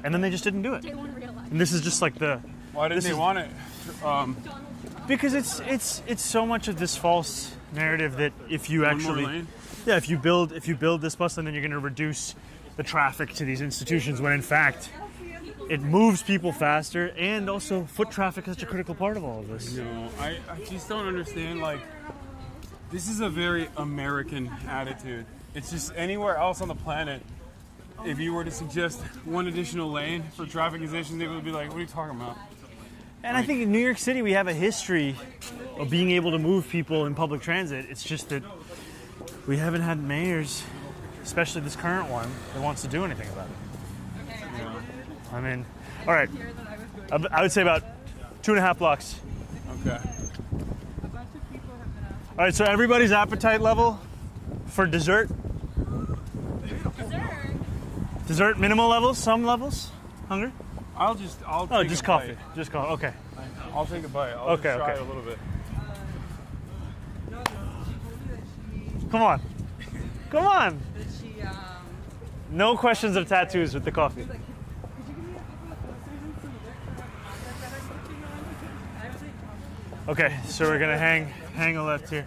And then they just didn't do it. And this is just like the... Why didn't they want it? Because it's so much of this false narrative that if you One more actually... lane? Yeah, if you build this bus lane, then you're going to reduce the traffic to these institutions, when in fact it moves people faster, and also foot traffic is such a critical part of all of this. No, I just don't understand. Like, this is a very American attitude. It's just anywhere else on the planet, if you were to suggest one additional lane for traffic congestion, they would be like, what are you talking about? And I think in New York City we have a history of being able to move people in public transit. It's just that we haven't had mayors, especially this current one, that wants to do anything about it. I mean, all right, I would say about 2.5 blocks. Okay. All right, so everybody's appetite level for dessert? Dessert minimal levels, some levels? Hunger? I'll take just a coffee. bite. Just coffee. Okay. I'll take a bite. I'll Okay, just try okay. it a little bit. Come on. Come on. No questions of tattoos with the coffee. Okay, so we're gonna hang a left here.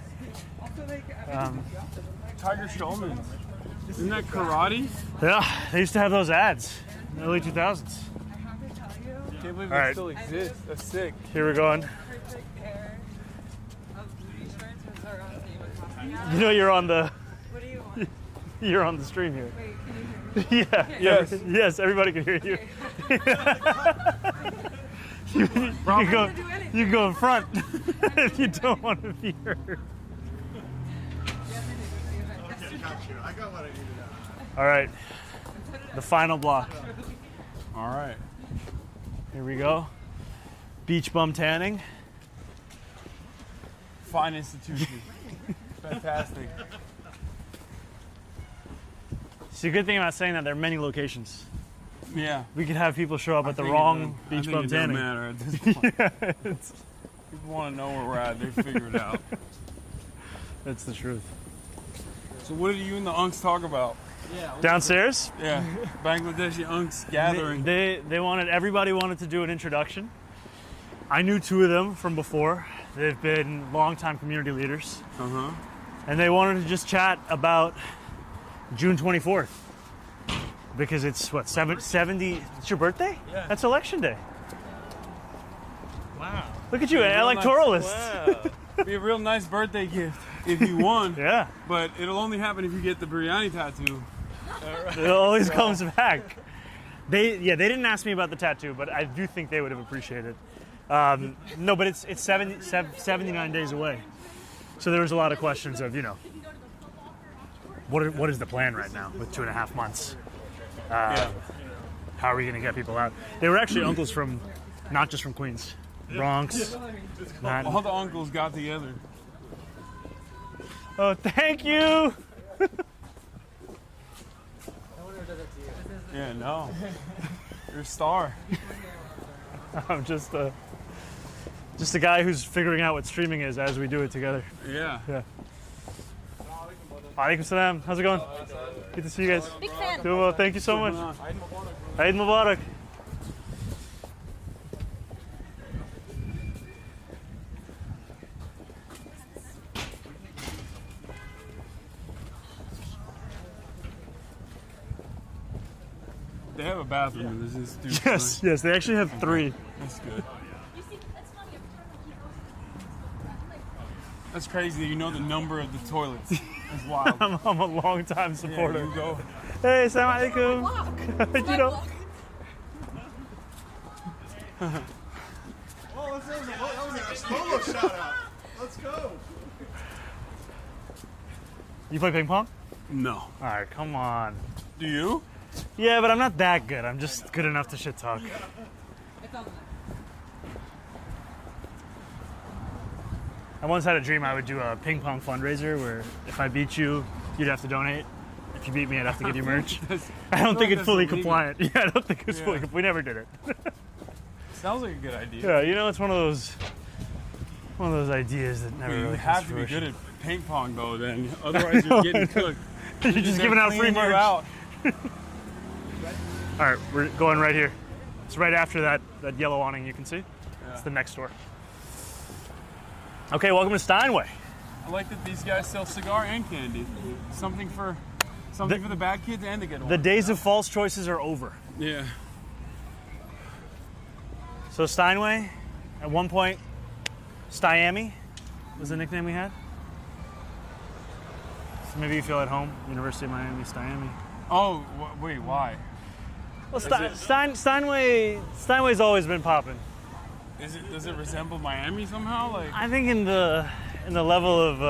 Tiger Schulman. Isn't that karate? Yeah, they used to have those ads in the early 2000s. Can't believe All it right. still exists. That's sick. Here we're going. You know you're on the. What do you want? You're on the stream here. Wait, can you hear me? Yeah. Yes. Yes, everybody can hear you. you go in front if you don't want to be heard. I got what I needed. All right, the final block. All right. Here we go. Beach bum tanning. Fine institution. Fantastic. See, the good thing about saying that there are many locations. Yeah. We could have people show up at the think wrong I beach think bum it doesn't tanning. matter at this point. Yeah, People want to know where we're at. They figure it out. That's the truth. So what did you and the unks talk about? Downstairs? Yeah. Bangladeshi unks gathering. They wanted, everybody wanted to do an introduction. I knew two of them from before. They've been longtime community leaders. Uh-huh. And they wanted to just chat about June 24th. Because it's, what, 70, it's your birthday? Yeah. That's election day. Wow. Look at you, an electoralist. Wow. Be a real nice birthday gift if you won. Yeah. But it'll only happen if you get the biryani tattoo. It always comes back. They didn't ask me about the tattoo, but I do think they would have appreciated it. No, but it's 79 days away. So there was a lot of questions of, what is the plan right now with 2.5 months? How are we going to get people out? They were actually uncles from, not just from Queens, Bronx. All the uncles got together. Oh, thank you. Yeah, no. You're a star. I'm just a guy who's figuring out what streaming is as we do it together. Yeah. Yeah. Alaikum salam. How's it going? Good to see you guys. Big fan. Doing well. Thank you so much. Eid Mubarak. They have a bathroom in this institute. Yes, yes. They actually have 3. That's good. That's crazy. You know the number of the toilets. That's wild. I'm a long-time supporter. Yeah, you go. Hey, assalamu alaikum. You know. Oh, that was a solo shout out. Let's go. You play ping pong? No. All right, come on. Do you? Yeah, but I'm not that good. I'm just good enough to shit talk. I once had a dream I would do a ping pong fundraiser where if I beat you, you'd have to donate. If you beat me, I'd have to give you merch. I don't think it's fully compliant. Yeah, I don't think it's fully compliant. We never did it. Sounds like a good idea. Yeah, it's one of those ideas that never You really have comes to be fruition. good at ping pong though, then. Otherwise you're getting cooked. You're just giving out free merch. Out. All right, we're going right here. It's right after that yellow awning you can see. It's the next door. Okay, welcome to Steinway. I like that these guys sell cigar and candy. Something for the bad kids and the good ones. The days of false choices are over. Yeah. So Steinway, at one point, Stiami was the nickname we had. So maybe you feel at home, University of Miami, Stiami. Oh, wait, why? Well, Steinway's always been popping. Does it resemble Miami somehow? Like I think in the level of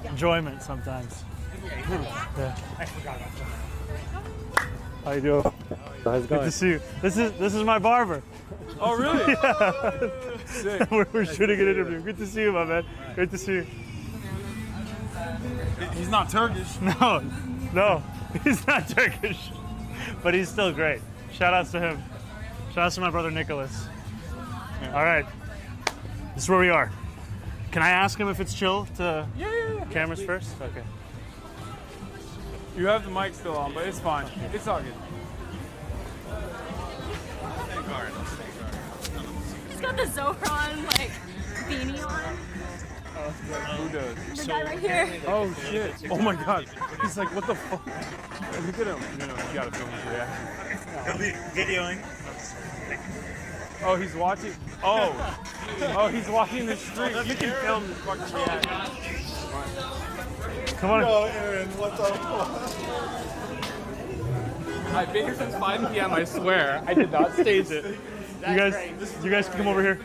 enjoyment sometimes. Yeah. I forgot about that. How you doing? How's it Good going? to see you. This is my barber. Oh really? Yeah. Sick. We're shooting an interview. Good to see you, my man. Great to see you. He's not Turkish. No, he's not Turkish, but he's still great. Shout outs to him. Shout outs to my brother Nicholas. All right, this is where we are. Can I ask him if it's chill to cameras first? Okay. You have the mic still on, but it's fine. It's all good. He's got the Zohran beanie on. Who does? The guy right here. Oh shit! Oh my god! He's like, what the fuck? Look at him. You gotta film his reaction. He'll be videoing. Oh, he's watching. Oh, he's watching the stream. You can film this fucking reaction. Come on. Yo, Aaron, what the fuck? I've been here since 5 p.m. I swear. I did not stage it. You guys can come over here.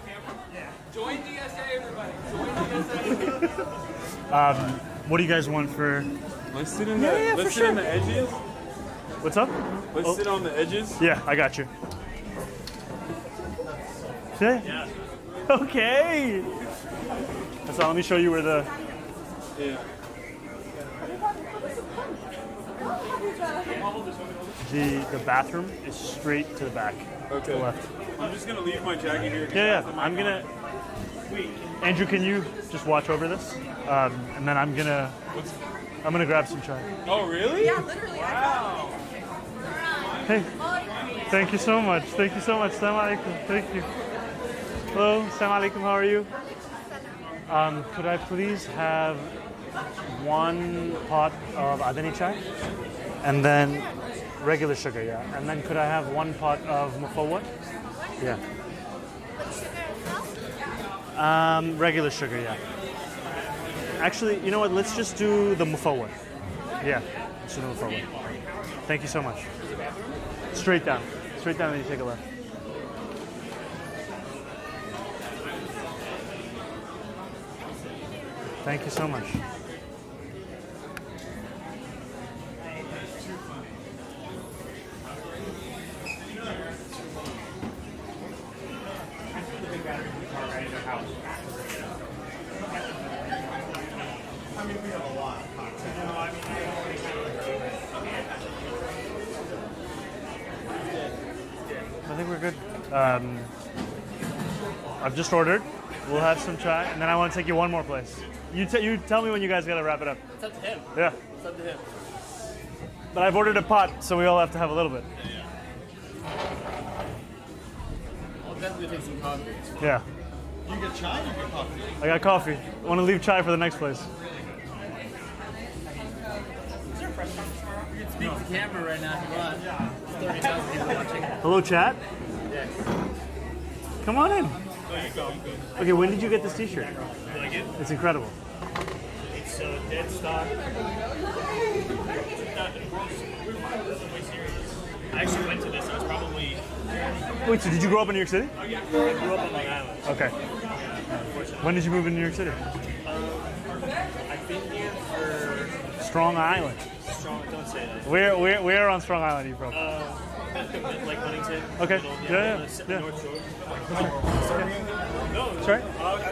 Join DSA, everybody. Join DSA. What do you guys want for? Let's sit in the let's sit on the edges. What's up? Let's sit on the edges. Yeah, I got you. Yeah. Okay. So let me show you where the. Yeah. The bathroom is straight to the back. Okay. To the left. I'm just gonna leave my jacket here. Yeah. I'm gonna. Andrew, can you just watch over this? And then I'm gonna grab some chai. Oh, really? Yeah, literally. Wow. Hey, thank you so much. Thank you so much. Assalamu alaikum. Thank you. Hello, assalamu alaikum. How are you? Could I please have one pot of adani chai, and then regular sugar, yeah. And then could I have one pot of mufawwat? Yeah. Regular sugar, yeah. Actually, you know what? Let's just do the mufawwat. Yeah, let's do the mufawwat. Thank you so much. Straight down. Straight down, and you take a left. Thank you so much. I think we're good. I've just ordered. We'll have some chai, and then I want to take you one more place. You tell me when you guys gotta wrap it up. It's up to him. Yeah. It's up to him. But I've ordered a pot, so we all have to have a little bit. I'll definitely take some coffee. Yeah. You get chai, you get coffee. I got coffee. I want to leave chai for the next place. Is there a press conference tomorrow? You can speak to the camera right now if you want. 30,000 people watching. Hello, chat. Yes. Come on in. Oh, you go. Okay, when did you get this T-shirt? You like it? It's incredible. It's dead stock. I actually went to this. I was probably. Wait, so did you grow up in New York City? I grew up on Long Island. Okay. When did you move in New York City? I've been here for. Strong Island. Strong. Don't say that. Where on Strong Island are you from? Like Huntington. Okay. Yeah. North Shore. No, Sorry? I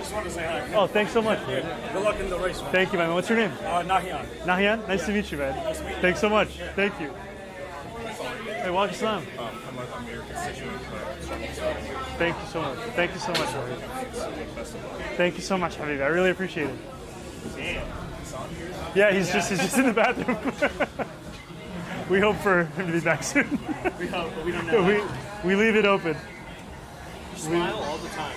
just wanted to say hi. Oh, thanks so much. Good luck in the race, man. Thank you, man. What's your name? Nahian. Nahian? Nice to meet you, man. Thanks so much. Thank you. Hey, walaikum salam. Thank you so much. Thank you so much, Habib. Thank you so much, Habib. I really appreciate it. Yeah, he's just in the bathroom. We hope for him to be back soon. We hope, but we don't know. We leave it open. You smile all the time.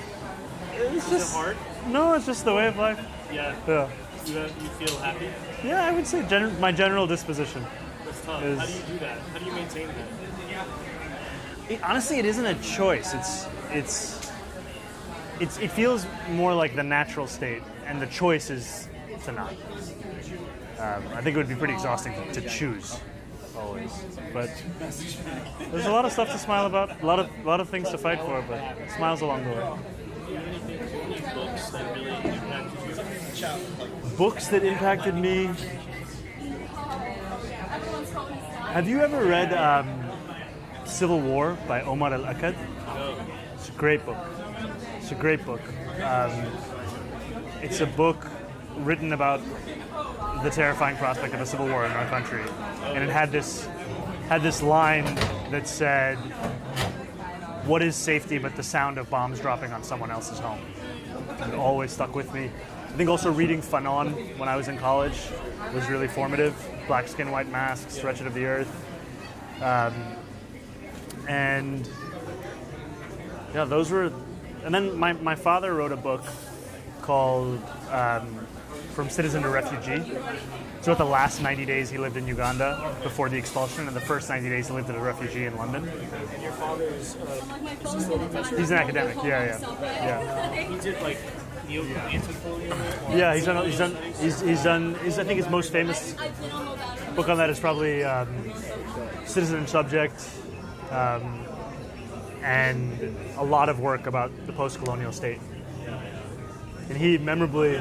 It's Is just it hard? No, it's just the way of life. Yeah. Yeah. You feel happy? Yeah, I would say my general disposition. That's tough. Is- How do you do that? How do you maintain that? Honestly, it isn't a choice. It feels more like the natural state, and the choice is to not. I think it would be pretty exhausting to choose always. But there's a lot of stuff to smile about, a lot of things to fight for, but smiles along the way. Any books that really impacted you? Books that impacted me. Have you ever read Civil War by Omar al-Akkad? No. It's a great book. It's a great book. It's a book written about the terrifying prospect of a civil war in our country, and it had this line that said, "What is safety but the sound of bombs dropping on someone else's home?" And it always stuck with me. I think also reading Fanon when I was in college was really formative. Black Skin, White Masks, Wretched of the Earth. And yeah, those were. And then my father wrote a book called From Citizen to Refugee. It's about the last 90 days he lived in Uganda before the expulsion, and the first 90 days he lived as a refugee in London. And your father is he still a professor? He's an academic. Yeah. He did like anti-colonial. Yeah, he's done. I think his most famous book on that is probably Citizen and Subject, and a lot of work about the post-colonial state. And he memorably,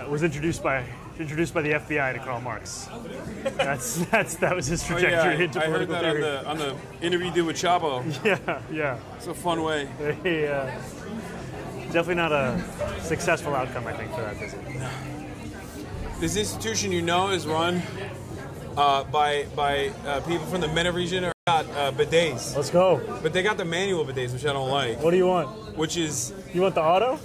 was introduced by introduced by the FBI to Karl Marx. That was his trajectory into I heard political that theory. on the interview you did with Chapo. Yeah. It's a fun way. Definitely not a successful outcome, I think, for that visit. This institution, is run by people from the MENA region or got bidets. Let's go. But they got the manual bidets, which I don't like. What do you want? Which is... You want the auto?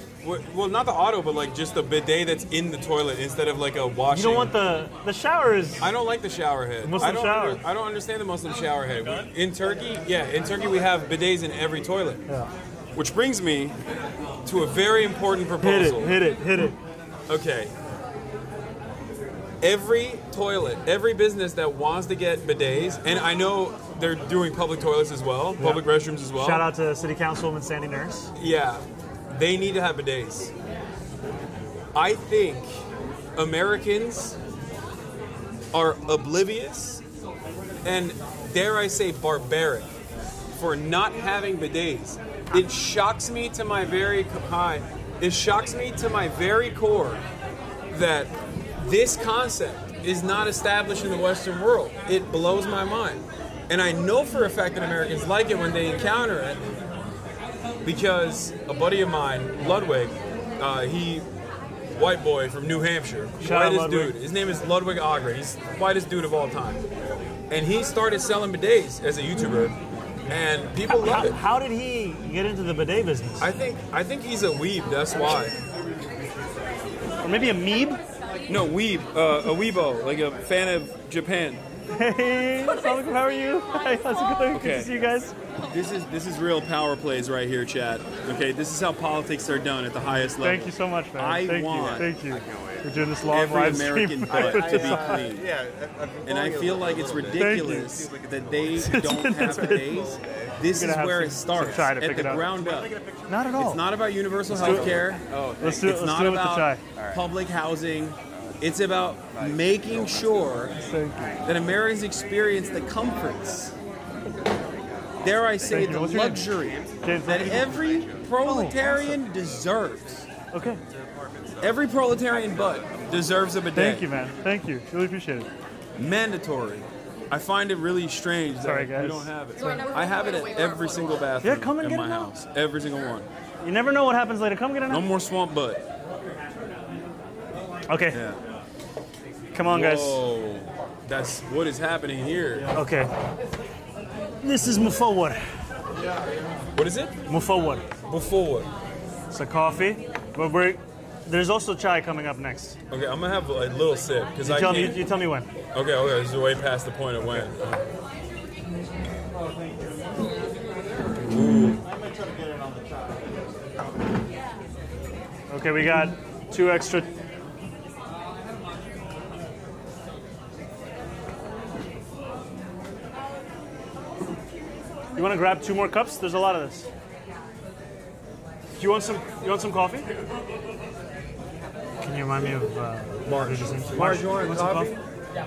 Well, not the auto, but like just the bidet that's in the toilet instead of like a washing. You don't want the shower is... I don't like the shower head. Muslim shower. I don't understand the Muslim shower head. In Turkey we have bidets in every toilet. Yeah. Which brings me to a very important proposal. Hit it. Okay. Every toilet, every business that wants to get bidets, and I know they're doing public toilets as well, public restrooms as well. Shout out to City Councilwoman Sandy Nurse. Yeah, they need to have bidets. I think Americans are oblivious and, dare I say, barbaric for not having bidets. It shocks me to my very core that this concept is not established in the Western world. It blows my mind. And I know for a fact that Americans like it when they encounter it because a buddy of mine, Ludwig, white boy from New Hampshire, whitest dude. His name is Ludwig Ogren. He's the whitest dude of all time. And he started selling bidets as a YouTuber. And people love it. How did he get into the bidet business? I think he's a weeb, that's why. Or maybe a meeb? No, weeb, a weebo, like a fan of Japan. Hey, Assalamualaikum, how are you? Hi, how's it going? Good to see you guys. This is real power plays right here, chat. Okay, this is how politics are done at the highest level. Thank you so much, man. Thank you. We're doing this long every live American stream. butt to be clean. And I feel like it's ridiculous that they don't have bidets. This is where it starts, at the ground up. Not at all. It's not about universal health care. It's not about public housing. It's about making sure that Americans experience the comforts, dare I say, the luxury that every proletarian deserves. Okay. Every proletarian butt deserves a bidet. Thank you, man. Thank you. Really appreciate it. Mandatory. I find it really strange that we don't have it. I have it at every single bathroom in my house. Every single one. You never know what happens later. Come get it now. No more swamp butt. Okay. Yeah. Come on, guys. Whoa. That's what is happening here. Okay. This is Mufawwar. What is it? Mufawwar. Mufawwar. It's a coffee, but there's also chai coming up next. Okay, I'm gonna have a little sip because You tell me when. Okay, this is way past the point of when. Ooh. Okay, we got 2 extra. You want to grab 2 more cups? There's a lot of this. Do you want some coffee? Can you remind me of Marge? Marge, you want coffee? Yeah.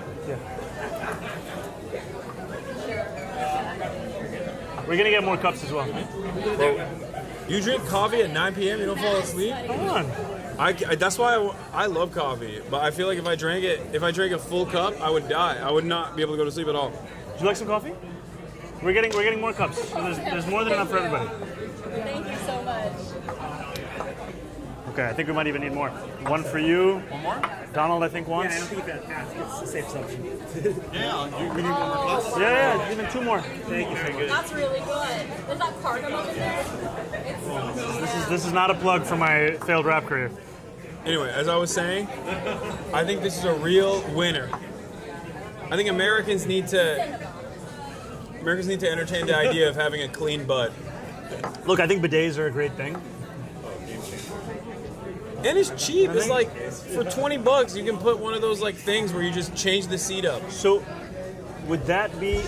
We're gonna get more cups as well. Bro, you drink coffee at 9 p.m. You don't fall asleep? Come on. That's why I love coffee, but I feel like if I drank a full cup, I would die. I would not be able to go to sleep at all. Would you like some coffee? We're getting more cups. So there's more than enough for everybody. Thank you so much. Okay, I think we might even need more. 1 for you. One more? Donald, I think once. Yeah, I don't think you can ask. It's a safe assumption. We need one more glass? Yeah, even 2 more. Thank you. Very good. That's really good. Is that cardamom in there? This is not a plug for my failed rap career. Anyway, as I was saying, I think this is a real winner. I think Americans need to entertain the idea of having a clean butt. Look, I think bidets are a great thing. And it's cheap. It's like for $20 you can put one of those like things where you just change the seat up. So would that be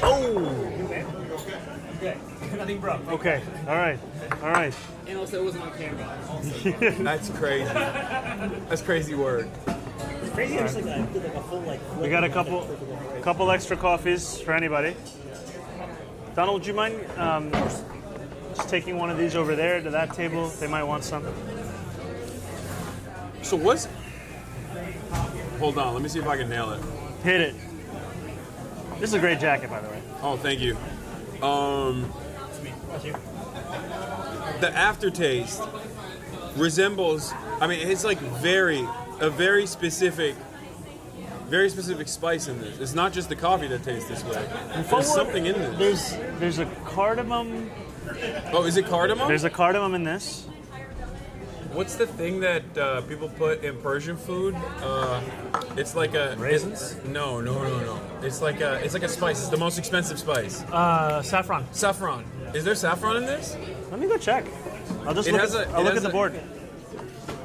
Nothing broke. Okay. All right. And also, it wasn't on camera. That's crazy. That's crazy word. It's crazy. Right. I did like a full We got a couple extra coffees for anybody. Donald, would you mind just taking one of these over there to that table? They might want some. So what's Hold on, let me see if I can nail it. Hit it. This is a great jacket, by the way. Oh, thank you. The aftertaste resembles. I mean, it's like a very specific spice in this. It's not just the coffee that tastes this way. There's something in this. There's a cardamom. Oh, is it cardamom? There's a cardamom in this. What's the thing that people put in Persian food? It's like a raisins. No. It's like a spice. It's the most expensive spice. Saffron. Saffron. Is there saffron in this? Let me go check. I'll just look at the board.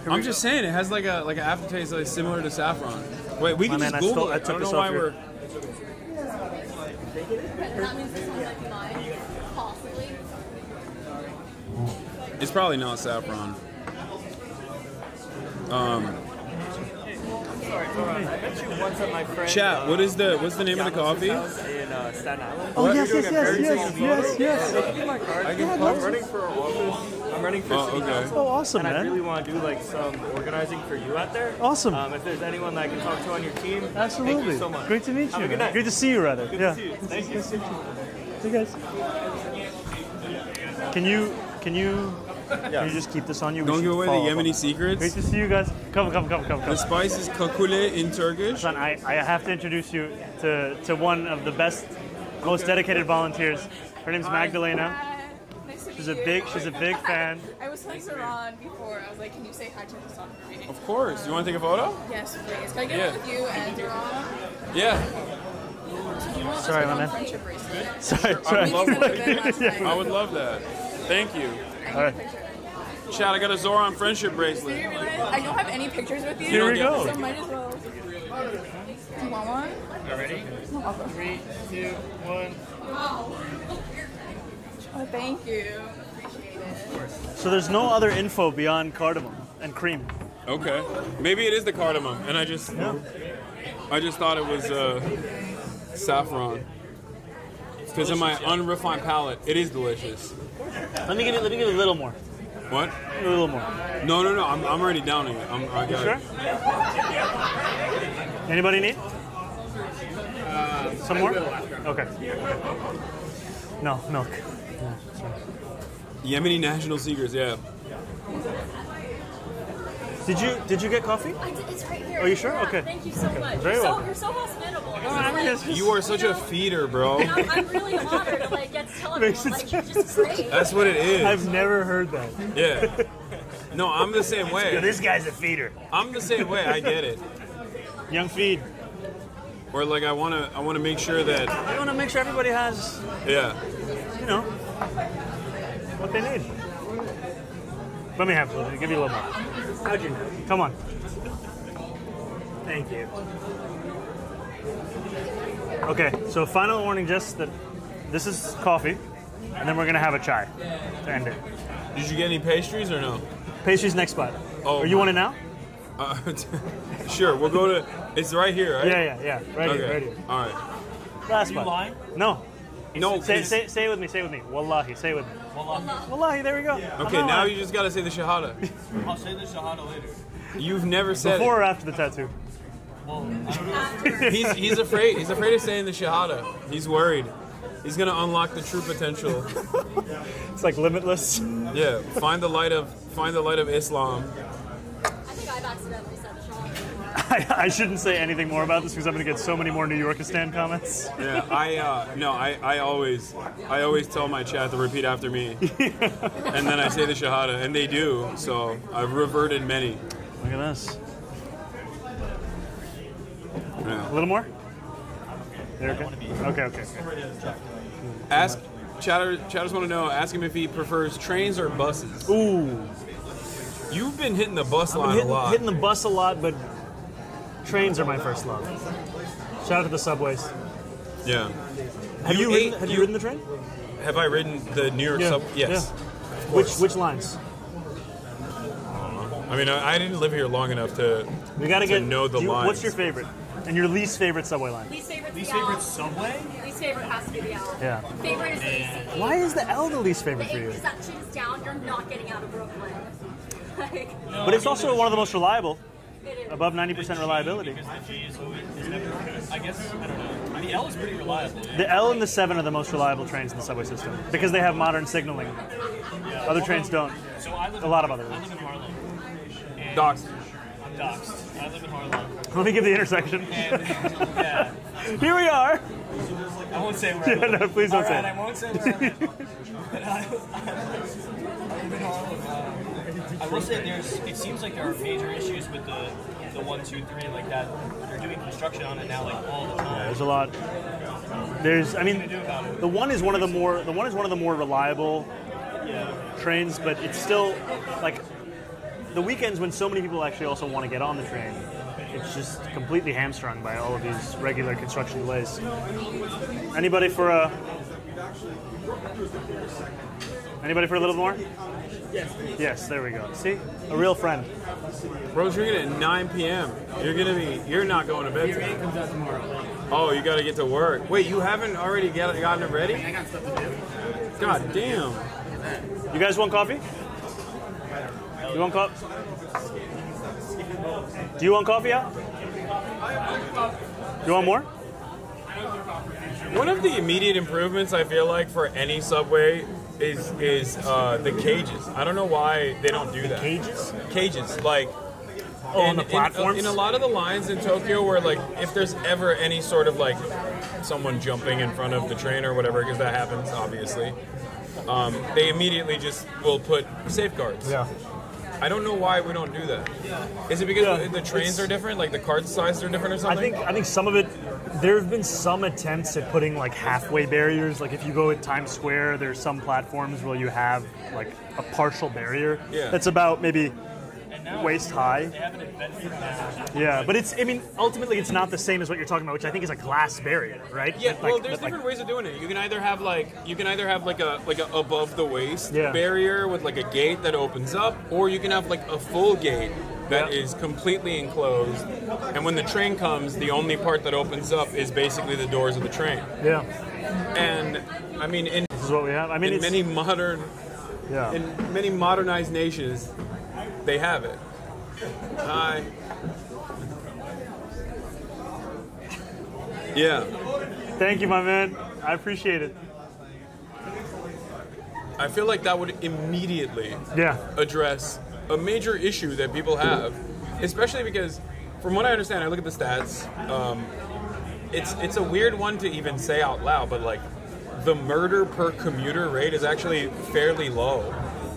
I'm just saying it has like an aftertaste like similar to saffron. Wait, we can just Google it. I don't know why we're. It's probably not saffron. I met you once at my friend. Chat. What's the name of the coffee? In Staten Island. Oh yes. I'm running for office. I'm running for city council. Oh, awesome, and man. I really want to do like some organizing for you out there. Awesome. If there's anyone that I can talk to on your team, Absolutely. Thank you so much. Great to meet you. Have a good night. Great to see you, rather. Good yeah. to see you. Thank you. See you guys. Can you just keep this on you? Don't give away the Yemeni secrets. Great to see you guys. Come. The spice is kakule in Turkish. Son, I have to introduce you to one of the best, most dedicated volunteers. Her name's Magdalena. Nice to She's meet a big fan. I was telling Zohran before, I was like, can you say hi to Hasan for me? Of course. You want to take a photo? Yes, please. Can I get one with you and Zohran? Yeah. Do you want Sorry, my man. friendship bracelet? Sorry. I would love that. Thank you. All right. Chad, I got a Zohran friendship bracelet. I don't have any pictures with you. Here we go. So might as well. Do you want one? All ready? 3, 2, 1. Oh, thank you. Appreciate it. So there's no other info beyond cardamom and cream. Okay. Maybe it is the cardamom, and I just thought it was saffron. Because of my unrefined palate, it is delicious. Let me give you a little more. What? A little more. No. I'm already downing it. I got sure? Anybody need? Some more? Okay. No, milk. Yemeni national secrets, yeah. Did you get coffee? I did, it's right here. Are you sure? Okay. Thank you so much. Very well. You're so hospitable. You are such a feeder, bro. I'm really honored to get to tell everyone. You're just great. That's what it is. I've never heard that. Yeah. No, I'm the same way. This guy's a feeder. I'm the same way. I get it. Young feed. Or like I want to make sure that. I want to make sure everybody has. Yeah. You know what they need. Let me have it. Give you a little more. How'd you know? Come on. Thank you. Okay, so final warning, just that this is coffee, and then we're gonna have a chai to end it. Did you get any pastries or no? Pastries next spot. Oh, or you want it now? Sure, we'll go to. It's right here, right? Yeah. Right here. All right. Last Are spot. you lying? No. No. Say it with me. Say it with me. Wallahi. Say it with me. Wallahi. There we go. Okay, now you just gotta say the shahada. I'll say the shahada later. You've never said before it. or after the tattoo. Well, I don't know. He's afraid. He's afraid of saying the shahada. He's worried. He's gonna unlock the true potential. It's like limitless. Yeah. Find the light of Islam. I think I've accidentally said shahada. I shouldn't say anything more about this because I'm gonna get so many more New Yorkistan comments. Yeah. I always tell my chat to repeat after me, and then I say the shahada, and they do. So I've reverted many. Look at this. Yeah. A little more? There, okay. Ask chatters want to know. Ask him if he prefers trains or buses. Ooh. You've been hitting the bus line a lot. Hitting the bus a lot, but trains are my first love. Shout out to the subways. Yeah. Have you ridden the train? Have I ridden the New York sub? Yes. Yeah. Which lines? I mean, I didn't live here long enough to know the lines. What's your favorite? And your least favorite subway line? Least favorite subway? Least favorite has to be the L. Yeah. Favorite is the AC. Why is the L the least favorite for you? Because that shit is down, you're not getting out of Brooklyn. But it's also one of the most reliable. above 90% reliability. Because the G is never, I guess, I don't know. The L is pretty reliable. The L and the 7 are the most reliable trains in the subway system because they have modern signaling. Yeah. Other trains don't. So I live a lot of other I routes. live in Harlem. And Doxed. I'm doxed. I live in Harlem. Let me give the intersection. And, yeah. Here we are. I won't say where I Yeah, live. no, please don't All say right, it. I won't say where I live. But I live in Harlem. I will say it seems like there are major issues with the 1, 2, 3 like that. They're doing construction on it now like all the time. Yeah, there's a lot. The one is one of the more reliable trains, but it's still like the weekends when so many people actually also want to get on the train. It's just completely hamstrung by all of these regular construction delays. Anybody for a little more? Yes. Yes, there we go. See? A real friend. Bro's drinking at 9 p.m. You're not going to bed tonight. Comes out tomorrow. Oh, you got to get to work. Wait, you haven't already gotten it ready? I got stuff to do. God damn. You guys want coffee? You want coffee? Do you want coffee out? You want more? One of the immediate improvements I feel like for any subway is the cages. I don't know why they don't do that. Cages? Cages, like. On the platforms? In a lot of the lines in Tokyo where, like, if there's ever any sort of, like, someone jumping in front of the train or whatever, because that happens, obviously, they immediately just will put safeguards. Yeah. I don't know why we don't do that. Is it because the trains are different? Like, the card sizes are different or something? I think some of it, there have been some attempts at putting, like, halfway barriers. Like, if you go at Times Square, there's some platforms where you have, like, a partial barrier that's about maybe waist high. They have an adventure now. Yeah, but ultimately it's not the same as what you're talking about, which I think is a glass barrier, right? Yeah, well, there's different ways of doing it. You can either have like a above the waist barrier with like a gate that opens up, or you can have like a full gate that is completely enclosed. And when the train comes, the only part that opens up is basically the doors of the train. Yeah. And I mean, this is what we have. I mean, in many modernized nations, they have it. Hi. Yeah. Thank you, my man. I appreciate it. I feel like that would immediately address a major issue that people have, especially because, from what I understand, I look at the stats. It's a weird one to even say out loud, but like the murder per commuter rate is actually fairly low.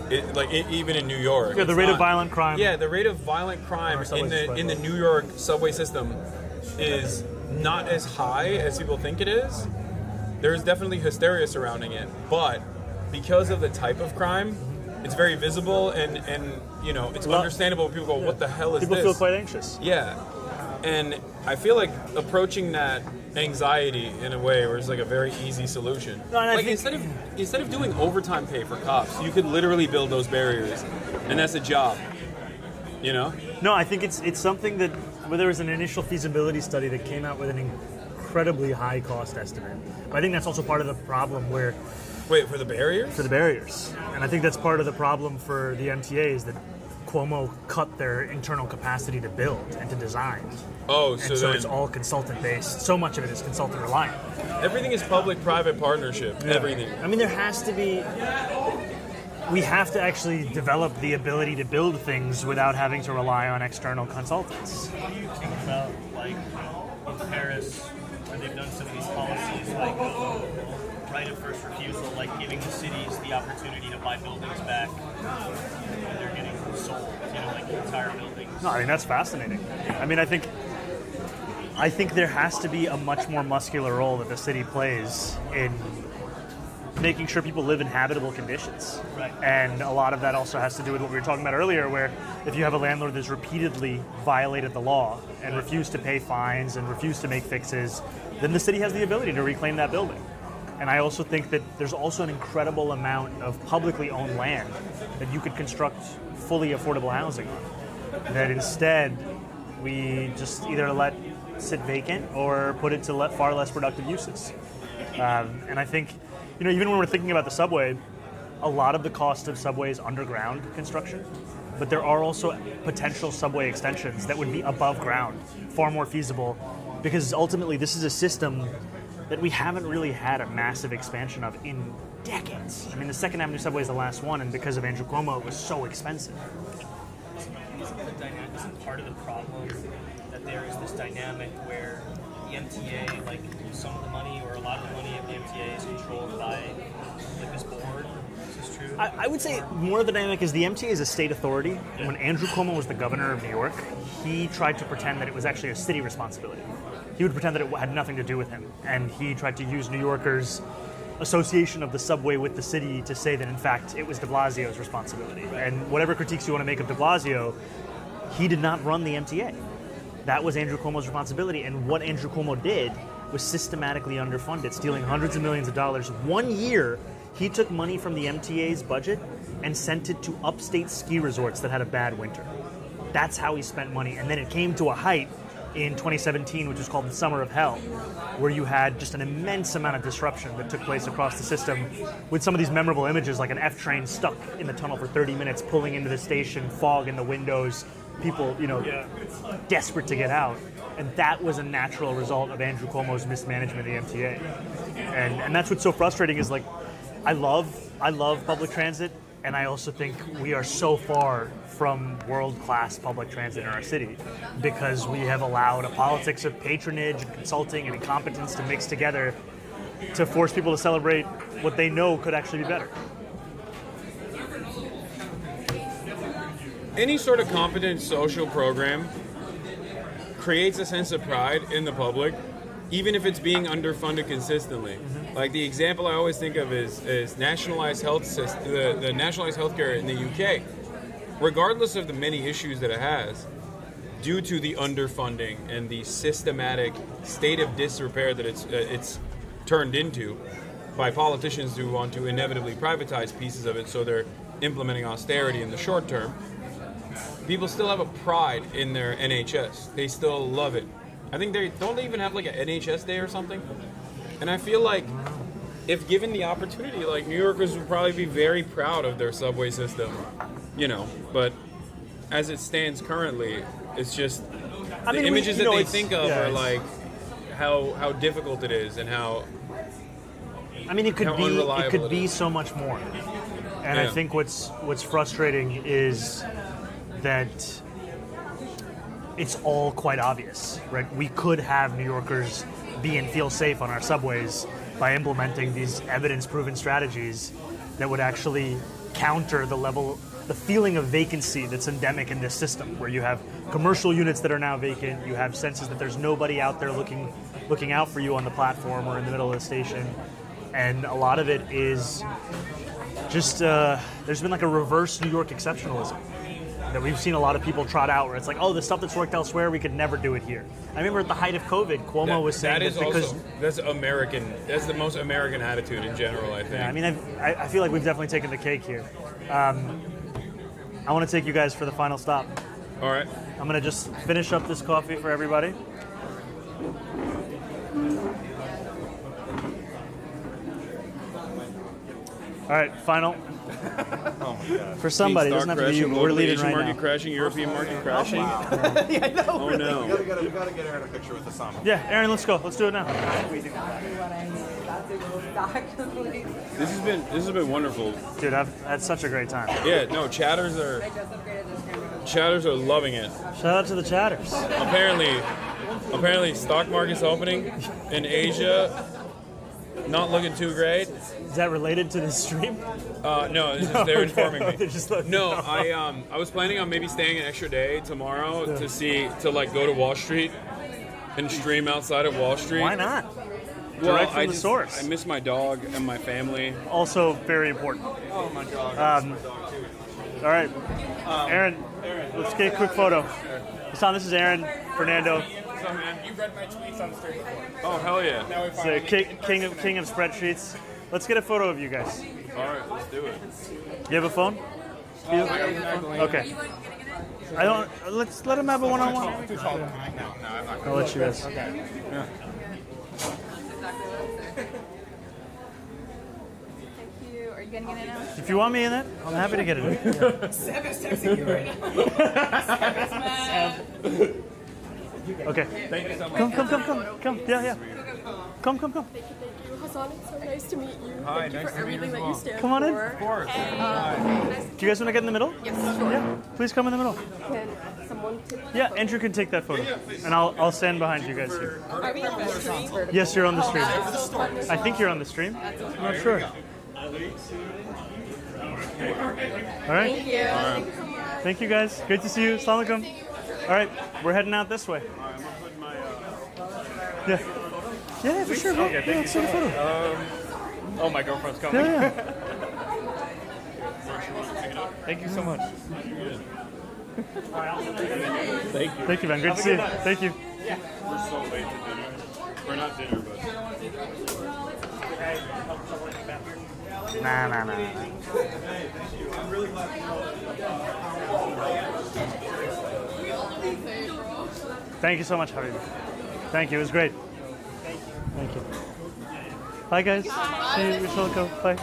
Even in New York. Yeah, the rate of violent crime. Yeah, the rate of violent crime in the New York subway system is not as high as people think it is. There's definitely hysteria surrounding it, but because of the type of crime, it's very visible and you know, it's understandable when people go, what the hell is this? People feel quite anxious. Yeah. And I feel like approaching that anxiety in a way where it's like a very easy solution. No, like instead of doing overtime pay for cops, you could literally build those barriers, and that's a job. You know? No, I think it's something that there was an initial feasibility study that came out with an incredibly high cost estimate. But I think that's also part of the problem where. Wait, for the barriers? For the barriers, and I think that's part of the problem for the MTA is that Cuomo cut their internal capacity to build and to design. Oh, so it's all consultant based. So much of it is consultant reliant. Everything is public-private partnership. Yeah. Everything. I mean, there has to be. We have to actually develop the ability to build things without having to rely on external consultants. What do you think about, like, in Paris, where they've done some of these policies, like right of first refusal, like giving the cities the opportunity to buy buildings back when they're getting sold, you know, like entire buildings? No, I mean, that's fascinating. I mean, I think there has to be a much more muscular role that the city plays in making sure people live in habitable conditions. Right. And a lot of that also has to do with what we were talking about earlier, where if you have a landlord that's repeatedly violated the law and refused to pay fines and refused to make fixes, then the city has the ability to reclaim that building. And I also think that there's also an incredible amount of publicly owned land that you could construct fully affordable housing on. That instead, we just either let sit vacant or put it to far less productive uses. And I think, you know, even when we're thinking about the subway, a lot of the cost of subway is underground construction. but there are also potential subway extensions that would be above ground, far more feasible, because ultimately this is a system that we haven't really had a massive expansion of in decades. I mean, the Second Avenue subway is the last one, and because of Andrew Cuomo, it was so expensive. Isn't part of the problem that there is this dynamic where the MTA, like some of the money or a lot of the money of the MTA is controlled by like this board? Is this true? I would say more of the dynamic is the MTA is a state authority, and when Andrew Cuomo was the governor of New York, he tried to pretend that it was actually a city responsibility. He would pretend that it had nothing to do with him, and he tried to use New Yorkers' association of the subway with the city to say that in fact it was de Blasio's responsibility. And whatever critiques you want to make of de Blasio, he did not run the MTA. That was Andrew Cuomo's responsibility, and what Andrew Cuomo did was systematically underfunded, stealing hundreds of millions of dollars. 1 year, he took money from the MTA's budget and sent it to upstate ski resorts that had a bad winter. That's how he spent money, and then it came to a height in 2017, which was called the Summer of Hell, where you had just an immense amount of disruption that took place across the system with some of these memorable images, like an F train stuck in the tunnel for 30 minutes, pulling into the station, fog in the windows, people, desperate to get out. And that was a natural result of Andrew Cuomo's mismanagement of the MTA. And that's what's so frustrating is, like, I love public transit, and I also think we are so far from world-class public transit in our city because we have allowed a politics of patronage and consulting and incompetence to mix together to force people to celebrate what they know could actually be better. Any sort of competent social program creates a sense of pride in the public, even if it's being underfunded consistently. Mm-hmm. Like the example I always think of is nationalized health system, the nationalized healthcare in the UK. Regardless of the many issues that it has, due to the underfunding and the systematic state of disrepair that it's turned into by politicians who want to inevitably privatize pieces of it, so they're implementing austerity in the short term, people still have a pride in their NHS. They still love it. I think they even have like an NHS day or something. And I feel like if given the opportunity, like New Yorkers would probably be very proud of their subway system, but as it stands currently, it's just the images that they think of are like how difficult it is and how it could be so much more. And I think what's frustrating is that it's all quite obvious, right? We could have New Yorkers be and feel safe on our subways by implementing these evidence-proven strategies that would actually counter the feeling of vacancy that's endemic in this system, where you have commercial units that are now vacant, you have senses that there's nobody out there looking out for you on the platform or in the middle of the station, and a lot of it is just there's been like a reverse New York exceptionalism that we've seen a lot of people trot out, where it's like, oh, the stuff that's worked elsewhere, we could never do it here. I remember at the height of COVID, Cuomo was saying that because that's American. That's the most American attitude in general, I think. Yeah, I feel like we've definitely taken the cake here. I want to take you guys for the final stop. All right. I'm going to just finish up this coffee for everybody. All right, final. Oh my God. For somebody, it doesn't have to be you, but we're leading right market now. crashing, European market crashing. Yeah, I know. Oh really. no. We gotta get Aaron a picture with Hasan. Yeah, Aaron, let's go. Let's do it now. This has been wonderful. Dude, I've had such a great time. Yeah, no, chatters are loving it. Shout out to the chatters. Apparently stock market's opening in Asia. Not looking too great. Is that related to this stream? No, they're informing me. They're just I was planning on maybe staying an extra day tomorrow to go to Wall Street and stream outside of Wall Street. Why not? Well, Direct from the source. I miss my dog and my family. Also very important. Oh, my dog. All right, Aaron, let's get a quick photo. Hasan, this is Aaron, Fernando. So, man, you read my tweets on the street before. Oh, hell yeah. Now we So, king of spreadsheets. Let's get a photo of you guys. All right, let's do it. You have a phone? Okay. Let's let him have a one-on-one. I'll let you guys. Okay. Yeah. Thank you. Are you getting in it now? If you want me in it, I'm happy to get it in. Yeah. Seb is texting you right now. Seb is mad. Okay. Thank you so much. Come. Yeah. Come. Thank you, Hasan. It's so nice to meet you. Hi, Thank you nice for to meet you everything as that well. you stand Come on in. for. Of course. Do you guys want to get in the middle? Yes, sure. Yeah. Please come in the middle. Can someone take Yeah, Andrew can take that photo, and I'll stand behind you guys here. Are we on the stream? Yes, you're on the stream. That's so fun. I think you're on the stream. I'm not sure. All right. Thank you. All right. Thank you, guys. Great to see you. Assalamu alaikum. All right, we're heading out this way. Yeah. Yeah, for sure. Okay, Yeah, thank let's take a photo. Oh, my girlfriend's coming. Yeah. Thank you so much. Thank you. Thank you, man. Great to see you. Thank you. We're so late to dinner. We're not dinner, but. Nah. Thank you so much, Habibi. Thank you. It was great. Thank you. Bye, guys. See you. You're so welcome. Bye.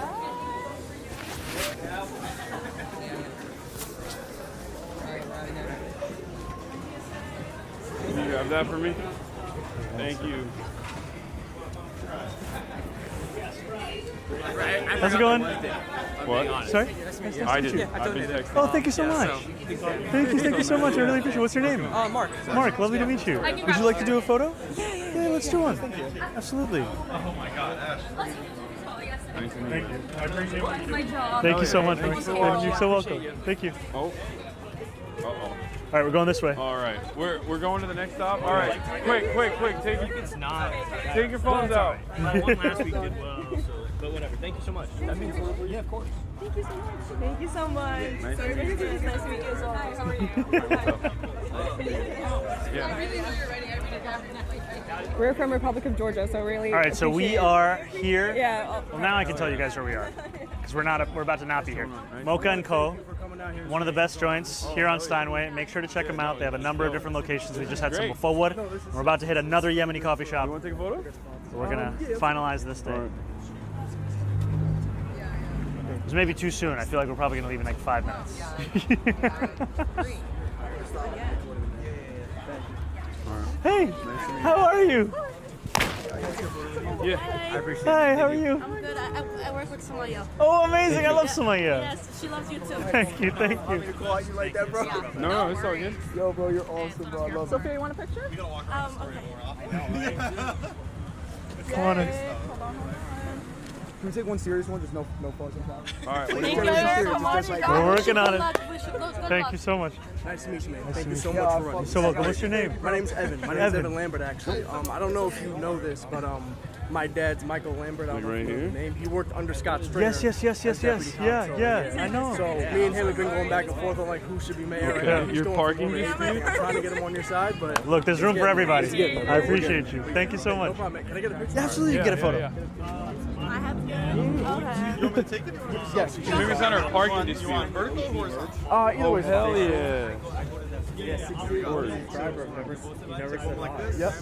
Can you grab that for me? Thank you. How's it going? What? Sorry? I did. I've been texting. Oh, thank you so much. Thank you so much. I really appreciate it. What's your name? Mark. Mark, lovely to meet you. Would you like to do a photo? Yeah, let's do one. Absolutely. Oh my God, Ash. Nice to meet you. I appreciate what you do. My job. Thank you so much. Thank you so Mark. much. You're so welcome. Thank you. Oh. Uh-oh. All right, we're going this way. All right, we're going to the next stop. All right, quick, take It's not. take your phones out. My one last week did well, so, but whatever. Thank you so much. That means yeah, of course. Thank you so much. Thank you so much. Nice So to meet you. it's nice to meet you as well. How are you? We're from Republic of Georgia, so really. All right, so we are here. Yeah. Well, now I can tell you guys where we are, because we're about to not be here. Mocha and Co. One of the best joints here on Steinway. Make sure to check them out. They have a number of different locations. We just had some before wood. We're about to hit another Yemeni coffee shop. You want to take a photo? So we're gonna finalize this day. It was maybe too soon. I feel like we're probably gonna leave in like 5 minutes. Hey, how are you? Yeah, I appreciate it. Hi, how are you? I'm good. I work with Sumaya. Oh, amazing! I love Sumaya. Yes, she loves you too. Thank you, thank you. You like that, bro? No, it's all good. Yo, bro, you're awesome, bro. I love Sophia, you want a picture? Okay. Come on in. Hold on. Can we take one serious one? Just no fun. All right, Thank you. We're working on it. Good Thank you so much. Nice to meet you, man. Nice Thank to you meet so you. much for running. You're so welcome. What's your name? My name's Evan. My name's Evan Lambert, actually. I don't know if you know this, but my dad's Michael Lambert. I don't know if you know his name. He worked under Scott Stringer. Yes. Yeah, I know. So me and him have been going back and forth on like who should be mayor. Okay. Right now. You're parking these two? I'm trying to get him on your side, but Look, there's room for everybody. It's getting there. I appreciate you. Thank you so No much. problem, man. Can I get a picture? Absolutely, you get a photo. I have to. Okay. You want me to take it? Yes. Maybe it's on our parking dispute. Either Oh, way. hell yeah. Yeah, 68. Yep.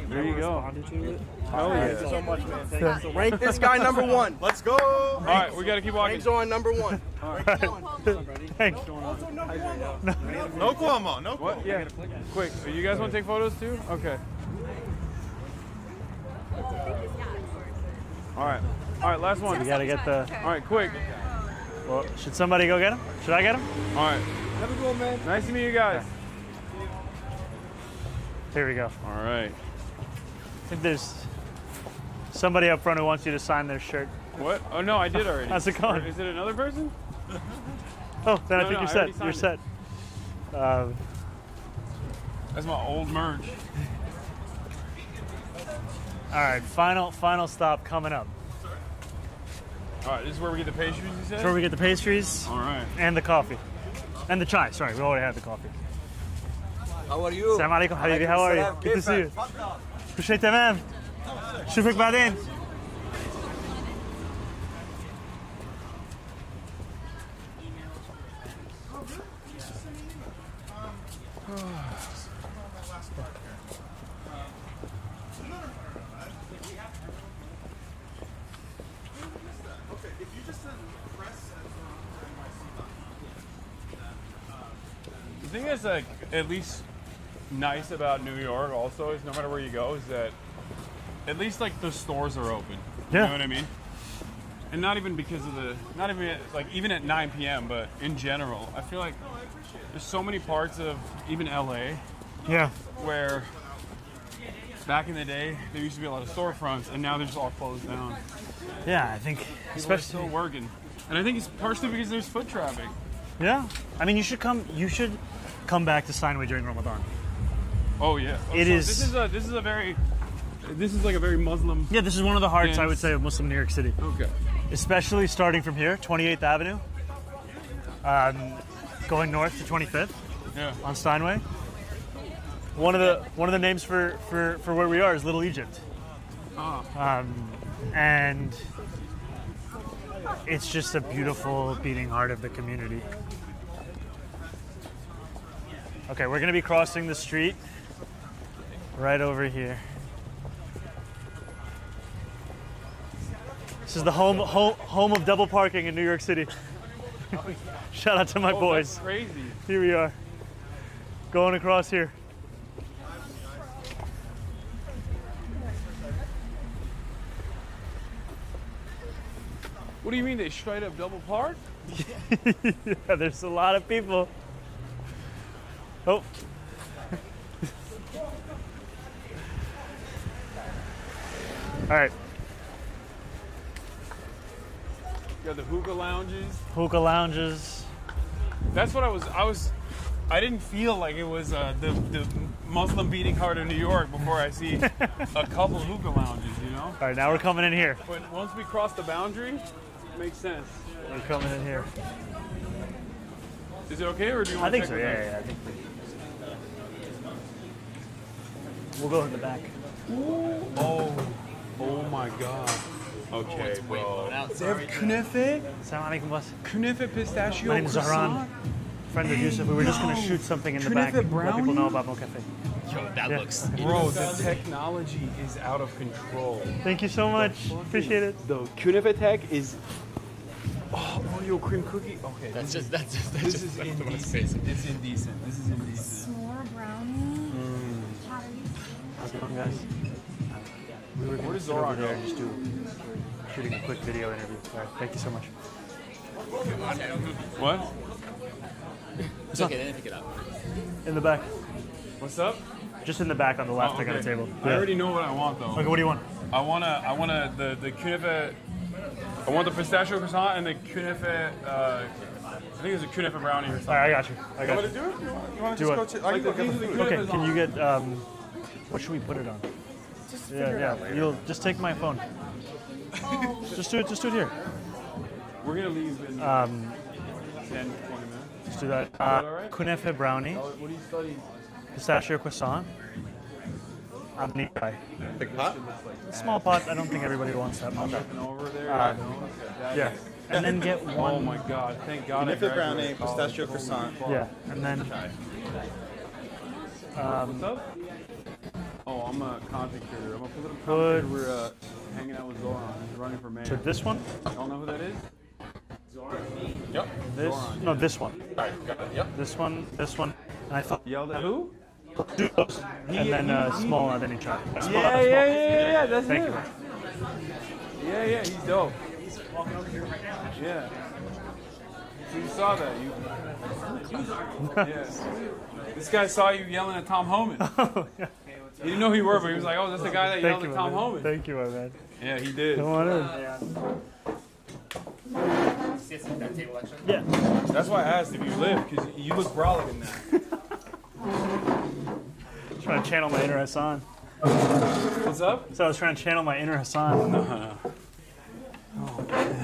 There you go. Hell Thank you yeah. so much, man. Thank you. So rank this guy number one. Let's go. All right, we got to keep walking. Rank Zohran number one. Thanks. No Cuomo. No What? Cuomo. Yeah. Quick. You guys want to take photos too? Okay. All right. All right, last one. We gotta get the. All right, quick. Well, should somebody go get him? Should I get him? All right. Have a good one, man. Nice to meet you guys. Here we go. All right. I think there's somebody up front who wants you to sign their shirt. What? Oh no, I did already. How's it going? Is it another person? Oh, then No, I think no, you're I already set. You're signed set. That's my old merch. All right, final stop coming up. All right, this is where we get the pastries, you said? That's where we get the pastries. All right. And the coffee. And the chai. Sorry, we already had the coffee. How are you? Assalamu alaikum habibi. How are you? Good to see you. كل شيء تمام. شوفك بعدين. Okay, if you just press the thing is, like, at least nice about New York also is no matter where you go is that at least like the stores are open. Yeah. You know what I mean? And not even because of not even like even at 9 p.m. but in general, I feel like there's so many parts of even LA. Yeah. Where back in the day there used to be a lot of storefronts and now they're just all closed down. Yeah, I think People especially are still working. And I think it's partially because there's foot traffic. Yeah. I mean, you should come back to Steinway during Ramadan. Oh yeah. It is. This is like a very Muslim. Yeah, this is one of the hearts, dance. I would say, of Muslim New York City. Okay. Especially starting from here, 28th Avenue, going north to 25th. Yeah. On Steinway. One of the names for where we are is Little Egypt. Oh. And it's just a beautiful beating heart of the community. Okay, we're going to be crossing the street right over here. This is the home of double parking in New York City. Shout out to my boys. That's crazy. Here we are, going across here. What do you mean they straight up double park? Yeah, there's a lot of people. Oh. All right. You got the hookah lounges. Hookah lounges. That's what I didn't feel like it was the Muslim beating heart of New York before I see a couple hookah lounges, you know? All right, now we're coming in here. But once we cross the boundary, it makes sense. We're coming in here. Is it okay, or do you want I think to so, check with yeah, us? I think we'll go in the back. Oh my God. Okay, bro. They have kunefe. Assalamu alaikum, boss. Kunefe pistachio My name is Zohran. croissant. Friend of Yusuf. We were just going to shoot something in the back. Kunefe Let people know brownie? about Mocafe. Yo, that looks. Bro, the technology is out of control. Thank you so much. Appreciate it. The kunefe tech is. Oh, Oreo cream cookie. Okay, This is indecent. It's indecent. This is indecent. S'more brownie. How's it going, guys? We were Where does over Zohran there go? just shooting a quick video interview. All right, thank you so much. What? It's okay, they didn't pick it up. In the back. What's up? Just in the back on the left. Oh, I got a okay. table. I already know what I want though. Okay, what do you want? I wanna the kunefe. I want the pistachio croissant and the kunefe. I think it's a kunefe brownie or something. All right, I got you. I got You you. want to do it? You want Do to what? just go? I can go get the Okay, kunefes can on. you get what should we put it on? Just figure it out later. You'll just take my phone. Just do it here. We're gonna leave in 10, 20 minutes. Let's do that. Is that all right? Kunefe brownie, What do you study? pistachio croissant. I'm an guy. Big pot? Small pot. I don't think everybody wants that much. Nothing over there. Yeah. And then get one. Oh my God! Thank God. I Kunefe brownie, graduated college pistachio before we croissant. fought. Yeah, and then What's up? Oh, I'm a content creator. I'm a political Good. content creator. We're hanging out with Zohran. He's running for mayor. so this one, Y'all know who that is? Yep. this, no, this one, All right, got it. Yep. this one, and I thought Yelled at who? do those, and then small, and then you try. Yeah. That's Thank him. you. Yeah, he's dope. Yeah. So you saw that. Yeah. This guy saw you yelling at Tom Homan. He didn't know who you were, but he was like, "Oh, that's the guy that yelled Thank you, at Tom my man. Homan." Thank you, my man. Yeah, he did. Come on in. Yeah. That's why I asked if you live, because you look brolic in that. Trying to channel my inner Hasan. What's up? So I was trying to channel my inner Hasan. No.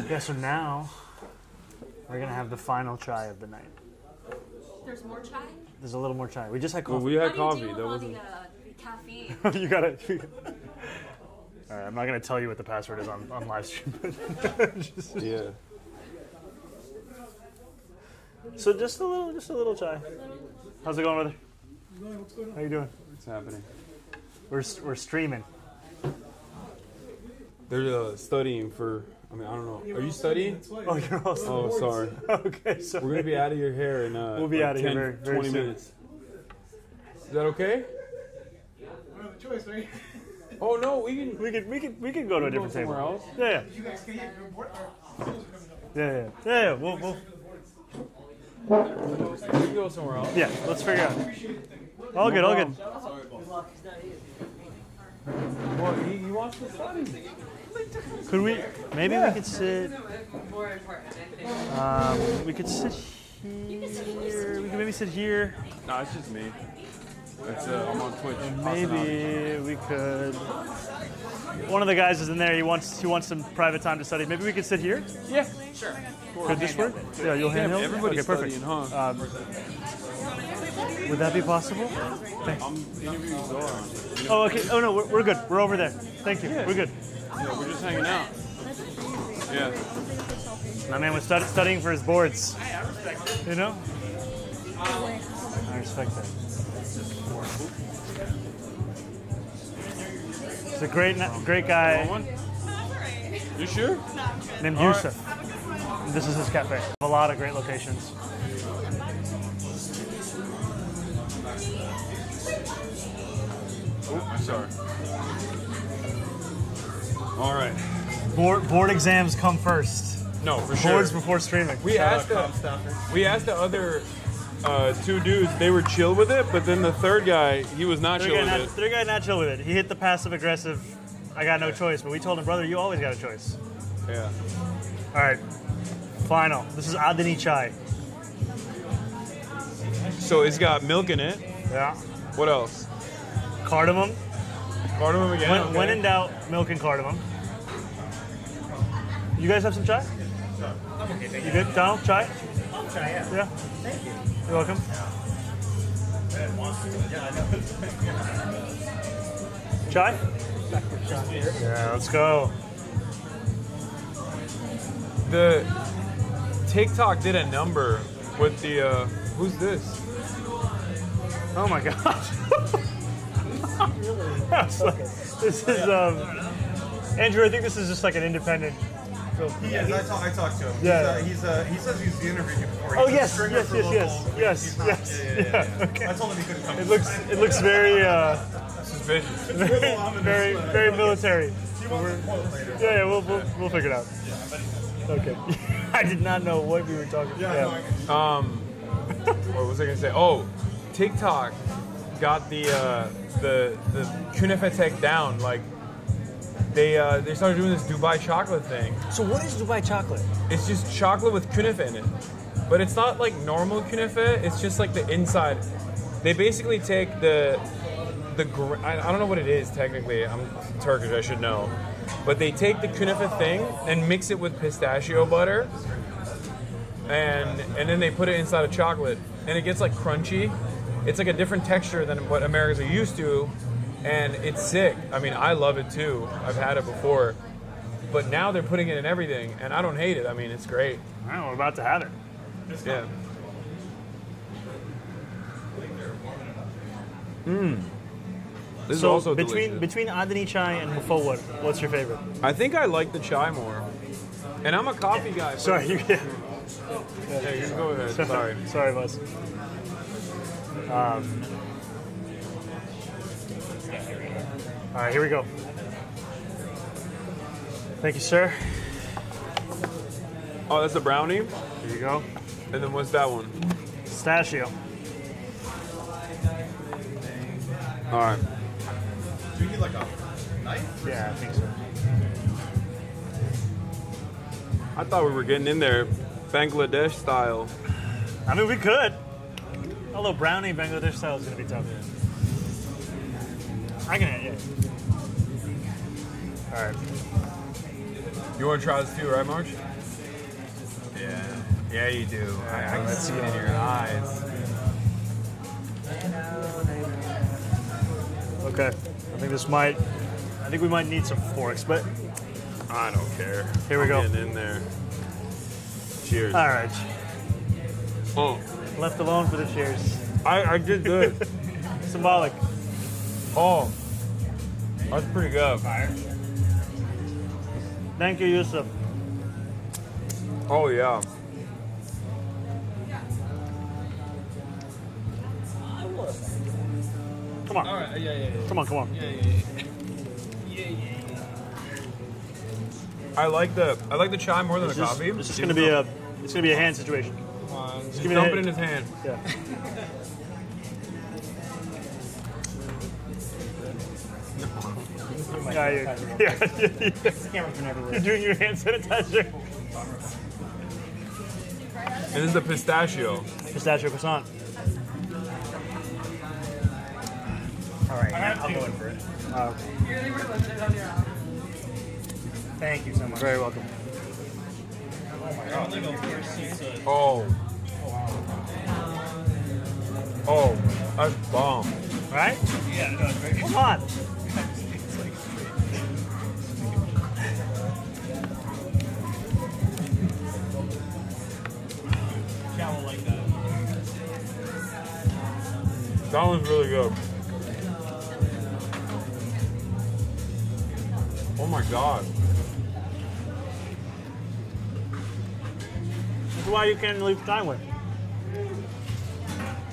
Yeah, so now we're gonna have the final chai of the night. There's more chai? There's a little more chai. We just had Well, coffee. we had How coffee. do you That do wasn't. the caffeine? You gotta. All right, I'm not gonna tell you what the password is on live stream. But Yeah. So just a little chai. How's it going, brother? How you doing? What's happening? We're streaming. They're studying for. I mean, I don't know. Are you studying? Oh, you're also. Oh, sorry. Okay, sorry. We're gonna be out of your hair in we'll be out of 10, here very, very 20 soon. minutes. Is that okay? I have a choice, right? Oh no, we can go to a different somewhere table. else. Yeah. You guys can get report Yeah. We'll We can go somewhere else. yeah. Let's figure out. All good. All good. Well, he wants to study. Could we? Maybe we could sit. More important, I think. We could sit here. We could maybe sit here. No, it's just me. It's I'm on Twitch. Maybe we could. One of the guys is in there. He wants some private time to study. Maybe we could sit here. Yeah, sure. Could this work? Yeah, you'll handle. Everybody's Okay, perfect. studying, huh? Would that be possible? Thanks. I'm interviewing Zohran. Oh, okay. Oh no, we're good. We're over there. Thank you. Yeah. We're good. Yeah, we're just hanging out. Yeah. My man was studying for his boards. You know? I respect that. He's a great guy. You sure? Named All Yusuf. This is his cafe. A lot of great locations. Oh, I'm sorry. All right. Board exams come first. No, for sure. Boards before streaming. We asked the other two dudes. They were chill with it, but then the third guy, he was not chill with it. Third guy not chill with it. He hit the passive aggressive. I got no choice, but we told him, brother, you always got a choice. Yeah. All right. Final. This is Adani chai. So it's got milk in it. Yeah. What else? Cardamom. Cardamom again. When in doubt, milk and cardamom. You guys have some chai? Okay, You good, Donald? Chai? Chai, yeah. Yeah. Thank you. You're welcome. Chai? Yeah, let's go. The TikTok did a number with the who's this? Oh my gosh. This is Andrew. I think this is just like an independent. He is. I talked to him. Yeah. He says he's interviewed you before. Oh He's a yes, stringer yes, for yes, local- yes, he's yes, not- yes. Yeah. Okay. I told him he couldn't come. It looks very suspicious. very military. Yeah, we'll figure it out. Okay. I did not know what we were talking about. What was I gonna say? Oh, TikTok got the kunefe tech down. Like they started doing this Dubai chocolate thing. So what is Dubai chocolate? It's just chocolate with kunefe in it, but it's not like normal kunefe. It's just like the inside. They basically take I don't know what it is technically. I'm Turkish, I should know. But they take the kunefe thing and mix it with pistachio butter, and then they put it inside of chocolate, and it gets like crunchy. It's like a different texture than what Americans are used to, and it's sick. I mean, I love it too. I've had it before, but now they're putting it in everything, and I don't hate it. I mean, it's great. All right, we're about to have it. Yeah. This is So also delicious. between Adani chai and Mufawwad, what's your favorite? I think I like the chai more, and I'm a coffee guy. but- Sorry, you Yeah, you can go ahead. Sorry. Sorry, boss. All right, here we go. Thank you, sir. Oh, that's a brownie. Here you go. And then what's that one? Pistachio. All right. Do you need like a knife? Yeah, I think so. I thought we were getting in there, Bangladesh style. I mean, we could. Although brownie Bangladesh style is going to be tough. I can, yeah. All right. You want to try this too, right, March? Yeah. Yeah, you do. I can see it in your eyes. Okay. I think we might need some forks, but I don't care. Here we go. Getting in there. Cheers. all right. Oh, Left alone for the cheers. I did good. Symbolic. Oh, that's pretty good. Thank you, Yusuf. Oh yeah. Come on. All right. Yeah. Come on. Yeah. I like the chai more than the coffee. This is gonna be a hand situation. Come on. Just dump it in his hand. Yeah. Yeah. Camera from everywhere. You're doing your hand sanitizer. And this is the pistachio. Pistachio croissant. All right, I'll go in for it. Thank you so much. Very welcome. Oh. Oh, that's bomb. Right? Yeah, no, it's very good. Come on. Cal will like that. That one's really good. Oh my god. This is why you can't leave time with.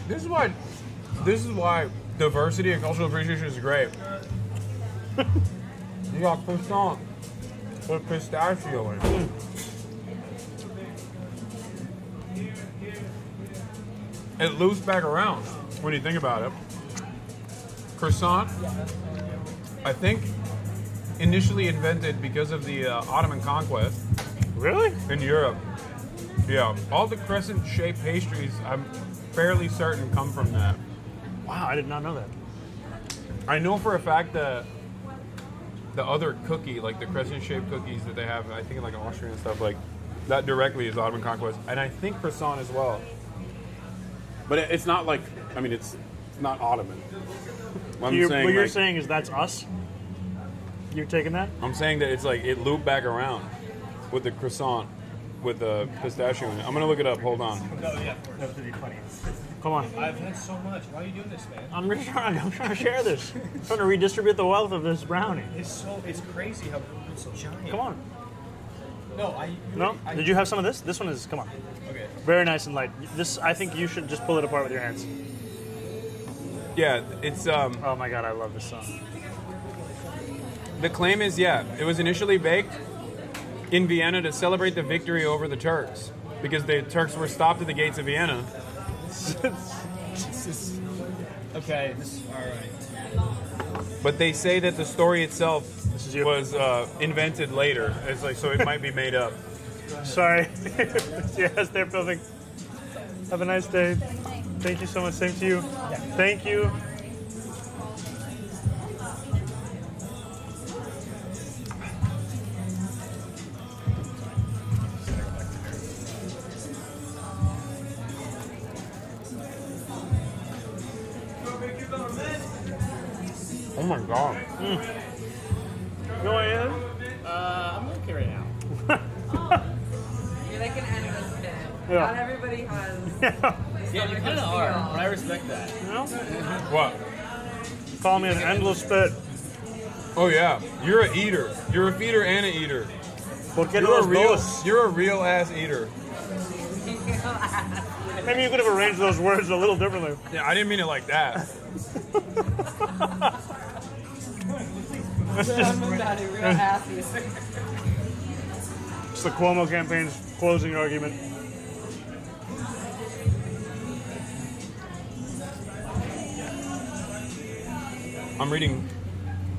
This is why diversity and cultural appreciation is great. You got croissant with pistachio in it. It loops back around when you think about it. Croissant, I think, initially invented because of the Ottoman conquest. Really? In Europe. Yeah. All the crescent-shaped pastries, I'm fairly certain, come from that. Wow, I did not know that. I know for a fact that the other cookie, like the crescent-shaped cookies that they have, I think in like Austria and stuff, like that directly is Ottoman conquest, and I think croissant as well. But it's not like, I mean, it's not Ottoman. What you're saying is that's us? You're taking that? I'm saying that it's like it looped back around with the croissant with the pistachio in it. I'm gonna look it up. Hold on. No, yeah, that's gonna be funny. Come on. I've had so much. Why are you doing this, man? I'm trying to share this. I'm trying to redistribute the wealth of this brownie. It's crazy how it's so giant. Come on. No, Did you have some of this? This one is, come on. Okay. Very nice and light. This, I think you should just pull it apart with your hands. Yeah, it's Oh my god, I love this song. The claim is, it was initially baked in Vienna to celebrate the victory over the Turks because the Turks were stopped at the gates of Vienna. Okay, all right. But they say that the story itself was invented later. It's like, so it might be made up. Sorry. Yes, they're filming. Have a nice day. Thank you so much. Same to you. Thank you. Oh my god. Go ahead. I'm okay right now. You're like an endless bit. Yeah. Not everybody has. Yeah, you kind of are, but I respect that. You know? What? Call me an endless spit. Oh yeah, you're a eater. You're a feeder and an eater. You're a real ass eater. Maybe you could have arranged those words a little differently. Yeah, I didn't mean it like that. It's the Cuomo campaign's closing argument. I'm reading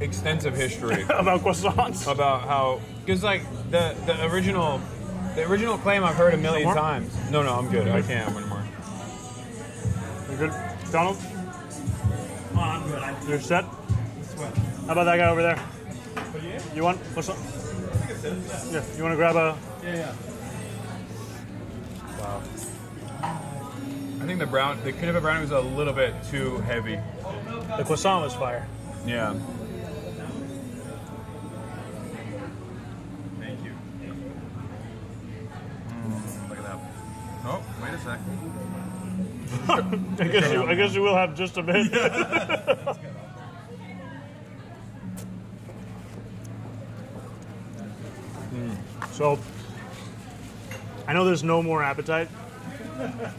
extensive history about croissants. About how, because like the original claim I've heard a million times. No, I'm good. I can't have one more. You good, Donald? Oh, I'm good. You're set? How about that guy over there? You want? What's up? Yeah. You want to grab a? Yeah. Wow. I think the Canova brownie was a little bit too heavy. The croissant was fire. Yeah. Thank you. Look at that. Oh, wait a sec. I guess you will have just a bit. So, I know there's no more appetite,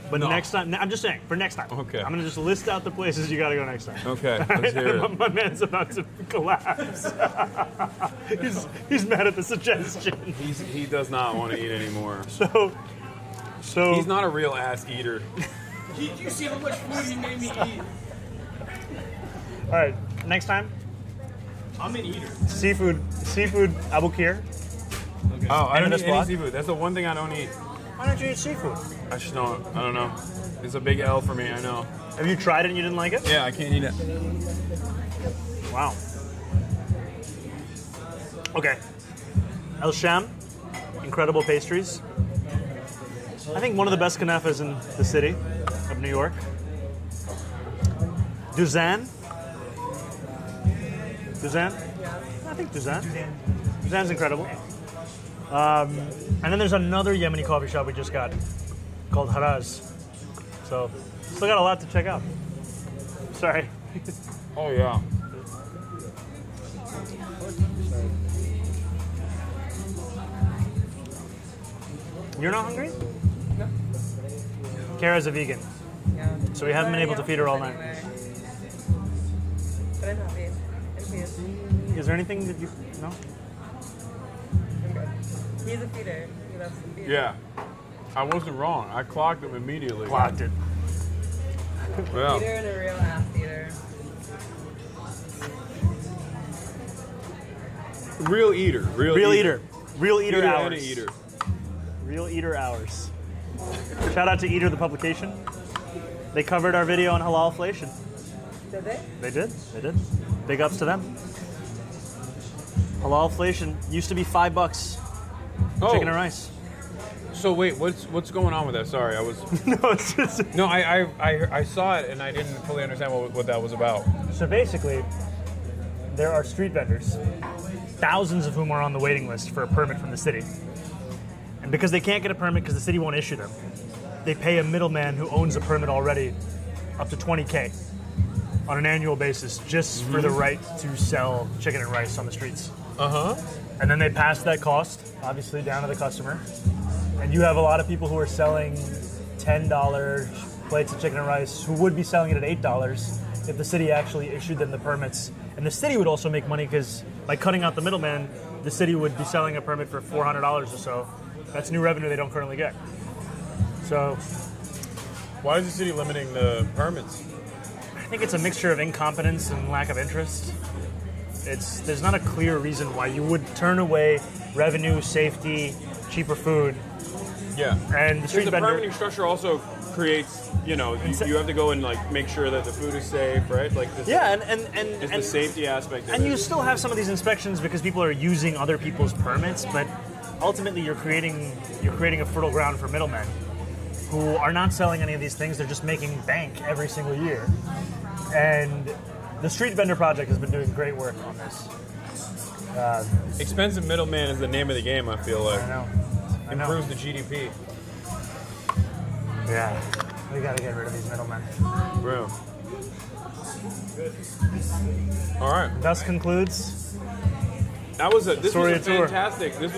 but No. next time, I'm just saying, for next time. Okay. I'm gonna just list out the places you gotta go next time. Okay, let's hear it. My man's about to collapse. he's mad at the suggestion. He does not want to eat anymore. So he's not a real ass eater. Did you see how much food he made me eat? All right, next time, I'm an eater. seafood Abu Kir. Oh, I don't End of eat this any vlog? seafood. That's the one thing I don't eat. Why don't you eat seafood? I just don't. I don't know. It's a big L for me. I know. Have you tried it and you didn't like it? Yeah, I can't eat it. Wow. Okay. El Sham, incredible pastries. I think one of the best knafas in the city of New York. Duzan. Duzan? I think Duzan. Duzan's incredible. And then there's another Yemeni coffee shop we just got called Haraz. So, still got a lot to check out. Sorry. Oh, yeah. You're not hungry? No. Kara's a vegan. Yeah. So we haven't been able to feed her all night. But I'm happy. I'm pleased. Is there anything that you... No? I'm good. He's a feeder. He loves to feed. Yeah. I wasn't wrong. I clocked him immediately. Clocked it. Well. Feeder and a real ass eater. Real eater. Real eater. Real eater Eater hours. and a eater. Real eater hours. Shout out to Eater the publication. They covered our video on halalflation. Did they? They did. They did. Big ups to them. Halalflation used to be $5. Oh. Chicken and rice. So wait, what's going on with that? Sorry, I was. No, it's just. No, I saw it and I didn't fully understand what that was about. So basically, there are street vendors, thousands of whom are on the waiting list for a permit from the city. And because they can't get a permit because the city won't issue them, they pay a middleman who owns a permit already up to $20K on an annual basis just for the right to sell chicken and rice on the streets. Uh-huh. And then they pass that cost, obviously, down to the customer. And you have a lot of people who are selling $10 plates of chicken and rice who would be selling it at $8 if the city actually issued them the permits. And the city would also make money because by cutting out the middleman, the city would be selling a permit for $400 or so. That's new revenue they don't currently get. So, why is the city limiting the permits? I think it's a mixture of incompetence and lack of interest. There's not a clear reason why you would turn away revenue, safety, cheaper food. Yeah. And the street the vendor. permitting structure also creates, you have to go and like make sure that the food is safe, right? Like this. Yeah, it's the safety aspect of and it. you still have some of these inspections because people are using other people's permits, but ultimately you're creating a fertile ground for middlemen who are not selling any of these things. They're just making bank every single year. And the Street Vendor Project has been doing great work on this. Expensive middleman is the name of the game, I feel like. I know. Improves the GDP. Yeah. We gotta get rid of these middlemen. Bro. All right. Thus concludes. This was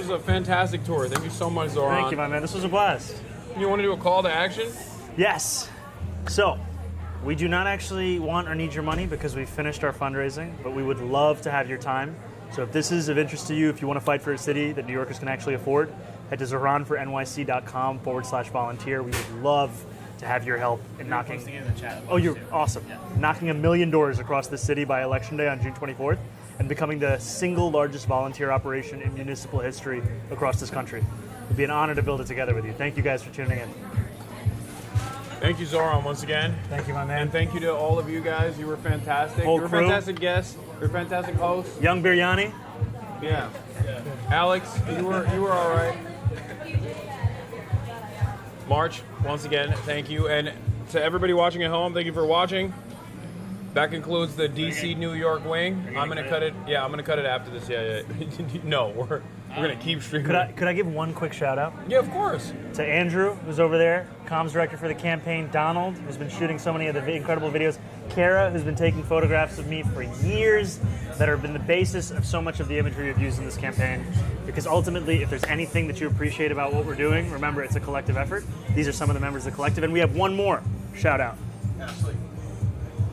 a fantastic tour. Thank you so much, Zohran. Thank you, my man. This was a blast. You want to do a call to action? Yes. So, we do not actually want or need your money because we've finished our fundraising, but we would love to have your time. So if this is of interest to you, if you want to fight for a city that New Yorkers can actually afford, head to zohranfornyc.com/volunteer. We would love to have your help in knocking. Posting it in the chat. Oh, you're awesome. Yeah. Knocking 1 million doors across the city by Election Day on June 24th and becoming the single largest volunteer operation in municipal history across this country. It would be an honor to build it together with you. Thank you guys for tuning in. Thank you, Zohran, once again. Thank you, my man. And thank you to all of you guys. You were fantastic. Whole You were crew. fantastic guests. You're fantastic hosts. Young Biryani. Yeah. Alex, you were all right. March, once again, thank you. And to everybody watching at home, thank you for watching. That concludes the DC New York wing. I'm gonna cut it. Yeah, I'm gonna cut it after this. Yeah. No, we're gonna keep streaming. Could I give one quick shout out? Yeah, of course. To Andrew, who's over there, comms director for the campaign. Donald, who's been shooting so many of the incredible videos. Kara, who's been taking photographs of me for years that have been the basis of so much of the imagery we've used in this campaign. Because ultimately, if there's anything that you appreciate about what we're doing, remember it's a collective effort. These are some of the members of the collective, and we have one more shout out. Ashley.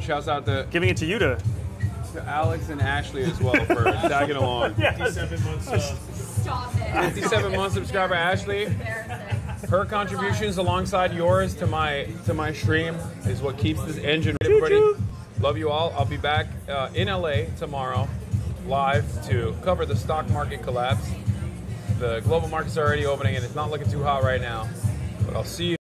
Shouts out to Giving it to you to Alex and Ashley as well for tagging along. 57 months. Stop it. 57 month subscriber Ashley. Her contributions alongside yours to my stream is what keeps this engine. Everybody, love you all. I'll be back in LA tomorrow, live to cover the stock market collapse. The global markets are already opening, and it's not looking too hot right now. But I'll see you.